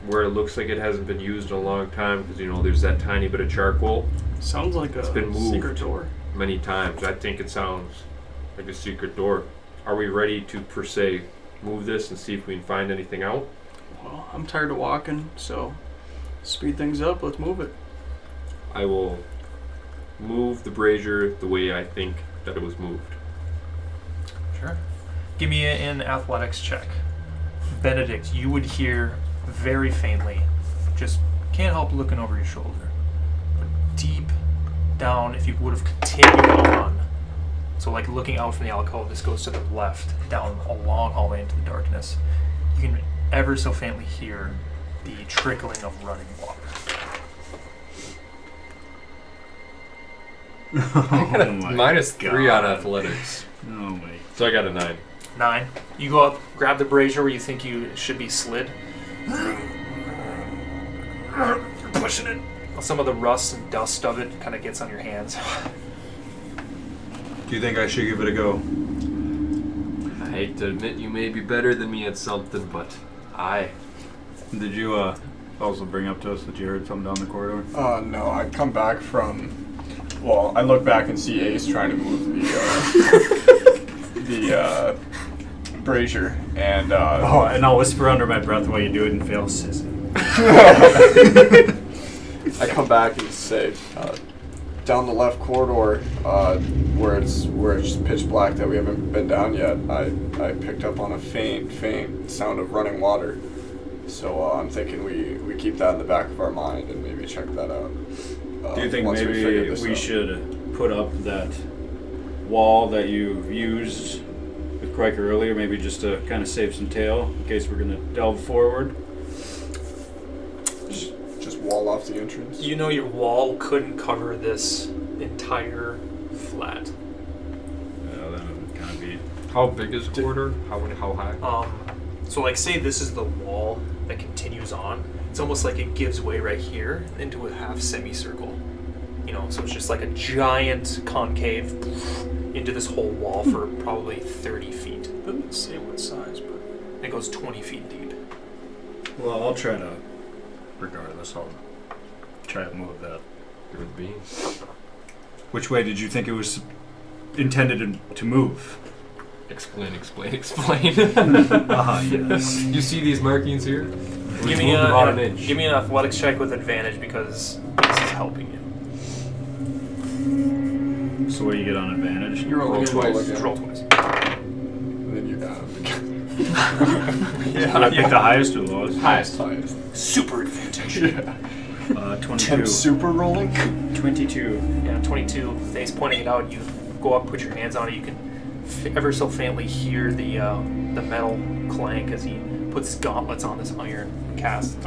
where it looks like it hasn't been used in a long time, because, you know, there's that tiny bit of charcoal. Sounds like It's a been moved. secret door. Many times. I think it sounds like a secret door. Are we ready to, per se, move this and see if we can find anything out? Well, I'm tired of walking, so speed things up. Let's move it. I will move the brazier the way I think that it was moved. Sure. Give me an athletics check. Benedict, you would hear very faintly, just can't help looking over your shoulder. But deep down, if you would have continued on, so like looking out from the alcove, this goes to the left, down a long hallway into the darkness, you can ever so faintly hear the trickling of running water. I got a my -3 on God. athletics. Oh wait. So I got a 9. 9. You go up, grab the brazier where you think you should be slid. You're pushing it. Some of the rust and dust of it kind of gets on your hands. Do you think I should give it a go? I hate to admit you may be better than me at something, but Did you also bring up to us that you heard something down the corridor? No, I come back from. Well, I look back and see Ace trying to move the brazier, and And I'll whisper under my breath while you do it and fail sissy. I come back and say, down the left corridor, where it's just pitch black that we haven't been down yet. I picked up on a faint sound of running water. So I'm thinking we keep that in the back of our mind and maybe check that out. Do you think once maybe figure this we out. should put up that wall that you used with Kriker earlier, maybe just to kind of save some tail in case we're going to delve forward? Just wall off the entrance? You know your wall couldn't cover this entire flat. Yeah, that would kind of be... How big is the corridor? How high? So like say this is the wall that continues on. It's almost like it gives way right here into a half semicircle. You know, so it's just like a giant concave into this whole wall for probably 30 feet. Doesn't say what size, but It goes 20 feet deep. Well, I'll try to... Regardless, I'll try to move that. Good beans. Which way did you think it was intended to move? Explain. Yes. You see these markings here? Give me, about an inch. give me an athletics check with advantage because this is helping you. So what do you get on advantage? you're Roll rolling twice. Just roll twice. And then you got I picked the highest or lowest? Highest. highest. Super advantage. Yeah. 22. Tim super rolling? 22. Yeah, 22. Thanks pointing it out. You go up, put your hands on it. You can ever so faintly hear the metal clank as he puts his gauntlets on this iron cast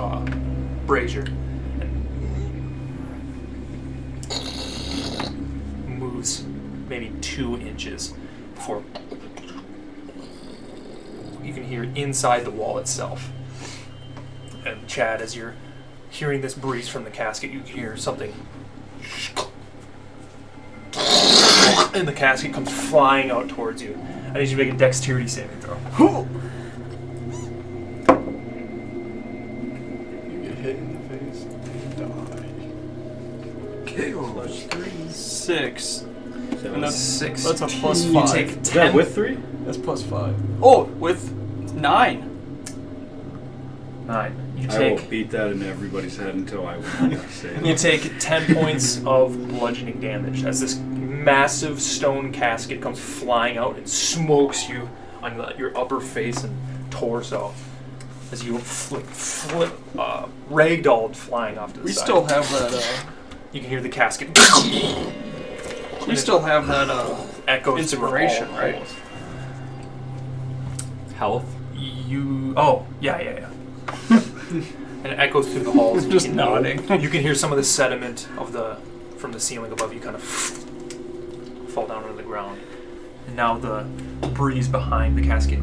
brazier and moves maybe 2 inches before you can hear inside the wall itself. And Chad, as you're hearing this breeze from the casket, you can hear something. And the casket comes flying out towards you. I need you to make a dexterity saving throw. You get hit in the face, die. plus 3, 6. And that's 6. That's a plus You 5. take Is that 10. with 3? That's plus 5. Oh, with 9. 9. You I will take beat that into everybody's head until I win. you take 10 points of bludgeoning damage as this massive stone casket comes flying out and smokes you on your upper face and torso as you flip ragdolled flying off to the We side. still have that. You can hear the casket. We still have that. Echoes Inspiration, through all right? holes. Health. Oh, yeah. And it echoes through the halls. Just You can- nodding. You can hear some of the sediment from the ceiling above you kind of fall down onto the ground. And now the breeze behind the casket.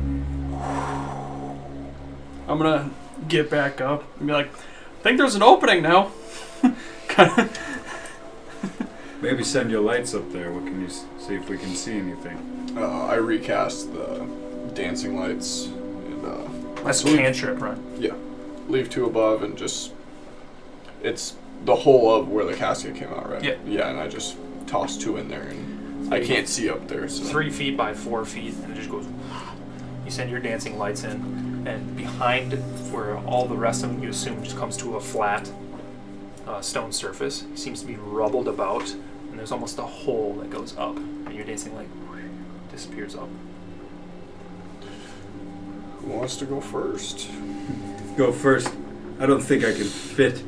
I'm gonna get back up and be like, I think there's an opening now. Kinda- Maybe send your lights up there. What can you see if we can see anything? I recast the dancing lights and That's cantrip, right? leave 2 above and just it's the whole of where the casket came out, right? Yeah. And I just toss 2 in there and I can't see up there. So 3 feet by 4 feet, and it just goes. You send your dancing lights in, and behind where all the rest of them you assume just comes to a flat stone surface. It seems to be rubbled about, and there's almost a hole that goes up, and your dancing light disappears up. who wants to go first? Go first. I don't think I can fit.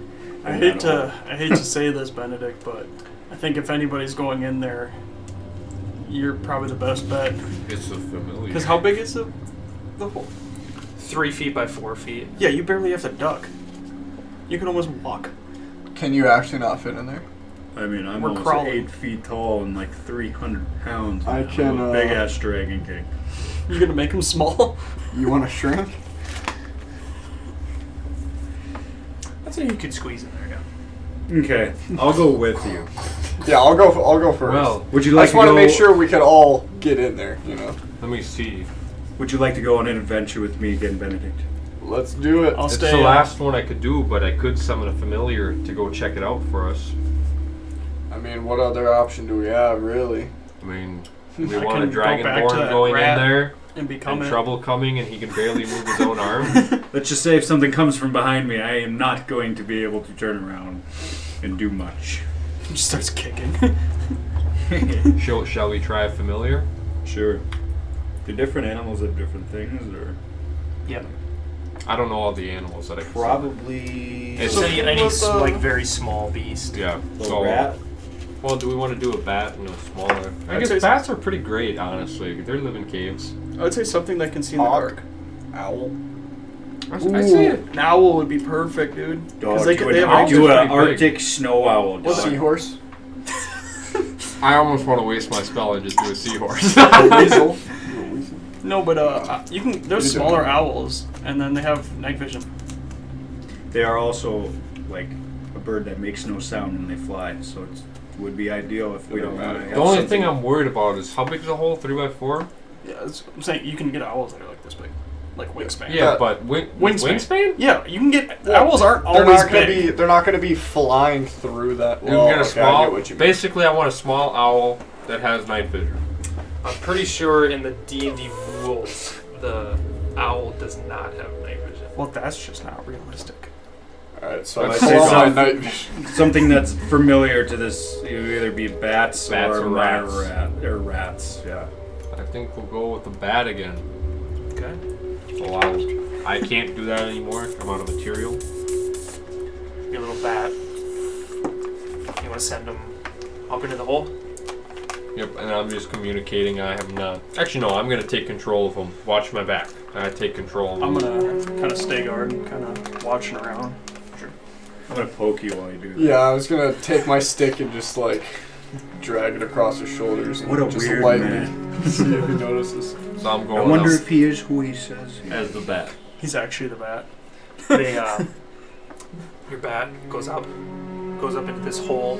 I hate to say this, Benedict, but I think if anybody's going in there, you're probably the best bet. It's a familiar. Because how big is the hole? 3 feet by 4 feet. Yeah, you barely have to duck. You can almost walk. Can you actually not fit in there? I mean, I'm We're almost crawling. 8 feet tall and like 300 pounds. I can, Big ass dragon king. You're gonna make them small. You want to shrink? I'd say you could squeeze in there, yeah. Okay, I'll go with you. Yeah, I'll go first. Well, Would you I like just to want go? to make sure we can all get in there, you know. let me see. Would you like to go on an adventure with me again, Benedict? Let's do it. I'll It's stay. the last one I could do, but I could summon a familiar to go check it out for us. I mean, what other option do we have, really? I mean, we I want a can go back to dragonborn that going in rat there, and become and it. trouble coming, and he can barely move his own arm. Let's just say if something comes from behind me, I am not going to be able to turn around and do much. He just starts kicking. Shall we try a familiar? Sure. Do different animals have different things, or Yep. I don't know all the animals that I can summon. probably It's- So any like very small beast. Yeah. a So, rat? well, do we want to do a bat? Smaller. I I'd guess say- bats are pretty great, honestly. They live in caves. I would say something that can see in the Hawk. dark. Owl. I say it. An owl would be perfect, dude. Dog. they Do could- they have owls all- are an pretty big. Arctic snow owl. What's dog. seahorse? I almost want to waste my spell and just do a seahorse. A weasel. No, but you can. There's smaller owls, and then they have night vision. They are also like a bird that makes no sound when they fly, so it would be ideal if we don't want to. The only thing I'm worried about is how big is a hole? 3x4? Yeah, I'm saying you can get owls that are like this big, like wingspan. Yeah, but wingspan? Yeah, you can get Well, owls aren't They're always not gonna big. be. They're not gonna be flying through that. You can get a okay, I small. get what you mean. Basically, I want a small owl that has night vision. I'm pretty sure in the D&D rules, the owl does not have night vision. Well, that's just not realistic. All right, so I Let's pull say out my something. night vision. Something that's familiar to this. You either be bats Bats or or rats. or rats. Yeah. I think we'll go with the bat again. Okay. So I can't do that anymore. I'm out of material. Your little bat. You want to send him up into the hole? Yep, and I'm just communicating. I have not. Actually, no. I'm gonna take control of him. Watch my back. I take control of him. I'm gonna kind of stay guard and kind of watching around. I'm gonna poke you while you do that. Yeah, I was gonna take my stick and just like drag it across his shoulders and What a just weird lightly man. see if he notices. So I'm I going wonder up if he is who he says. he is. as the bat. He's actually the bat. They, your bat goes up into this hole,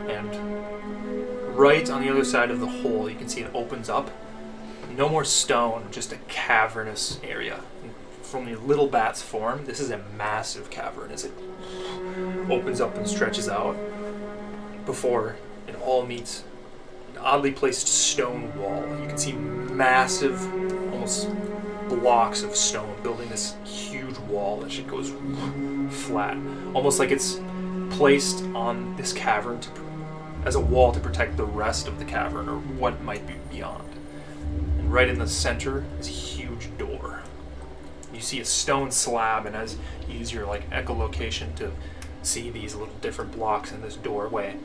and right on the other side of the hole, you can see it opens up. No more stone, just a cavernous area. From the little bat's form, this is a massive cavern as it opens up and stretches out before it all meets an oddly placed stone wall. You can see massive, almost blocks of stone building this huge wall that just goes flat, almost like it's placed on this cavern as a wall to protect the rest of the cavern or what might be beyond. And right in the center is a huge door. You see a stone slab, and as you use your echolocation to see these little different blocks in this doorway,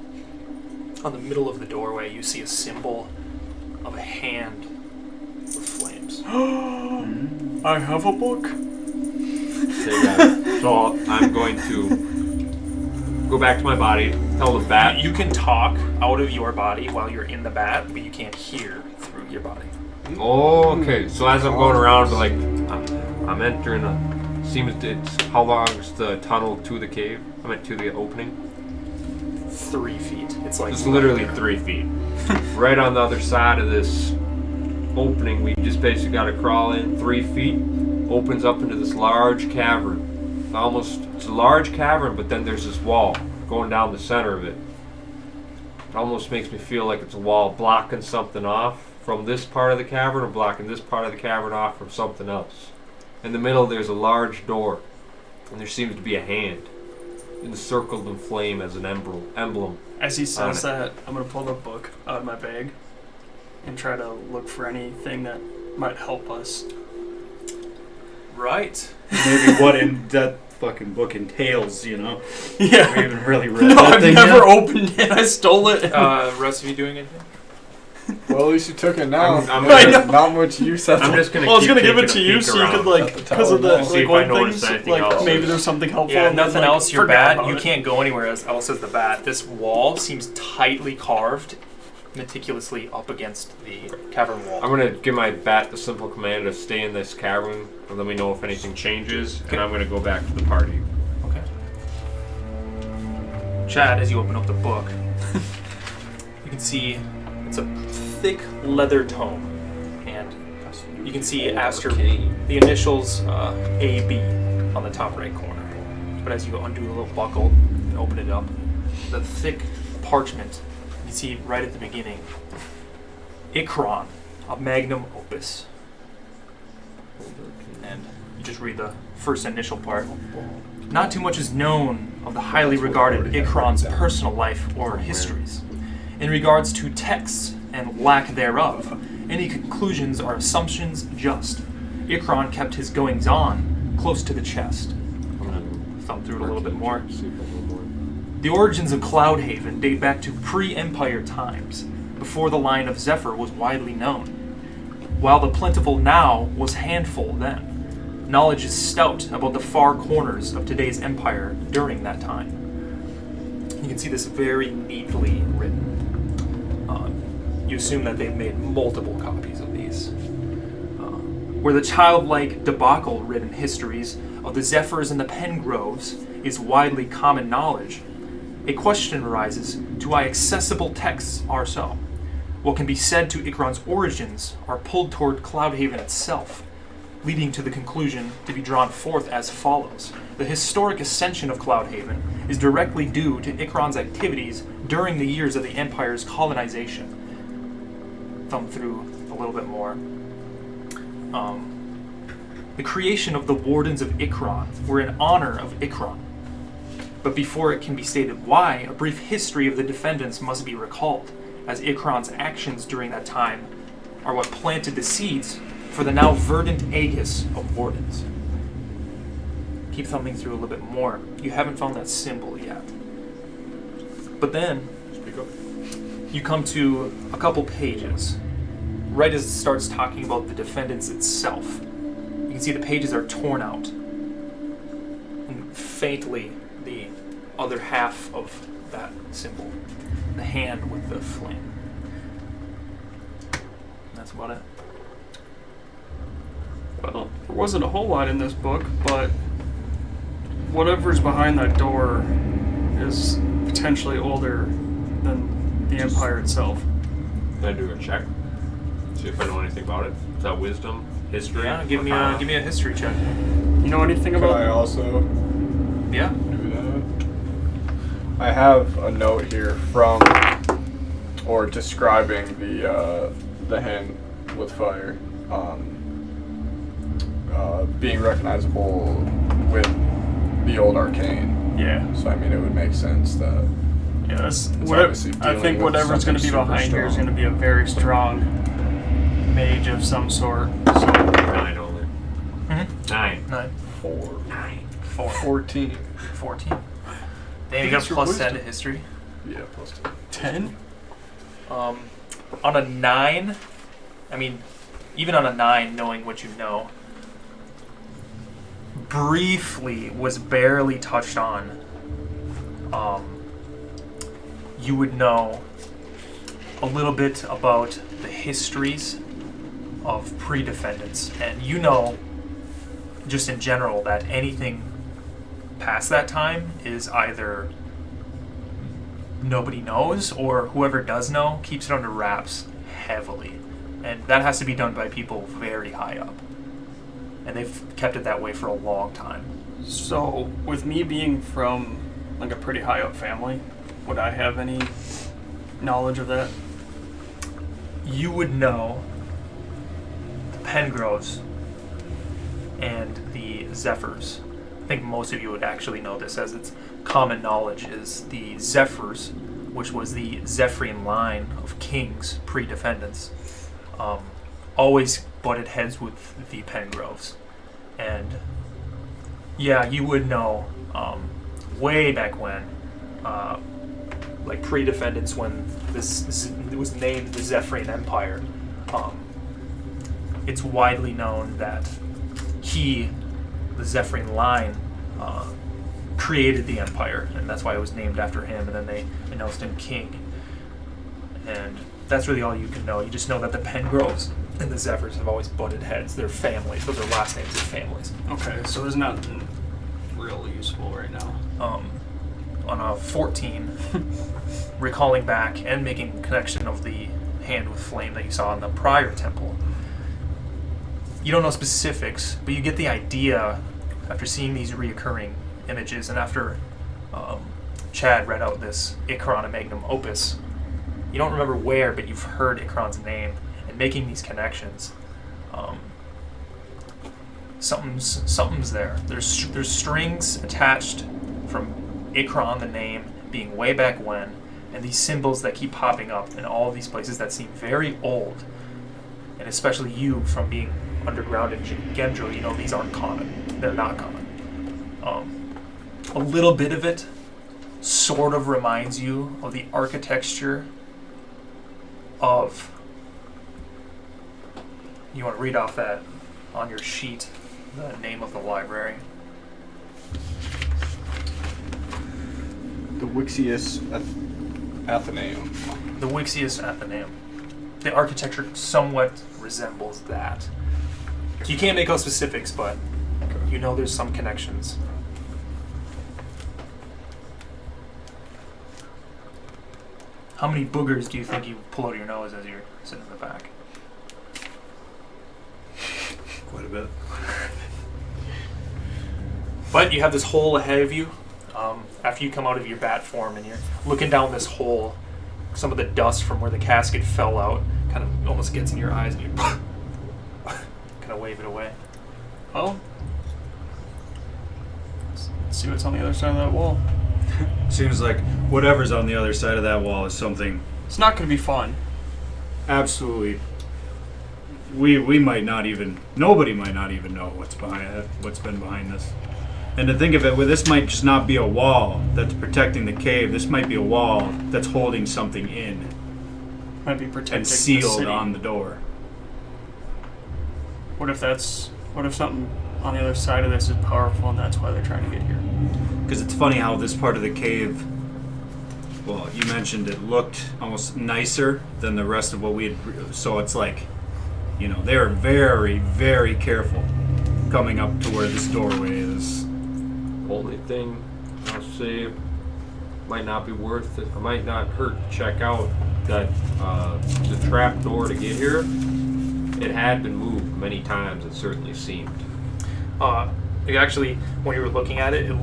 on the middle of the doorway you see a symbol of a hand with flames. I have a book. Say that. So I'm going to go back to my body. Tell the bat. You can talk out of your body while you're in the bat, but you can't hear through your body. Oh, okay. So as I'm going around, I'm entering a. Seems it's how long is the tunnel to the cave? I meant to the opening. 3 feet. It's like It's literally 3 feet. Right on the other side of this opening, we just basically got to crawl in 3 feet. Opens up into this large cavern. It's a large cavern, but then there's this wall going down the center of it. It almost makes me feel like it's a wall blocking something off from this part of the cavern, or blocking this part of the cavern off from something else. In the middle, there's a large door, and there seems to be a hand encircled in flame as an emblem. As he On says it. that, I'm gonna pull the book out of my bag and try to look for anything that might help us. right. Maybe what in that fucking book entails, you know? Yeah. We haven't really read No, that I've thing never yet. opened it. I stole it. Russ, are you doing anything? Well, at least you took it now. I'm I know. Not much use. I'm just gonna. Well, I was keep gonna give it taking to a you peek so you could around. because of the See if I one notice thing, anything else. maybe there's something helpful. Yeah, and then, nothing else. Your forget bat, about you it. can't go anywhere else as the bat. This wall seems tightly carved, meticulously up against the cavern wall. I'm gonna give my bat the simple command to stay in this cavern and let me know if anything changes, Okay. and I'm gonna go back to the party. Okay. Chad, as you open up the book, you can see it's a thick leather tome, and You can see Aster, the initials AB on the top right corner. But as you undo the little buckle and open it up, the thick parchment, you can see right at the beginning, Ikron, a magnum opus. And you just read the first initial part. Not too much is known of the highly regarded Ikron's personal life or histories. In regards to texts and lack thereof, any conclusions are assumptions just. Ikron kept his goings-on close to the chest. Thumb through it a little bit more. The origins of Cloudhaven date back to pre-Empire times, before the line of Zephyr was widely known. While the plentiful now was handful then. Knowledge is stout about the far corners of today's empire during that time. You can see this very neatly written. You assume that they've made multiple copies of these. Where the childlike debacle-ridden histories of the Zephyrs and the Pengroves is widely common knowledge, a question arises to why accessible texts are so. What can be said to Ikron's origins are pulled toward Cloudhaven itself, leading to the conclusion to be drawn forth as follows. The historic ascension of Cloudhaven is directly due to Ikron's activities during the years of the Empire's colonization. Thumb through a little bit more. The creation of the Wardens of Ikron were in honor of Ikron. But before it can be stated why, a brief history of the defendants must be recalled, as Ikron's actions during that time are what planted the seeds for the now verdant aegis of Wardens. Keep thumbing through a little bit more. You haven't found that symbol yet. But then, you come to a couple pages, right as it starts talking about the defendants itself. You can see the pages are torn out. And faintly, the other half of that symbol, the hand with the flame. And that's about it. Well, there wasn't a whole lot in this book, but whatever's behind that door is potentially older than the Empire itself. Can I do a check? See if I know anything about it. Is that wisdom? History? Yeah, give me a history check. You know anything Could I about? also Yeah. do that? I have a note here from, or describing the hand with fire, being recognizable with the old arcane. Yeah. So I mean, it would make sense that. Yeah, that's It's what obviously I dealing think. with Whatever's going to be something super behind here is strong. going to be a very strong mage of some sort. So 9 only. Mm-hmm. 9. 9. 4. 4. 14. 14. Then you got What's your plus 10 to wisdom? history. Yeah, plus 2. 10. On a 9, I mean, even on a 9, knowing what you know, briefly was barely touched on. You would know a little bit about the histories of pre-defendants, and you know, just in general, that anything past that time is either nobody knows, or whoever does know keeps it under wraps heavily. And that has to be done by people very high up. And they've kept it that way for a long time. So, with me being from like a pretty high up family, would I have any knowledge of that? You would know the Pengroves and the Zephyrs. I think most of you would actually know this, as it's common knowledge, is the Zephyrs, which was the Zephyrian line of kings pre-defendants, always butted heads with the Pengroves. And yeah, you would know way back when, like pre-defendants, when it was named the Zephyrian Empire. It's widely known that he, the Zephyrian line, created the empire, and that's why it was named after him, and then they announced him king. And that's really all you can know. You just know that the Pengroves and the Zephyrs have always butted heads. They're families. Those are last names of families. Okay, so there's nothing real useful right now. On a 14, recalling back and making connection of the hand with flame that you saw in the prior temple, You don't know specifics, but you get the idea after seeing these reoccurring images and after Chad read out this Ikron and Magnum Opus. You don't remember where, but you've heard Ikron's name and making these connections. Something's there. There's strings attached from Ikron, the name, being way back when, and these symbols that keep popping up in all of these places that seem very old. And especially you, from being underground in Gendro, you know these aren't common. They're not common. A little bit of it sort of reminds you of the architecture of... You want to read off that on your sheet, the name of the library. The Wixius Athenaeum. The Wixius Athenaeum. The architecture somewhat resembles that. You can't make out specifics, but you know there's some connections. How many boogers do you think you pull out of your nose as you're sitting in the back? Quite a bit. But you have this hole ahead of you. After you come out of your bat form and you're looking down this hole, some of the dust from where the casket fell out kind of almost gets in your eyes and you kind of wave it away. Well, let's see what's on the other side of that wall. Seems like whatever's on the other side of that wall is something It's not going to be fun. absolutely. We might not even. Nobody might not even know what's been behind this. And to think of it, well, this might just not be a wall that's protecting the cave. This might be a wall that's holding something in Might be protecting and the sealed city. on the door. What if something on the other side of this is powerful and that's why they're trying to get here? Because it's funny how this part of the cave, well, you mentioned it looked almost nicer than the rest of what we had. So it's like, you know, they were very, very careful coming up to where this doorway is. Only thing I'll say might not be worth it. It might not hurt to check out that the trap door to get here. It had been moved many times. It certainly seemed. Actually, when you were looking at it, it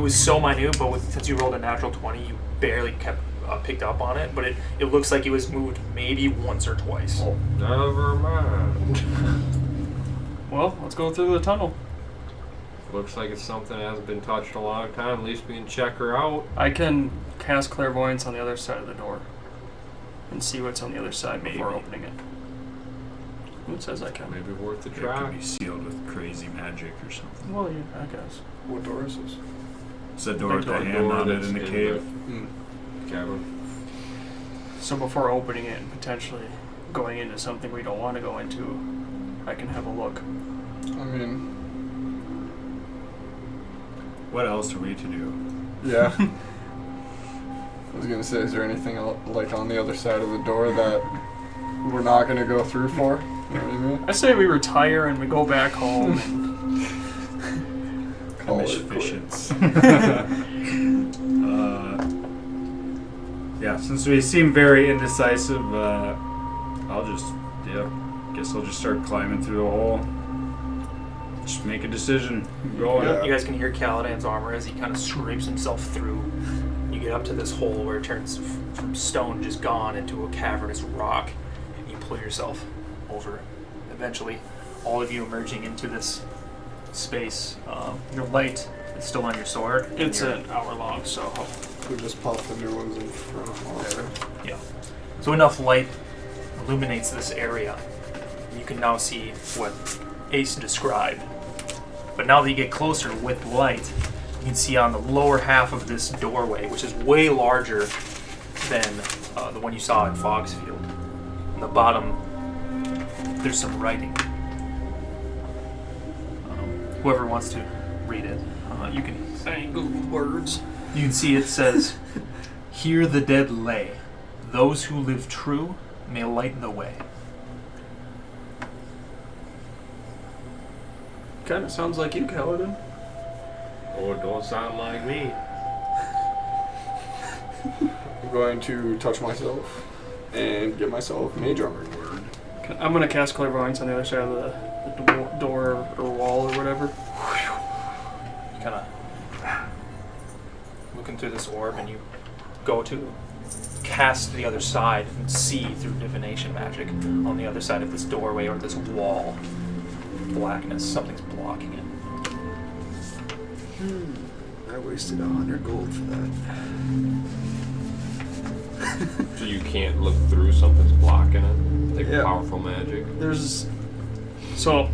was so minute, but since you rolled a natural 20, you barely picked up on it. But it looks like it was moved maybe once or twice. Oh, never mind. Well, let's go through the tunnel. Looks like it's something that hasn't been touched in a long time. At least we can check her out. I can cast clairvoyance on the other side of the door and see what's on the other side before Maybe. opening it. Who says I can? Maybe worth the It try. could be sealed with crazy magic or something. Well, yeah, I guess. What door is this? It's that door with the Door hand on it that's in the cave. Cavern. So before opening it and potentially going into something we don't want to go into, I can have a look. I mean, What else are we to do? yeah. I was gonna say, is there anything like on the other side of the door that we're not gonna go through for? You know what I mean? I say we retire and we go back home and Call it Efficiency. Yeah, since we seem very indecisive, guess I'll just start climbing through the hole. Just make a decision. Go on. Yeah. You guys can hear Caladan's armor as he kind of scrapes himself through. You get up to this hole where it turns from stone just gone into a cavernous rock, and you pull yourself over. Eventually, all of you emerging into this space. Your light is still on your sword. and it's you're- an hour long, so We just pop the new ones in front. Yeah. So enough light illuminates this area. You can now see what Ace described. But now that you get closer with light, you can see on the lower half of this doorway, which is way larger than the one you saw in Fogsfield. On the bottom, there's some writing. Whoever wants to read it, you can. Google words. You can see it says, "Here the dead lay. Those who live true may lighten the way." Kind of sounds like you, Kaladin. Oh, it don't sound like me. I'm going to touch myself and get myself mage armor. I'm gonna cast clairvoyance on the other side of the door or wall or whatever. You kind of looking through this orb, and you go to cast the other side and see through divination magic on the other side of this doorway or this wall. Blackness, something's blocking it. I wasted 100 gold for that. So you can't look through something's blocking it? Like Yeah. powerful magic? So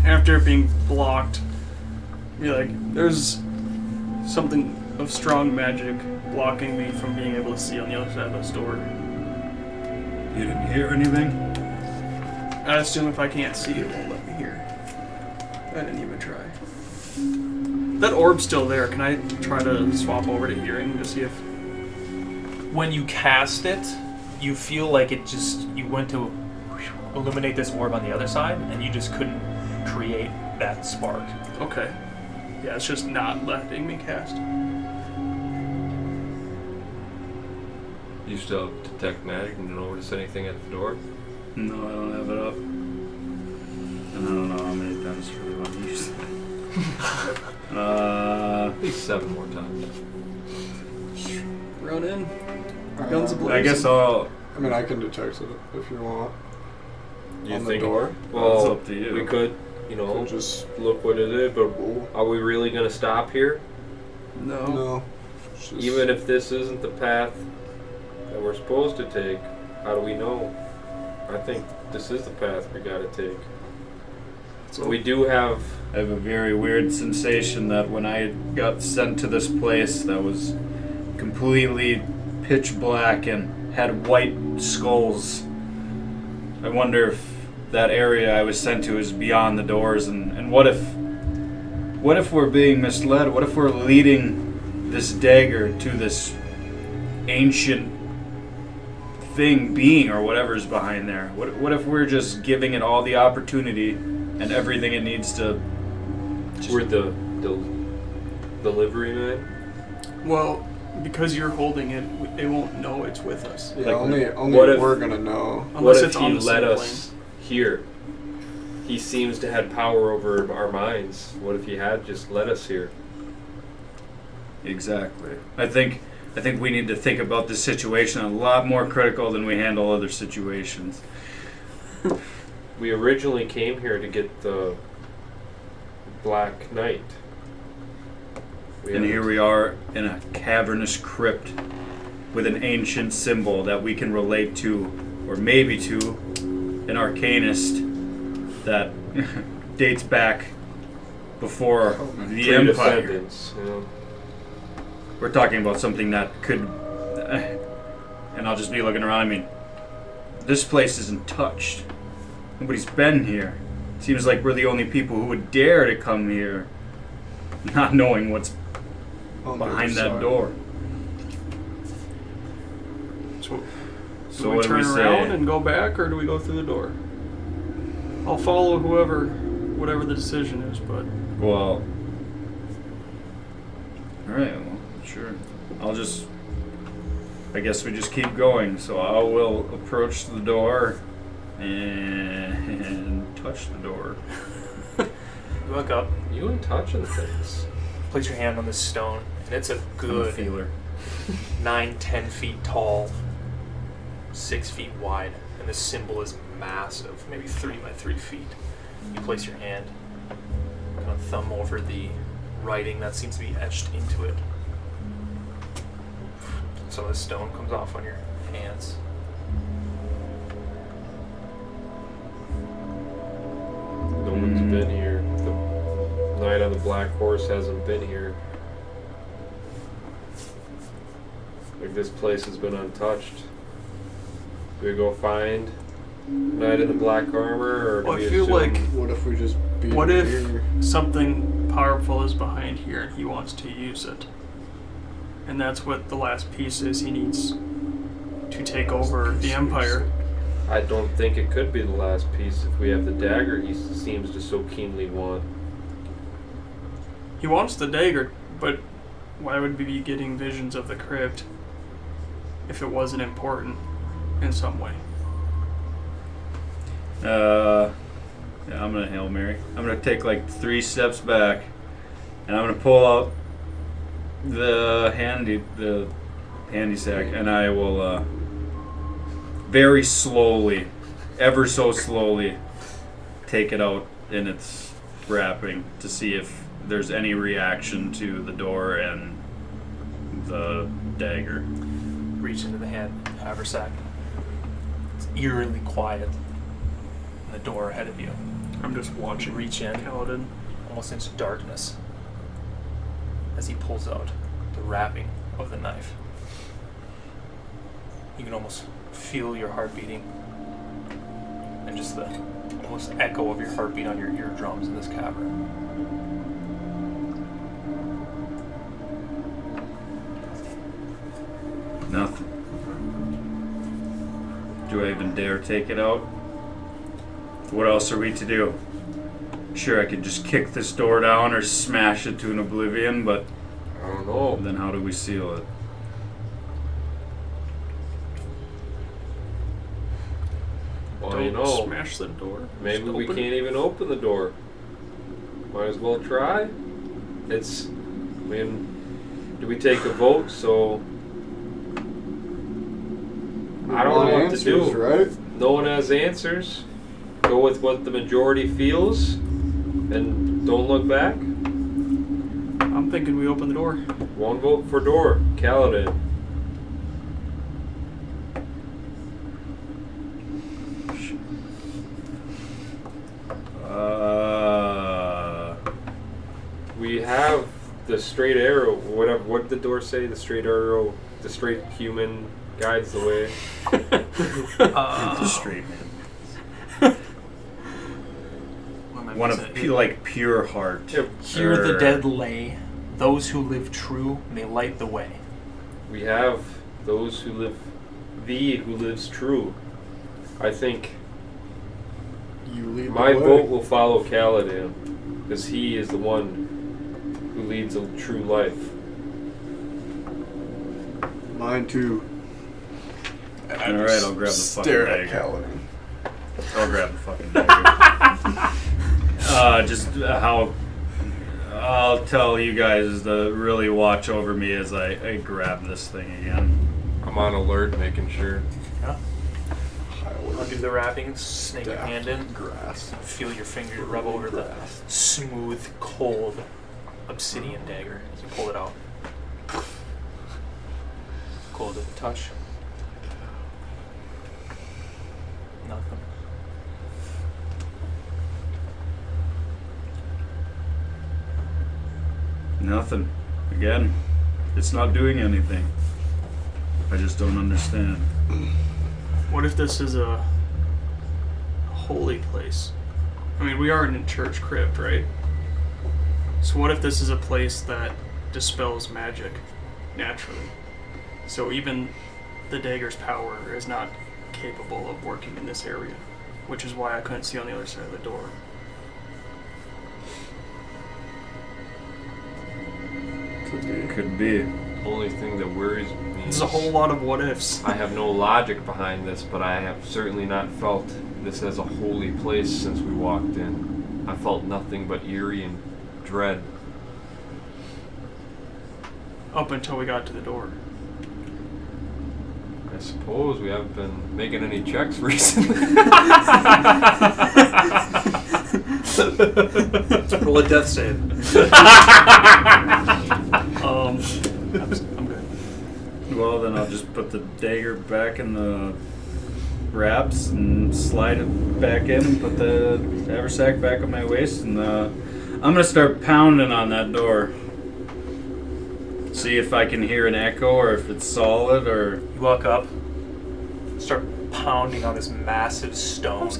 after it being blocked, be like, there's something of strong magic blocking me from being able to see on the other side of this door. You didn't hear anything? I assume if I can't see, it won't let me hear. I didn't even try. That orb's still there. Can I try to swap over to hearing to see if... When you cast it, you feel like you went to illuminate this orb on the other side, and you just couldn't create that spark. Okay. Yeah, it's just not letting me cast. You still have detect magic and don't notice anything at the door? No, I don't have it up. And I don't know how many times I really want to use that. At least 7 more times. Run in. Guns ablaze. I guess I'll... I mean, I can detect it if you want. You On the think? door? Well, It's up to you. we could, Could just look what it is, but are we really going to stop here? No. no. It's just- Even if this isn't the path that we're supposed to take, how do we know? I think this is the path we gotta take. So we do have... I have a very weird sensation that when I got sent to this place that was completely pitch black and had white skulls, I wonder if that area I was sent to is beyond the doors, and what if we're being misled? What if we're leading this dagger to this ancient being or whatever is behind there? What if we're just giving it all the opportunity and everything it needs to? We're the delivery man. Well, because you're holding it, it won't know it's with us. Yeah, Like, only what if- we're gonna know. Unless What if it's on he the let same us here? He seems to have power over our minds. What if he had just let us here? Exactly. I think we need to think about this situation a lot more critical than we handle other situations. We originally came here to get the Black Knight. And here we are in a cavernous crypt with an ancient symbol that we can relate to, or maybe to, an arcanist that dates back before the Three Empire. descendants, you know. We're talking about something that could, and I'll just be looking around. I mean, this place isn't touched. Nobody's been here. Seems like we're the only people who would dare to come here, not knowing what's On the behind other that side. door. So So do we what do turn we say? around and go back, or do we go through the door? I'll follow whatever the decision is, but Well, alright, well, sure. I guess we just keep going. So I will approach the door and touch the door. You look up, You ain't touching things. place your hand on this stone, and it's a I'm a good feeler. 9-10 feet tall, 6 feet wide, and the symbol is massive, maybe 3 by 3 feet. You place your hand, kind of thumb over the writing that seems to be etched into it. So the stone comes off on your hands. No one's been here. The knight on the black horse hasn't been here. Like this place has been untouched. Do we go find knight in the black armor, or do Well, I we feel assume like What if we just beat what him if here? something powerful is behind here and he wants to use it? And that's what the last piece is. He needs to take over the Empire. I don't think it could be the last piece if we have the dagger he seems to so keenly want. He wants the dagger, but why would we be getting visions of the crypt if it wasn't important in some way? Yeah, I'm gonna Hail Mary. I'm gonna take like 3 steps back, and I'm gonna pull out the handy sack, and I will very slowly, ever so slowly, take it out in its wrapping to see if there's any reaction to the door and the dagger. Reach into the haversack. It's eerily quiet. And the door ahead of you. I'm just You watching. reach in, Paladin. almost into darkness, as he pulls out the wrapping of the knife. You can almost feel your heart beating, and just the almost echo of your heartbeat on your eardrums in this cavern. Nothing. Do I even dare take it out? What else are we to do? Sure, I could just kick this door down or smash it to an oblivion, but I don't know. then how do we seal it? Well, Don't you know, smash the door. maybe Just we open can't it. even open the door. Might as well try. It's, I mean, do we take a vote? So I don't know what to do. Answers, right? No one has answers. Go with what the majority feels, and don't look back. I'm thinking we open the door. One vote for door. Kaladin. We have the straight arrow. Whatever. What did the door say? The straight arrow. The straight human guides the way. Straight man. What am I One missing? of like pure heart. Yep. Here the dead lay. Those who live true may light the way. We have those who live. Thee who lives true. I think You lead my the way. vote will follow Kaladin, because he is the one who leads a true life. Mine too. All right, I'll grab the fucking Stare at dagger. Kaladin. I'll grab the fucking dagger. Just how I'll tell you guys to really watch over me as I grab this thing again. I'm on alert, making sure. Yeah. Highway. Undo the wrapping, snake your hand in, Grass. feel your finger rub over the smooth, cold obsidian dagger as you pull it out. Cold at the touch. Nothing. Nothing. Again, it's not doing anything. I just don't understand. What if this is a holy place? I mean, we are in a church crypt, right? So what if this is a place that dispels magic naturally? So even the dagger's power is not capable of working in this area, which is why I couldn't see on the other side of the door. Could be. Only thing that worries me There's a whole lot of what ifs. I have no logic behind this, but I have certainly not felt this as a holy place since we walked in. I felt nothing but eerie and dread. Up until we got to the door. I suppose we haven't been making any checks recently. Roll a death save. I'm good. Well, then I'll just put the dagger back in the wraps and slide it back in and put the haversack back on my waist, and I'm gonna start pounding on that door. See if I can hear an echo or if it's solid or. You walk up, start pounding on this massive stone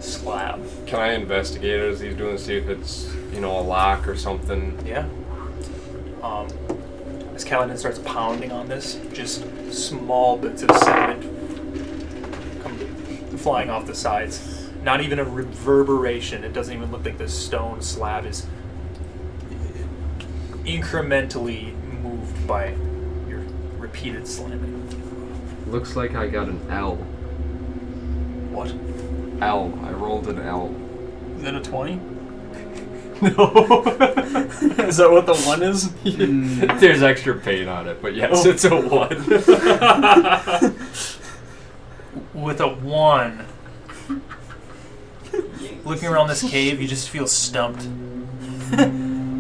slab. Can I investigate it as he's doing, see if it's, a lock or something? Yeah. As Kaladin starts pounding on this, just small bits of sediment come flying off the sides. Not even a reverberation. It doesn't even look like the stone slab is incrementally moved by your repeated slamming. Looks like I got an L. What? L. I rolled an L. Is that a 20? No. Is that what the 1 is? There's extra paint on it, but yes, it's a 1. With a 1, looking around this cave, you just feel stumped.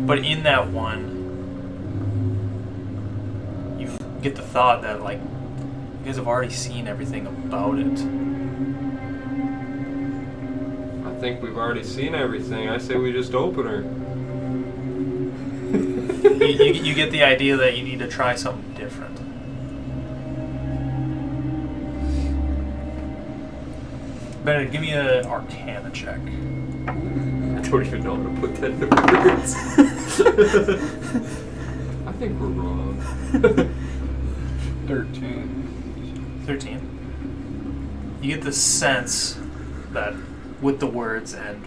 But in that 1, you get the thought that, like, you guys have already seen everything about it. I think we've already seen everything. I say we just open her. You get the idea that you need to try something different. Bennett, give me an Arcana check. I don't even know how to put that into words. I think we're wrong. 13. 13. You get the sense that with the words and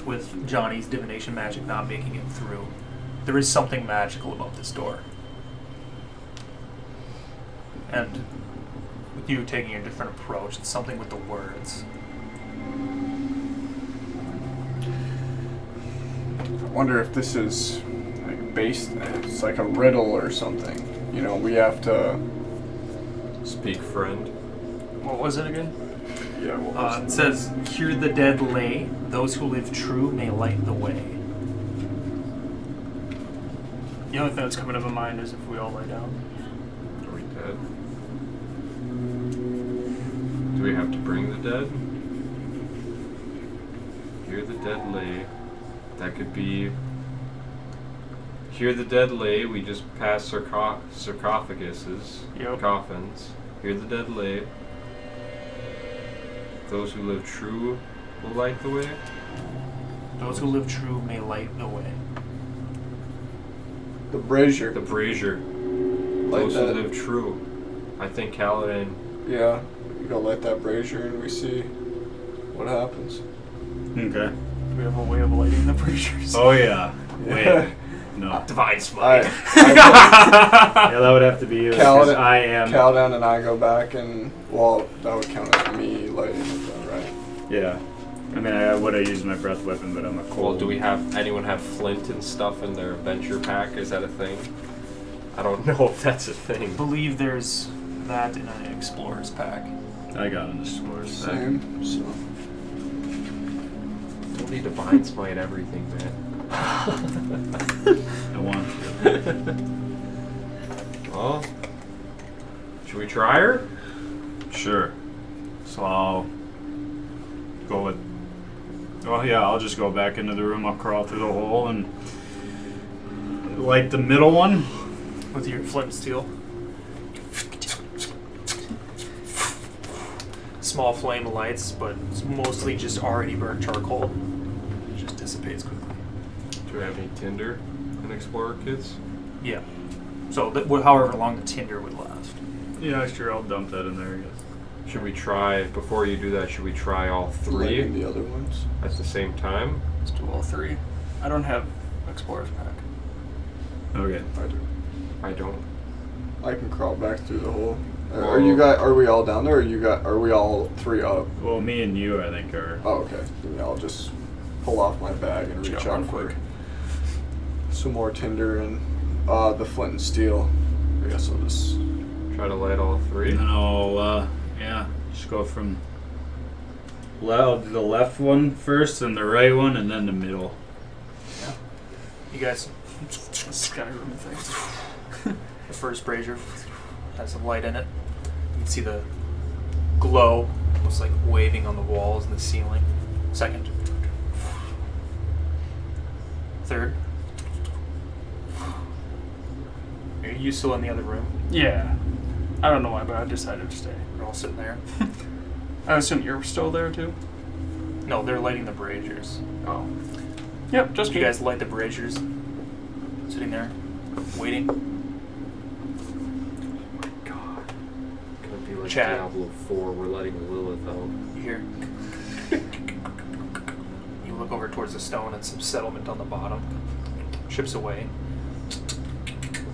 with Johnny's divination magic not making it through, there is something magical about this door. And with you taking a different approach, it's something with the words. I wonder if this is like based. It's like a riddle or something. You know, we have to. Speak, friend. What was it again? Yeah. What was It says, "Here the dead lay; those who live true may light the way." The only thing that's coming to my mind is if we all lay down. Are we dead? Do we have to bring the dead? Here the dead lay. That could be... Here the dead lay, we just pass sarcophaguses, Yep. coffins. Here the dead lay. Those who live true will light the way. Those who live true may light the way. the brazier? The brazier. Light Those that. who live true. I think Kaladin. Yeah. We go light that brazier and we see what happens. Okay. Do we have a way of lighting the braziers? Oh yeah. Wait. No. Divine Smite. Yeah, that would have to be you. Because Kaladin, I am. Kaladin and I go back and, well, that would count as me lighting it then, right? Yeah. I mean, I would have used my breath weapon, but I'm a cold. Well, do we have anyone have flint and stuff in their adventure pack? Is that a thing? I don't know if that's a I thing. believe there's that in an explorer's pack. I got an explorer's pack. Same. So. Don't need divine smite everything, man. I want to. Well, should we try her? Sure. So I'll go with. Well, yeah, I'll just go back into the room. I'll crawl through the hole and light the middle one. With your flint and steel. Small flame lights, but it's mostly just already burnt charcoal. It just dissipates quickly. Do we have any tinder in explorer kits? Yeah. So, however long the tinder would last. Yeah, sure. I'll dump that in there, I guess. Should we try, before you do that, should we try all three Lighting the other ones. at the same time? Let's do all three. I don't have explorer's pack. Okay. I do. I don't. I can crawl back through the hole. Are Well- you guys? Are we all down there? Or are we all three up? Well, me and you, I think, are. Oh, okay. Then I'll just pull off my bag and Just reach gotta out run for quick. some more tinder and the flint and steel. I guess I'll just. Try to light all three? And then I'll, just go from. I'll do the left one first, and the right one, and then the middle. You guys, Skyrim thing. the first brazier has some light in it. You can see the glow, almost like waving on the walls and the ceiling. Second. Third. Are you still in the other room? Yeah. I don't know why, but I decided to stay. We're all sitting there. I assume you're still there too? No, they're lighting the braziers. Oh. Yep, just You me. guys light the braziers. Sitting there, waiting. God. Gonna be like Chad. Diablo 4, we're letting Lilith out. You hear? You look over towards the stone and some settlement on the bottom. Chips away.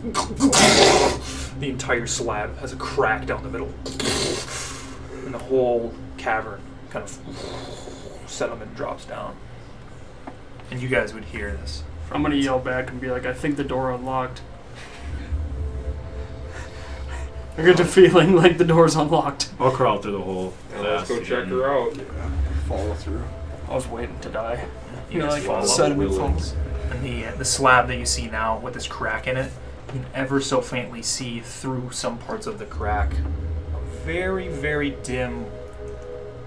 The entire slab has a crack down the middle. And the whole cavern kind of settlement drops down. And you guys would hear this. I'm gonna yell back and be like, I think the door unlocked. I get the feeling like the door's unlocked. I'll crawl through the hole. Let's go fast check again. her out. Follow through. I was waiting to die. You guys like follow. sediment falls. And the slab that you see now with this crack in it, you can ever so faintly see through some parts of the crack a very, very dim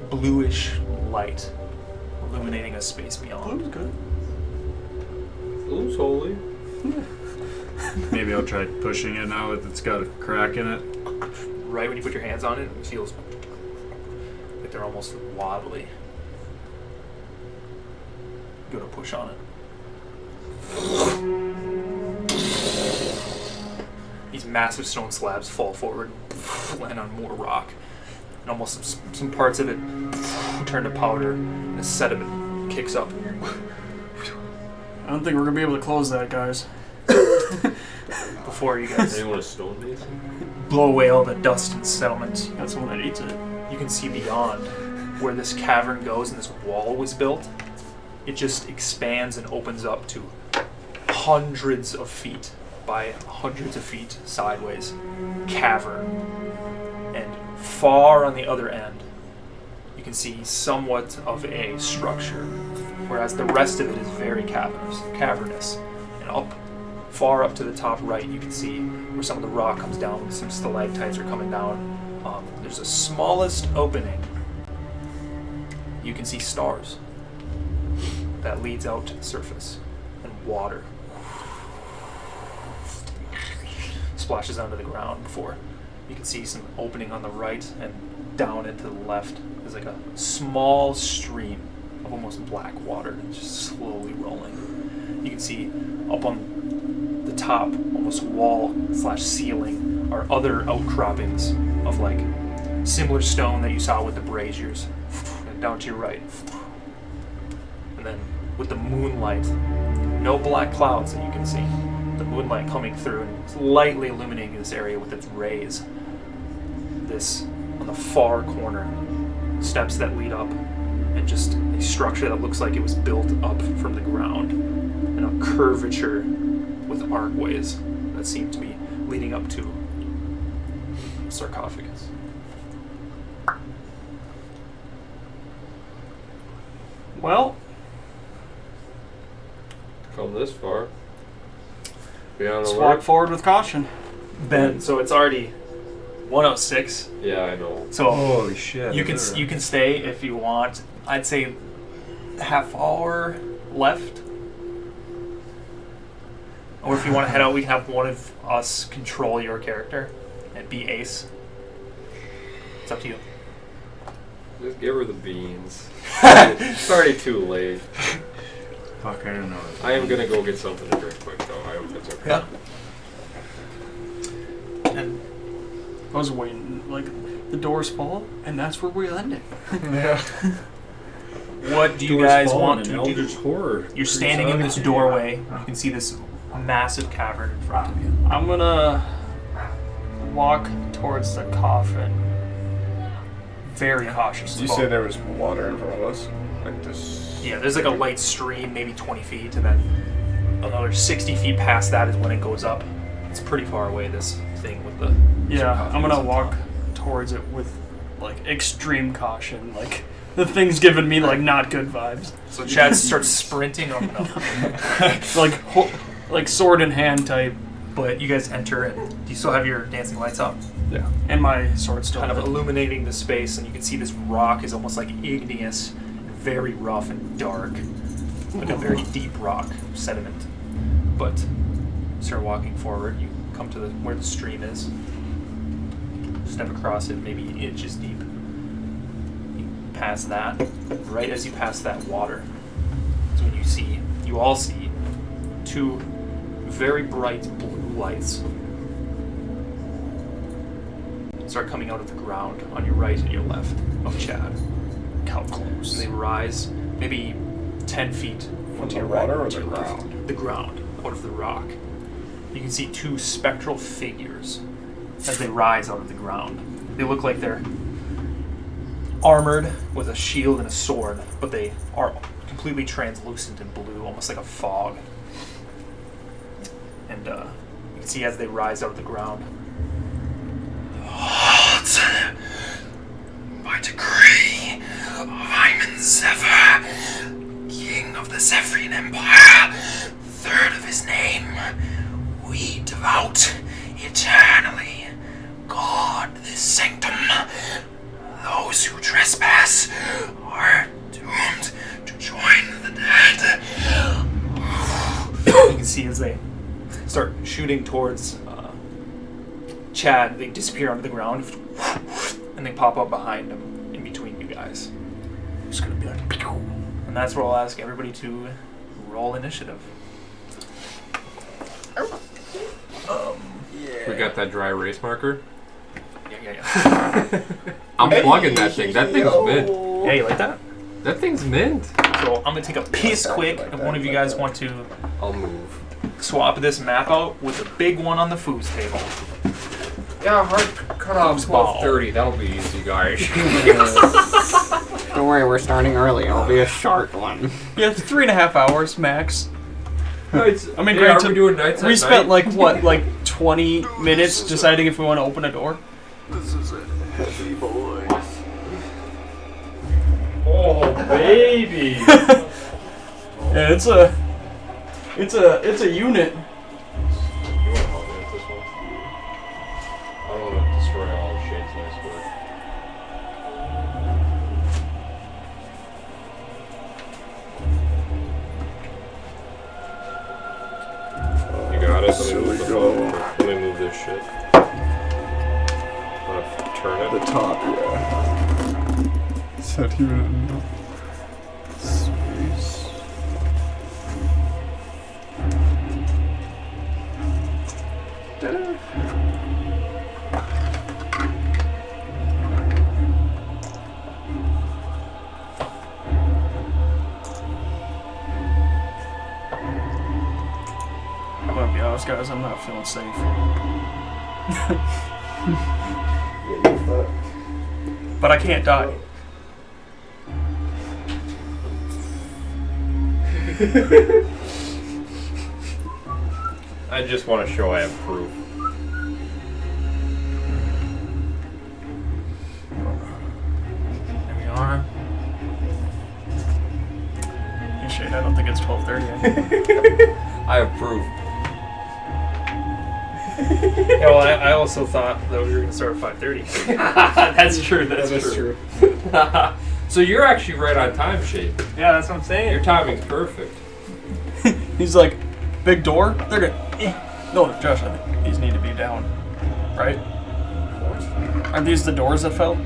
bluish light illuminating a space beyond. Blue's good. Blue's holy. Maybe I'll try pushing it now that it's got a crack in it. Right when you put your hands on it, it feels like they're almost wobbly. Go to push on it. These massive stone slabs fall forward, land on more rock, and almost some parts of it turn to powder, and the sediment kicks up. I don't think we're gonna be able to close that, guys. Before you guys Anyone a stone base? blow away all the dust and settlement, Got someone that eats it. you can see beyond where this cavern goes and this wall was built. It just expands and opens up to hundreds of feet by hundreds of feet sideways cavern. And far on the other end, you can see somewhat of a structure, whereas the rest of it is very cavernous. And far up to the top right, you can see where some of the rock comes down, some stalactites are coming down. There's a smallest opening. You can see stars that leads out to the surface, and water splashes onto the ground before you can see some opening on the right, and down and to the left is like a small stream of almost black water just slowly rolling. You can see up on the top, almost wall/ceiling, are other outcroppings of like similar stone that you saw with the braziers, and down to your right. And then with the moonlight, no black clouds that you can see, the moonlight coming through and slightly illuminating this area with its rays. This, on the far corner, steps that lead up, and just a structure that looks like it was built up from the ground, and a curvature with archways that seem to be leading up to a sarcophagus. Well, Come this far. Be on let's alert. walk forward with caution. Ben, so it's already 1:06. Yeah, I know. So Holy shit. you can stay if you want. I'd say half hour left. Or if you want to head out, we can have one of us control your character and be Ace. It's up to you. Just give her the beans. It's already too late. Fuck, I don't know. I am gonna go get something to drink quick though. I hope that's okay. Yeah. And I was waiting, like, the doors fall, and that's where we end it. Yeah. what do you guys want to do? Eldritch horror. You're standing in this doorway. You can see this massive cavern in front of you. I'm gonna walk towards the coffin very cautiously. You say there was water in front of us? Like this? Yeah, there's like a light stream, maybe 20 feet, and then another 60 feet past that is when it goes up. It's pretty far away, this thing with the... Yeah, I'm gonna sarcophagus on walk top. towards it with, like, extreme caution. Like, the thing's giving me, like, not good vibes. So Chad starts sprinting. Oh, no. Like sword in hand type, But you guys enter, and do you still have your dancing lights up? Yeah. and my sword still Kind of lit. illuminating the space, and you can see this rock is almost like igneous, very rough and dark, like a very deep rock sediment. But you start walking forward. You come to where the stream is. Step across it, maybe inches deep. You pass that. Right as you pass that water, is when you all see two very bright blue lights start coming out of the ground on your right and your left of Chad. How And close? they rise maybe 10 feet From to the your right water or and to the your left. ground? The ground, out of the rock. You can see two spectral figures as they rise out of the ground. They look like they're armored with a shield and a sword, but they are completely translucent and blue, almost like a fog. And you can see as they rise out of the ground. By decree of Hyman Zephyr, king of the Zephyrian Empire, third of his name, we devout eternally guard this sanctum. Those who trespass are doomed to join the dead. You can see as they start shooting towards Chad, they disappear under the ground, and they pop up behind him, in between you guys. I'm just gonna be like, pew. And that's where I'll ask everybody to roll initiative. We got that dry erase marker. Yeah. I'm plugging that thing. That thing's mint. Yeah, you like that? That thing's mint. So I'm gonna take a piss quick, if one of you guys want to I'll move. swap this map out with the big one on the foos table. Yeah, hard cut off Ball. 12:30. That'll be easy, guys. Don't worry, we're starting early. It'll be a short one. Yeah, it's 3.5 hours max. I mean, yeah, are granted, we doing nights we at spent night? like 20 minutes deciding if we want to open a door. This is a heavy boy. Oh, baby. Yeah, it's a unit. You want to help me with this one? I don't want to destroy all of Shade's nice work. You got it? Let me move this shit. I'm gonna turn it. The top, yeah. Set you in space. I'm gonna be honest, guys. I'm not feeling safe. But I can't die. I just want to show I have proof. There we are. Hey, Shade, I don't think it's 12:30 yet. I have proof. Yeah, well, I also thought that we were going to start at 5:30. That's true. That's true. So you're actually right on time, Shade. Yeah, that's what I'm saying. Your timing's perfect. He's like, big door? They're gonna. No, Josh, I think these need to be down. Right? Aren't these the doors that fell?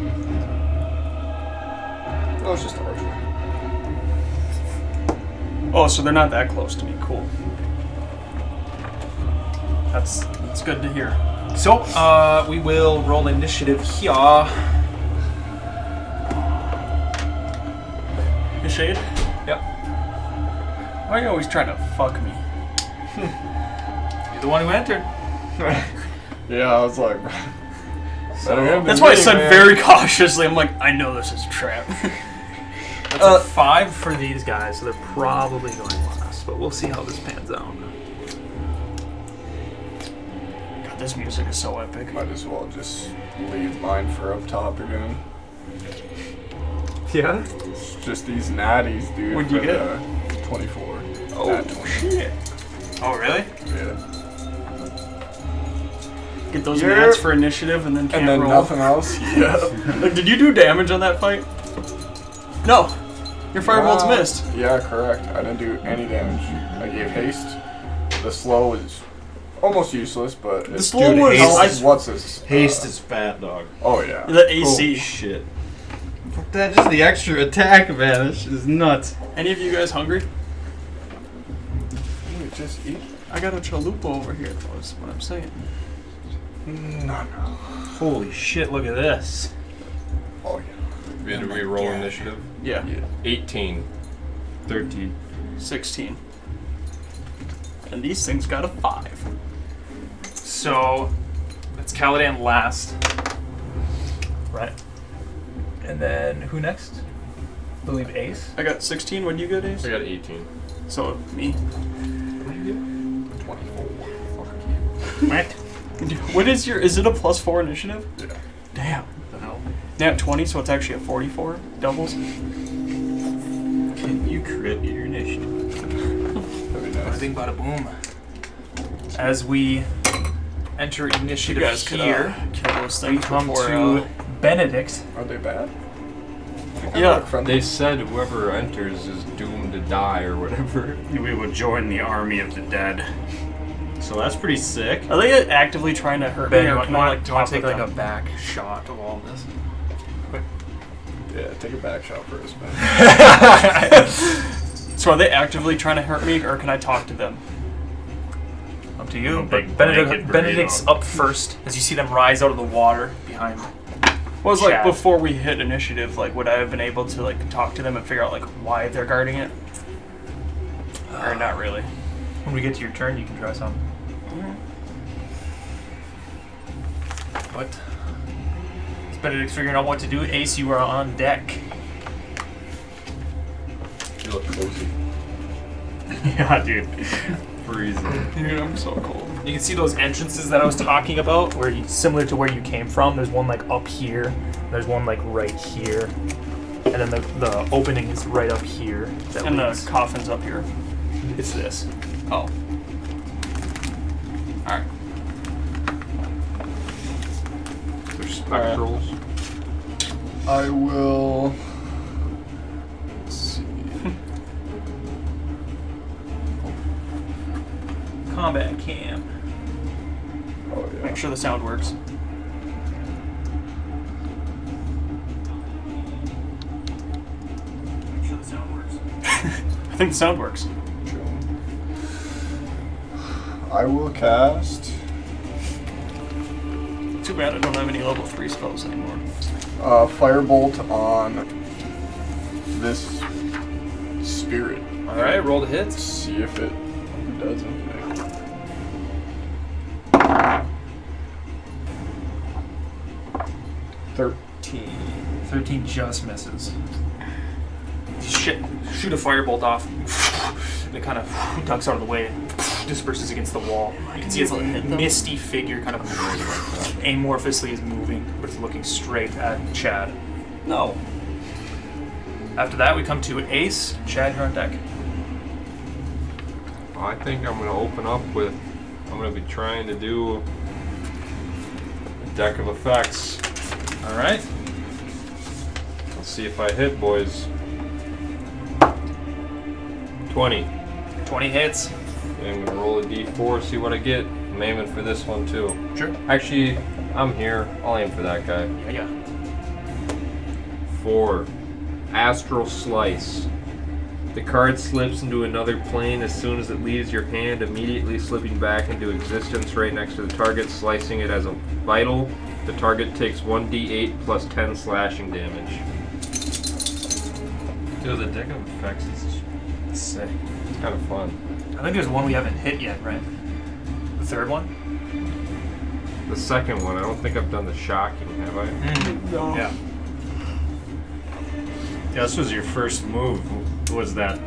Oh, it's just a archer. Oh, so they're not that close to me. Cool. That's good to hear. So, we will roll initiative here. Hey, Shade? Yep. Why are you always trying to fuck me? You're the one who entered. Yeah, I was like. That's why I said very cautiously. I'm like, I know this is a trap. That's a 5 for these guys, so they're probably going last. But we'll see how this pans out. God, this music is so epic. Might as well just leave mine for up top again. Yeah? It's just these natties, dude. What'd you for get? the 24. Oh, Nat 20. shit. Oh, really? Yeah. Get those Yeah. mats for initiative and then can't And then roll. nothing else? Yeah. Like, did you do damage on that fight? No. Your firebolts missed. Yeah, correct. I didn't do any damage. I gave haste. The slow is almost useless, but The slow Dude, was... haste I- what's this? Haste is fat, dog. Oh yeah. the AC. Oh, shit. Fuck that, just the extra attack, man. This shit is nuts. Any of you guys hungry? Wait, just eat. I got a chalupa over here, that's what I'm saying. No. Holy shit, look at this. Oh yeah. Did we roll initiative? Yeah. 18. 13. 16. And these things got a 5. So, it's Caladan last. Right? And then who next? I believe Ace. I got 16. What did you get, Ace? I got 18. So me. What did you get? 24. Fuck. What? What is your? Is it a +4 initiative? Yeah. Damn. The hell? Nat 20, so it's actually a 44 doubles. Can you crit your initiative? That'd be Bada nice. bing, bada boom. As we enter You initiative guys could here, kill those we things come before. to Benedict. Are they bad? Yeah. They said whoever enters is doomed to die or whatever. We will join the army of the dead. So that's pretty sick. Are they actively trying to hurt Ben, me, you or want, can I like do you want talk to take with like them? a back shot of all this? Yeah, take a back shot first, man. So are they actively trying to hurt me, or can I talk to them? Up to you. A big But blanket Benedict's burrito. up first as you see them rise out of the water behind. Well, it's like Chad. before we hit initiative, like would I have been able to like talk to them and figure out like why they're guarding it? Or not really? When we get to your turn, you can try some. But as Benedict's figuring out what to do, Ace, you are on deck. You look cozy. Yeah, dude. Freezing. Dude, I'm so cold. You can see those entrances that I was talking about, where you, similar to where you came from. There's one like up here, there's one like right here, and then the opening is right up here. That And the leads. coffin's up here. It's this. Oh. Alright. There's spectrals. I will. Let's see. Combat cam. Oh yeah. Make sure the sound works. Make sure the sound works. I think the sound works. I will cast Too bad I don't have any level 3 spells anymore. Firebolt on this spirit. All right, roll the Let's hits. see if it does anything. 13. 13 just misses. Shit! Shoot a firebolt off. And it kind of ducks out of the way, disperses against the wall. You can see its misty figure kind of amorphously is moving, but it's looking straight at Chad. No. After that, we come to Ace. Chad, you're on deck. I think I'm going to open up with. I'm going to be trying to do a deck of effects. All right. Let's see if I hit, boys. 20. 20 hits. And I'm going to roll a d4, see what I get. I'm aiming for this one too. Sure. Actually, I'm here. I'll aim for that guy. Yeah. 4. Astral Slice. The card slips into another plane as soon as it leaves your hand, immediately slipping back into existence right next to the target, slicing it as a vital. The target takes 1d8 plus 10 slashing damage. Dude, the deck of effects is sick. It's kind of fun. I think there's one we haven't hit yet, right? The third one? The second one, I don't think I've done the shocking, have I? No. Yeah. Yeah, this was your first move. Was that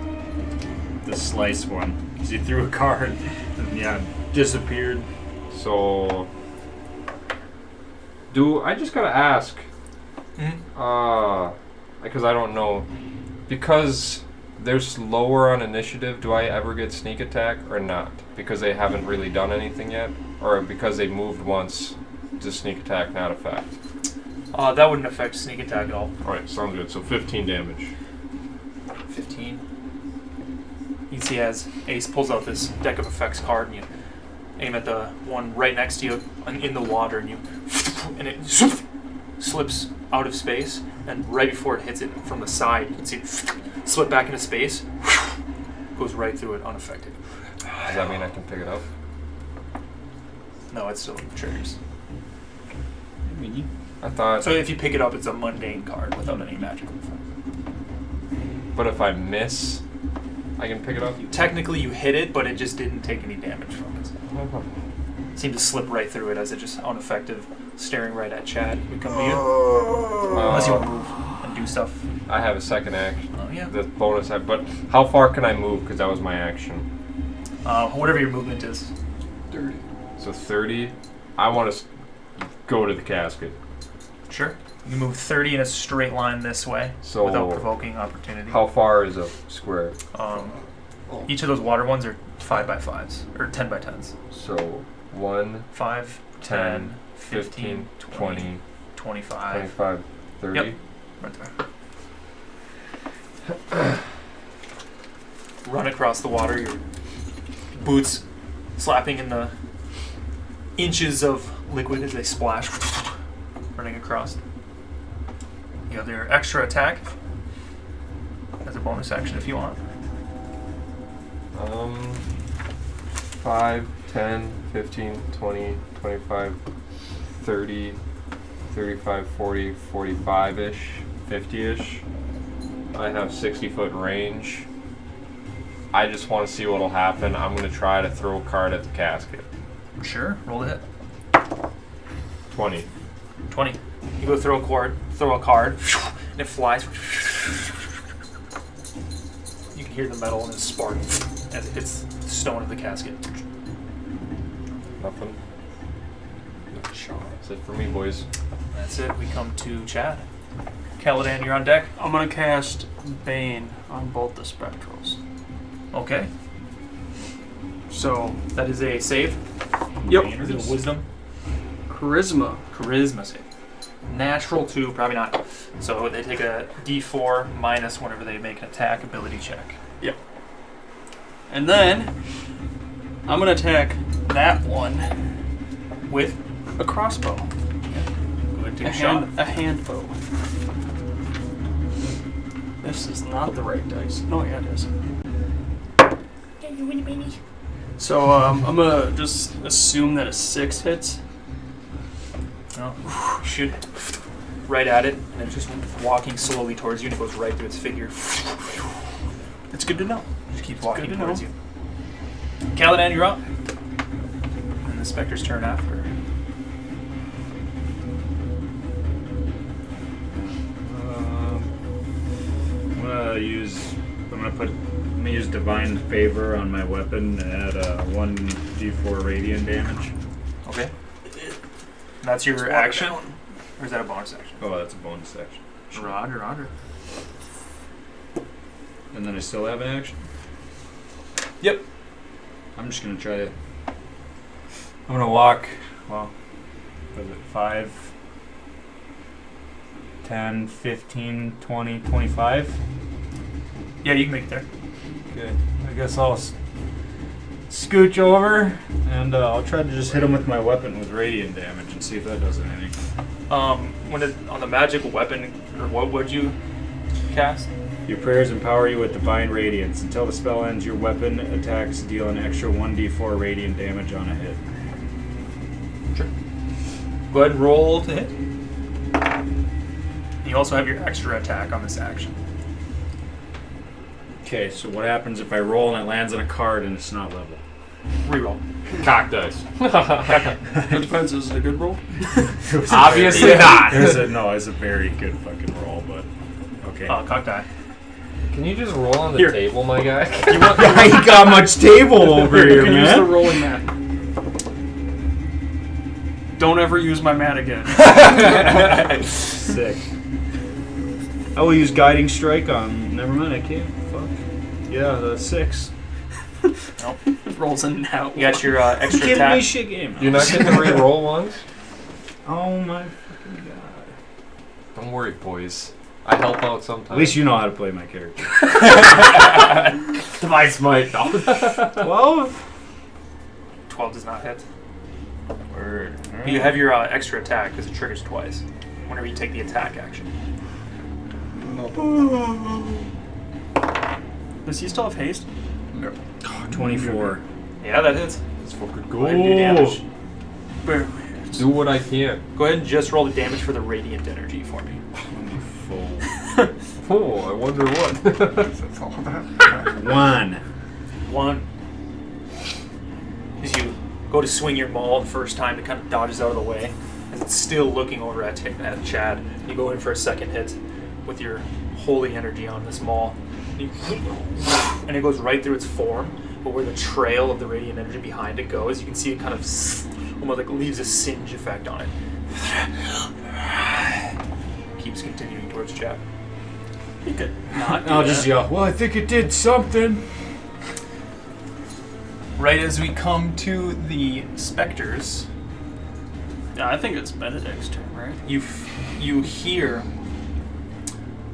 the slice one? Because you threw a card and disappeared. So, I just gotta ask, because I don't know, because they're slower on initiative, do I ever get sneak attack or not? Because they haven't really done anything yet? Or because they moved once, does sneak attack not affect? That wouldn't affect sneak attack at all. Alright, sounds good. So 15 damage. 15. You can see as Ace pulls out this deck of effects card and you aim at the one right next to you in the water and it slips out of space, and right before it hits it from the side, you can see it slip back into space, goes right through it unaffected. Does that mean I can pick it up? No, it still triggers. I thought, So if you pick it up, it's a mundane card without any magical effect. but if I miss, I can pick it up? Technically you hit it, but it just didn't take any damage from it. It seemed to slip right through it as it just unaffected, staring right at Chad. We come to you. Unless you want to move. do stuff. I have a second action. Oh yeah. The bonus act. But how far can I move? Because that was my action. Whatever your movement is. 30. So 30. I want to go to the casket. Sure. You move 30 in a straight line this way So without provoking opportunity. How far is a square? Each of those water ones are 5x5s or 10x10s. So 1, 5, 10, 15, 20, 25. 25, 30. Yep. Right there. Run across the water, your boots slapping in the inches of liquid as they splash, running across. You have your extra attack as a bonus action if you want. 5, 10, 15, 20, 25, 30, 35, 40, 45-ish, 50-ish. I have 60-foot range. I just want to see what'll happen. I'm going to try to throw a card at the casket. Sure, roll the hit. 20. 20. You go throw a card, and it flies. You can hear the metal and it spark as it hits the stone of the casket. Nothing. That's it for me, boys. That's it. We come to Chad. Caladan, you're on deck. I'm gonna cast Bane on both the spectrals. Okay. So That is a save. Yep. Is it a wisdom? charisma. Charisma save. Natural 2, probably not. So they take a d4 minus whenever they make an attack ability check. Yep. And then I'm gonna attack that one With a crossbow, go ahead and take a shot. a hand bow. This is not the right dice. No, yeah, it is. So I'm gonna just assume that a 6 hits. Oh, shoot. Right at it, and it's just walking slowly towards you, and it goes right through its figure. It's good to know. Just keeps It's walking good to towards know. you. Caladan, you're up. And the Spectre's turn after. I'm gonna use Divine Favor on my weapon to add 1d4 radiant damage. Okay. That's your action? Or is that a bonus action? Oh, that's a bonus action. Roger. And then I still have an action? Yep. I'm just gonna try to... I'm gonna walk, well, was it 5, 10, 15, 20, 25? Yeah, you can make it there. Okay, I guess I'll scooch over and I'll try to just hit him with my weapon with radiant damage and see if that does anything. On the magical weapon, or what would you cast? Your prayers empower you with divine radiance. Until the spell ends, your weapon attacks deal an extra 1d4 radiant damage on a hit. Sure. Go ahead and roll to hit. You also have your extra attack on this action. Okay, so what happens if I roll and it lands on a card and it's not level? Reroll. Cock dice. It depends. Is it a good roll? Obviously not. It was a very good fucking roll, but okay. Cock die. Can you just roll on the Here. table, my guy? I ain't got much table over You here, can use the man. rolling mat. Don't ever use my mat again. Sick. I will use guiding strike on. Never mind, I can't. Fuck. Yeah, the 6. Nope. It rolls in now. You got your extra Give attack. me shit game. You're not getting to re-roll ones? Oh my fucking god. Don't worry, boys. I help out sometimes. At least you know how to play my character. Divine Smite. No. 12? 12 does not hit. Word. But you have your extra attack because it triggers twice whenever you take the attack action. Does he still have haste? 24. Yeah, that hits. Let's fucking Go ahead and do damage. Barely. Do what I can. Go ahead and just roll the damage for the radiant energy for me. Oh, I wonder what. That's all that. 1. 1. As you go to swing your maul the first time, it kind of dodges out of the way. As it's still looking over at Chad. You go in for a second hit. with your holy energy on this maul. And it goes right through its form, but where the trail of the radiant energy behind it goes, you can see it kind of almost like leaves a singe effect on it. Keeps continuing towards Chad. You could not. I'll just yell, well, I think it did something. Right as we come to the specters, Yeah, I think it's Benedict's turn, right? you hear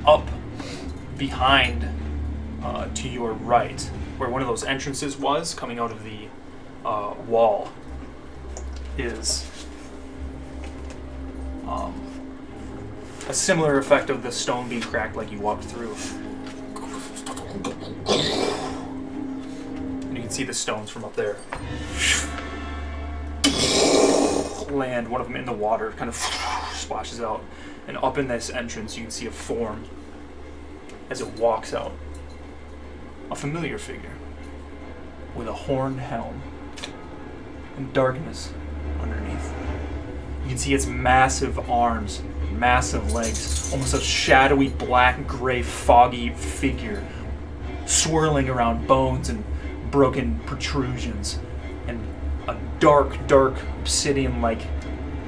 up behind to your right, where one of those entrances was, coming out of the wall, is a similar effect of the stone being cracked like you walked through. And you can see the stones from up there land, one of them in the water, kind of splashes out. And up in this entrance, you can see a form as it walks out. A familiar figure with a horned helm and darkness underneath. You can see its massive arms, massive legs, almost a shadowy black, gray, foggy figure swirling around bones and broken protrusions, and a dark, obsidian-like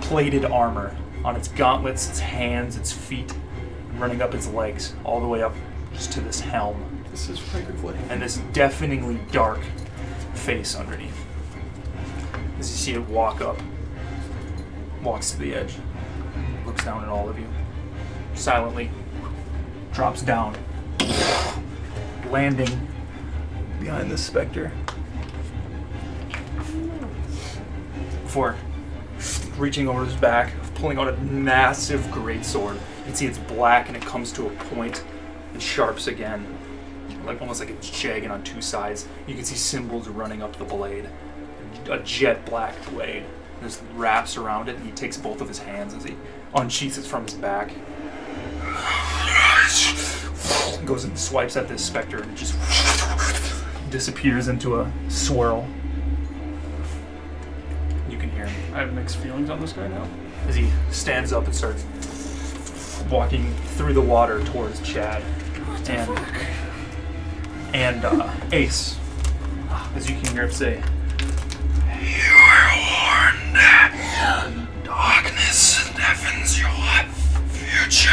plated armor on its gauntlets, its hands, its feet, running up its legs, all the way up just to this helm. This is frightful. And this deafeningly dark face underneath. As you see it walk up, walks to the edge, looks down at all of you, silently drops down, landing behind the specter. Before reaching over his back, pulling out a massive greatsword. You can see it's black and it comes to a point and sharps again, like almost like it's jagged on two sides. You can see symbols running up the blade, a jet black blade. This wraps around it, and he takes both of his hands as he unsheaths it from his back. Goes and swipes at this specter and just disappears into a swirl. You can hear him I have mixed feelings on this guy now. as he stands up and starts walking through the water towards Chad and Ace. As you can hear him say, "You were warned. Darkness deafens your future."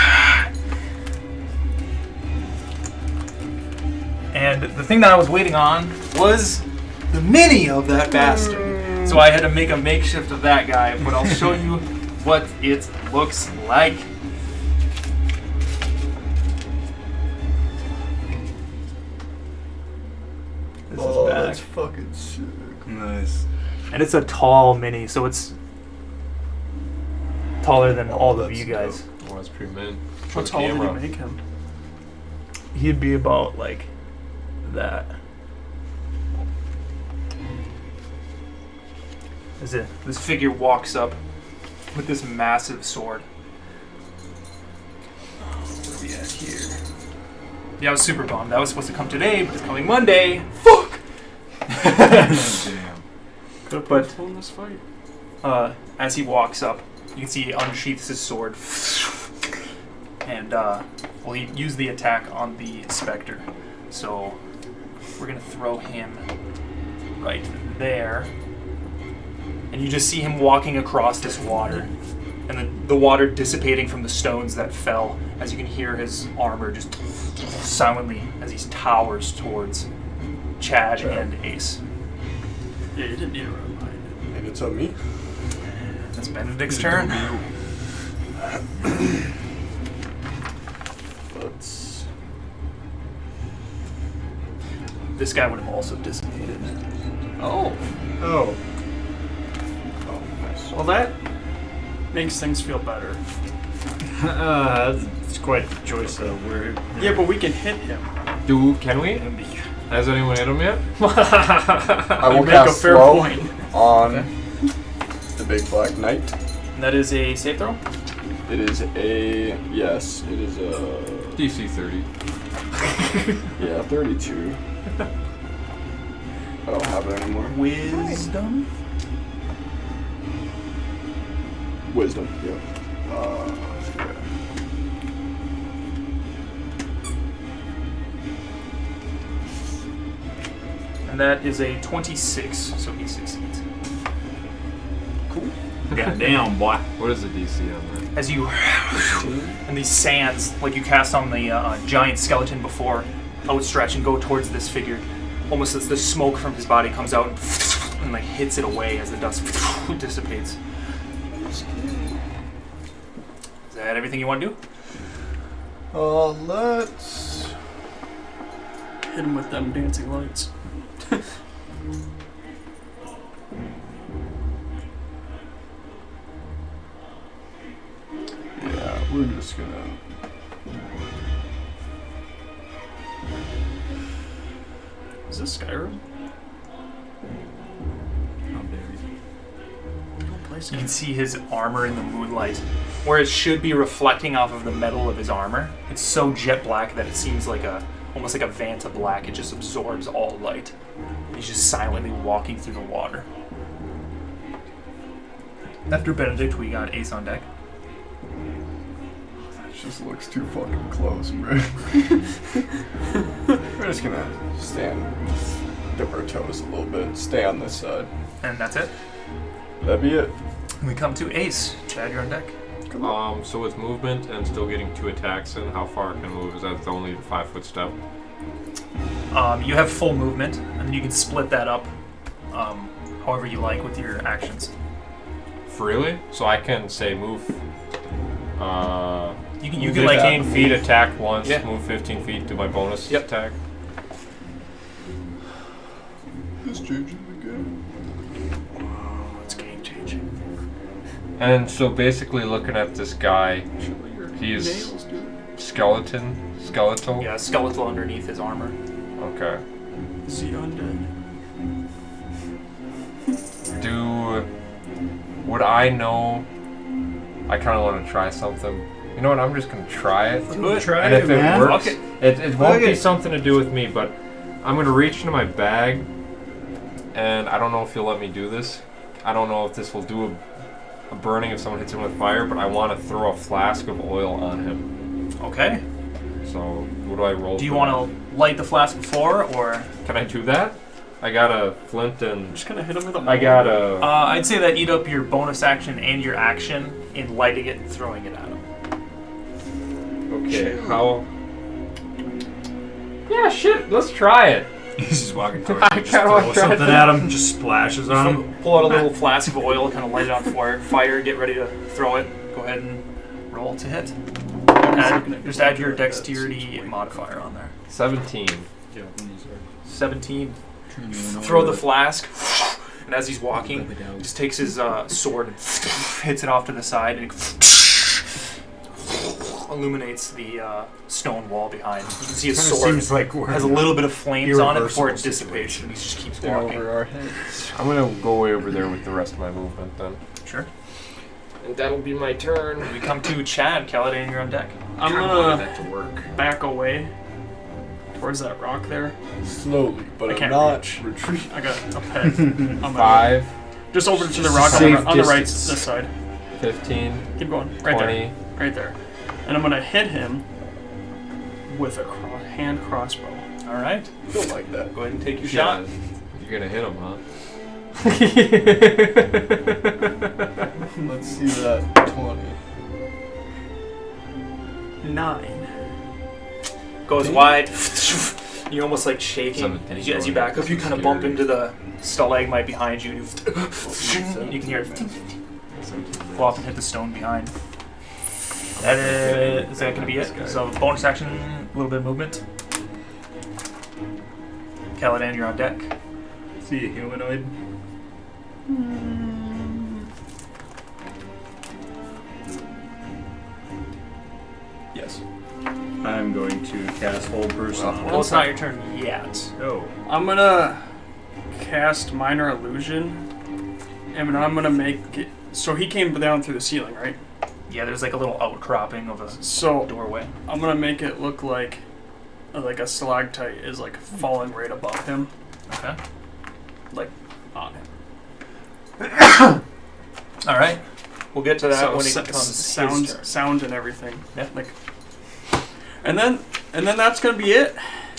And the thing that I was waiting on was the mini of that bastard. So I had to make a makeshift of that guy, but I'll show you what it looks like. This is back. That's fucking sick. Nice. And it's a tall mini, so it's taller than all of that's you guys. Oh, that's pretty mint. How tall did you make him? He'd be about like that. As this figure walks up with this massive sword. Where are we at here? Yeah, I was super bummed. That was supposed to come today, but it's coming Monday. Fuck! Damn. Could have But- in this fight. As he walks up, you can see he unsheaths his sword. And, well, he used the attack on the Spectre. So, we're going to throw him right there. And you just see him walking across this water. And the water dissipating from the stones that fell, as you can hear his armor just silently as he towers towards Chad and Ace. Yeah, you didn't need to run behind it. And it's on me. That's Benedict's turn. Let's. This guy would have also dissipated. Oh. Oh. Oh, nice. Well, that makes things feel better. It's quite the choice though. Yeah, but we can hit him. Can we? Has anyone hit him yet? I will You make a cast fair slow point. on the big black knight. And that is a save throw? It is a yes. It is a DC 30. yeah 32. I don't have it anymore. Wisdom? Wisdom. Yeah. And that is a 26, so he succeeds. Cool. Goddamn, boy. What is the DC on that? As you and these sands, like you cast on the giant skeleton before, outstretch and go towards this figure, almost as the smoke from his body comes out and like hits it away as the dust dissipates. Is that everything you want to do? Let's Hit him with them dancing lights. Yeah, we're just gonna. Is this Skyrim? How dare you. I don't play You Skyrim. can see his armor in the moonlight, where it should be reflecting off of the metal of his armor. It's so jet black that it seems like almost like a Vanta black. It just absorbs all light. He's just silently walking through the water. After Benedict, we got Ace on deck. That just looks too fucking close, bro. We're just gonna stand, dip our toes a little bit, stay on this side. And that's it. That'd be it. We come to Ace. Chad, you're on deck. So with movement and still getting 2 attacks in, how far can I move? Is that the only 5-foot step? You have full movement, and then you can split that up however you like with your actions. Freely? So I can say move. You can 15 feet, attack once, Yeah. move 15 feet, do my bonus Yep. attack. This changing the game. It's game changing. And so basically looking at this guy, he's Nails, dude. skeletal? Yeah, skeletal underneath his armor. Okay. Is he undead? Would I know? I kind of want to try something. You know what? I'm just gonna try it. Do it. Try And if it man. works, Fuck it won't Fuck be it. something to do with me, but I'm gonna reach into my bag, and I don't know if you'll let me do this. I don't know if this will do a burning if someone hits him with fire, but I want to throw a flask of oil on him. Okay. So what do I roll? Do you for want to light the flask before, or? that? Can I do that? I got a flint and Just gonna hit him with a I got a. I'd say that eat up your bonus action and your action in lighting it and throwing it at him. Okay, how? Yeah, shit. Let's try it. He's just walking towards I you, just kinda throw wanna try something to- at him, just splashes on him. Pull out a little flask of oil, kind of light it on fire, get ready to throw it. Go ahead and roll to hit. Just add your dexterity modifier on there. 17. 17. Throw the flask, and as he's walking, he just takes his sword and hits it off to the side, and it illuminates the stone wall behind. You can see his Kinda sword seems like we're has a little bit of flames on it before it irreversible dissipates, and he just keeps They're walking. over our heads. I'm gonna go way over there with the rest of my movement then. Sure. And that'll be my turn. We come to Chad. Caladan, you're on deck. I'm Wanted gonna that to work. back away towards that rock there. Slowly, but I I'm can't not reach. retreating. I got a pet. I'm gonna- 5, Just over to the rock Safe on the right, distance. this side. 15, Keep going. Right 20. there. Right there. And I'm gonna hit him with a hand crossbow. All right. Don't like that. Go ahead and take your Yeah, shot. you're gonna hit him, huh? Let's see that 20. 9. Goes wide. You're almost like shaking. 17 As you back up, you kind of bump into the stalagmite behind you. You can hear it go off and hit the stone behind. Is that going to be it? So bonus action, a little bit of movement. Caladan, you're on deck. See a humanoid? Yes. I'm going to cast Hold Person on Well, it's not your turn yet. Oh. I'm gonna cast Minor Illusion. And I'm gonna make it. So he came down through the ceiling, right? Yeah, there's like a little outcropping of a So doorway. I'm gonna make it look like a stalactite is like falling right above him, Okay. like on him. All right. We'll get to that So when it sa- comes sounds, his turn. sound and everything. Yeah. Like, and then that's gonna be it.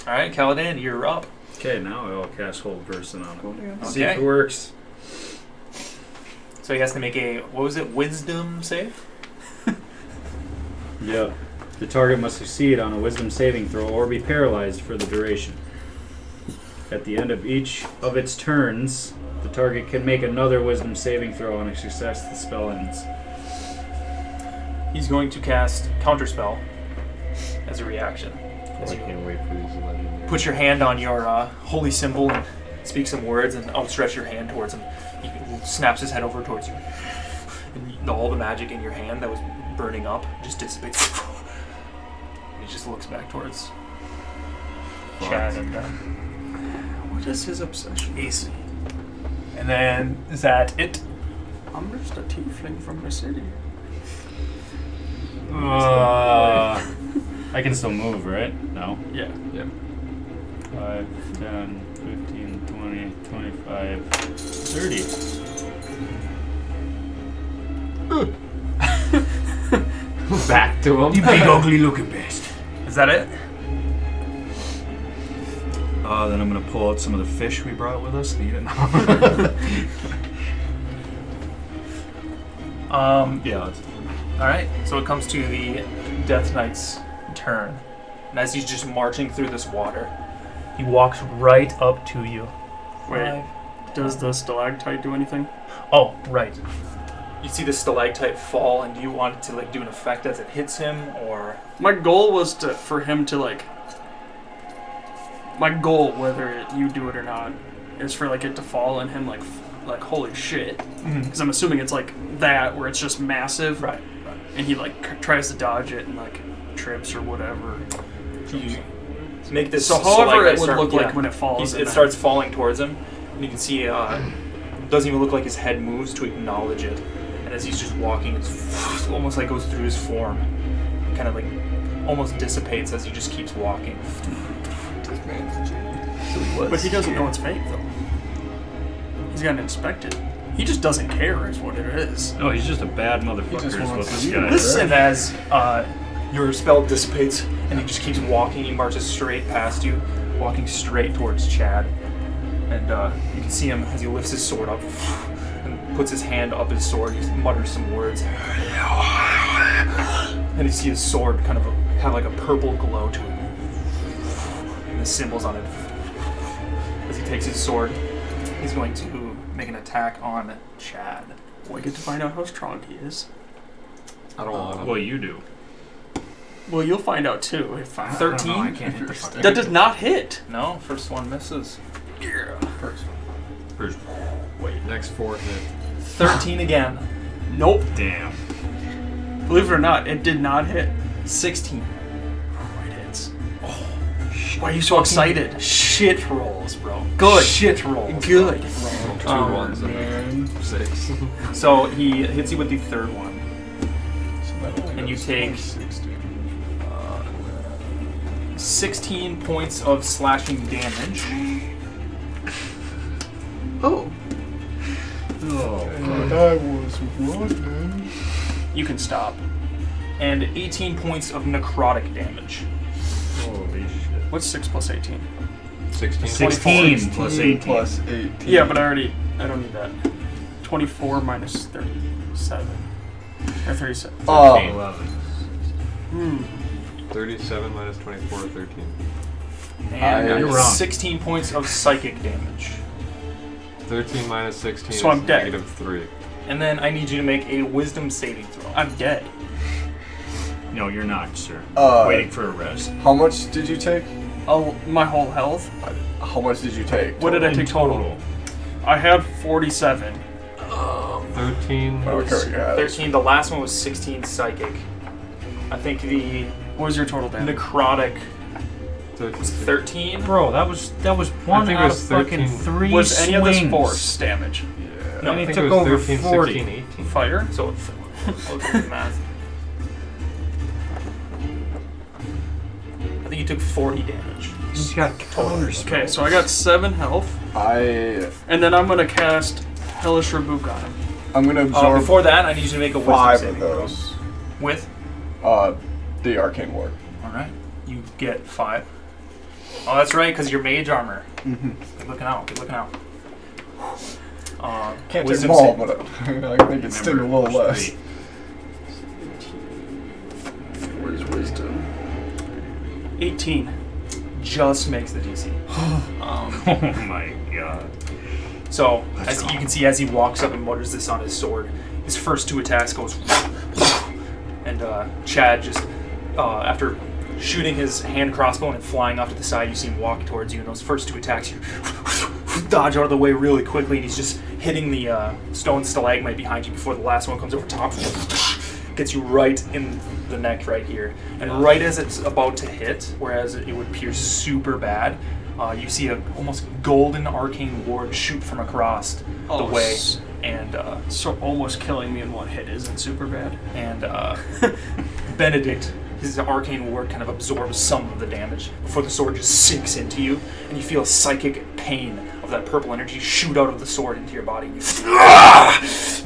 All right, Caladan, you're up. Okay, now I'll cast Hold Person on him. See Okay. if it works. So he has to make a, what was it, wisdom save? Yep. The target must succeed on a Wisdom saving throw or be paralyzed for the duration. At the end of each of its turns, the target can make another Wisdom saving throw. On a success, the spell ends. He's going to cast Counterspell as a reaction. As I you can't wait for these legendary. put your hand on your holy symbol and speak some words and outstretch your hand towards him. He snaps his head over towards you. And all the magic in your hand that was burning up just dissipates. And he just looks back towards Chad and What is his obsession? AC. And then, is that it? I'm just a tiefling from the city. I can still move, right? No. Yeah. 5, 10, 15, 20, 25, 30. Back to him. You big ugly looking beast. Is that it? Then I'm gonna pull out some of the fish we brought with us and eat it. Yeah. That's Alright, so it comes to the Death Knight's turn. And as he's just marching through this water, he walks right up to you. Wait. Does the stalactite do anything? Oh, right. You see the stalactite fall, and do you want it to like do an effect as it hits him, or? My goal was for him to like. My goal, whether you do it or not, is for like it to fall and him like holy shit. Because I'm assuming it's like that where it's just massive. Right. And he like tries to dodge it and like trips or whatever. You make this. So however stalactite it would start- look yeah. like when it falls. It starts falling towards him, and you can see it doesn't even look like his head moves to acknowledge it. And as he's just walking, it's almost like goes through his form. It kind of like almost dissipates as he just keeps walking. This man's genius. But he doesn't know it's fake though. He's gotten inspected. He just doesn't care is what it is. Oh, he's just a bad motherfucker. just Is what wants this to guy eat. is. And as your spell dissipates, and he just keeps walking, he marches straight past you, walking straight towards Chad. And you can see him as he lifts his sword up and puts his hand up his sword. He mutters some words. And you see his sword kind of have like a purple glow to it. And the symbols on it. As he takes his sword, he's going to make an attack on Chad. We get to find out how strong he is. I don't want him. Well, you do. Well, you'll find out too. If I 13? I can't hit the fucking. That does not hit. No, first one misses. Yeah. First. Wait, next 4 hit. 13 again. Nope. Damn. Believe it or not, it did not hit. 16. It hits. Why are you so excited? Shit rolls, bro. Good. Shit rolls. Good. 2 ones and 6. So he hits you with the third one. And you take 16 points of slashing damage. Oh. I was running. You can stop. And 18 points of necrotic damage. Holy shit. What's 6 plus 18? 16. 16 plus 18. Plus 18. Yeah, but I don't need that. 24 minus 37. Or 37. 11. 37 minus 24, 13. And You're wrong. 16 points of psychic damage. 13 minus 16 So I'm is dead. -3. And then I need you to make a wisdom saving throw. I'm dead. No, you're not, sir. Waiting for a rest. How much did you take? Oh, my whole health? How much did you take? What did I take total? I had 47. 13. Okay, yeah. 13. The last one was 16 psychic. I think the What was your total damage? necrotic 13. was 13. Bro, that was one think it out was of fucking 13. 3 Was any of this swings. force damage? No, I it think took it was over 13, 40. 16, 18. Fire? So I'll do the math. I think you took 40 damage. He's got counter Okay, so I got 7 health, and then I'm gonna cast Hellish Rebuke on him. I'm gonna absorb Before that, I need you to make a wisdom 5 of saving throw. those. With? The arcane ward. Alright. You get 5. Oh, that's right, because you're mage armor. Mm-hmm. Good looking out. Good looking out. Can't take Wisdom them all, save. but I can make it sting a little less. Where's wisdom? 18. Just makes the DC. Oh my god. So, as you can see, as he walks up and mutters this on his sword, his first 2 attacks goes, and Chad just, after shooting his hand crossbow and flying off to the side, you see him walk towards you. And those first 2 attacks, you dodge out of the way really quickly, and he's just hitting the stone stalagmite behind you before the last one comes over top. Gets you right in the neck right here. And right as it's about to hit, whereas it would pierce super bad, you see a almost golden arcane ward shoot from across the way. And So almost killing me in one hit isn't super bad. and Benedict, his arcane ward kind of absorbs some of the damage before the sword just sinks into you, and you feel psychic pain of that purple energy shoot out of the sword into your body. And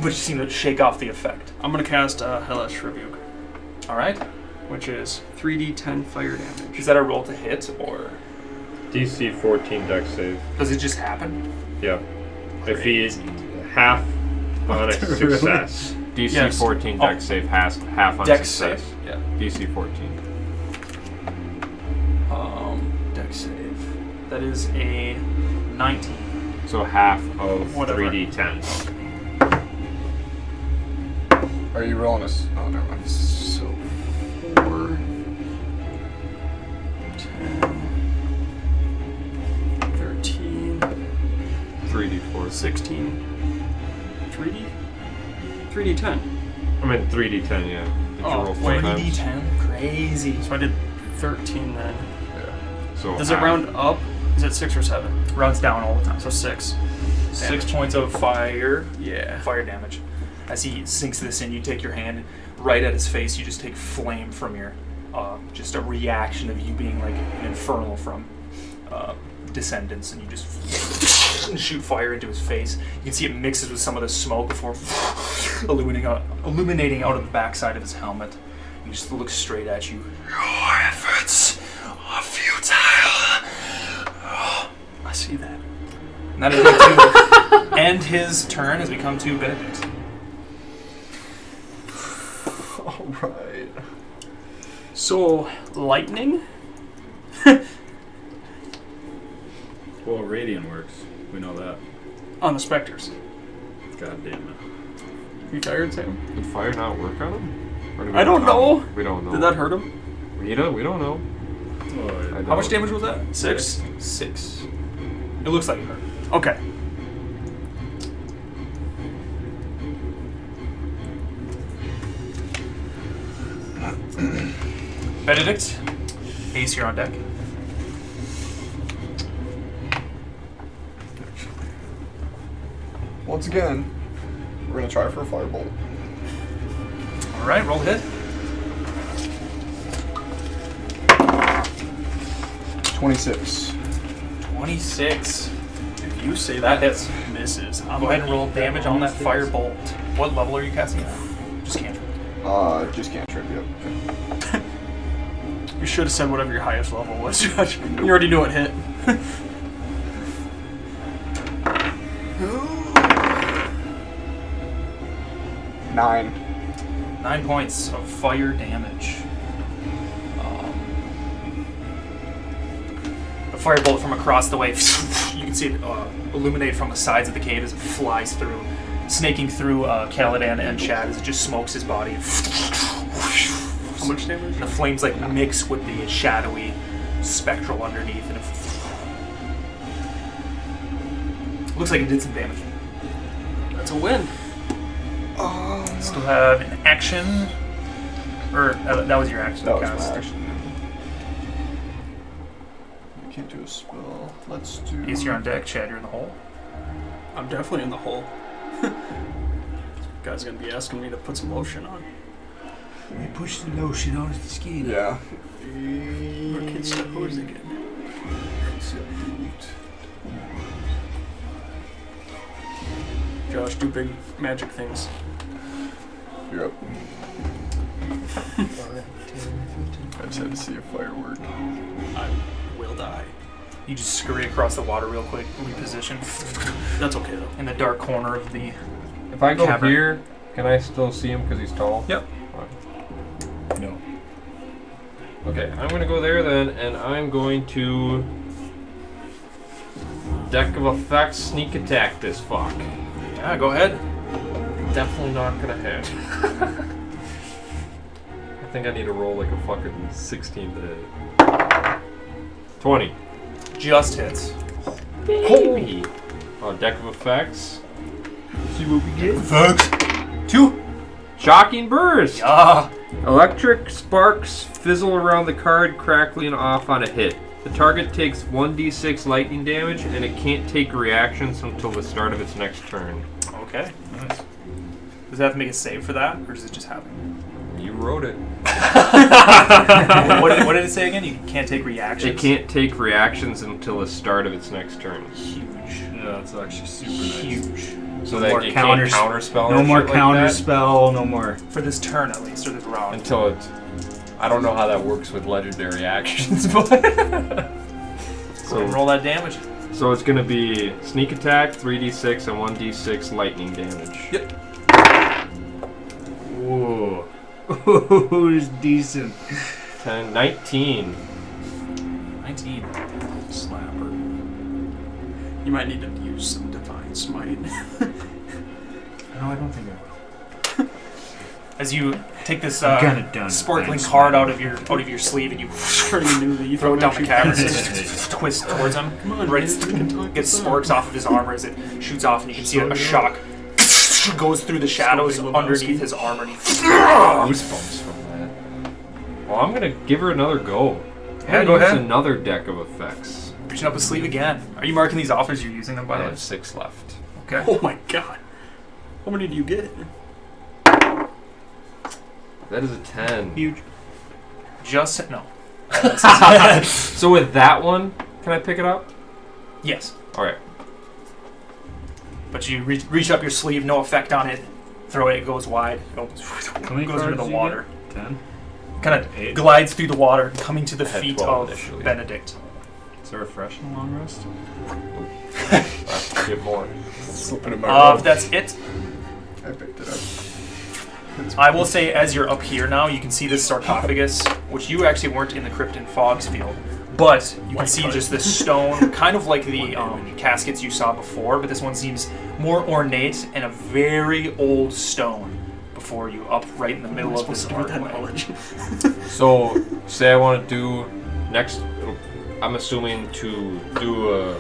but you seem to shake off the effect. I'm going to cast Hellish Rebuke, All right, which is 3d10 fire damage. is that a roll to hit, or DC 14 dex save. does it just happen? Yeah. If he is half on a success. DC Yes. 14 Oh. dex save, half on Dex success. save. Yeah. DC 14. Dex save. That is a 19. So half of Whatever. 3d10. Are you rolling us? Oh, never mind. So 4, 10, 13, 3d4. 16, 3d10. I mean 3d10, yeah. Did you Oh, roll 4 wait. times? 3d10? Crazy. So I did 13 then. So Does it half. round up? Is it 6 or 7? Rounds down all the time. So 6. 6 points of fire Yeah. damage. As he sinks this in, you take your hand right at his face. You just take flame from your, just a reaction of you being like an infernal from Descendants, and you just shoot fire into his face. You can see it mixes with some of the smoke before illuminating out of the backside of his helmet. And he just looks straight at you. Your efforts are futile. I see that. And that is going to end his turn as we come to Benedict. All right. So, lightning? Well, radiant works. We know that. On the specters. God damn it. You tired, Sam? Did fire not work on him? Or did we I don't not know. We don't know. Did that hurt him? We don't know. Oh, I How much don't. damage was that? 6? 6. It looks like it hurt. Okay. Benedict, Ace, you're on deck. Once again, we're gonna try for a firebolt. All right, roll hit. 26. 26. If you say That that, hits. misses. Go ahead and roll damage on that firebolt. What level are you casting at? Just cantrip. Just can't trip yet. You should have said whatever your highest level was, Josh. You already knew it hit. 9. 9 points of fire damage. A firebolt from across the way. You can see it illuminate from the sides of the cave as it flies through, snaking through Caladan and Chad as it just smokes his body. How much damage? The flames like mix with the shadowy spectral underneath, and it looks like it did some damage. That's a win. Still have an action, or that was your action. That was cast. my action. I can't do a spell. Let's do. Ace, you're on deck. Chad, you're in the hole. I'm definitely in the hole. Guy's gonna be asking me to put some lotion on. We push the lotion onto the skin. Yeah. Or kids the hose again. Josh, do big magic things. You're up. I just had to see a firework. I will die. You just scurry across the water real quick, reposition That's okay though. in the dark corner of the. If I go Cavern. here, can I still see him because he's tall? Yep. No. Okay, I'm gonna go there then, and I'm going to deck of effects sneak attack this fuck. Yeah, go ahead. Definitely not gonna hit. I think I need to roll like a fucking 16 to hit. 20. Just hits. Baby. Oh, deck of effects. See what we get. Fuck. 2. Shocking burst. Yeah. Electric sparks fizzle around the card, crackling off on a hit. The target takes 1d6 lightning damage, and it can't take reactions until the start of its next turn. Okay. Nice. Does it have to make a save for that, or does it just happen? You wrote it. What did it say again? You can't take reactions. It can't take reactions until the start of its next turn. Huge. Yeah, that's actually super nice. Huge. So No that more it counters- can't counterspell. No or more shit like counter that spell, no more. For this turn, at least, or this round. until it's. I don't know how that works with legendary actions, but. Go ahead and roll that damage. So it's gonna be sneak attack, 3d6, and 1d6 lightning damage. Yep. Whoa. Who's decent? 10, 19. 19. Slapper. You might need to use some divine smite. No, I don't think I will. As you take this Kinda done. sparkling Thanks. card out of your sleeve and you Pretty new that you throw it down the actually cavern, passed. twist towards him, Come on, right, man, we can talk gets this out. sparks off of his armor as it shoots off, and you can see a shock goes through the shadows Scobie underneath Lebowski. his armor. And he Goosebumps from that. Well, I'm gonna give her another go. Yeah, I'm go gonna use ahead. another deck of effects. reaching up his sleeve again. Are you marking these off as you're using them, by I the way? have 6 left. Okay. Oh my god. How many do you get? That is a 10. Huge. Just no. So with that one, can I pick it up? Yes. Alright. But you reach up your sleeve, no effect on it. Throw it, it goes wide. It goes many into the cards do you water. 10? Kind of 8. glides through the water, coming to the I had feet 12 of initially. Benedict. Is there a fresh and long rest? I have to get more. Slipping in my robe. That's it. I picked it up. I will say, as you're up here now, you can see this sarcophagus, which you actually weren't in the crypt in Fogg's Field, but you can see just this stone, kind of like the caskets you saw before, but this one seems more ornate and a very old stone before you, up right in the middle of this dark way. So, say I want to do next. I'm assuming to do a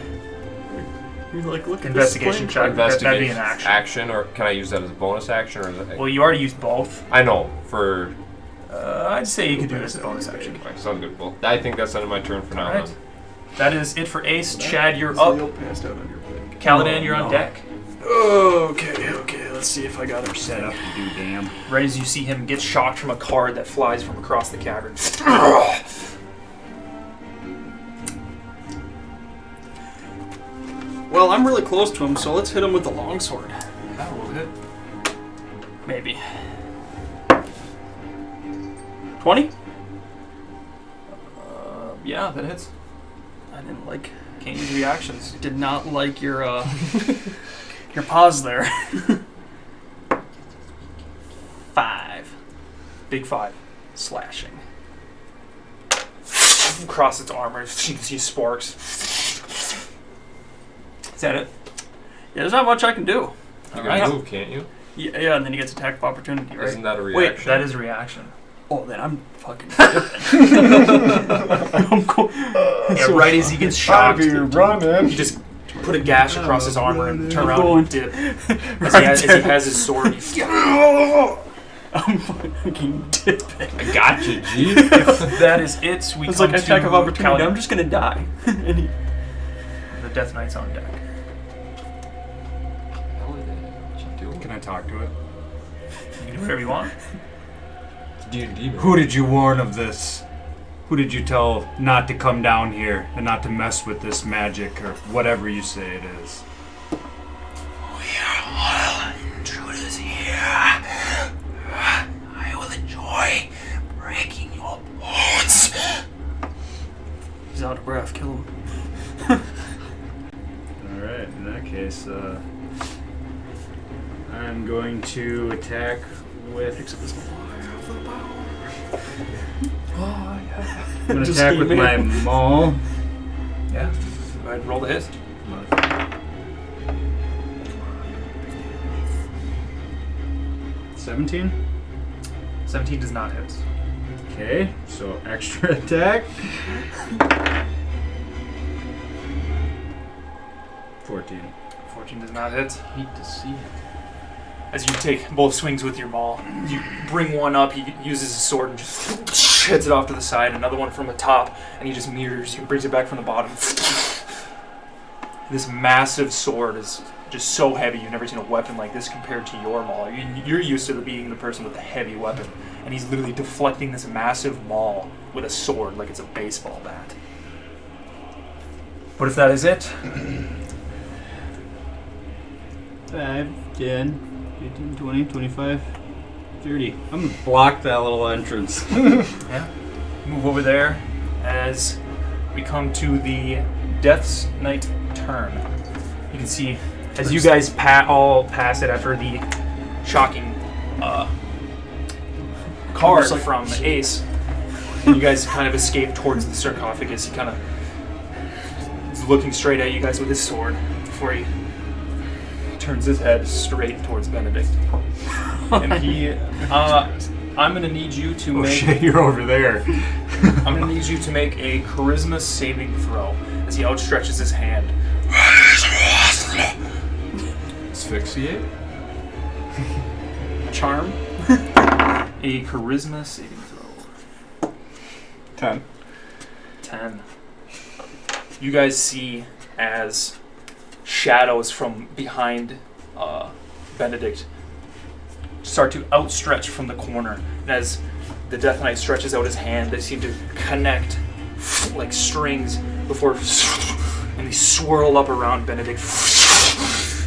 You're like, look at Investigation this check. That'd be investigation an action. or can I use that as a bonus action, or is it? Well, you already used both. I know for. I'd say you could do this as a bonus action. Alright, sounds good. Well, I think that's end of my turn for now. Alright. Then. That is it for Ace. Chad, you're So up. you'll passed out on your pick. Caladan, you're on deck. Okay. Let's see if I got her Set up to do damn. Right as you see him get shocked from a card that flies from across the cavern. Well, I'm really close to him, so let's hit him with the longsword. That will hit. Maybe. 20? Yeah, that hits. I didn't like. Can't use reactions. Did not like your your pause there. 5 Big 5. slashing. Across its armor, you can see sparks. Is that it? Yeah, there's not much I can do. You can Alright. move, can't you? Yeah, and then he gets attack of opportunity, right? Isn't that a Wait, reaction? that is a reaction. Oh, then I'm fucking dipping. I'm cool. Yeah, right as he gets shocked, you running. just put a gash across his armor and turn around going. and dip. As he has his sword, I'm fucking dipping. I got you, G. that is it. We It's come like attack to of opportunity. Caladan. I'm just gonna die. And he, The Death Knight's on deck. Can I talk to it? You can do whatever you want. D&D. Who did you warn of this? Who did you tell not to come down here and not to mess with this magic or whatever you say it is? Intruders here. I will enjoy breaking your bones. he's out of breath. Kill him. Alright, in that case, I'm going to attack with. I'm going to Just attack with came my in. maul. Yeah. Go ahead and roll the hit. 17. 17 does not hit. Okay, so extra attack. 14. 14 does not hit. Hate to see it. As you take both swings with your maul, you bring one up, he uses his sword and just heads it off to the side, another one from the top, and he just mirrors, he brings it back from the bottom. This massive sword is just so heavy, you've never seen a weapon like this compared to your maul. You're used to being the person with the heavy weapon, and he's literally deflecting this massive maul with a sword like it's a baseball bat. But if that is it, 5, 10, 15, 20, 25, 30. I'm gonna block that little entrance. yeah, move over there as we come to the Death's Knight turn. You can see as you guys all pass it after the shocking card from Ace, and you guys kind of escape towards the sarcophagus. He kind of is looking straight at you guys with his sword before he turns his head straight towards Benedict. And he, I'm gonna need you to Oh make. shit, you're over there. I'm gonna need you to make a charisma saving throw as he outstretches his hand. Asphyxiate? Charm. A charisma saving throw. 10. 10. You guys see as shadows from behind Benedict start to outstretch from the corner. And as the Death Knight stretches out his hand, they seem to connect like strings before, and they swirl up around Benedict,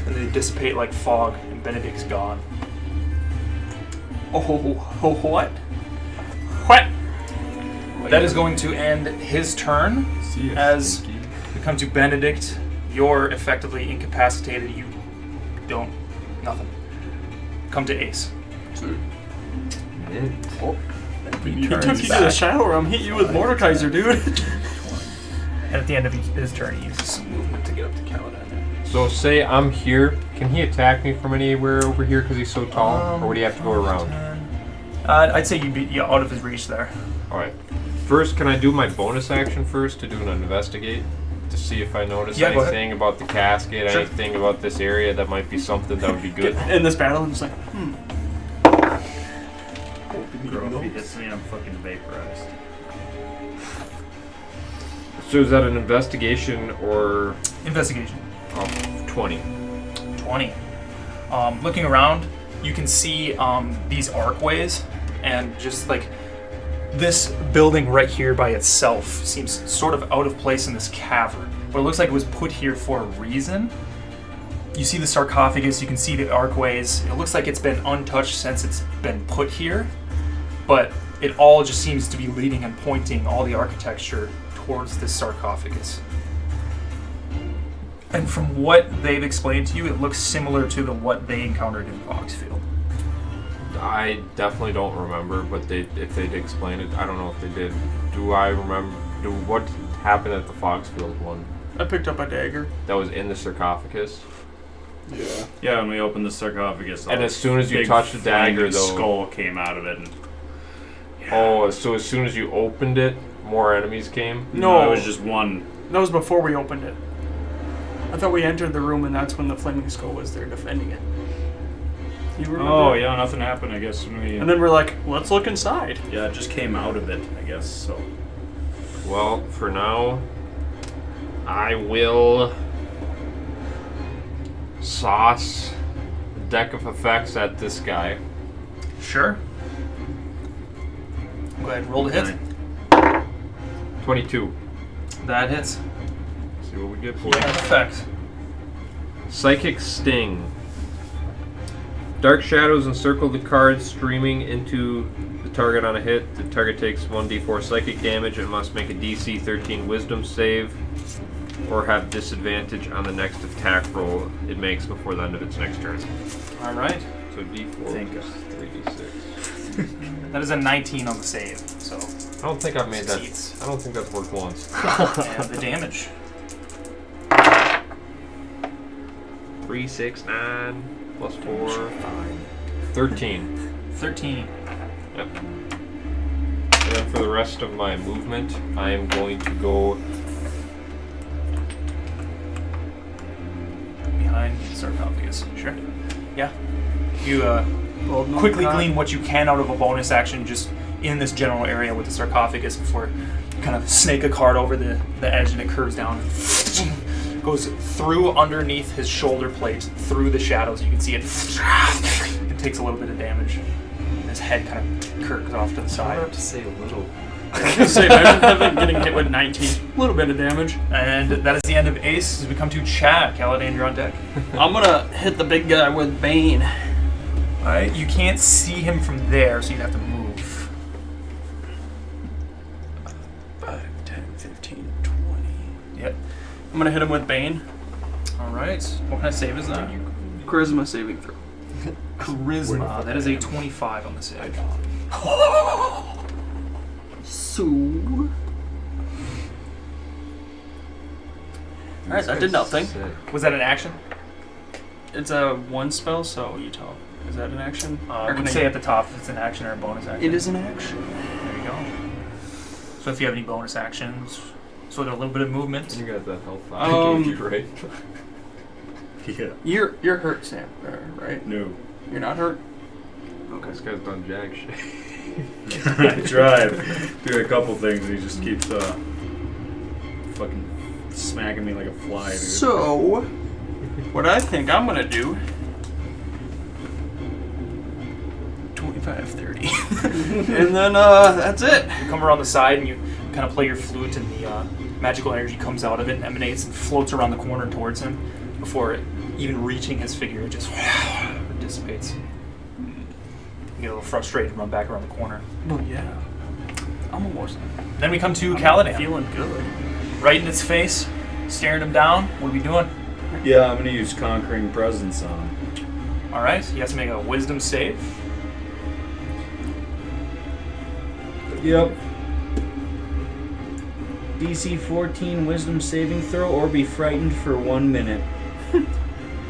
and they dissipate like fog, and Benedict's gone. Oh, what? What? That is going to end his turn. See ya, As Stinky. we come to Benedict, you're effectively incapacitated. You don't, nothing. Come to Ace. He took you to the shower. I'm hitting you with Mordekaiser, dude. And at the end of his turn, he uses some movement to get up to Kaladin. So say I'm here. Can he attack me from anywhere over here because he's so tall? Or would he have to go around? I'd say you'd be out of his reach there. Alright. First, can I do my bonus action first to do an investigate? To see if I notice Yeah, go ahead. anything about the casket, Sure. anything about this area that might be something that would be good. In this battle, I'm just like, Bro, if he hits me, I'm fucking vaporized. So is that an investigation or Investigation. 20? 20. Looking around, you can see these archways, and just like this building right here by itself seems sort of out of place in this cavern, but it looks like it was put here for a reason. You see the sarcophagus, you can see the archways. It looks like it's been untouched since it's been put here, but it all just seems to be leading and pointing all the architecture towards this sarcophagus. And from what they've explained to you, it looks similar to what they encountered in Foxfield. I definitely don't remember, but if they'd explain it, I don't know if they did. Do I remember? What happened at the Foxfield one? I picked up a dagger. That was in the sarcophagus. Yeah. Yeah, when we opened the sarcophagus, And a as soon as you big touched the dagger, flaming though. skull came out of it. And Oh, so as soon as you opened it, more enemies came. No. it was just one. That was before we opened it. I thought we entered the room and that's when the flaming skull was there defending it. You remember? Oh yeah, nothing happened. I guess when we. And then we're like, let's look inside. Yeah, it just came out of it. I guess so. Well, for now, I will sauce a deck of effects at this guy. Sure. Go ahead and roll the hit. 22. That hits. See what we get for Yeah, it. effect. Psychic Sting. Dark shadows encircle the card, streaming into the target on a hit. The target takes 1d4 psychic damage and must make a DC 13 Wisdom save. or have disadvantage on the next attack roll it makes before the end of its next turn. All right. So D4 Thank plus 3d6. That is a 19 on the save. So I don't think I've made that. Succeeds. I don't think that's worked once. and the damage. 3, 6, 9, plus 4, 13. 13. Yep. And then for the rest of my movement, I am going to go Behind the sarcophagus. Sure. Yeah. You quickly glean what you can out of a bonus action just in this general area with the sarcophagus before you kind of snake a card over the edge and it curves down. Goes through underneath his shoulder plate, through the shadows. You can see it. It takes a little bit of damage. And his head kind of curves off to the I side. have to say a little. I was gonna say, imagine having getting hit with 19. A little bit of damage. And that is the end of Ace. As we come to Chad. Caladan, you're on deck. I'm gonna hit the big guy with Bane. Alright, you can't see him from there, so you'd have to move. 5, 10, 15, 20. Yep. I'm gonna hit him with Bane. Alright. What kind of save is that? Charisma saving throw. Charisma. That is a 25 on the save. So. Alright, that did nothing. Was that an action? It's a one spell, so you tell. Is that an action? I Or can would I say get- at the top if it's an action or a bonus action. It is an action. There you go. So if you have any bonus actions, so there's a little bit of movement. You got that health I gave you, right? Yeah. You're hurt, Sam, right? No. You're not hurt? This guy's done jack shit. I tried. Do a couple things and he just keeps fucking smacking me like a fly, dude. So, what I think I'm gonna do 25, 30. And then that's it. You come around the side and you kind of play your flute, and the magical energy comes out of it and emanates and floats around the corner towards him before it even reaching his figure. It just dissipates. You get a little frustrated and run back around the corner. Oh yeah. I'm almost Then we come to Caladan. feeling good. Right in its face, staring him down. What are we doing? Yeah, I'm gonna use Conquering Presence on him. Alright, he has to make a wisdom save. Yep. DC 14 wisdom saving throw or be frightened for 1 minute.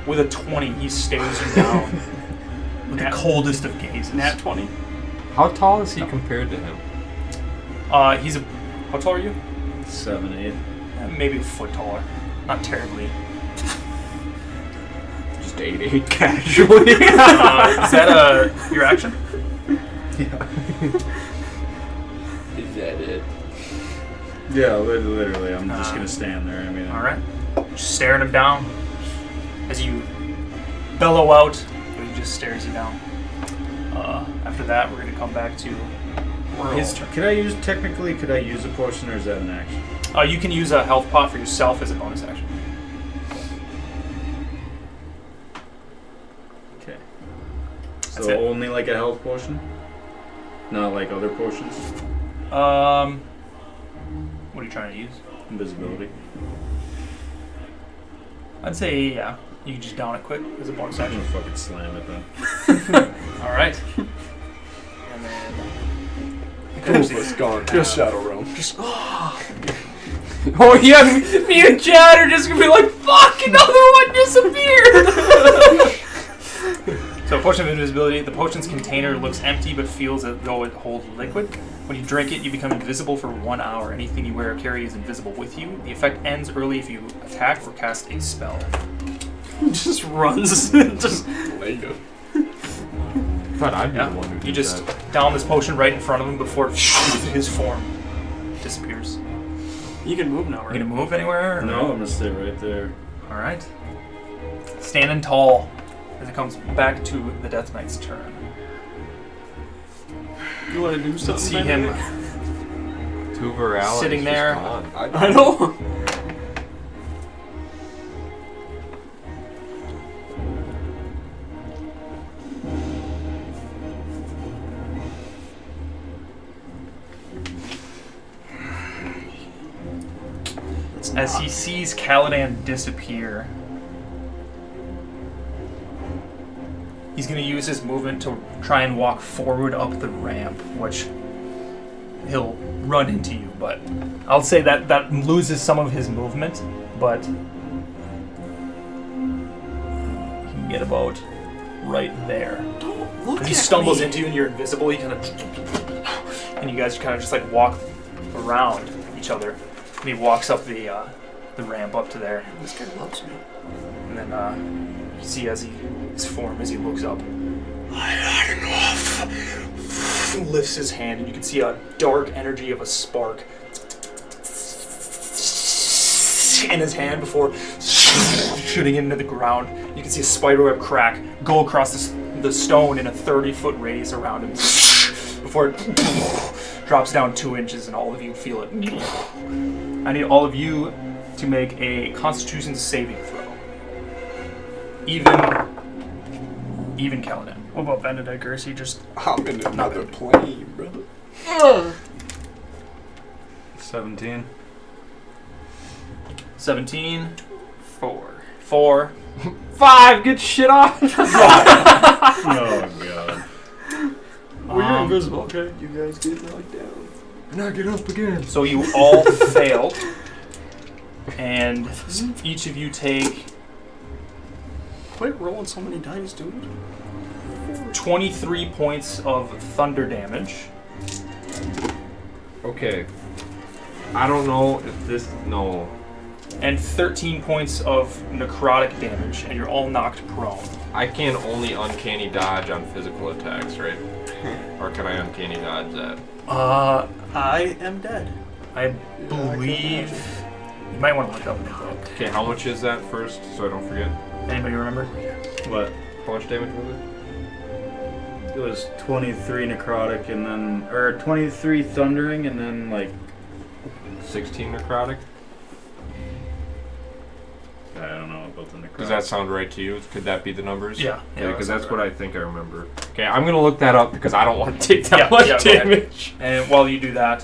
With a 20, he stares you down with the coldest of gazes. Nat 20. How tall is he compared to him? He's a... How tall are you? 7, 8. Maybe a foot taller. Not terribly. Just 8'8" casually. Is that your action? Is that it? Yeah, literally. I'm just gonna stand there. I mean, Alright. Just staring him down. As you bellow out, he just stares you down. After that, we're going to come back to his turn. could I use a potion or is that an action? You can use a health pot for yourself as a bonus action. Okay. That's So it. only like a health potion? Not like other potions? What are you trying to use? Invisibility. I'd say, yeah. You can just down it quick as a bonus I'm action. gonna fucking slam it then. Alright. And then... It's gone. Just Shadow Realm. Oh yeah, me and Chad are just gonna be like, fuck, another one disappeared! So potion of invisibility, the potion's container looks empty but feels as though it holds liquid. When you drink it, you become invisible for 1 hour. Anything you wear or carry is invisible with you. The effect ends early if you attack or cast a spell. Just runs. Just Thought I'd be Yeah, the one who did you just that. down this potion right in front of him before his form disappears. You can move now, You right? gonna move anywhere? or- No, I'm gonna stay right there. Alright. Standing tall as it comes back to the Death Knight's turn. You want to do something? Let's see him Two of our allies sitting just there. gone. I know. Let's as he sees Caladan disappear, he's going to use his movement to try and walk forward up the ramp, which he'll run into you, but I'll say that loses some of his movement, but he can get about right there. Don't look As he at stumbles me. into you and you're invisible, he kind of... And you guys kind of just like walk around each other. And he walks up the ramp up to there. This guy loves me. And then you see as his form as he looks up. He lifts his hand and you can see a dark energy of a spark in his hand before shooting into the ground. You can see a spiderweb crack go across the stone in a 30-foot radius around him before it drops down 2 inches and all of you feel it. I need all of you to make a Constitution saving throw. Even Caladan. What about Benedict, or is he just... I'm in another plane, brother. 17. 17. 4? 4. 5. Get shit off. Oh god. Well, you're invisible, okay? You guys get knocked down. And I get up again. So you all failed, and each of you take Quit rolling so many dice, dude. 23 points of thunder damage. Okay. I don't know if this... No. And 13 points of necrotic damage, and you're all knocked prone. I can only uncanny dodge on physical attacks, right? Or can I uncanny dodge that? I am dead. I believe... You might want to look up in the book. Okay, how much is that first, so I don't forget? Anybody remember? What? How much damage was it? It was 23 necrotic and then... Or 23 thundering and then like... 16 necrotic? I don't know about the necrotic. Does that sound right to you? Could that be the numbers? Yeah. Yeah, because that's what I think I remember. Okay, I'm gonna look that up because I don't want to take that Yeah, much yeah, go ahead. damage. And while you do that,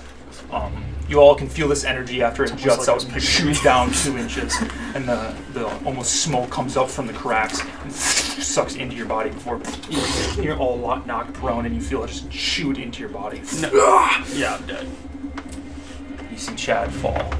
you all can feel this energy after it It's juts almost out like and shoots down 2 inches, and the almost smoke comes up from the cracks and sucks into your body before you're all knocked prone, and you feel it just shoot into your body. No. Yeah, I'm dead. You see Chad fall.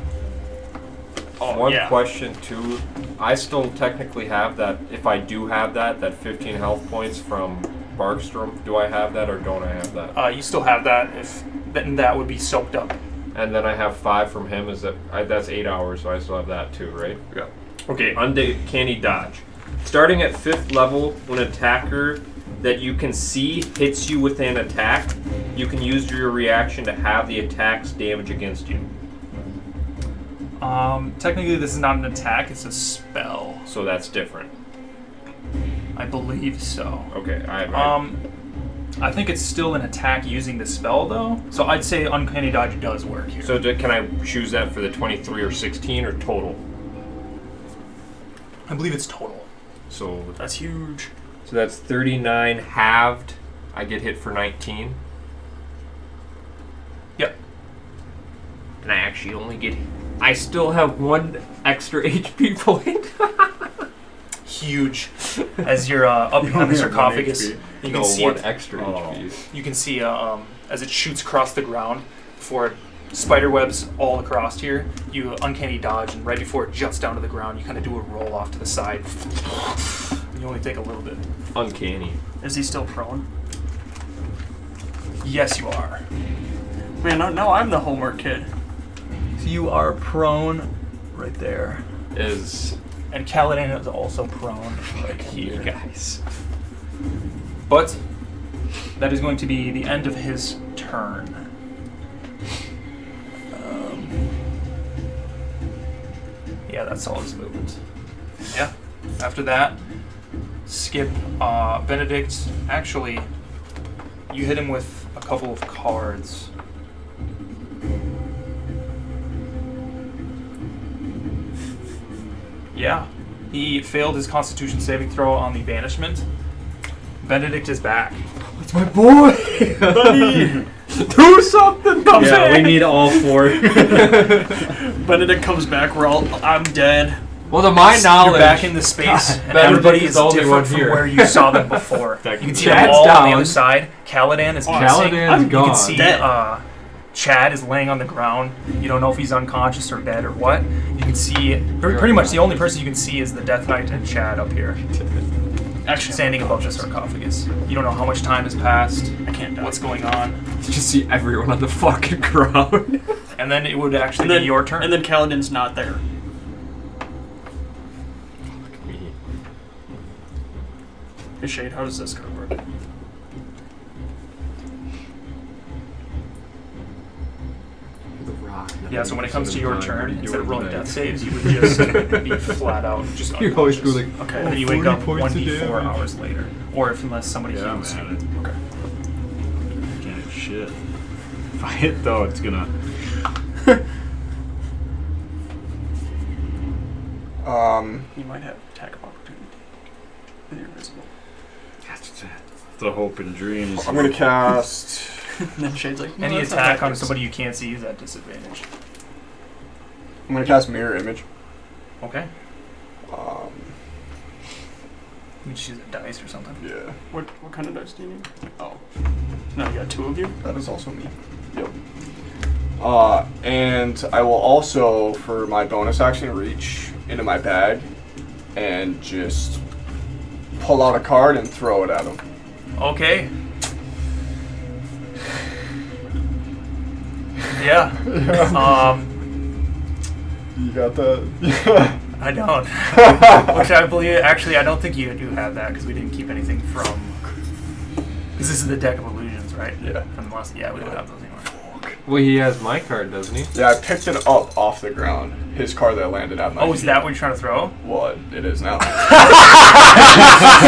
Oh, One yeah. question too. I still technically have that. If I do have that 15 health points from Barkstrom, do I have that or don't I have that? You still have that. If then that would be soaked up. And then I have 5 from him. Is that's 8 hours, so I still have that too, right? Yeah. Okay, uncanny dodge. Starting at 5th level, when an attacker that you can see hits you with an attack, you can use your reaction to have the attack's damage against you. Technically, this is not an attack; it's a spell. So that's different. I believe so. Okay, I think it's still an attack using the spell, though. So I'd say Uncanny Dodge does work here. So can I choose that for the 23 or 16 or total? I believe it's total. So That's huge. that's 39 halved. I get hit for 19. Yep. And I actually only get... I still have 1 extra HP point. Huge. As you're up behind the sarcophagus, you can No, see 1 it. extra HP. You can see as it shoots across the ground before it spiderwebs all across here. You Uncanny Dodge, and right before it juts down to the ground, you kind of do a roll off to the side. You only take a little bit. Uncanny. Is he still prone? Yes, you are. Man, no, I'm the homework kid. So you are prone right there. And Caladan is also prone right here. Guys. But that is going to be the end of his turn. Yeah, that's all his movement. Yeah. After that, skip Benedict. Actually, you hit him with a couple of cards. Yeah. He failed his Constitution saving throw on the banishment. Benedict is back. It's my boy! Buddy! Do something. Come Yeah, we need all 4. Benedict comes back. I'm dead. Well, to my You're knowledge, back in the space, and Benedict everybody is is the only different one from here. where you saw them before. You can see them Chad's all on the down. other side. Caladan is missing. Caladan's You gone. can see Chad is laying on the ground. You don't know if he's unconscious or dead or what. You can see pretty much the only person you can see is the Death Knight and Chad up here, Actually, standing above the sarcophagus. You don't know how much time has passed. I can't die. What's going on? You just see everyone on the fucking ground. And then it would actually be your turn. And then Kaladin's not there. Hey Shade, how does this card work? The rock. Yeah, so when it comes to your turn, instead of rolling death saves, you would just be flat out, just You always go unconscious. like, Okay, and then you wake up 40 points of 1d4 damage. hours later. Or unless somebody Yeah, I'm heals at you. it. Okay. Can't hit shit. If I hit though, it's gonna. You might have attack of opportunity. When you're invisible. That's the hope and dreams. I'm gonna cast. And then Shade's like, no, Any that's not attack how it on works. somebody you can't see is at disadvantage. I'm gonna cast Mirror Image. Okay. Um, You just use a dice or something. yeah, What kind of dice do you need? Oh. No, you got 2 of you? that is also me. Yep. And I will also, for my bonus action, reach into my bag and just pull out a card and throw it at him. Okay. Yeah. You got that? I don't. Which I believe, actually, I don't think you do have that because we didn't keep anything from. Because this is the deck of illusions, right? Yeah. From the last. Yeah, we don't have those anymore. well, he has my card, doesn't he? Yeah, I picked it up off the ground. His card that landed at my Oh, is feet. that what you're trying to throw? What it is now.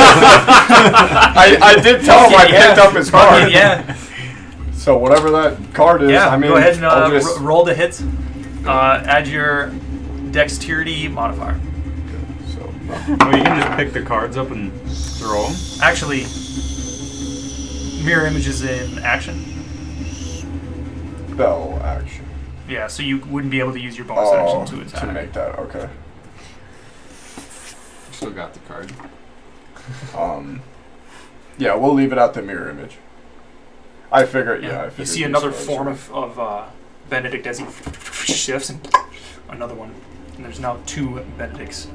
I did tell him I picked up his card. Yeah. So whatever that card is, Yeah. I mean, go ahead and I'll just... roll the hits. Add your dexterity modifier. So, Oh, you can just pick the cards up and throw them. Actually, mirror image is in action. spell action. Yeah, so you wouldn't be able to use your bonus action to attack. To make that, okay. Still got the card. Yeah, we'll leave it at the mirror image. I figure, Yeah. I You figured see these another guys form were- of Benedict as he shifts, and another one. And there's now 2 Benedicts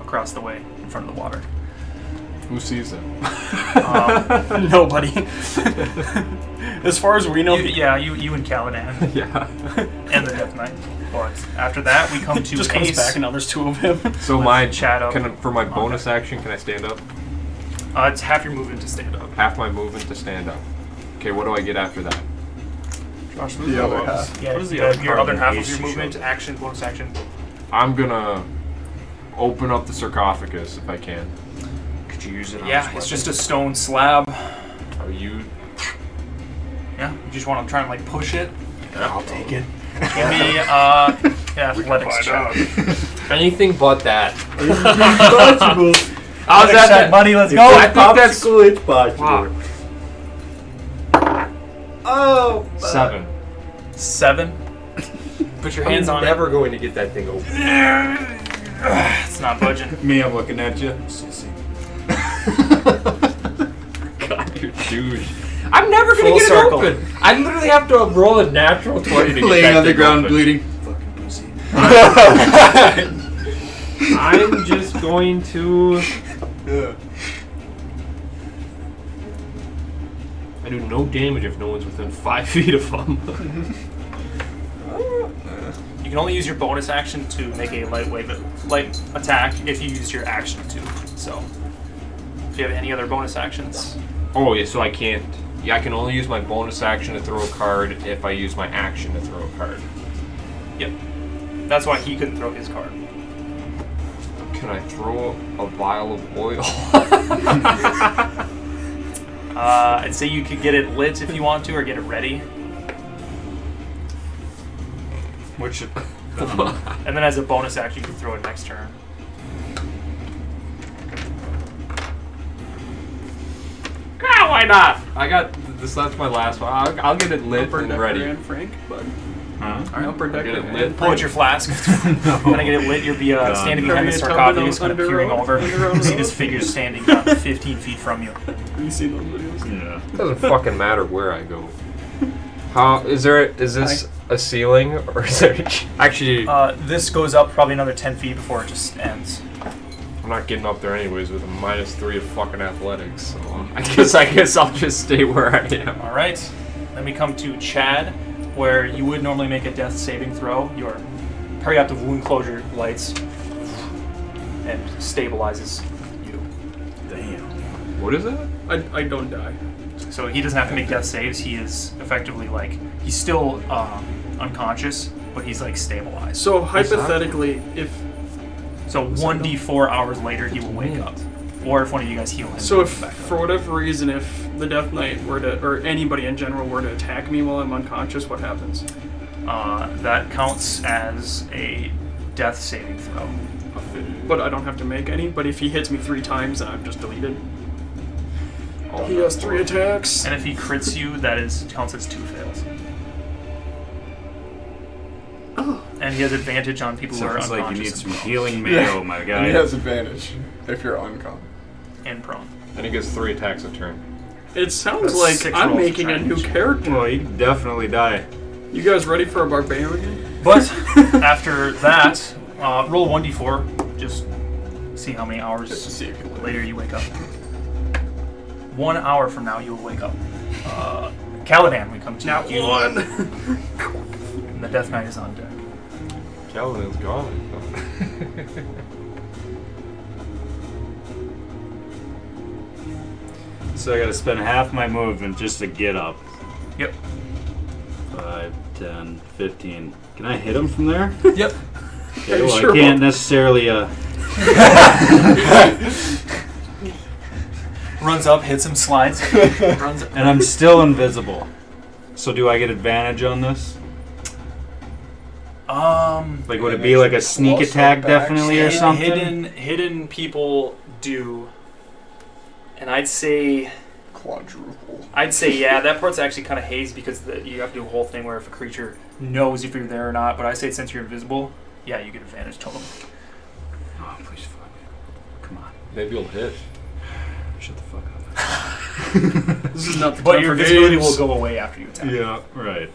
across the way in front of the water. Who sees them? Nobody. As far as we know, You and Caladan Yeah. and the Death Knight. But after that, we come to just comes Ace. back and now there's 2 of him. So With my Chad up. for my bonus action, can I stand up? It's half your movement to stand up. Half my movement to stand up. Okay, what do I get after that? Josh, The other half. Yeah, What is the your other other card half in of your Ace you movement, showed? action, bonus action. I'm gonna open up the sarcophagus if I can. Could you use it on Yeah, his it's weapon? just a stone slab. Are you? Yeah, you just want to try and like push it. I'll take it. Give me athletics check. Anything but that. Possible. How's Athletics check, that? buddy. Let's I go. think that's It's possible. wow. Oh. 7. 7. Put your hands on never going to get that thing open. it. It's not budging. Me, I'm looking at you. God, you're douche. I'm never gonna Full get circle. it open. I literally have to roll a natural 20 to get Laying that on the thing ground, open. bleeding. Fucking pussy. I'm just going to. I do no damage if no one's within 5 feet of them. You can only use your bonus action to make a light attack if you use your action to. So, if you have any other bonus actions, Oh yeah, so I can't. Yeah, I can only use my bonus action to throw a card if I use my action to throw a card. yep. That's why he couldn't throw his card. Can I throw a vial of oil? I'd say you could get it lit if you want to, or get it ready. Which And then as a bonus action, you can throw it next turn. why not? I got this. That's my last one. I'll get it lit Upper and Decker ready. and Frank, but Huh? Upper Decker Get it and lit. Pull out your flask. When I get it lit, you'll be standing behind the sarcophagus, kind of peering over. You see this figure standing about 15 feet from you. Have you seen those videos? Yeah. It doesn't fucking matter where I go. How is this a ceiling or is there actually? This goes up probably another 10 feet before it just ends. I'm not getting up there anyways with a -3 of fucking athletics. So I guess I'll just stay where I am. All right. Then we come to Chad, where you would normally make a death saving throw. Your perioperative wound closure lights and stabilizes you. Damn. What is that? I don't die. So he doesn't have to make death saves. He is effectively he's still unconscious, but he's stabilized. So hypothetically, if 1d4 hours later he will wake up, or if one of you guys heal him. so, if for whatever reason, if the Death Knight were to, or anybody in general were to attack me while I'm unconscious, what happens? That counts as a death saving throw. But I don't have to make any. But if he hits me 3 times, then I'm just deleted. Oh, He has 3 attacks. And if he crits you, that counts as 2 fails. Oh. And he has advantage on people who are Sounds unconscious like you need some and prone. healing mayo, my And guy. he has advantage if you're unconscious. And prone. And he gets 3 attacks a turn. It sounds That's like 6 I'm rolls of making a new challenge. character. Well, you can definitely die. You guys ready for a barbarian? But after that, roll 1d4. Just see how many hours Just to see if you live. later you wake up. 1 hour from now, you will wake up. Caladan, we come to Not you. one. And the Death Knight is on deck. Caladan's gone. So I gotta spend half my movement just to get up. Yep. 5, 10, 15. Can I hit him from there? Yep. Okay, You well, sure I can't necessarily. Runs up, hits him, slides. Runs up. And I'm still invisible. So do I get advantage on this? Like, would it be like a sneak Also attack back definitely or something? Hidden people do, and I'd say Quadruple. yeah, that part's actually kind of hazy because you have to do a whole thing where if a creature knows if you're there or not. But I say since you're invisible, yeah, you get advantage totally. Oh, please fuck. Come on. Maybe you'll hit. Shut the fuck up. This is not the But time your for visibility games. will go away after you attack. Yeah, right.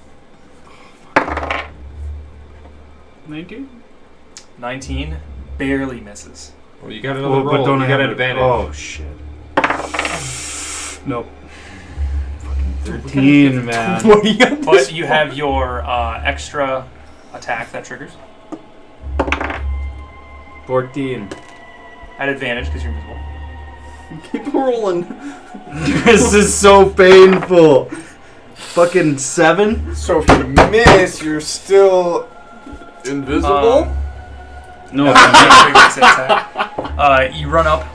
19? 19 barely misses. Well, you got another roll. don't you I got have advantage. Oh, shit. Nope. Fucking 13, man. But you have your extra attack that triggers 14. at advantage because you're invisible. Keep rolling. This is so painful. Fucking 7? So if you miss, you're still invisible? No. You run up,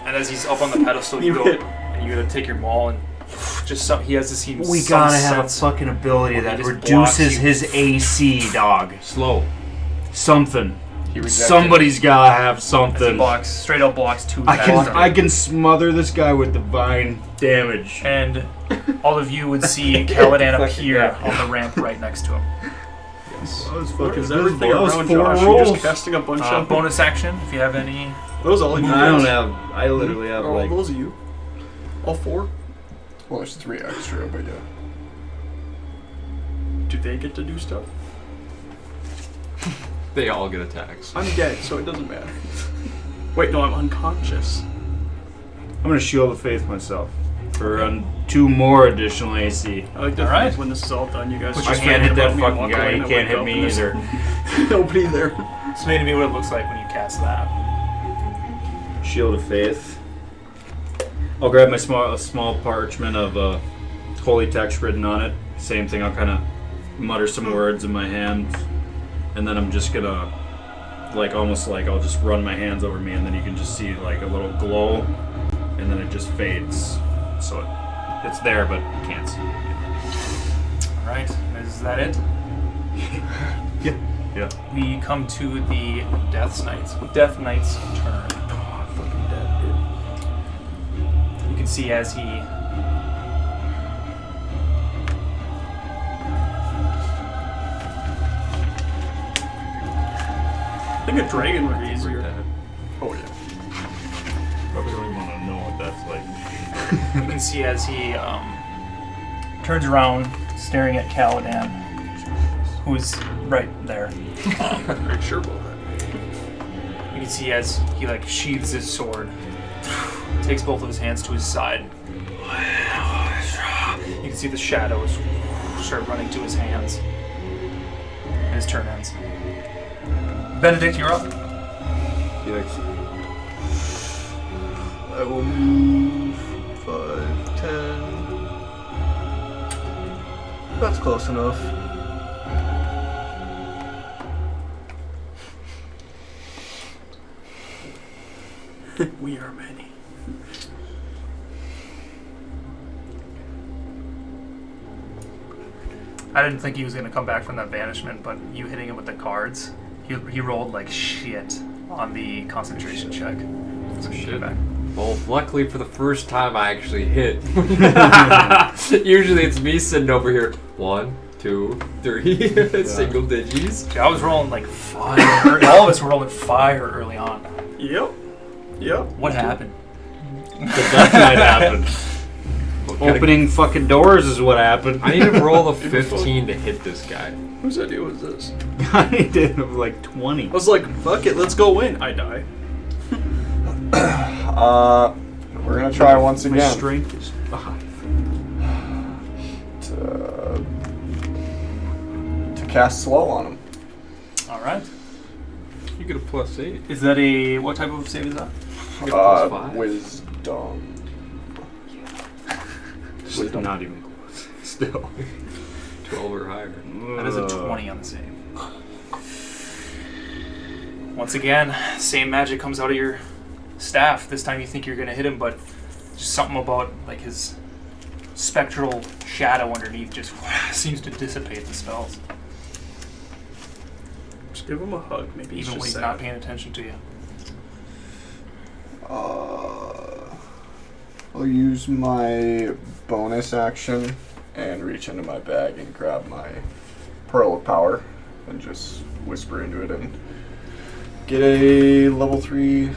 and as he's up on the pedestal, you You go hit. and you gotta take your maul and just he has to see. We gotta have a fucking ability Well, that he just reduces blocks his AC, dog. Slow. Something. He rejected. Somebody's gotta have He something. blocks straight up blocks 2 I attacks. can smother this guy with divine damage. And all of you would see Caladan appear on the ramp right next to him. I was What fucking is everything invisible. That was around 4 Josh? You're rolls. just casting a bunch of... Bonus action if you have any. Those all you I don't guys? have. I literally have Are all like. those you? All 4? Well, there's 3 extra, but yeah. Do they get to do stuff? They all get attacks. I'm dead, so it doesn't matter. Wait, no, I'm unconscious. I'm gonna shield of faith myself for 2 more additional AC. I like the Alright. fact when this is all done, you guys Which I just can't hit forget that about me and fucking walk guy. away He and I can't wake hit up me and there's either. Nobody there. It's maybe what it looks like when you cast that. Shield of faith. I'll grab my small parchment of holy text written on it. Same thing. I'll kind of mutter some words in my hands, and then I'm just gonna almost like I'll just run my hands over me, and then you can just see like a little glow, and then it just fades. So it's there, but you can't see it. Alright, is that it? Yeah. We come to the Death Knight's turn. Oh, I'm fucking dead, dude. You can see as he I think a dragon would be easier. Oh yeah. Probably don't even want to know what that's like. You can see as he turns around, staring at Caladan, who's right there. Are you sure about that? You can see as he like sheathes his sword, takes both of his hands to his side. You can see the shadows start running to his hands. And his turn ends. Benedict, you're up. Felix. I will move 5, 10. That's close enough. We are many. I didn't think he was going to come back from that banishment, but you hitting him with the cards, he rolled like shit on the concentration check. So he came back. Well, luckily for the first time I actually hit. Usually it's me sitting over here. 1, 2, 3, single digits. I was rolling like fire. All of us were rolling fire early on. Yep. What happened? The Dark Knight happened. Opening fucking doors is what happened. I need to roll a 15 to hit this guy. Whose idea was this? I did like 20. I was like, fuck it, let's go in. I die. We're gonna try once My again strength is 5. to cast slow on him. All right. You get a +8. Is that a what type of save is that? You get a +5. Wisdom. Not even close. Still. 12 or higher. That is a 20 on the save. Once again, same magic comes out of your staff. This time you think you're going to hit him, but just something about like his spectral shadow underneath just seems to dissipate the spells, Just give him a hug. Maybe even when he's not paying attention to you. I'll use my bonus action and reach into my bag and grab my Pearl of Power and just whisper into it and get a level 3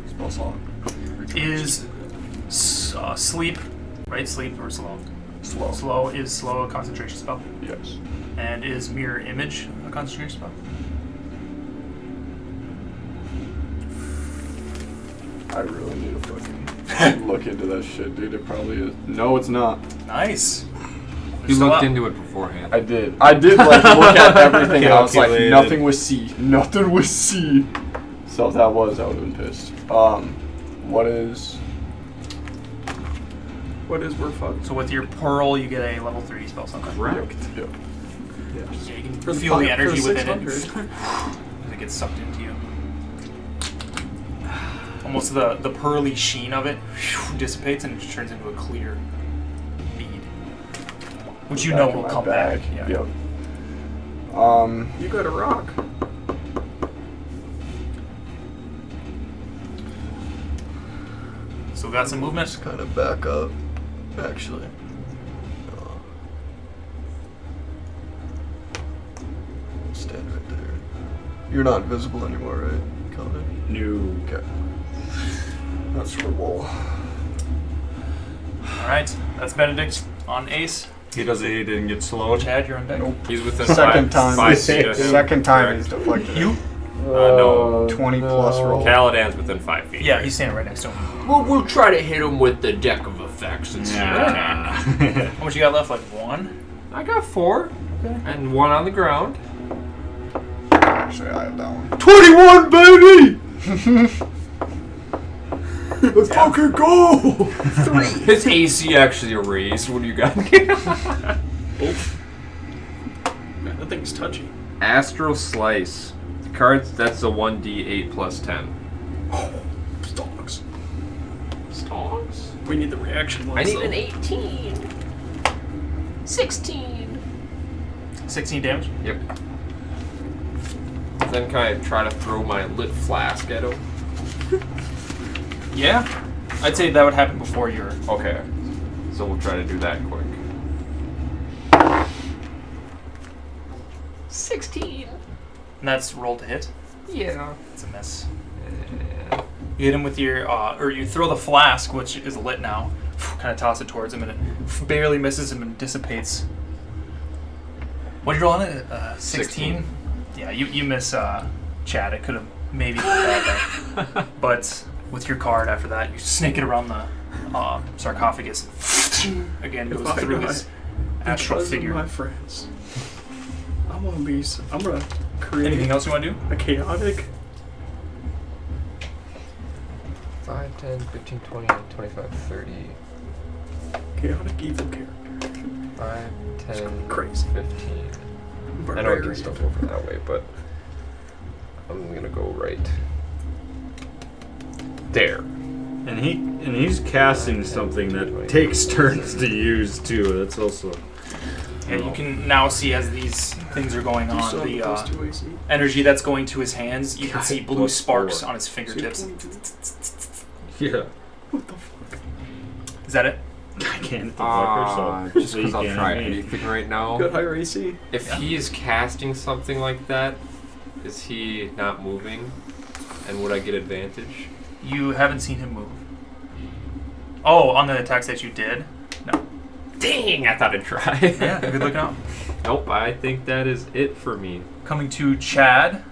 spell slot. Is sleep, right? Sleep or slow? Slow. Slow is slow a concentration spell, Yes. and is mirror image a concentration spell? I really need to fucking look into that shit, dude. It probably is. No, it's not. Nice. You Still looked up. into it beforehand. I did like look at everything. And I was like, Calculated. nothing was C. Nothing was C. So if that was, I would have been pissed. What is? What is we're fucked? So with your pearl, you get a level 3 spell slot. Correct. Yep. Yeah, you can For the feel the fi- for energy the within it 600. as it gets sucked into you. Almost the pearly sheen of it dissipates and it just turns into a clear bead, which you know Back in will my come bag. back. Yeah. Yep. You got a rock. So got some movement. Just kind of back up, actually. Stand right there. You're not visible anymore, right, Conan? New. Okay. That's for Wool. All right, that's Benedict on Ace. He didn't get slowed. Chad, you're on deck. He's within Second time. 5 feet. Second time Correct. he's deflected. You? No. 20 plus roll. Caladan's within 5 feet. Yeah, he's standing right next to him. We'll try to hit him with the deck of effects and see what Yeah. How much you got left? Like 1? I got 4. And 1 on the ground. Actually, I have that one. 21, baby! Let's fucking go! 3. His AC actually erased. What do you got? Man, that thing's touchy. Astral Slice. The cards, that's a 1d8 plus 10. Stonks. Stonks? We need the reaction ones. I need though. an 18. 16. 16 damage. Yep. Then can I try to throw my lit flask at him? Yeah, I'd say that would happen before your. Okay. So we'll try to do that quick. 16. And that's roll to hit. Yeah. It's a miss. You hit him with your, or you throw the flask, which is lit now, kind of toss it towards him, and it barely misses him and dissipates. What did you roll on it? 16? Yeah, you miss Chad. It could have maybe been better. But with your card after that, you snake it around the sarcophagus. Again, goes through his astral figure. My friends. I'm gonna create Anything else you want to do? a chaotic 5, 10, 15, 20, 25, 30. chaotic evil character. 5, 10, crazy. 15. I know I can still go from that way, but I'm gonna go right there. And he's casting something that takes turns to use too. That's also. And you can now see as these things are going on, So the plus 2 AC. energy that's going to his hands, you can God, see blue plus sparks 4. on his fingertips. Yeah. Is that it? I can't hit the fucker, so Just because I'll you try can't hit me. anything right now. Got higher AC. If he is casting something like that, is he not moving? And would I get advantage? You haven't seen him move. Oh, on the attacks that you did? No. Dang, I thought I'd try. Yeah, good looking out. Nope, I think that is it for me. Coming to Chad.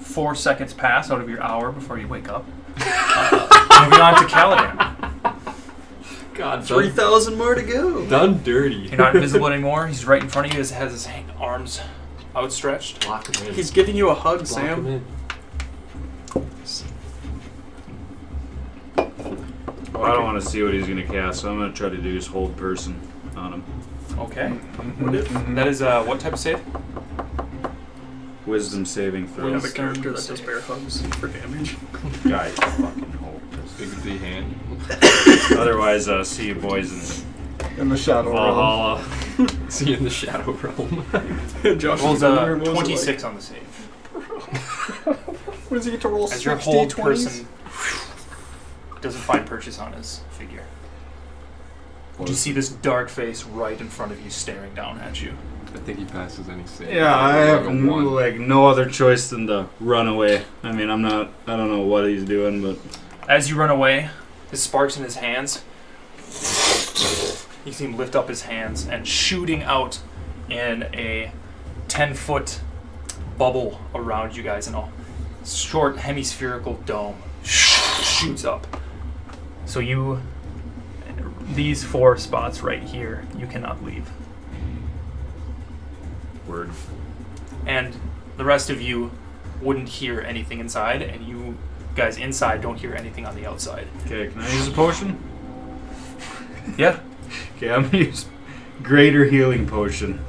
4 seconds pass out of your hour before you wake up. Moving on to Caladan. God, 3,000 more to go. done dirty. You're not invisible anymore. He's right in front of you. He has his arms outstretched. Lock him in. He's giving you a hug, Lock Sam. him in. Well, I don't want to see what he's gonna cast, so I'm gonna try to do his hold person on him. Okay. What if That is what type of save? Wisdom saving we throw. have a character that does bear hugs for damage? Guys, fucking hold. Big D hand. Otherwise, see you boys In the shadow in realm. Valhalla. See you in the shadow realm. Josh Rolls was in there, what was it 26 on the save. What does he get to roll? As your 60 hold 20s? person doesn't find purchase on his figure. You see this dark face right in front of you staring down at you. I think he passes any save. Yeah, I have Like a one. no other choice than to run away. I mean, I don't know what he's doing, but As you run away, his sparks in his hands, you see him lift up his hands and shooting out in a 10-foot bubble around you guys in a short hemispherical dome shoots up. So these 4 spots right here, you cannot leave. word. And the rest of you wouldn't hear anything inside, and you guys inside don't hear anything on the outside. Okay, can I use a potion? Yeah. Okay, I'm gonna use greater healing potion.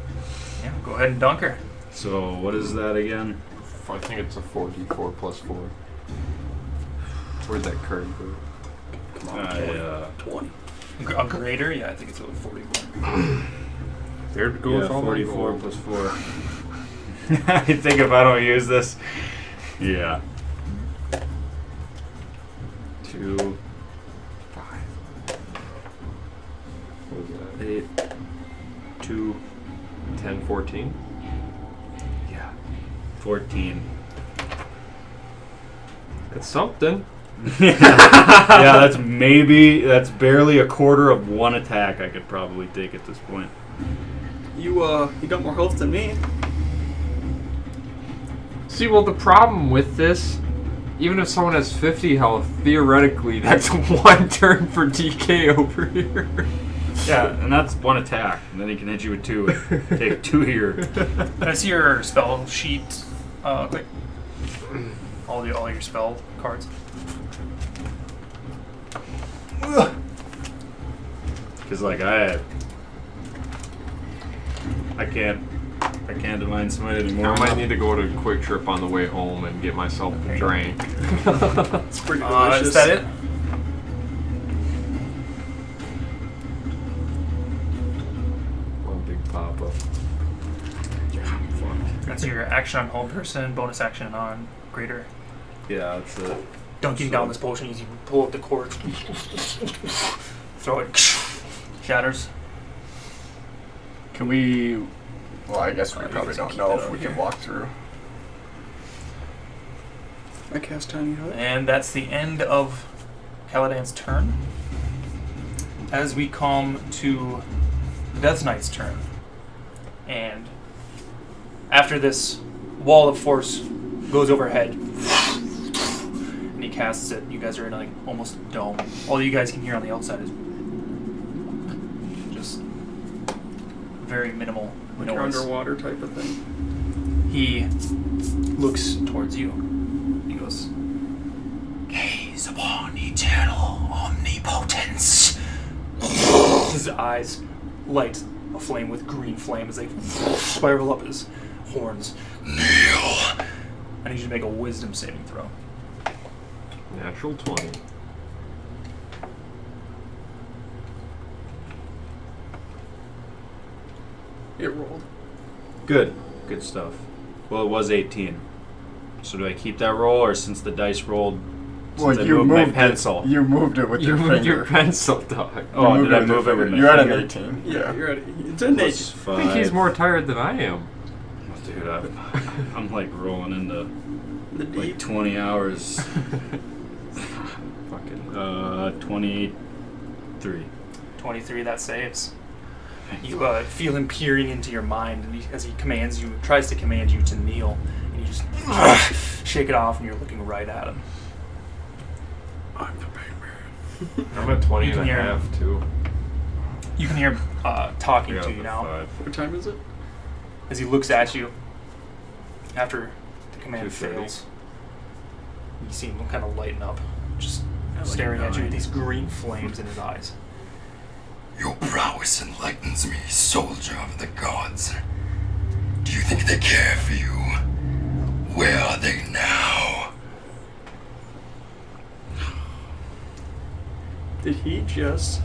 Yeah, go ahead and dunk her. So what is that again? I think it's a 4d4 plus 4. Where'd that card go? 20. A greater? Yeah, I think it's over 41. There goes Yeah, all my 44 gold. plus 4. I think if I don't use this, yeah. 2, 5. What was that? 8, 2, 10, 14. yeah, 14. It's something. Yeah, that's barely a quarter of one attack I could probably take at this point. You got more health than me. See, well, the problem with this, even if someone has 50 health, theoretically, that's 1 turn for DK over here. Yeah, and that's one attack, and then he can hit you with 2 and take 2 here. Can I see your spell sheet quick? All your spell cards. Because like I can't divine smite anymore. I might need to go to Quick Trip on the way home and get myself a drink. It's pretty delicious. Is that it? One big papa. That's your action on home person, bonus action on greater. Yeah, that's it. Dunking down this potion, you pull up the cord, throw it, shatters. Can we? Well, I guess we probably don't know if we can walk through. I cast Tiny Hut. And that's the end of Caladan's turn. As we come to the Death Knight's turn. And after this wall of force goes overhead, and he casts it, you guys are in like almost a dome. All you guys can hear on the outside is just very minimal Like noise. underwater type of thing. He looks towards you. He goes, "Gaze upon eternal omnipotence." His eyes light aflame with green flame as they spiral up his horns. Kneel! I need you to make a wisdom saving throw. Natural 20. It rolled. Good. Good stuff. Well, it was 18. So do I keep that roll, or since the dice rolled, since I moved my pencil? You moved it with You your moved finger. your pencil, dog. Oh, You moved did I with your move it finger. with my You're at an finger? 18. Yeah, you're at it. It's a Plus naked. I think he's more tired than I am. Dude, I'm like rolling into The like deep. 20 hours. Fucking 23. 23, that saves. You feel him peering into your mind, and as he commands you, tries to command you to kneel, and you just shake it off, and you're looking right at him. I'm the big man. I'm at 20 You and can a hear half, too. You can hear him talking Yeah, to you now. 5. What time is it? As he looks at you after the command 2:30. fails. You see him kind of lighten up, just At like staring at you 9. with these green flames in his eyes. Your prowess enlightens me, soldier of the gods. Do you think they care for you? Where are they now? Did he just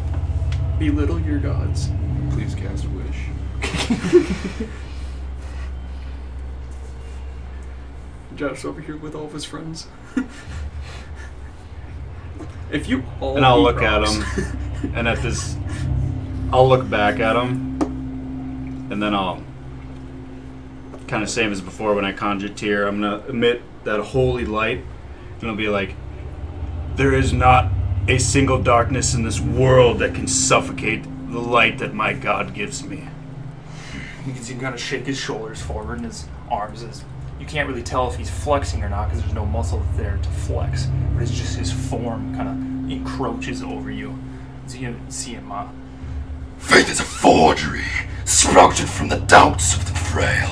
belittle your gods? Please cast Wish. Josh's over here with all of his friends. If you all And I'll eat look at rocks- him, and at this, I'll look back at him, and then I'll kind of same as before when I conjure tear. I'm gonna emit that holy light, and I'll be like, "There is not a single darkness in this world that can suffocate the light that my God gives me." You can see him kind of shake his shoulders forward and his arms. You can't really tell if he's flexing or not because there's no muscle there to flex. But it's just his form kind of encroaches over you. So you see him. Faith is a forgery, sprouted from the doubts of the frail.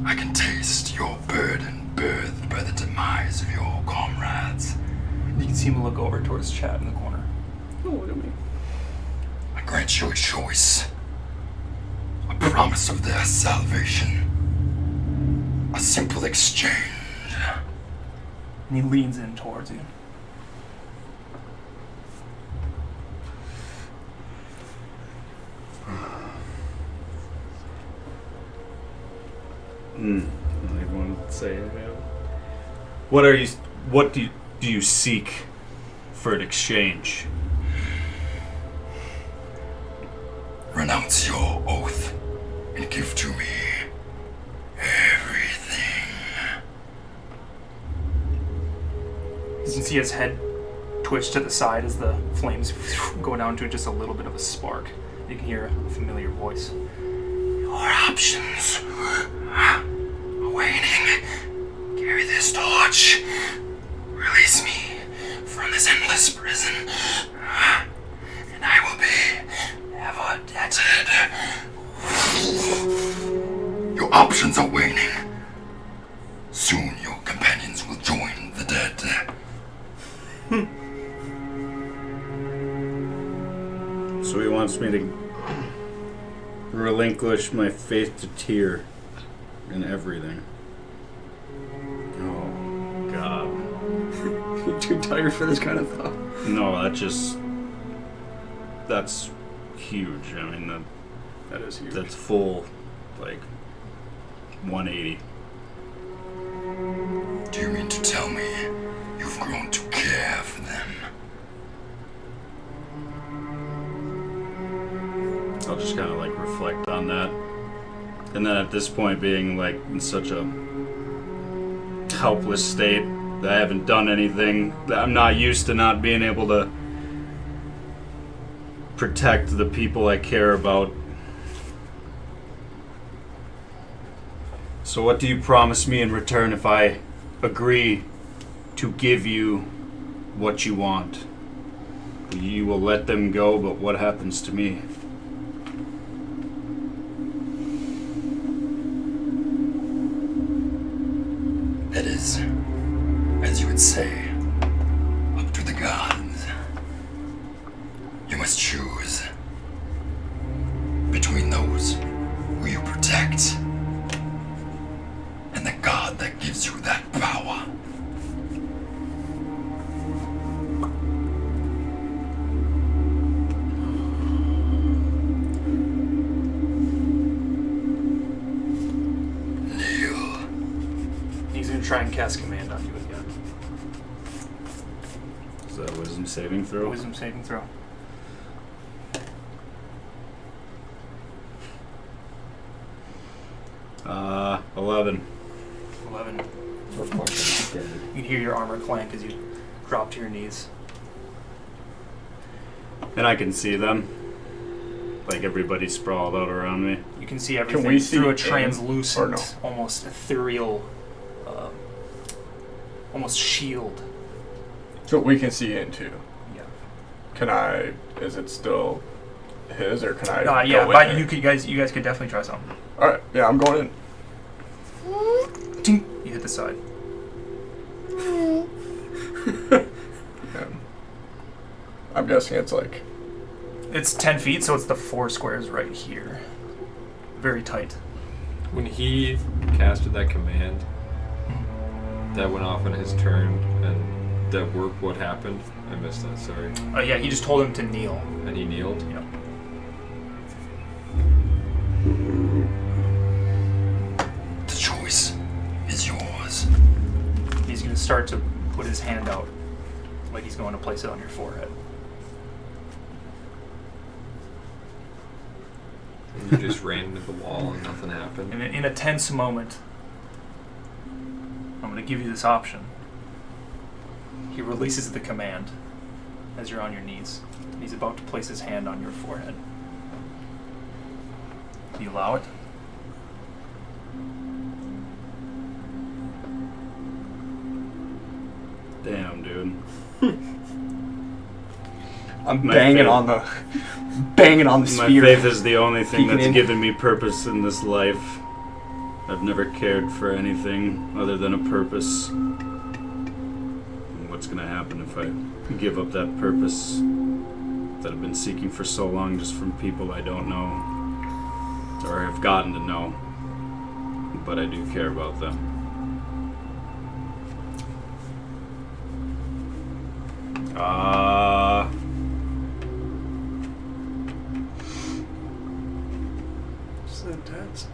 I can taste your burden birthed by the demise of your comrades. You can see him look over towards Chad in the corner. Don't look at me. I grant you a choice. A promise of their salvation. A simple exchange. And he leans in towards you. I want to say, what are you? What do you seek for an exchange? Renounce your oath and give to me everything. You can see his head twitch to the side as the flames go down to just a little bit of a spark. You can hear a familiar voice. Your options are waning. Carry this torch. Release me from this endless prison, and I will be ever debted. Your options are waning. Soon your companions will join the dead. So he wants me to relinquish my faith to Tyr in everything. Oh, God. You're too tired for this kind of thought. No, that's huge. I mean, That is huge. that's full, like, 180. Do you mean to tell me you've grown to care for them? I'll just kind of, like, reflect on that. And then at this point being, like, in such a helpless state. That I haven't done anything. That I'm not used to not being able to protect the people I care about. So what do you promise me in return if I agree to give you what you want? You will let them go, but what happens to me? It is, as you would say, up to the gods. You must choose between those who you protect and the god that gives you that power. Kneel. He's gonna try and cast command on you again. Is that a wisdom saving throw? Wisdom saving throw. Uh, 11. 11. Of course, You can hear your armor clank as you drop to your knees. And I can see them. Like everybody's sprawled out around me. You can see everything we see through a in translucent, or no? almost ethereal, almost shield. So we can see into. Yeah. Can I? Is it still his, or can I? Yeah, go in but there? you guys could definitely try something. All right. Yeah, I'm going in. Tink. You hit the side. Yeah. I'm guessing it's like. It's 10 feet, so it's the 4 squares right here. Very tight. When he casted that command, that went off on his turn, and that worked. What happened? I missed that. Sorry. Yeah, he just told him to kneel. And he kneeled. Yep. The choice is yours. He's going to start to put his hand out, like he's going to place it on your forehead. You just ran into the wall and nothing happened. And in a tense moment, I'm going to give you this option. He releases the command as you're on your knees. He's about to place his hand on your forehead. Do you allow it? Damn, dude. I'm My banging faith- on the My sphere. faith is the only thing Peeking that's in. given me purpose in this life. I've never cared for anything other than a purpose. And what's gonna happen if I give up that purpose that I've been seeking for so long just from people I don't know or have gotten to know, but I do care about them. It's intense.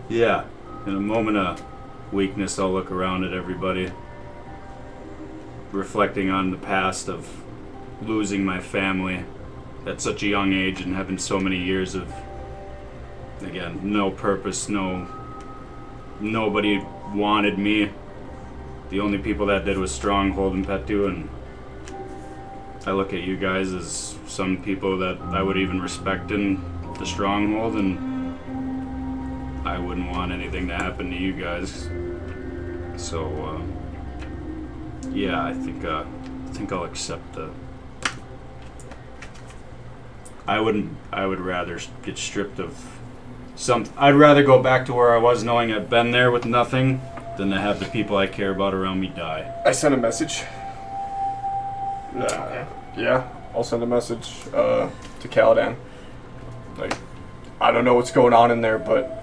Yeah, in a moment of weakness, I'll look around at everybody, reflecting on the past of losing my family at such a young age and having so many years of, again, no purpose, nobody wanted me. The only people that did was Stronghold and Petu, and I look at you guys as some people that I would even respect in the Stronghold, and I wouldn't want anything to happen to you guys. So, yeah, I think I'll accept the. I would rather get stripped of some. I'd rather go back to where I was, knowing I've been there with nothing, than to have the people I care about around me die. I sent a message. Yeah, I'll send a message to Caladan. Like, I don't know what's going on in there, but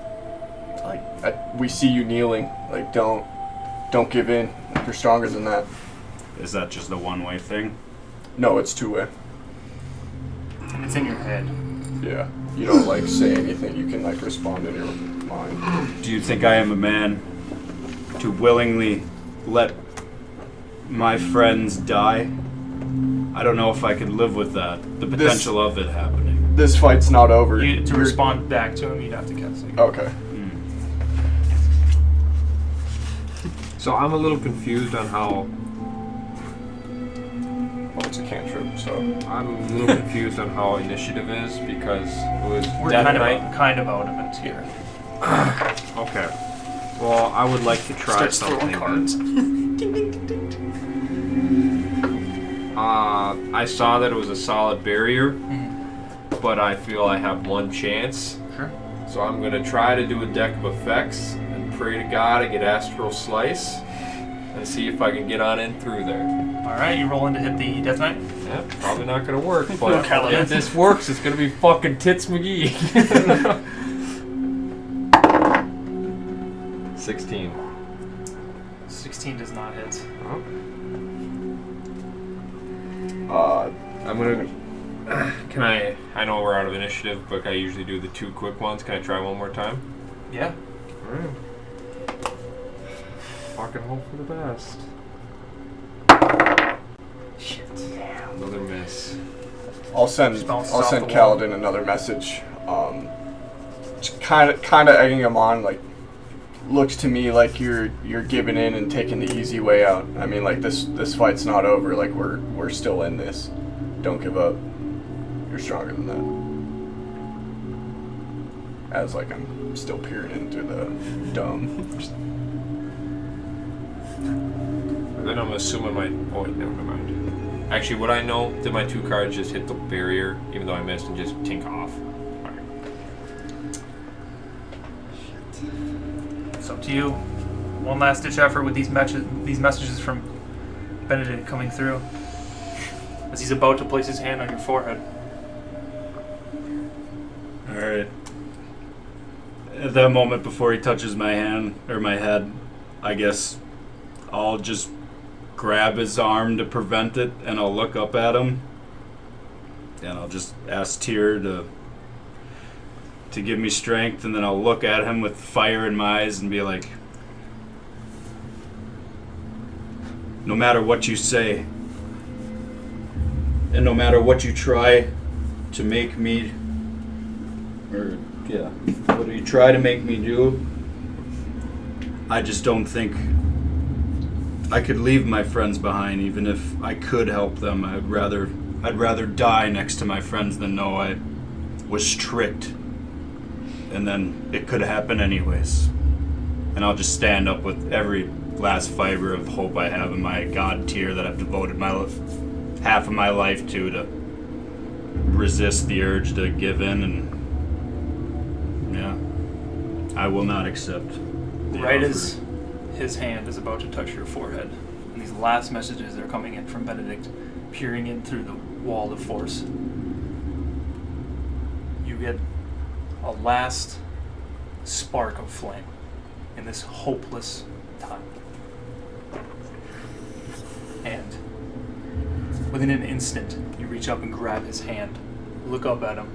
like we see you kneeling. Like, don't give in. You're stronger than that. Is that just a one-way thing? No, it's two-way. It's in your head. Yeah, you don't like say anything. You can like respond in your mind. Do you think I am a man to willingly let my friends die? I don't know if I could live with that. The potential of it happening. This fight's not over. To respond back to him, you'd have to cast it. Okay. So I'm a little confused on how. Well, it's a cantrip, so. I'm a little confused on how initiative is because it was We're Death kind Knight. of out of it here. Okay. Well, I would like to try Starts throwing something. cards. I saw that it was a solid barrier, Mhm. but I feel I have one chance. Sure. So I'm gonna try to do a deck of effects and pray to God I get Astral Slice and see if I can get on in through there. All right, you rolling to hit the Death Knight. Yeah, probably not gonna work, but Okay, if this works, it's gonna be fucking Tits McGee. 16. 16 does not hit. I'm gonna. Can I know we're out of initiative, but I usually do the 2 quick ones. Can I try one more time? Yeah. Alright. Fucking hope for the best. Shit. Another miss. I'll send Just bounces off the wall. Kaladin another message. Just kind of egging him on. Like, looks to me like you're giving in and taking the easy way out. I mean, like this fight's not over. Like we're still in this. Don't give up. You're stronger than that. As like I'm still peering into the dome. Then I'm assuming my. Oh, wait, never mind. Actually, would I know? Did my 2 cards just hit the barrier, even though I missed, and just tink off? Alright. It's up to you. One last ditch effort with these messages from Benedict coming through. As he's about to place his hand on your forehead. Alright. At that moment before he touches my hand, or my head, I guess I'll just grab his arm to prevent it, and I'll look up at him. And I'll just ask Tyr to give me strength, and then I'll look at him with fire in my eyes and be like, no matter what you say, and no matter what you try to make me, what you try to make me do, I just don't think I could leave my friends behind. Even if I could help them, I'd rather die next to my friends than know I was tricked, and then it could happen anyways. And I'll just stand up with every last fiber of hope I have in my god tier that I've devoted half of my life to resist the urge to give in, and I will not accept the Right offer. as his hand is about to touch your forehead, and these last messages are coming in from Benedict, peering in through the wall of force. You get a last spark of flame in this hopeless time. And within an instant, you reach up and grab his hand, look up at him,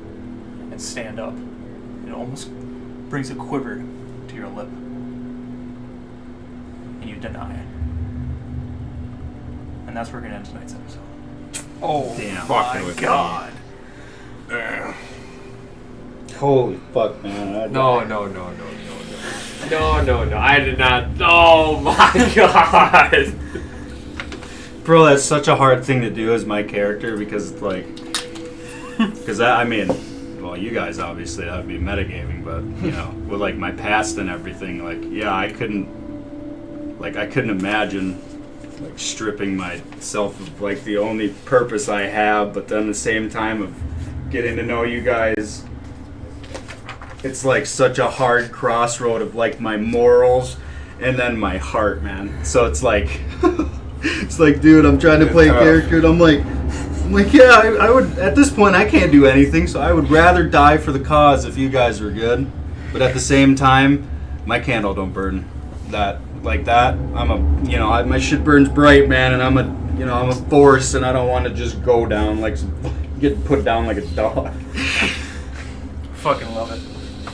and stand up. It almost brings a quiver to your lip. And you deny it. And that's where we're going to end tonight's episode. Oh, damn. Fucking with God. Holy fuck, man. No. I did not. Oh my god. Bro, that's such a hard thing to do as my character because, like, I mean, well, you guys obviously that would be metagaming, but you know, with like my past and everything, like, yeah, I couldn't imagine like stripping myself of like the only purpose I have, but then at the same time of getting to know you guys, it's like such a hard crossroad of like my morals and then my heart, man. So it's like. It's like, dude, I'm trying to play a character, and I'm like, yeah, I would. At this point, I can't do anything, so I would rather die for the cause if you guys were good. But at the same time, my candle don't burn that like that. My shit burns bright, man, and I'm a force, and I don't want to just go down get put down like a dog. Fucking love it.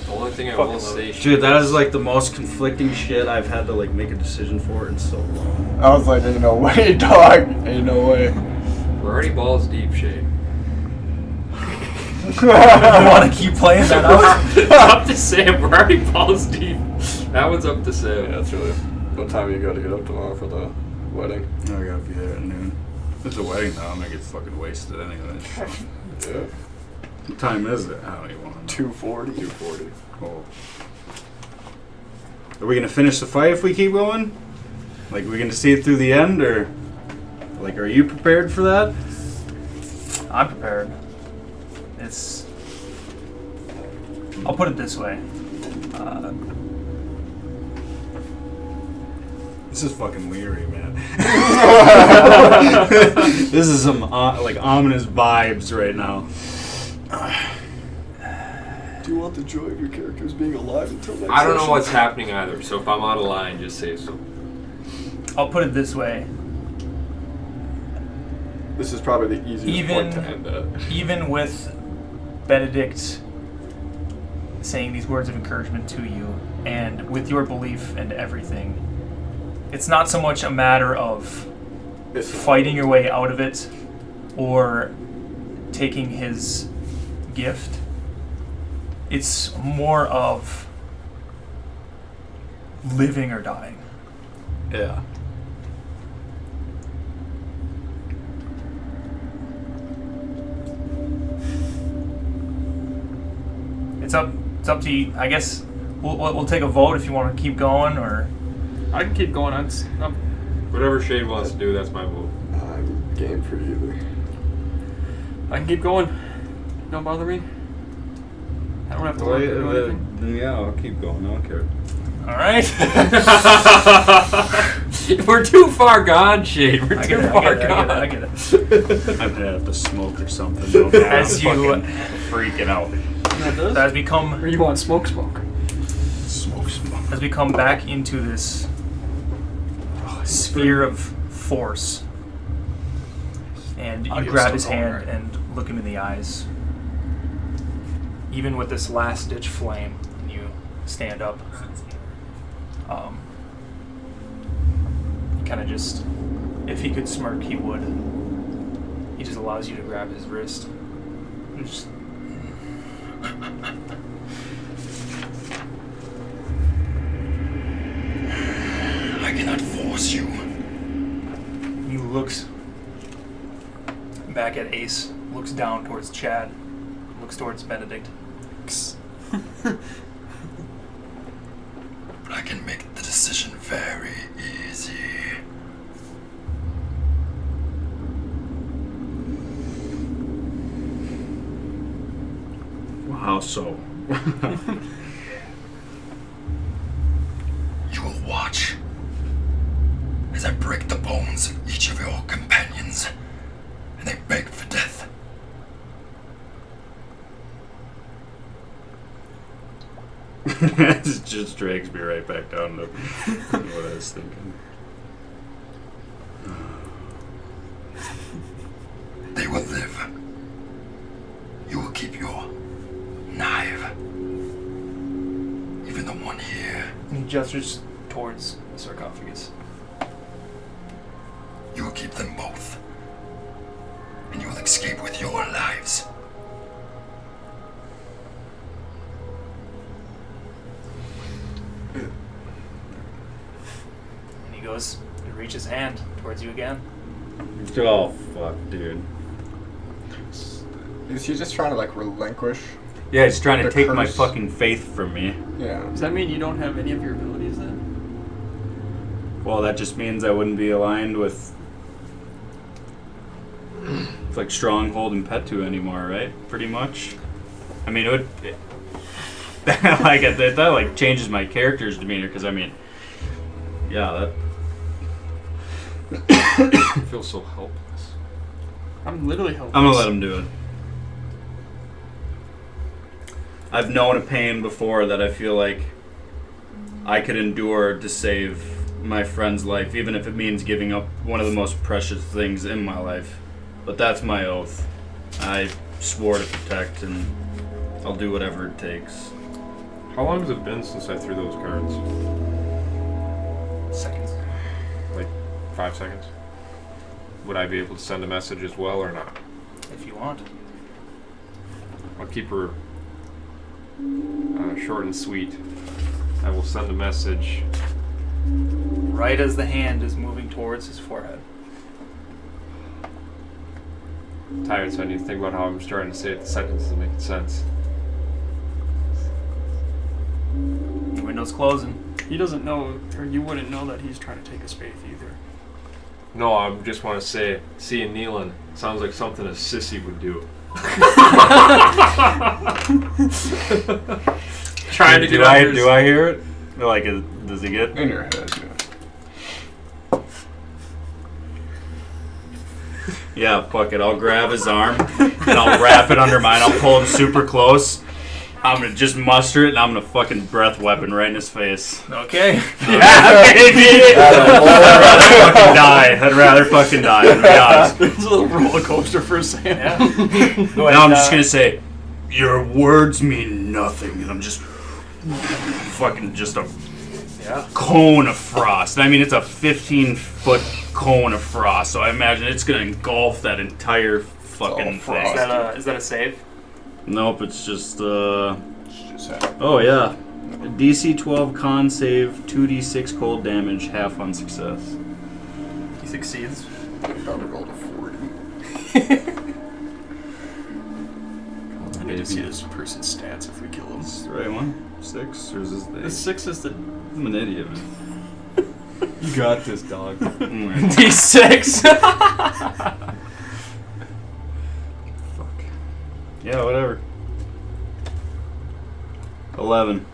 The only thing I will say, Dude, that is like the most conflicting shit I've had to like make a decision for in so long. I was like, ain't no way, dog. Ain't no way. we're already balls deep, Shade. You want to keep playing that out? Up to Sam. We're already balls deep. That one's up to Sam. Yeah, that's really. What time you got to get up tomorrow for the wedding? I gotta be there at noon. It's a wedding though. I'm gonna get fucking wasted anyway. So. Yeah. What time is it? I don't even want to know. 2:40. 2:40. Oh. Are we gonna finish the fight if we keep going? Like, we gonna see it through the end, or like, are you prepared for that? I'm prepared. I'll put it this way. This is fucking weary, man. This is some like ominous vibes right now. Do you want the joy of your characters being alive until next I don't know session? what's happening either, so if I'm out of line, just say so. I'll put it this way. This is probably the easiest point to end at. Even with Benedict saying these words of encouragement to you, and with your belief and everything, it's not so much a matter of fighting your way out of it or taking his gift. It's more of living or dying. Yeah. It's up to you. I guess we'll take a vote if you want to keep going, or I can keep going. Whatever Shade wants to do, that's my vote. I'm game for either. I can keep going. Don't bother me. I don't have to work or do anything. Yeah, I'll keep going. I don't care. all right. We're too far gone, Shade. We're too far gone. I get it. I'm gonna have to smoke or something. Though, man. As I'm you fucking freaking out. That does? That has become Or you want smoke? Smoke. as we come back into this sphere of force, and you Audio's grab still his going, hand right? and look him in the eyes. Even with this last ditch flame, you stand up. He kind of just, if he could smirk, he would. He just allows you to grab his wrist. And just I cannot force you. He looks back at Ace, looks down towards Chad, looks towards Benedict. But I can make the decision very easy. How so? You will watch as I break the bones of each of your companions, and they beg for death. It just drags me right back down to what I was thinking. They will live. You will keep your knife. Even the one here. And he gestures towards the sarcophagus. You will keep them both. And you will escape with your lives. And he goes to reach his hand towards you again. Oh, fuck, dude. Is he just trying to like relinquish? Yeah, he's trying to The take my curse. fucking faith from me. Yeah. Does that mean you don't have any of your abilities then? Well, that just means I wouldn't be aligned with like Stronghold and Petu anymore, right? Pretty much. I mean, it would like that like changes my character's demeanor because I mean, yeah, I feel so helpless. I'm literally helpless. I'm gonna let him do it. I've known a pain before that I feel like I could endure to save my friend's life, even if it means giving up one of the most precious things in my life. But that's my oath. I swore to protect, and I'll do whatever it takes. How long has it been since I threw those cards? Seconds. Like 5 seconds? Would I be able to send a message as well or not? If you want. I'll keep her short and sweet. I will send a message right as the hand is moving towards his forehead. I'm tired, so I need to think about how I'm starting to say it. The sentence isn't making sense. The window's closing. He doesn't know, or you wouldn't know that he's trying to take his faith either. No, I just want to say, seeing Nealon sounds like something a sissy would do. Trying to do get I others. do I hear it? Like, does he get? In your head, yeah. Yeah, fuck it. I'll grab his arm and I'll wrap it under mine. I'll pull him super close. I'm gonna just muster it and I'm gonna fucking breath weapon right in his face. Okay. Yeah, baby! I'd rather fucking die, to be honest. It's a little roller coaster for Sam. Yeah. Go ahead, Now I'm just gonna say, your words mean nothing. And I'm just fucking just a cone of frost. I mean, it's a 15-foot cone of frost, so I imagine it's gonna engulf that entire fucking thing. Is that a save? Nope, it's just Just have oh yeah. DC 12 con save, 2d6 cold damage, half on success. He succeeds. probably rolled a 40. I need to see this person's stats if we kill him. Is the right one? 6? Or is this The 6 is the... I'm an idiot. You got this, dog. D6. Fuck. Yeah, whatever. 11.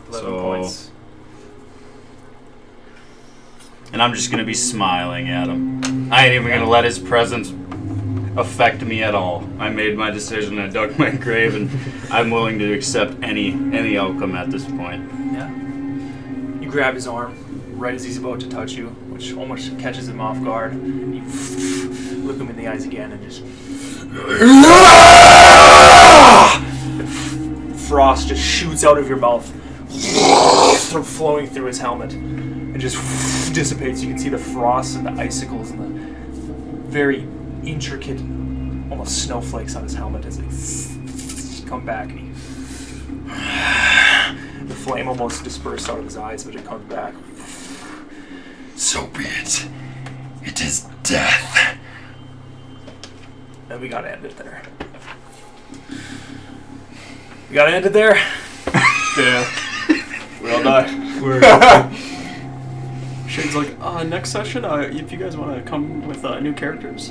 11 So- points. And I'm just gonna be smiling at him. I ain't even gonna let his presence affect me at all. I made my decision, I dug my grave, and I'm willing to accept any outcome at this point. Yeah. You grab his arm right as he's about to touch you, which almost catches him off guard. And you look him in the eyes again and just... Frost just shoots out of your mouth, flowing through his helmet, and just dissipates. You can see the frost and the icicles and the very intricate, almost snowflakes on his helmet as they come back. And the flame almost dispersed out of his eyes, but it comes back. So be it. It is death. And we gotta end it there. We gotta end it there. Yeah. We all die. Shane's like, next session, if you guys want to come with new characters.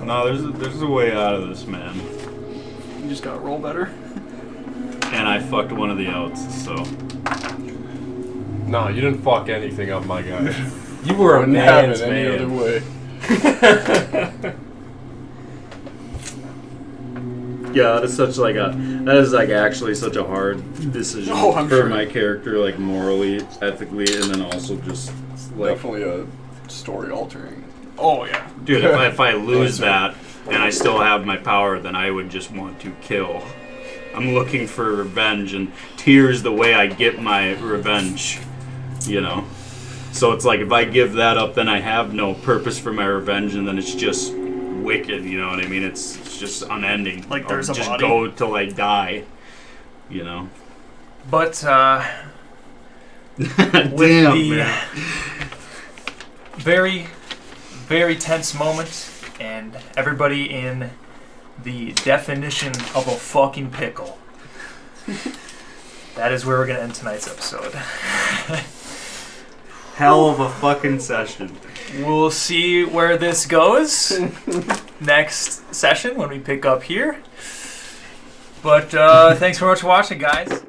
No, there's a way out of this, man. You just gotta roll better. And I fucked one of the outs, so. No, you didn't fuck anything up, my guy. You were a Wouldn't have man's it any other man. way. Yeah, that is actually such a hard decision I'm for sure. my character, like morally, ethically, and then also just like, Definitely a story altering. Oh, yeah. dude, if I lose that and I still have my power, then I would just want to kill. I'm looking for revenge, and tears the way I get my revenge, you know. So it's like if I give that up, then I have no purpose for my revenge, and then it's just wicked, you know what I mean? It's just unending. Like there's I'll a just body. go till I die, you know. But Damn, the man. very, very tense moment, and everybody in the definition of a fucking pickle. That is where we're gonna end tonight's episode. Hell of a fucking session. We'll see where this goes next session when we pick up here. But thanks very much for watching, guys.